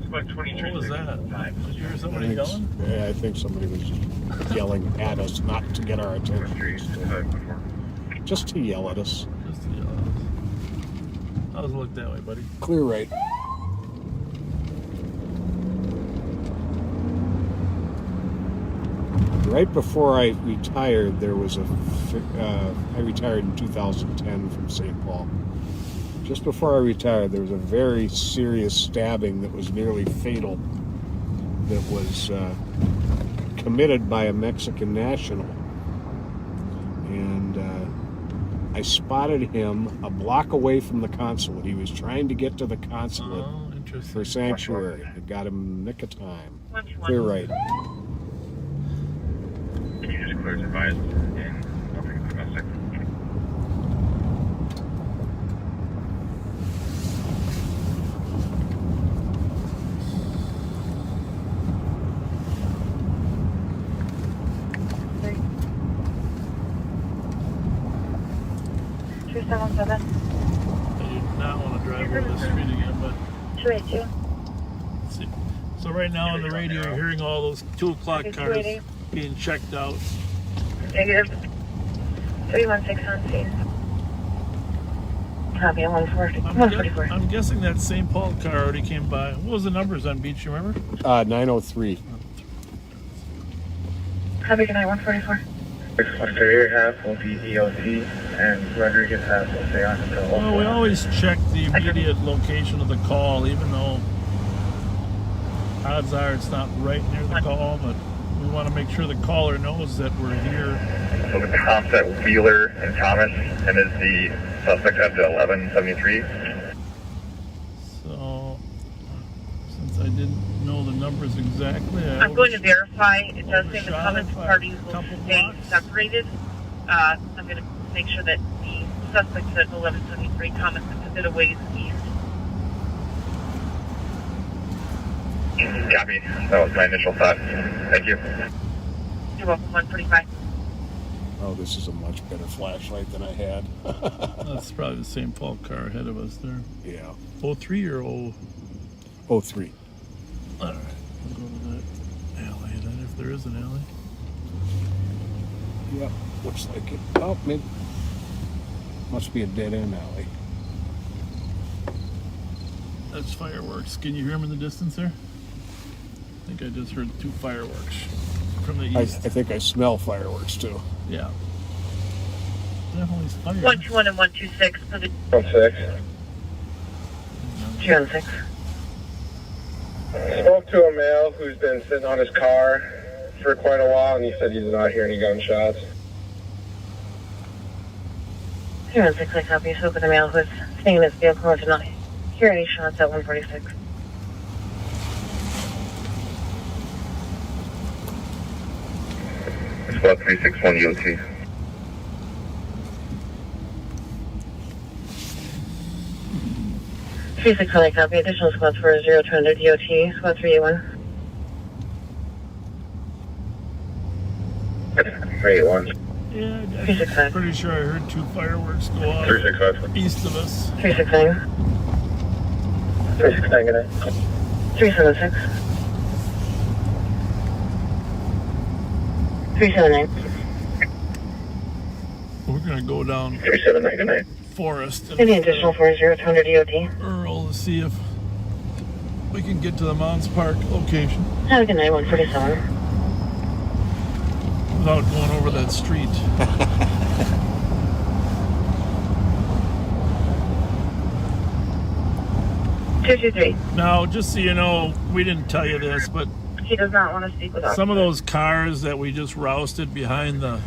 What was that? Did you hear somebody yelling? Yeah, I think somebody was yelling at us, not to get our attention. Just to yell at us. Just to yell at us. How's it look that way, buddy? Clear right. Right before I retired, there was I retired in 2010 from St. Paul. Just before I retired, there was a very serious stabbing that was nearly fatal that was committed by a Mexican national. And I spotted him a block away from the consulate. He was trying to get to the consulate for sanctuary. I got him nick of time. Clear right. Can you just clear advised in domestic? I did not want to drive over the street again, but 282. let's see. So right now on the radio, you're hearing all those 2 o'clock cars being checked out. Negative. 316 on scene. Copy, 144. I'm guessing that St. Paul car already came by. What was the numbers on Beach, you remember? 903. Copy, good night, 144. Exterior half will be EOC, and Rodriguez half will stay on until. Well, we always check the immediate location of the call, even though odds are it's not right near the call, but we want to make sure the caller knows that we're here. So the cops at Wheeler and Thomas, and is the suspect at the 1173. So, since I didn't know the numbers exactly, I'm going to verify. It does say the comments parties will stay separated. I'm going to make sure that the suspect at 1173 comments a bit of ways east. Copy. That was my initial thought. Thank you. You're welcome, 145. Oh, this is a much better flashlight than I had. That's probably the St. Paul car ahead of us there. Yeah. 03 or 03. All right, we'll go to that alley then, if there is an alley. Yep, looks like it. Oh, maybe. Must be a dead-end alley. That's fireworks. Can you hear them in the distance there? I think I just heard 2 fireworks from the east. I think I smell fireworks too. Yeah. Definitely fire. 121 and 126 for the 16. 216. Spoke to a male who's been sitting on his car for quite a while, and he said he did not hear any gunshots. 216, I copy. Spoke with a male who's staying in his vehicle and did not hear any shots at 146. Spot 361 UOT. Three-six one, I copy. Additional squads for 0200 DOT. Squad 381. 381. Yeah, I'm pretty sure I heard 2 fireworks go off 365. east of us. 369. 369, good night. 376. 379. We're gonna go down 379. Forest Any additional 40 under DOT? Earl to see if we can get to the Mounds Park location Have a good night, 147. without going over that street. 223. Now, just so you know, we didn't tell you this, but He does not want to speak with us. some of those cars that we just rousted behind that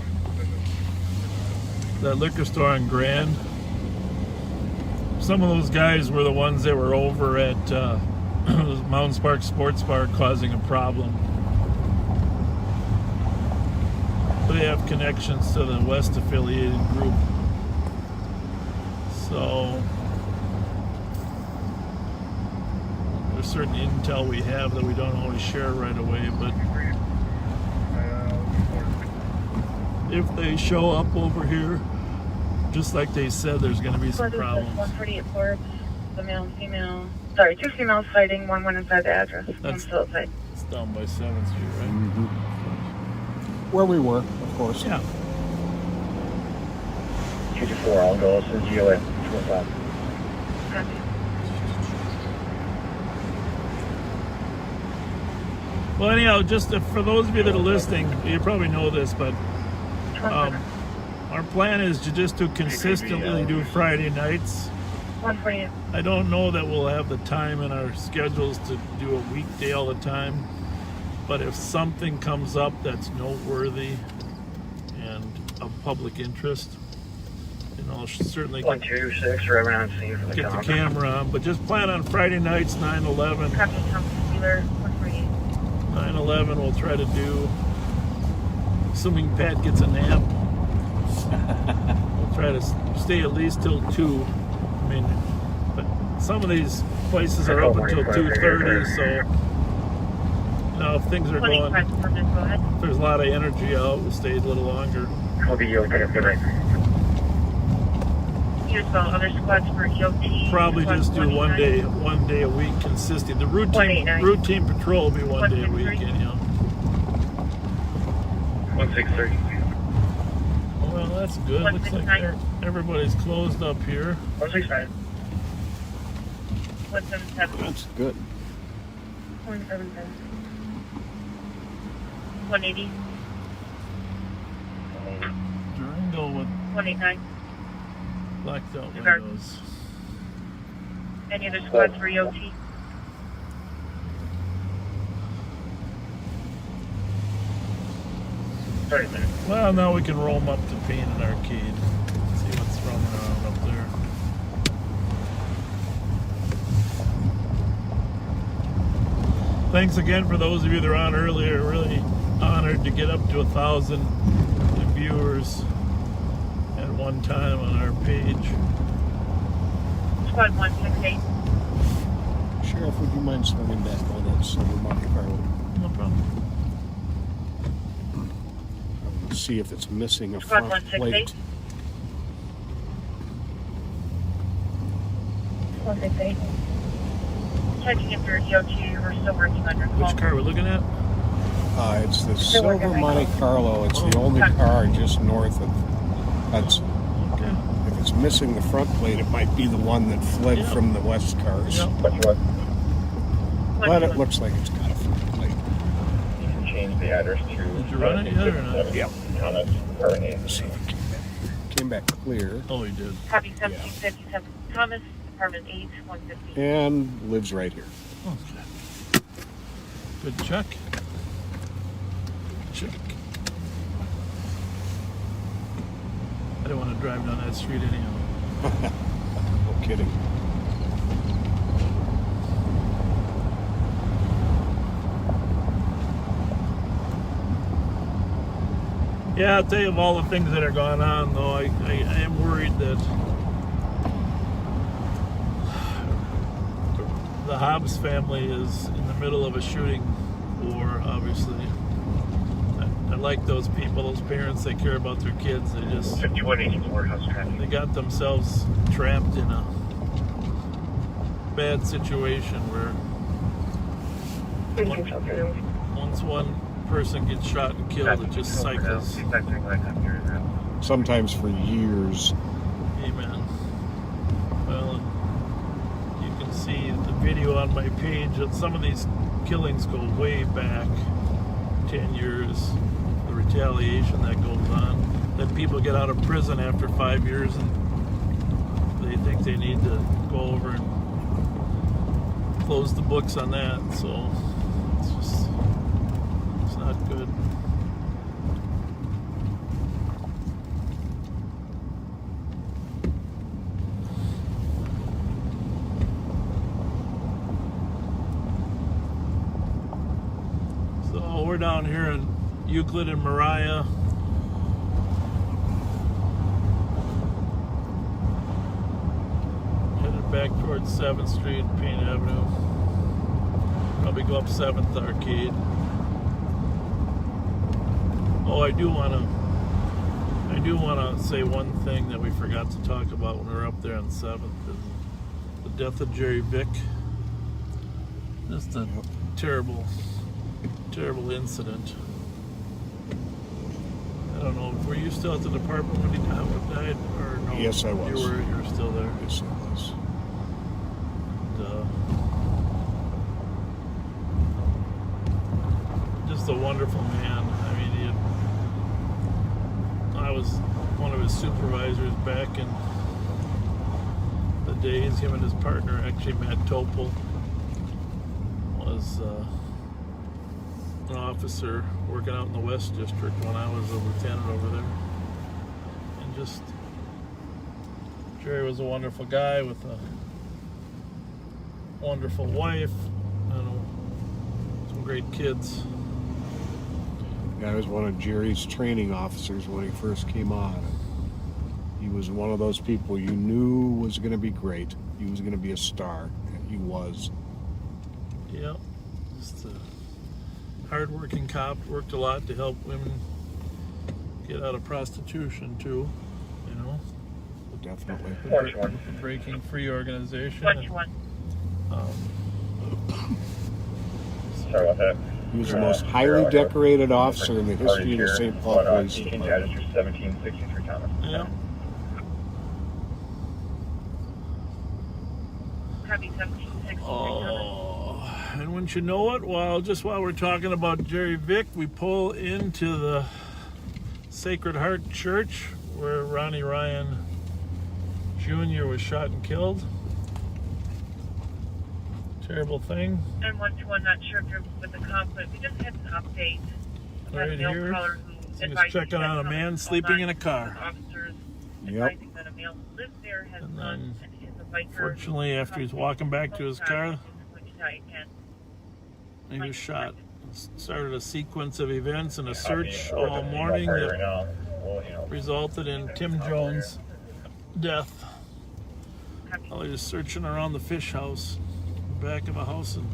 liquor store on Grand, some of those guys were the ones that were over at Mounds Park Sports Bar causing a problem. They have connections to the West affiliated group. So there's certain intel we have that we don't always share right away, but if they show up over here, just like they said, there's going to be some problems. 148 Forbes, the male and female. Sorry, 2 females fighting, one went inside the address. One's still outside. It's down by 7th Street, right? Mm-hmm. Where we were, of course. Yeah. 224, I'll go since you at 205. Well, anyhow, just for those of you that are listening, you probably know this, but our plan is to consistently do Friday nights. 148. I don't know that we'll have the time in our schedules to do a weekday all the time, but if something comes up that's noteworthy and of public interest, I'll certainly get 126, right around scene for the the camera on. But just plan on Friday nights, 9/11. 9/11 we'll try to do, assuming Pat gets a nap. We'll try to stay at least till 2. I mean, but some of these places are open till 2:30, so if things are going, if there's a lot of energy out, we'll stay a little longer. I'll be okay. Good night. Other squads for EOT. Probably just do one day a week consistent. The routine patrol will be one day a week, anyhow. 163. Well, that's good. Looks like everybody's closed up here. 169. 177. That's good. 177. 180. Durango with 189. blacked out Disregard. windows. Any other squads for EOT? Well, now we can roll them up to Payne and Arcade. See what's running around up there. Thanks again for those of you that are on earlier. Really honored to get up to 1,000 viewers at one time on our page. Squad 168. Sheriff, would you mind swinging back on that silver Monte Carlo? No problem. See if it's missing a Squad front 168. plate. 168. Checking if you're EOT, we're still working on your call. Which car are we looking at? It's the Still working silver on Monte it. Carlo. It's the only car just north of Hudson. Okay. If it's missing the front plate, it might be the one that fled from the West cars. But it looks like it's got a front plate. You can change the address to. Did you run it yet or not? Yep. See if it came back clear. Oh, he did. Copy 1757 Thomas, apartment 8, 150. And lives right here. Okay. Good check. Check. I don't want to drive down that street anyhow. No kidding. Yeah, I'll tell you of all the things that are going on, though, I am worried that the Hobbs family is in the middle of a shooting war, obviously. I like those people, those parents, they care about their kids. They just 5184 house traffic. they got themselves trapped in a bad situation where once one person gets shot and killed, it just cycles. Sometimes for years. Amen. Well, and you can see the video on my page that some of these killings go way back 10 years, the retaliation that goes on. Then people get out of prison after 5 years and they think they need to go over and close the books on that, so it's not good. So we're down here in Euclid and Mariah. Back towards 7th Street, Payne Avenue. Probably go up 7th Arcade. Oh, I do want to say one thing that we forgot to talk about when we were up there on 7th is the death of Jerry Vick. Just a terrible, terrible incident. I don't know, were you still at the department when he died, or no? Yes, I was. You were still there? Yes, I was. Just a wonderful man. I mean, I was one of his supervisors back in the days. Him and his partner, actually Matt Topol, was an officer working out in the West District when I was a lieutenant over there. And just, Jerry was a wonderful guy with a wonderful wife, some great kids. I was one of Jerry's training officers when he first came on. He was one of those people you knew was going to be great. He was going to be a star, and he was. Yeah, just a hard-working cop. Worked a lot to help women get out of prostitution too. You know, definitely. The Breaking Free organization. Which one? Sorry about that. He was the most highly decorated officer in the history of the St. Paul Police Department. 1763 Thomas. Yeah. Copy 1763 Thomas. Oh, and wouldn't you know it? While we're talking about Jerry Vick, we pull into the Sacred Heart Church where Ronnie Ryan Jr. was shot and killed. Terrible thing. And 121, not sure if you're with the conflict. We just had an update about Right a male here. caller who He was checking on a man sleeping in a car. Officers Yep. advising that a male who lives there has And gone then, and is a biker. fortunately, after he's walking back to his car, he was shot. Started a sequence of events and a search all morning that resulted in Tim Jones' death. While he was searching around the fish house, back of a house in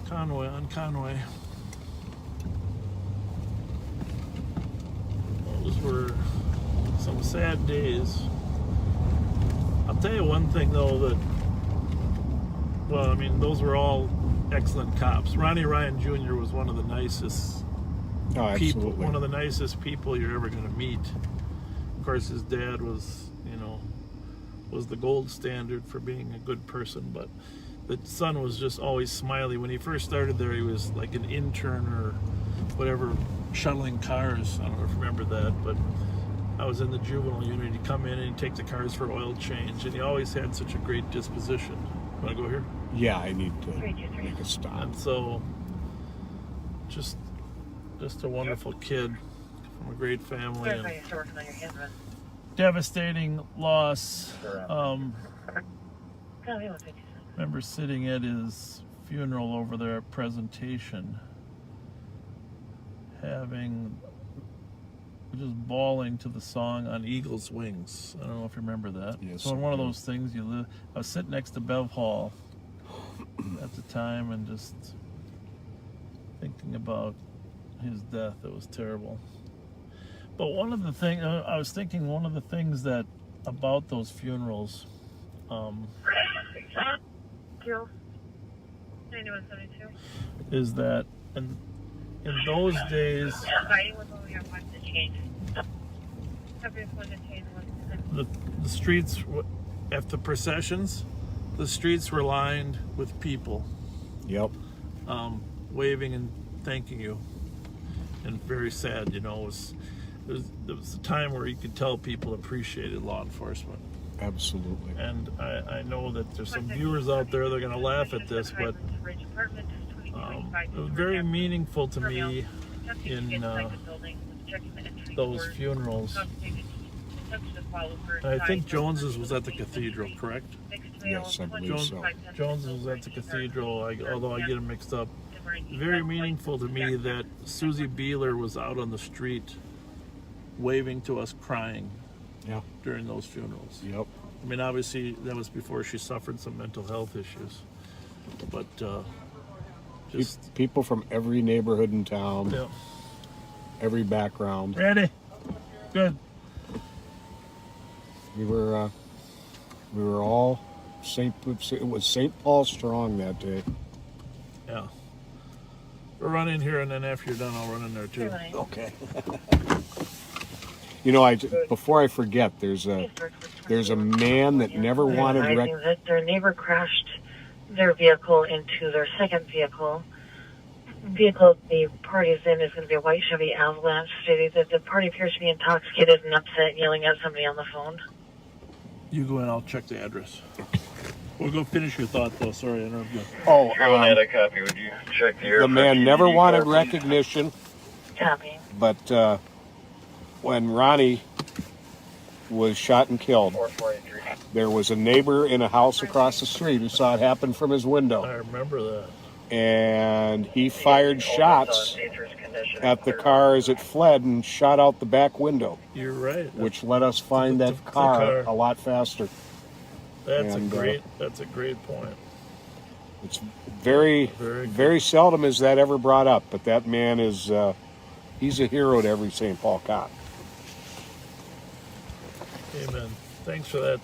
Conway. Those were some sad days. I'll tell you one thing though, those were all excellent cops. Ronnie Ryan Jr. was one of the nicest people, one of the nicest people you're ever going to meet. Of course, his dad was the gold standard for being a good person, but the son was just always smiley. When he first started there, he was like an intern or whatever, shuttling cars. I don't know if you remember that, but I was in the juvenile unit. He'd come in and he'd take the cars for oil change, and he always had such a great disposition. You want to go here? Yeah, I need to make a stop. And so, just a wonderful kid from a great family. And devastating loss. Remember sitting at his funeral over there at Presentation, just bawling to the song On Eagle's Wings. I don't know if you remember that. Yes, so one of those things I was sitting next to Bev Hall at the time and just thinking about his death. It was terrible. But one of the things that about those funerals, Kill 9172 is that, and in those days, the streets, after processions, the streets were lined with people. Yep. Waving and thanking you. And very sad, you know. There was a time where you could tell people appreciated law enforcement. Absolutely. And I know that there's some viewers out there that are going to laugh at this, but it was very meaningful to me in those funerals. I think Jones's was at the cathedral, correct? Yes, I believe so. Jones's was at the cathedral, although I get them mixed up. Very meaningful to me that Susie Beeler was out on the street waving to us, crying during those funerals. Yep. I mean, obviously, that was before she suffered some mental health issues. But just people from every neighborhood in town, yeah. Every background. Ready? Good. We were all it was St. Paul strong that day. Yeah. We'll run in here, and then after you're done, I'll run in there too. Okay. You know, before I forget, there's a man that never wanted that their neighbor crashed their vehicle into their second vehicle. Vehicle the party's in is going to be a white Chevy Avalanche. Stated that the party appears to be intoxicated and upset, yelling at somebody on the phone. You go in, I'll check the address. We'll go finish your thought, though. Sorry, I interrupted you. Oh, a copy. Would you check the the man never wanted recognition. Copy. But when Ronnie was shot and killed, there was a neighbor in a house across the street who saw it happen from his window. I remember that. And he fired shots at the car as it fled and shot out the back window. You're right. Which let us find that car a lot faster. That's a great point. It's very seldom is that ever brought up, but that man is he's a hero to every St. Paul cop. Amen. Thanks for that.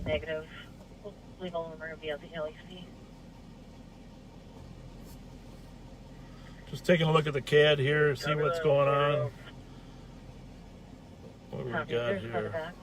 Negative. Legal number will be at the LEC. Just taking a look at the CAD here, see what's going on. What do we got here?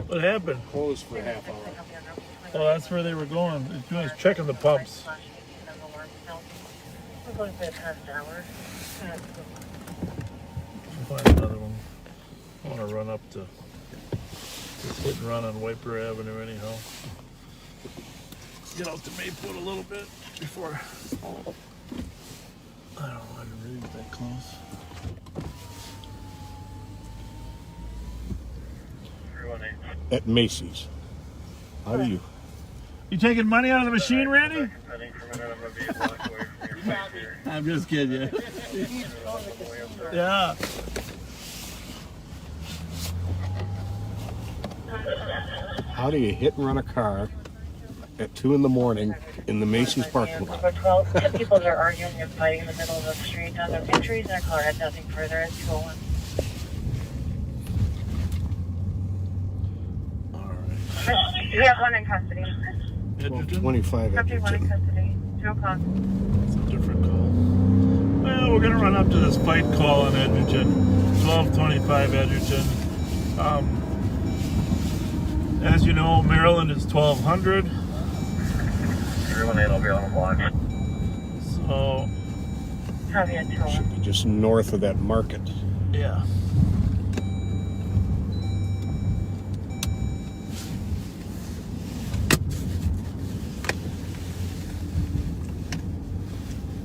What happened? Closed for a half hour. Oh, that's where they were going. He was checking the pumps. We're going for the past hour. We'll find another one. I want to run up to this hit and run on Wiper Avenue anyhow. Get out to Maywood a little bit before. I don't know, I didn't really get that close. At Macy's. How do you? You taking money out of the machine, Randy? I'm just kidding you. Yeah. How do you hit and run a car at 2 in the morning in the Macy's parking lot? Number 12. Two people are arguing and fighting in the middle of the street. None of injuries. Their car had nothing further at 201. We have one in custody. 25 Copy, one in custody. 2 o'clock. It's a different call. Well, we're going to run up to this fight call in Edgerton. 1225 Edgerton. As you know, Maryland is 1200. Everyone will be on the block. So, Copy at 201. Should be just north of that market. Yeah.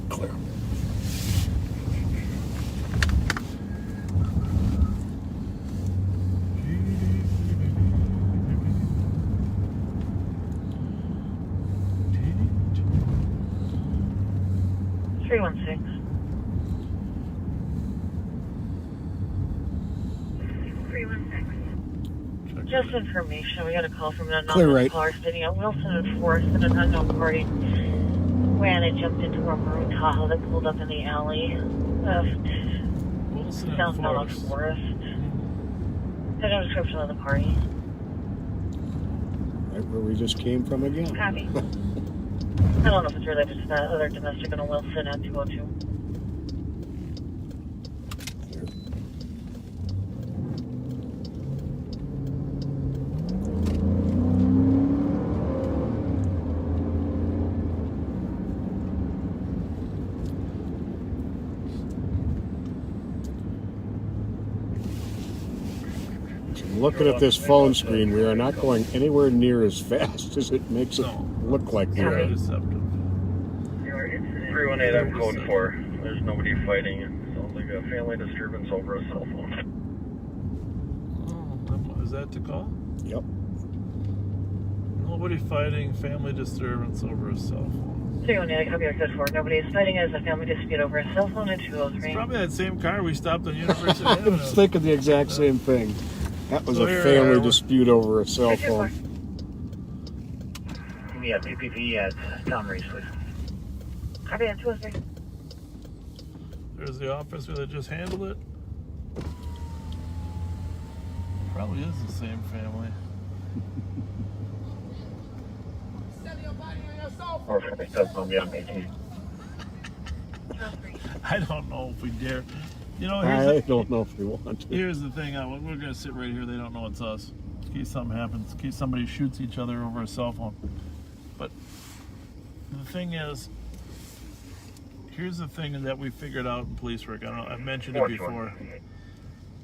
Clear. 316. 316. Just information. We got a call from an Clear anonymous right. caller stating at Wilson and Forest that an unknown party ran and jumped into a maroon Tahoe that pulled up in the alley Wilson and southbound on Forest. There's no description of the party. Right where we just came from again. Copy. I don't know if it's related to that other domestic on a Wilson at 202. Looking at this phone screen, we are not going anywhere near as fast as it makes it look like we are. 318, I'm code 4. There's nobody fighting. It sounds like a family disturbance over a cell phone. Oh, is that the call? Yep. Nobody fighting, family disturbance over a cell phone. 318, copy our code 4. Nobody is fighting as a family dispute over a cell phone at 203. Probably that same car we stopped on University I Avenue. was thinking the exact same thing. That was So a here, family dispute over a cell Take your phone. We have PPP at Tom Reese, please. Copy at 203. There's the officer that just handled it. Probably is the same family. Or if it does, on the 18. I don't know if we dare. You know, I don't know if we want to. Here's the thing. We're going to sit right here. They don't know it's us. In case something happens. In case somebody shoots each other over a cell phone. But the thing is, here's the thing that we figured out in police work. I've mentioned it before.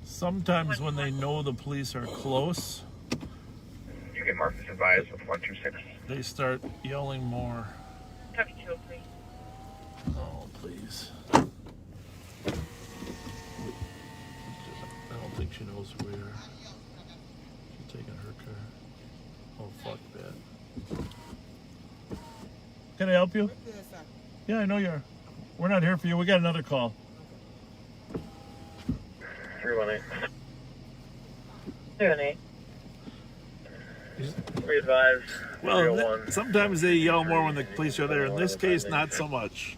Sometimes when they know the police are close, You get marked as advised with 126. they start yelling more. Copy 203. Oh, please. I don't think she knows who we are. She's taking her car. Oh, fuck that. Can I help you? Yeah, I know you are. We're not here for you. We got another call. 318. 318. We advise. Well, 301. sometimes they yell more when the police are there. In this case, not so much.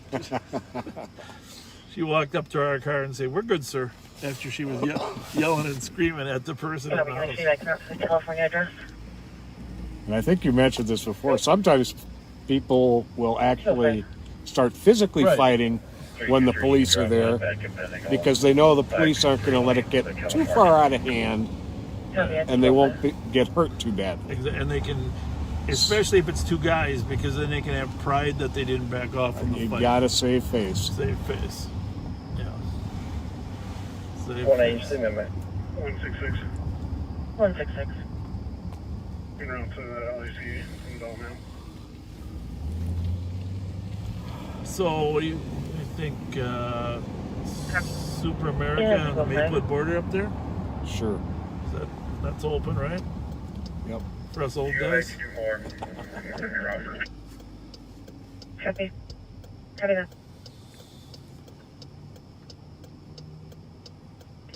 She walked up to our car and said, "We're good, sir," after she was yelling and screaming at the person in the Can I house. see that California address? And I think you mentioned this before. Sometimes people will actually start physically Right. fighting when the police are there because they know the police aren't going to let it get too far out of hand and they won't get hurt too badly. And they can, especially if it's two guys, because then they can have pride that they didn't back off from the You fight. got to save face. Save face. Yeah. Save 180, face. 166. 166. En route to the LAC in Bellman. So, what do you think? Super America and the Maplewood border up there? Sure. That's open, right? Yep. For us old guys? Copy. Copy that.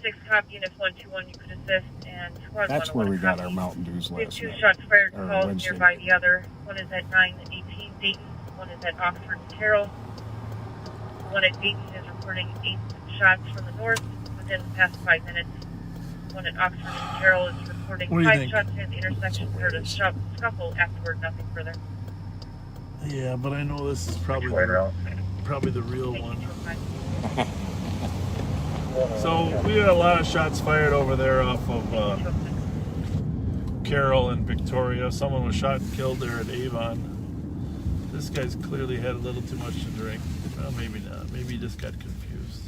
6 copy, and if 121 you could assist, and squad That's 101 where we got copy. our Mountain Dews We have last 2 night. shots fired Or calls Wednesday. nearby the other. One is at 918 Dayton, one is at Oxford and Carroll. One at Dayton is reporting 8 shots from the north within the past 5 minutes. One at Oxford and Carroll is reporting What do you 5 think? shots near the intersection. Heard a scuffle afterward, nothing further. Yeah, but I know this is probably the real one. So we had a lot of shots fired over there off of Carroll and Victoria. Someone was shot and killed there at Avon. This guy's clearly had a little too much to drink. Well, maybe not. Maybe he just got confused.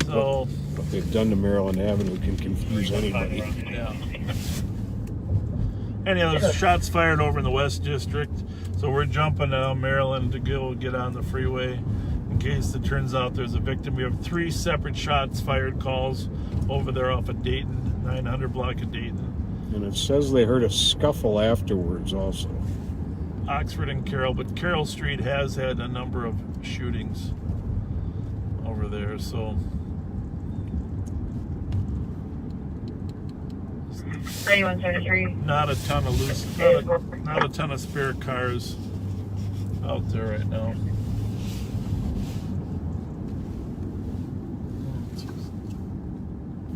So What they've done to Maryland Avenue can confuse anybody. yeah. Anyhow, there's shots fired over in the West District, so we're jumping down Maryland to go get on the freeway in case it turns out there's a victim. We have 3 separate shots fired calls over there off of Dayton, 900 block of Dayton. And it says they heard a scuffle afterwards also. Oxford and Carroll, but Carroll Street has had a number of shootings over there, so 3173. not a ton of not a ton of spare cars out there right now.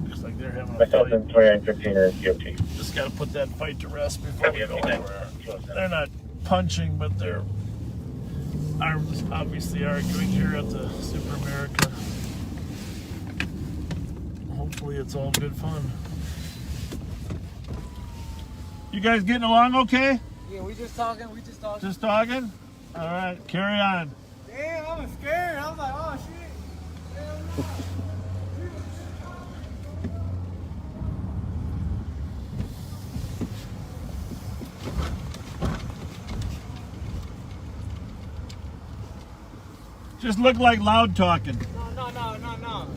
Looks like they're having a Myself fight. in 2915 or DOT. Just got to put that fight to rest before we go anywhere. They're not punching, but they're obviously arguing here at the Super America. Hopefully it's all good fun. You guys getting along okay? Yeah, we just talking. Just talking? All right, carry on. Damn, I was scared. I was like, oh shit. Just look like loud talking. No.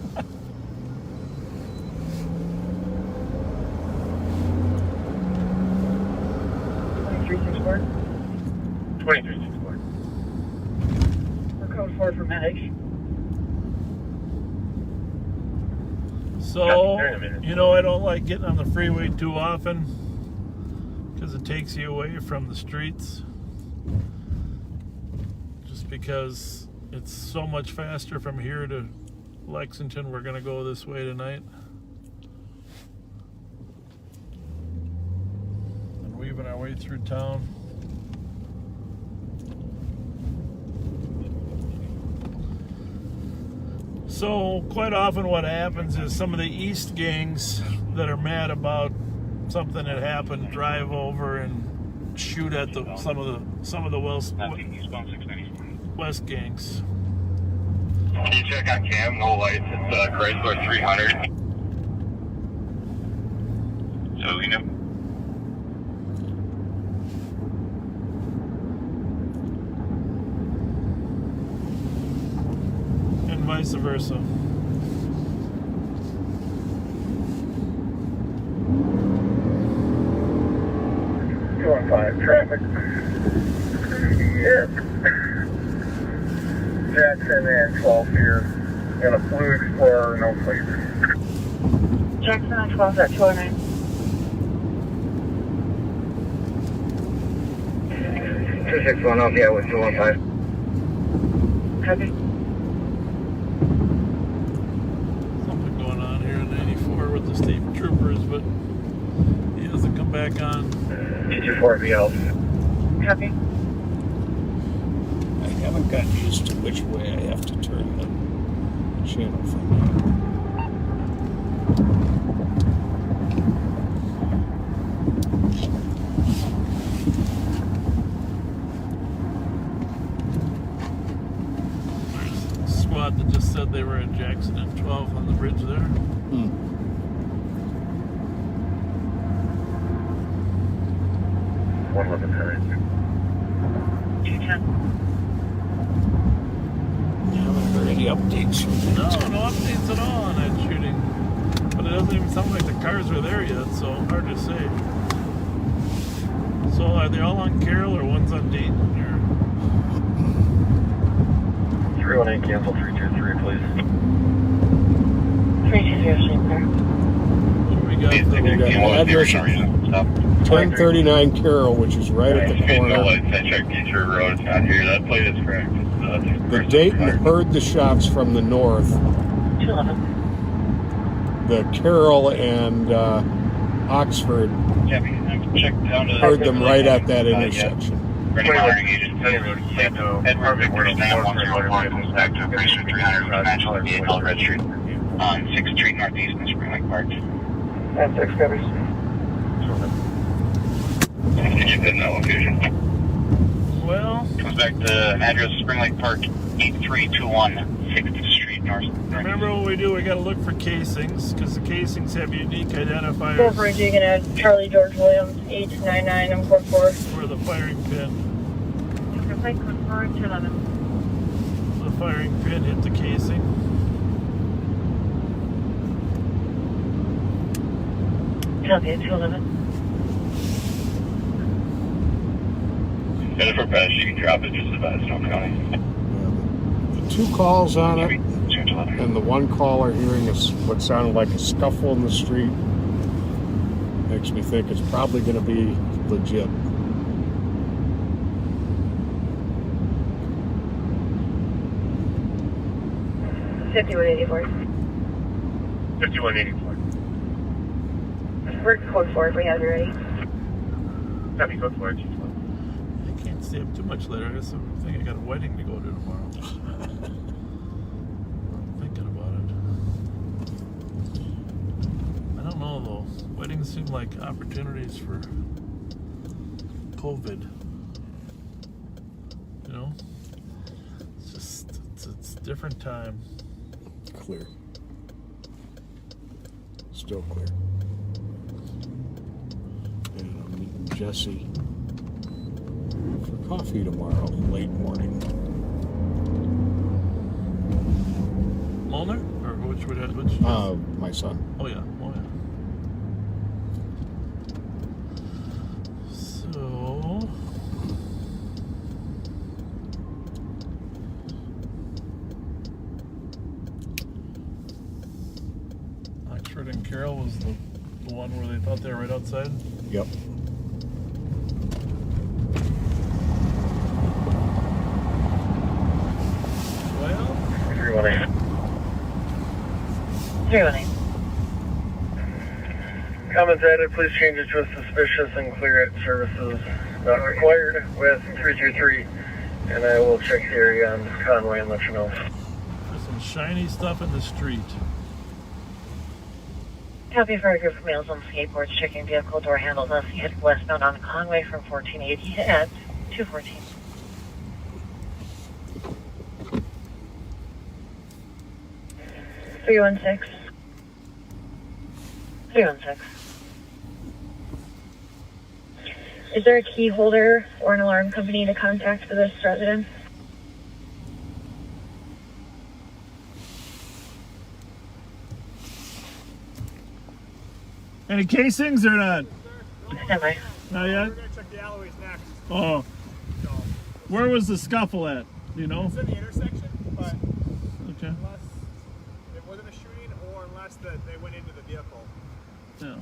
2364. We're code 4 for medics. So, you know, I don't like getting on the freeway too often because it takes you away from the streets. Just because it's so much faster from here to Lexington. We're going to go this way tonight. And weaving our way through town. So quite often what happens is some of the East gangs that are mad about something that happened drive over and shoot at some of the West gangs. Can you check on cam? No lights. It's Chrysler 300. So we know. And vice versa. Traffic. Yep. Jackson and 12 here. Got a Blue Explorer, no plates. Jackson on 12 at 209. 261 off, yeah, with 215. Copy. Something going on here in 94 with the state troopers, but he doesn't come back on. 224 VL. Copy. I haven't gotten used to which way I have to turn the channel from There's a squad that just said they were at Jackson and 12 on the bridge there. One looking behind. 210. haven't heard any updates from No that. updates at all on that shooting. But it doesn't even sound like the cars are there yet, so hard to say. So are they all on Carroll or one's on Dayton? Or 318 cancel 323, please. 320 clear. What do we got? Address 1039 Carroll, which is right at the corner. I checked Detour Road, it's not here. That plate is correct. The Dayton heard the shots from the north. 211. The Carroll and Oxford heard them right at that intersection. Ready monitoring agent. Edward Victor Stamp 101 comes back to operation 300 Financial 88 Red Street on 6th Street Northeast in Spring Lake Park. And 6 copies. Can you put in that location? Well, comes back to address Spring Lake Park 8321 6th Street North. remember what we do? We got to look for casings because the casings have unique identifiers. Go for it, you can add Charlie George Williams 899. I'm code 4. For the firing pin. You can play code 4 211. The firing pin hit the casing. Copy 211. And if we're best, you can drop it just about Snow County. The 2 calls on it, and the 1 caller hearing what sounded like a scuffle in the street makes me think it's probably going to be legit. $51.84. 5184. We're code 4 if we have you ready. Copy, code 4. I can't stay up too much later. I got something. I got a wedding to go to tomorrow. I'm thinking about it. I don't know though. Weddings seem like opportunities for COVID. You know, it's just it's a different time. Clear. Still clear. And I'm meeting Jesse for coffee tomorrow, late morning. Molnar? Or which? My son. Oh yeah. Oh yeah. So. Oxford and Carroll was the one where they thought they were right outside? Yep. Well, 318. 318. Comments added, please change it to a suspicious and clear it. Services not required with 333. And I will check the area on Conway and let you know. there's some shiny stuff in the street. Copy for a group of males on skateboards checking vehicle door handles as he headed westbound on Conway from 1480 at 214. $316. Is there a key holder or an alarm company to contact for this residence? Any casings or not? Stand by. Not yet? We're going to check the alleyways next. Oh. So, Where was the scuffle at? Do you know? it's in the intersection, but Okay. unless it wasn't a shooting or unless they went into the vehicle. Yeah.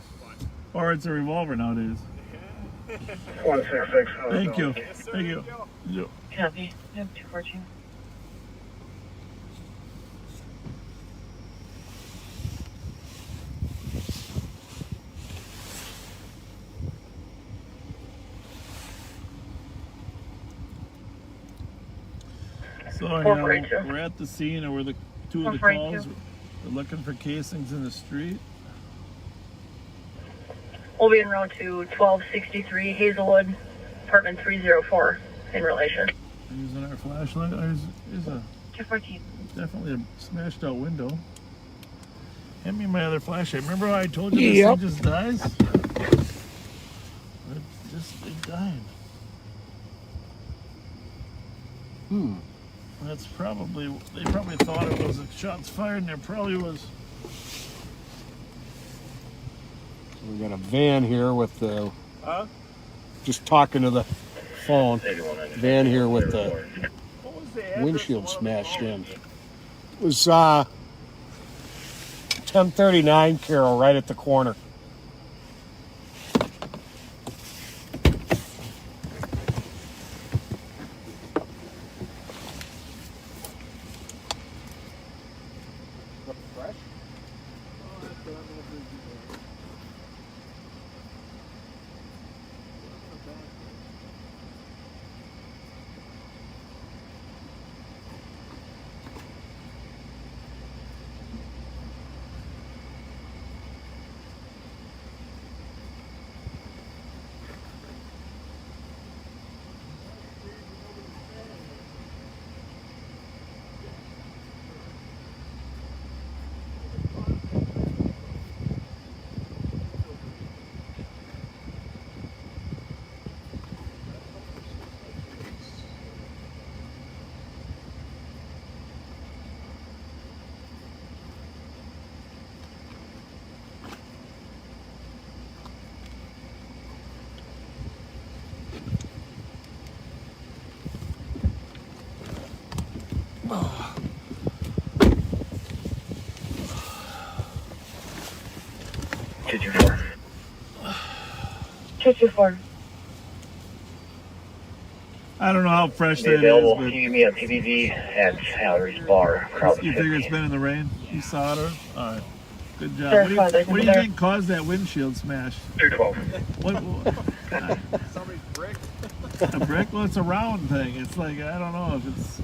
Or it's a revolver nowadays. 166. Thank you. Yes, sir. Thank you. Yeah. Copy. Yep, 214. So yeah, we're at the scene, or we're the 2 of the calls. We're looking for casings in the street. We'll be en route to 1263 Hazelwood, apartment 304 in relation. Using our flashlight. There's a 214. definitely a smashed out window. Hand me my other flashlight. Remember how I told you this Yep. thing just dies? It died. That's probably, they probably thought it was a shots fired, and there probably was. So we got a van here with the, just talking to the phone, van here with the windshield smashed in. It was 1039 Carroll, right at the corner. $224. 224. I don't know how fresh Be that available. is, but Can you give me a PVV at Sally's Bar? Crowd you figure it's 50. been in the rain? You saw it? All right. Good job. Sure, What do you think caused that windshield smash? 212. Somebody's brick. A brick? Well, it's a round thing. It's like, I don't know if it's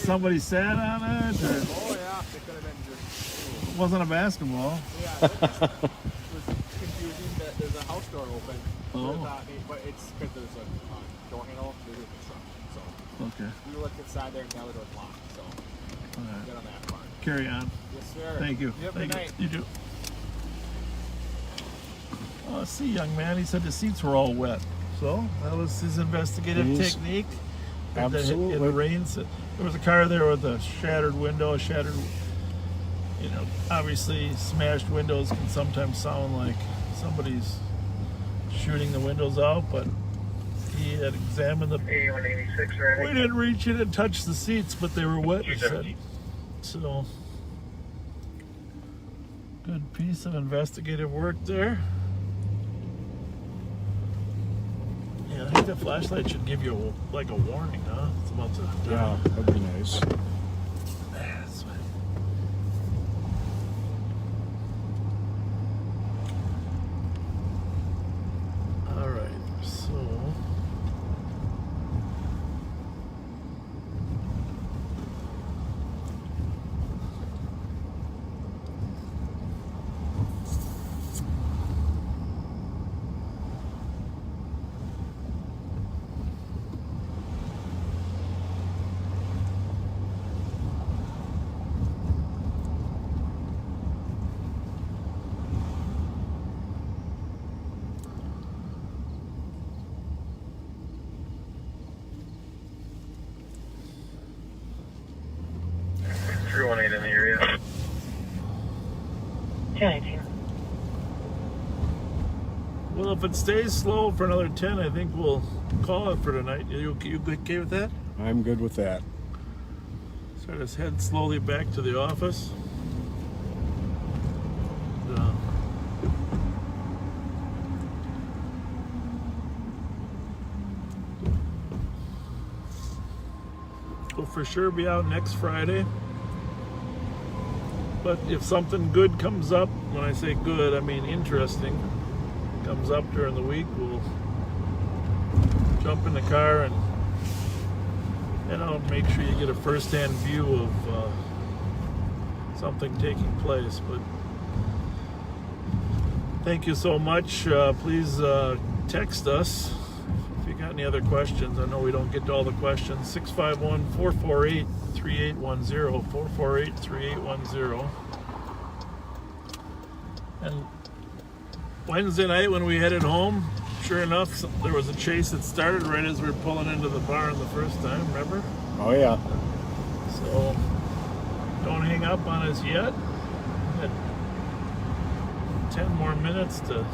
somebody sat on it or Oh yeah, it could have been just. it wasn't a basketball. Yeah, it was confusing that there's a house door open. Oh. But it's because there's a door handle. There's a construction. So Okay. we looked inside there and the other door's locked. So All right. good on that part. Carry on. Yes, sir. Thank you. Yep, Thank good night. you. You do. See, young man, he said the seats were all wet. So that was his investigative technique. Absolutely. In the rain, there was a car there with a shattered window, obviously smashed windows can sometimes sound like somebody's shooting the windows out, but he had examined the. 8186 We didn't reach in and touch the seats, but they were wet, he said. So, good piece of investigative work there. Yeah, I think the flashlight should give you like a warning, huh? It's about to. Yeah, that'd be nice. That's right. All right, so. in the area. 292. Well, if it stays slow for another 10, I think we'll call it for tonight. You okay with that? I'm good with that. Start us head slowly back to the office. We'll for sure be out next Friday. But if something good comes up, when I say good, I mean interesting, comes up during the week, we'll jump in the car and make sure you get a first-hand view of something taking place. But thank you so much. Please text us if you got any other questions. I know we don't get to all the questions. 651-448-3810, 448-3810. And Wednesday night when we headed home, sure enough, there was a chase that started right as we were pulling into the barn the first time, remember? Oh, yeah. So, don't hang up on us yet. We got 10 more minutes to...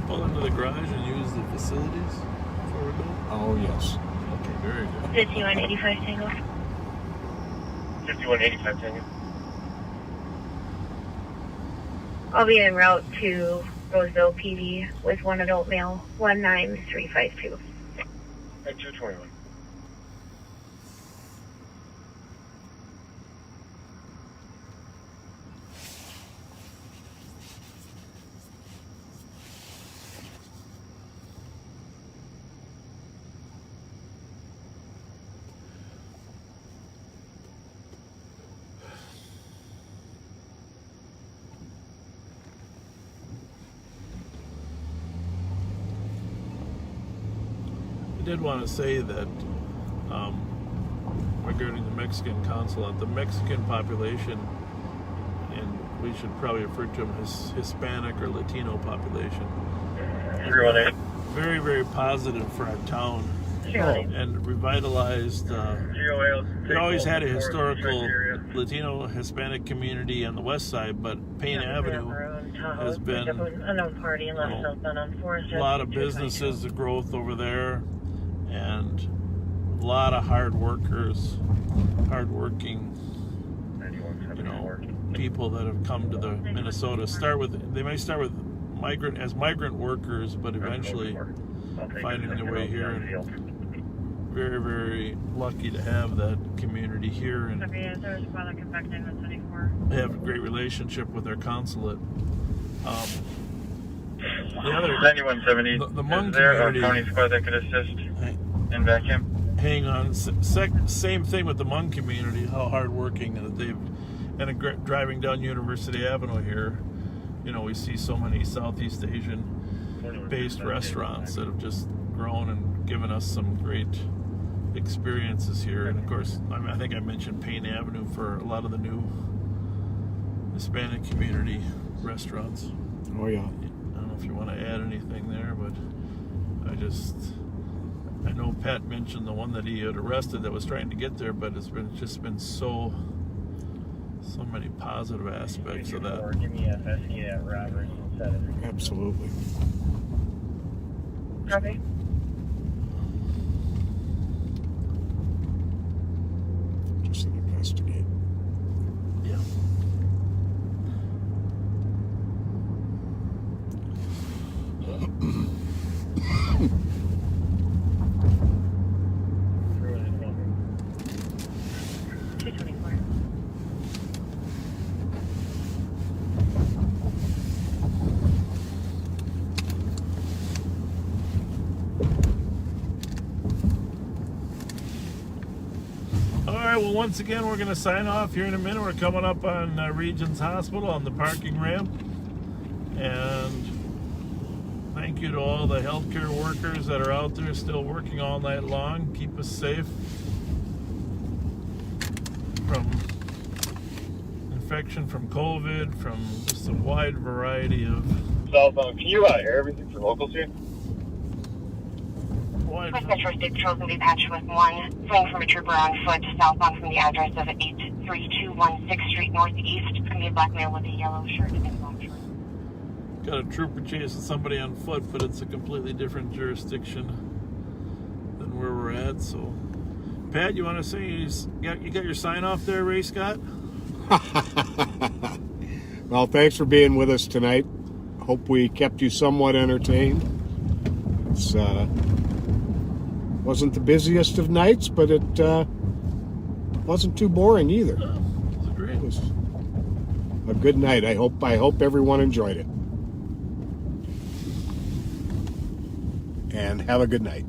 pull into the garage and use the facilities before we go? Oh, yes. Okay, very good. 5185 Tango. 5185 Tango. I'll be en route to Roseville PD with one adult male, 19352. At 221. I did want to say that regarding the Mexican consulate, the Mexican population we should probably refer to them as Hispanic or Latino population. 318. Very, very positive for our town. And revitalized. We always had a historical Latino Hispanic community on the west side, but Payne Avenue has been a lot of businesses, the growth over there, and a lot of hard workers, hardworking, people that have come to the Minnesota. They may start with migrant workers, but eventually finding their way here. And very, very lucky to have that community here, and they have a great relationship with their consulate. The other 9170. the Hmong is there community, a county squad that could assist in vacuum? hang on, same thing with the Hmong community, how hardworking that they've, and driving down University Avenue here, we see so many Southeast Asian based restaurants that have just grown and given us some great experiences here. And of course, I think I mentioned Payne Avenue for a lot of the new Hispanic community restaurants. Oh yeah. I don't know if you want to add anything there, but I know Pat mentioned the one that he had arrested that was trying to get there, but it's been so many positive aspects of that. Give me FSE at Roberts instead of Absolutely. Copy. Just an investigate. Yeah. Well, once again, we're going to sign off here in a minute. We're coming up on Regions Hospital on the parking ramp. And thank you to all the healthcare workers that are out there still working all night long. Keep us safe from infection, from COVID, from just a wide variety of... Southbound, can you air everything for locals here? West Metro State Patrol can be patched with one fleeing from a trooper on foot southbound from the address of 83216 6th Street Northeast. Can be a black male with a yellow shirt and black shirt. Got a trooper chasing somebody on foot, but it's a completely different jurisdiction than where we're at. So, Pat, you want to say you got your sign off there, Ray Scott? Well, thanks for being with us tonight. Hope we kept you somewhat entertained. It's wasn't the busiest of nights, but it wasn't too boring either. It was a good night. I hope everyone enjoyed it. And have a good night.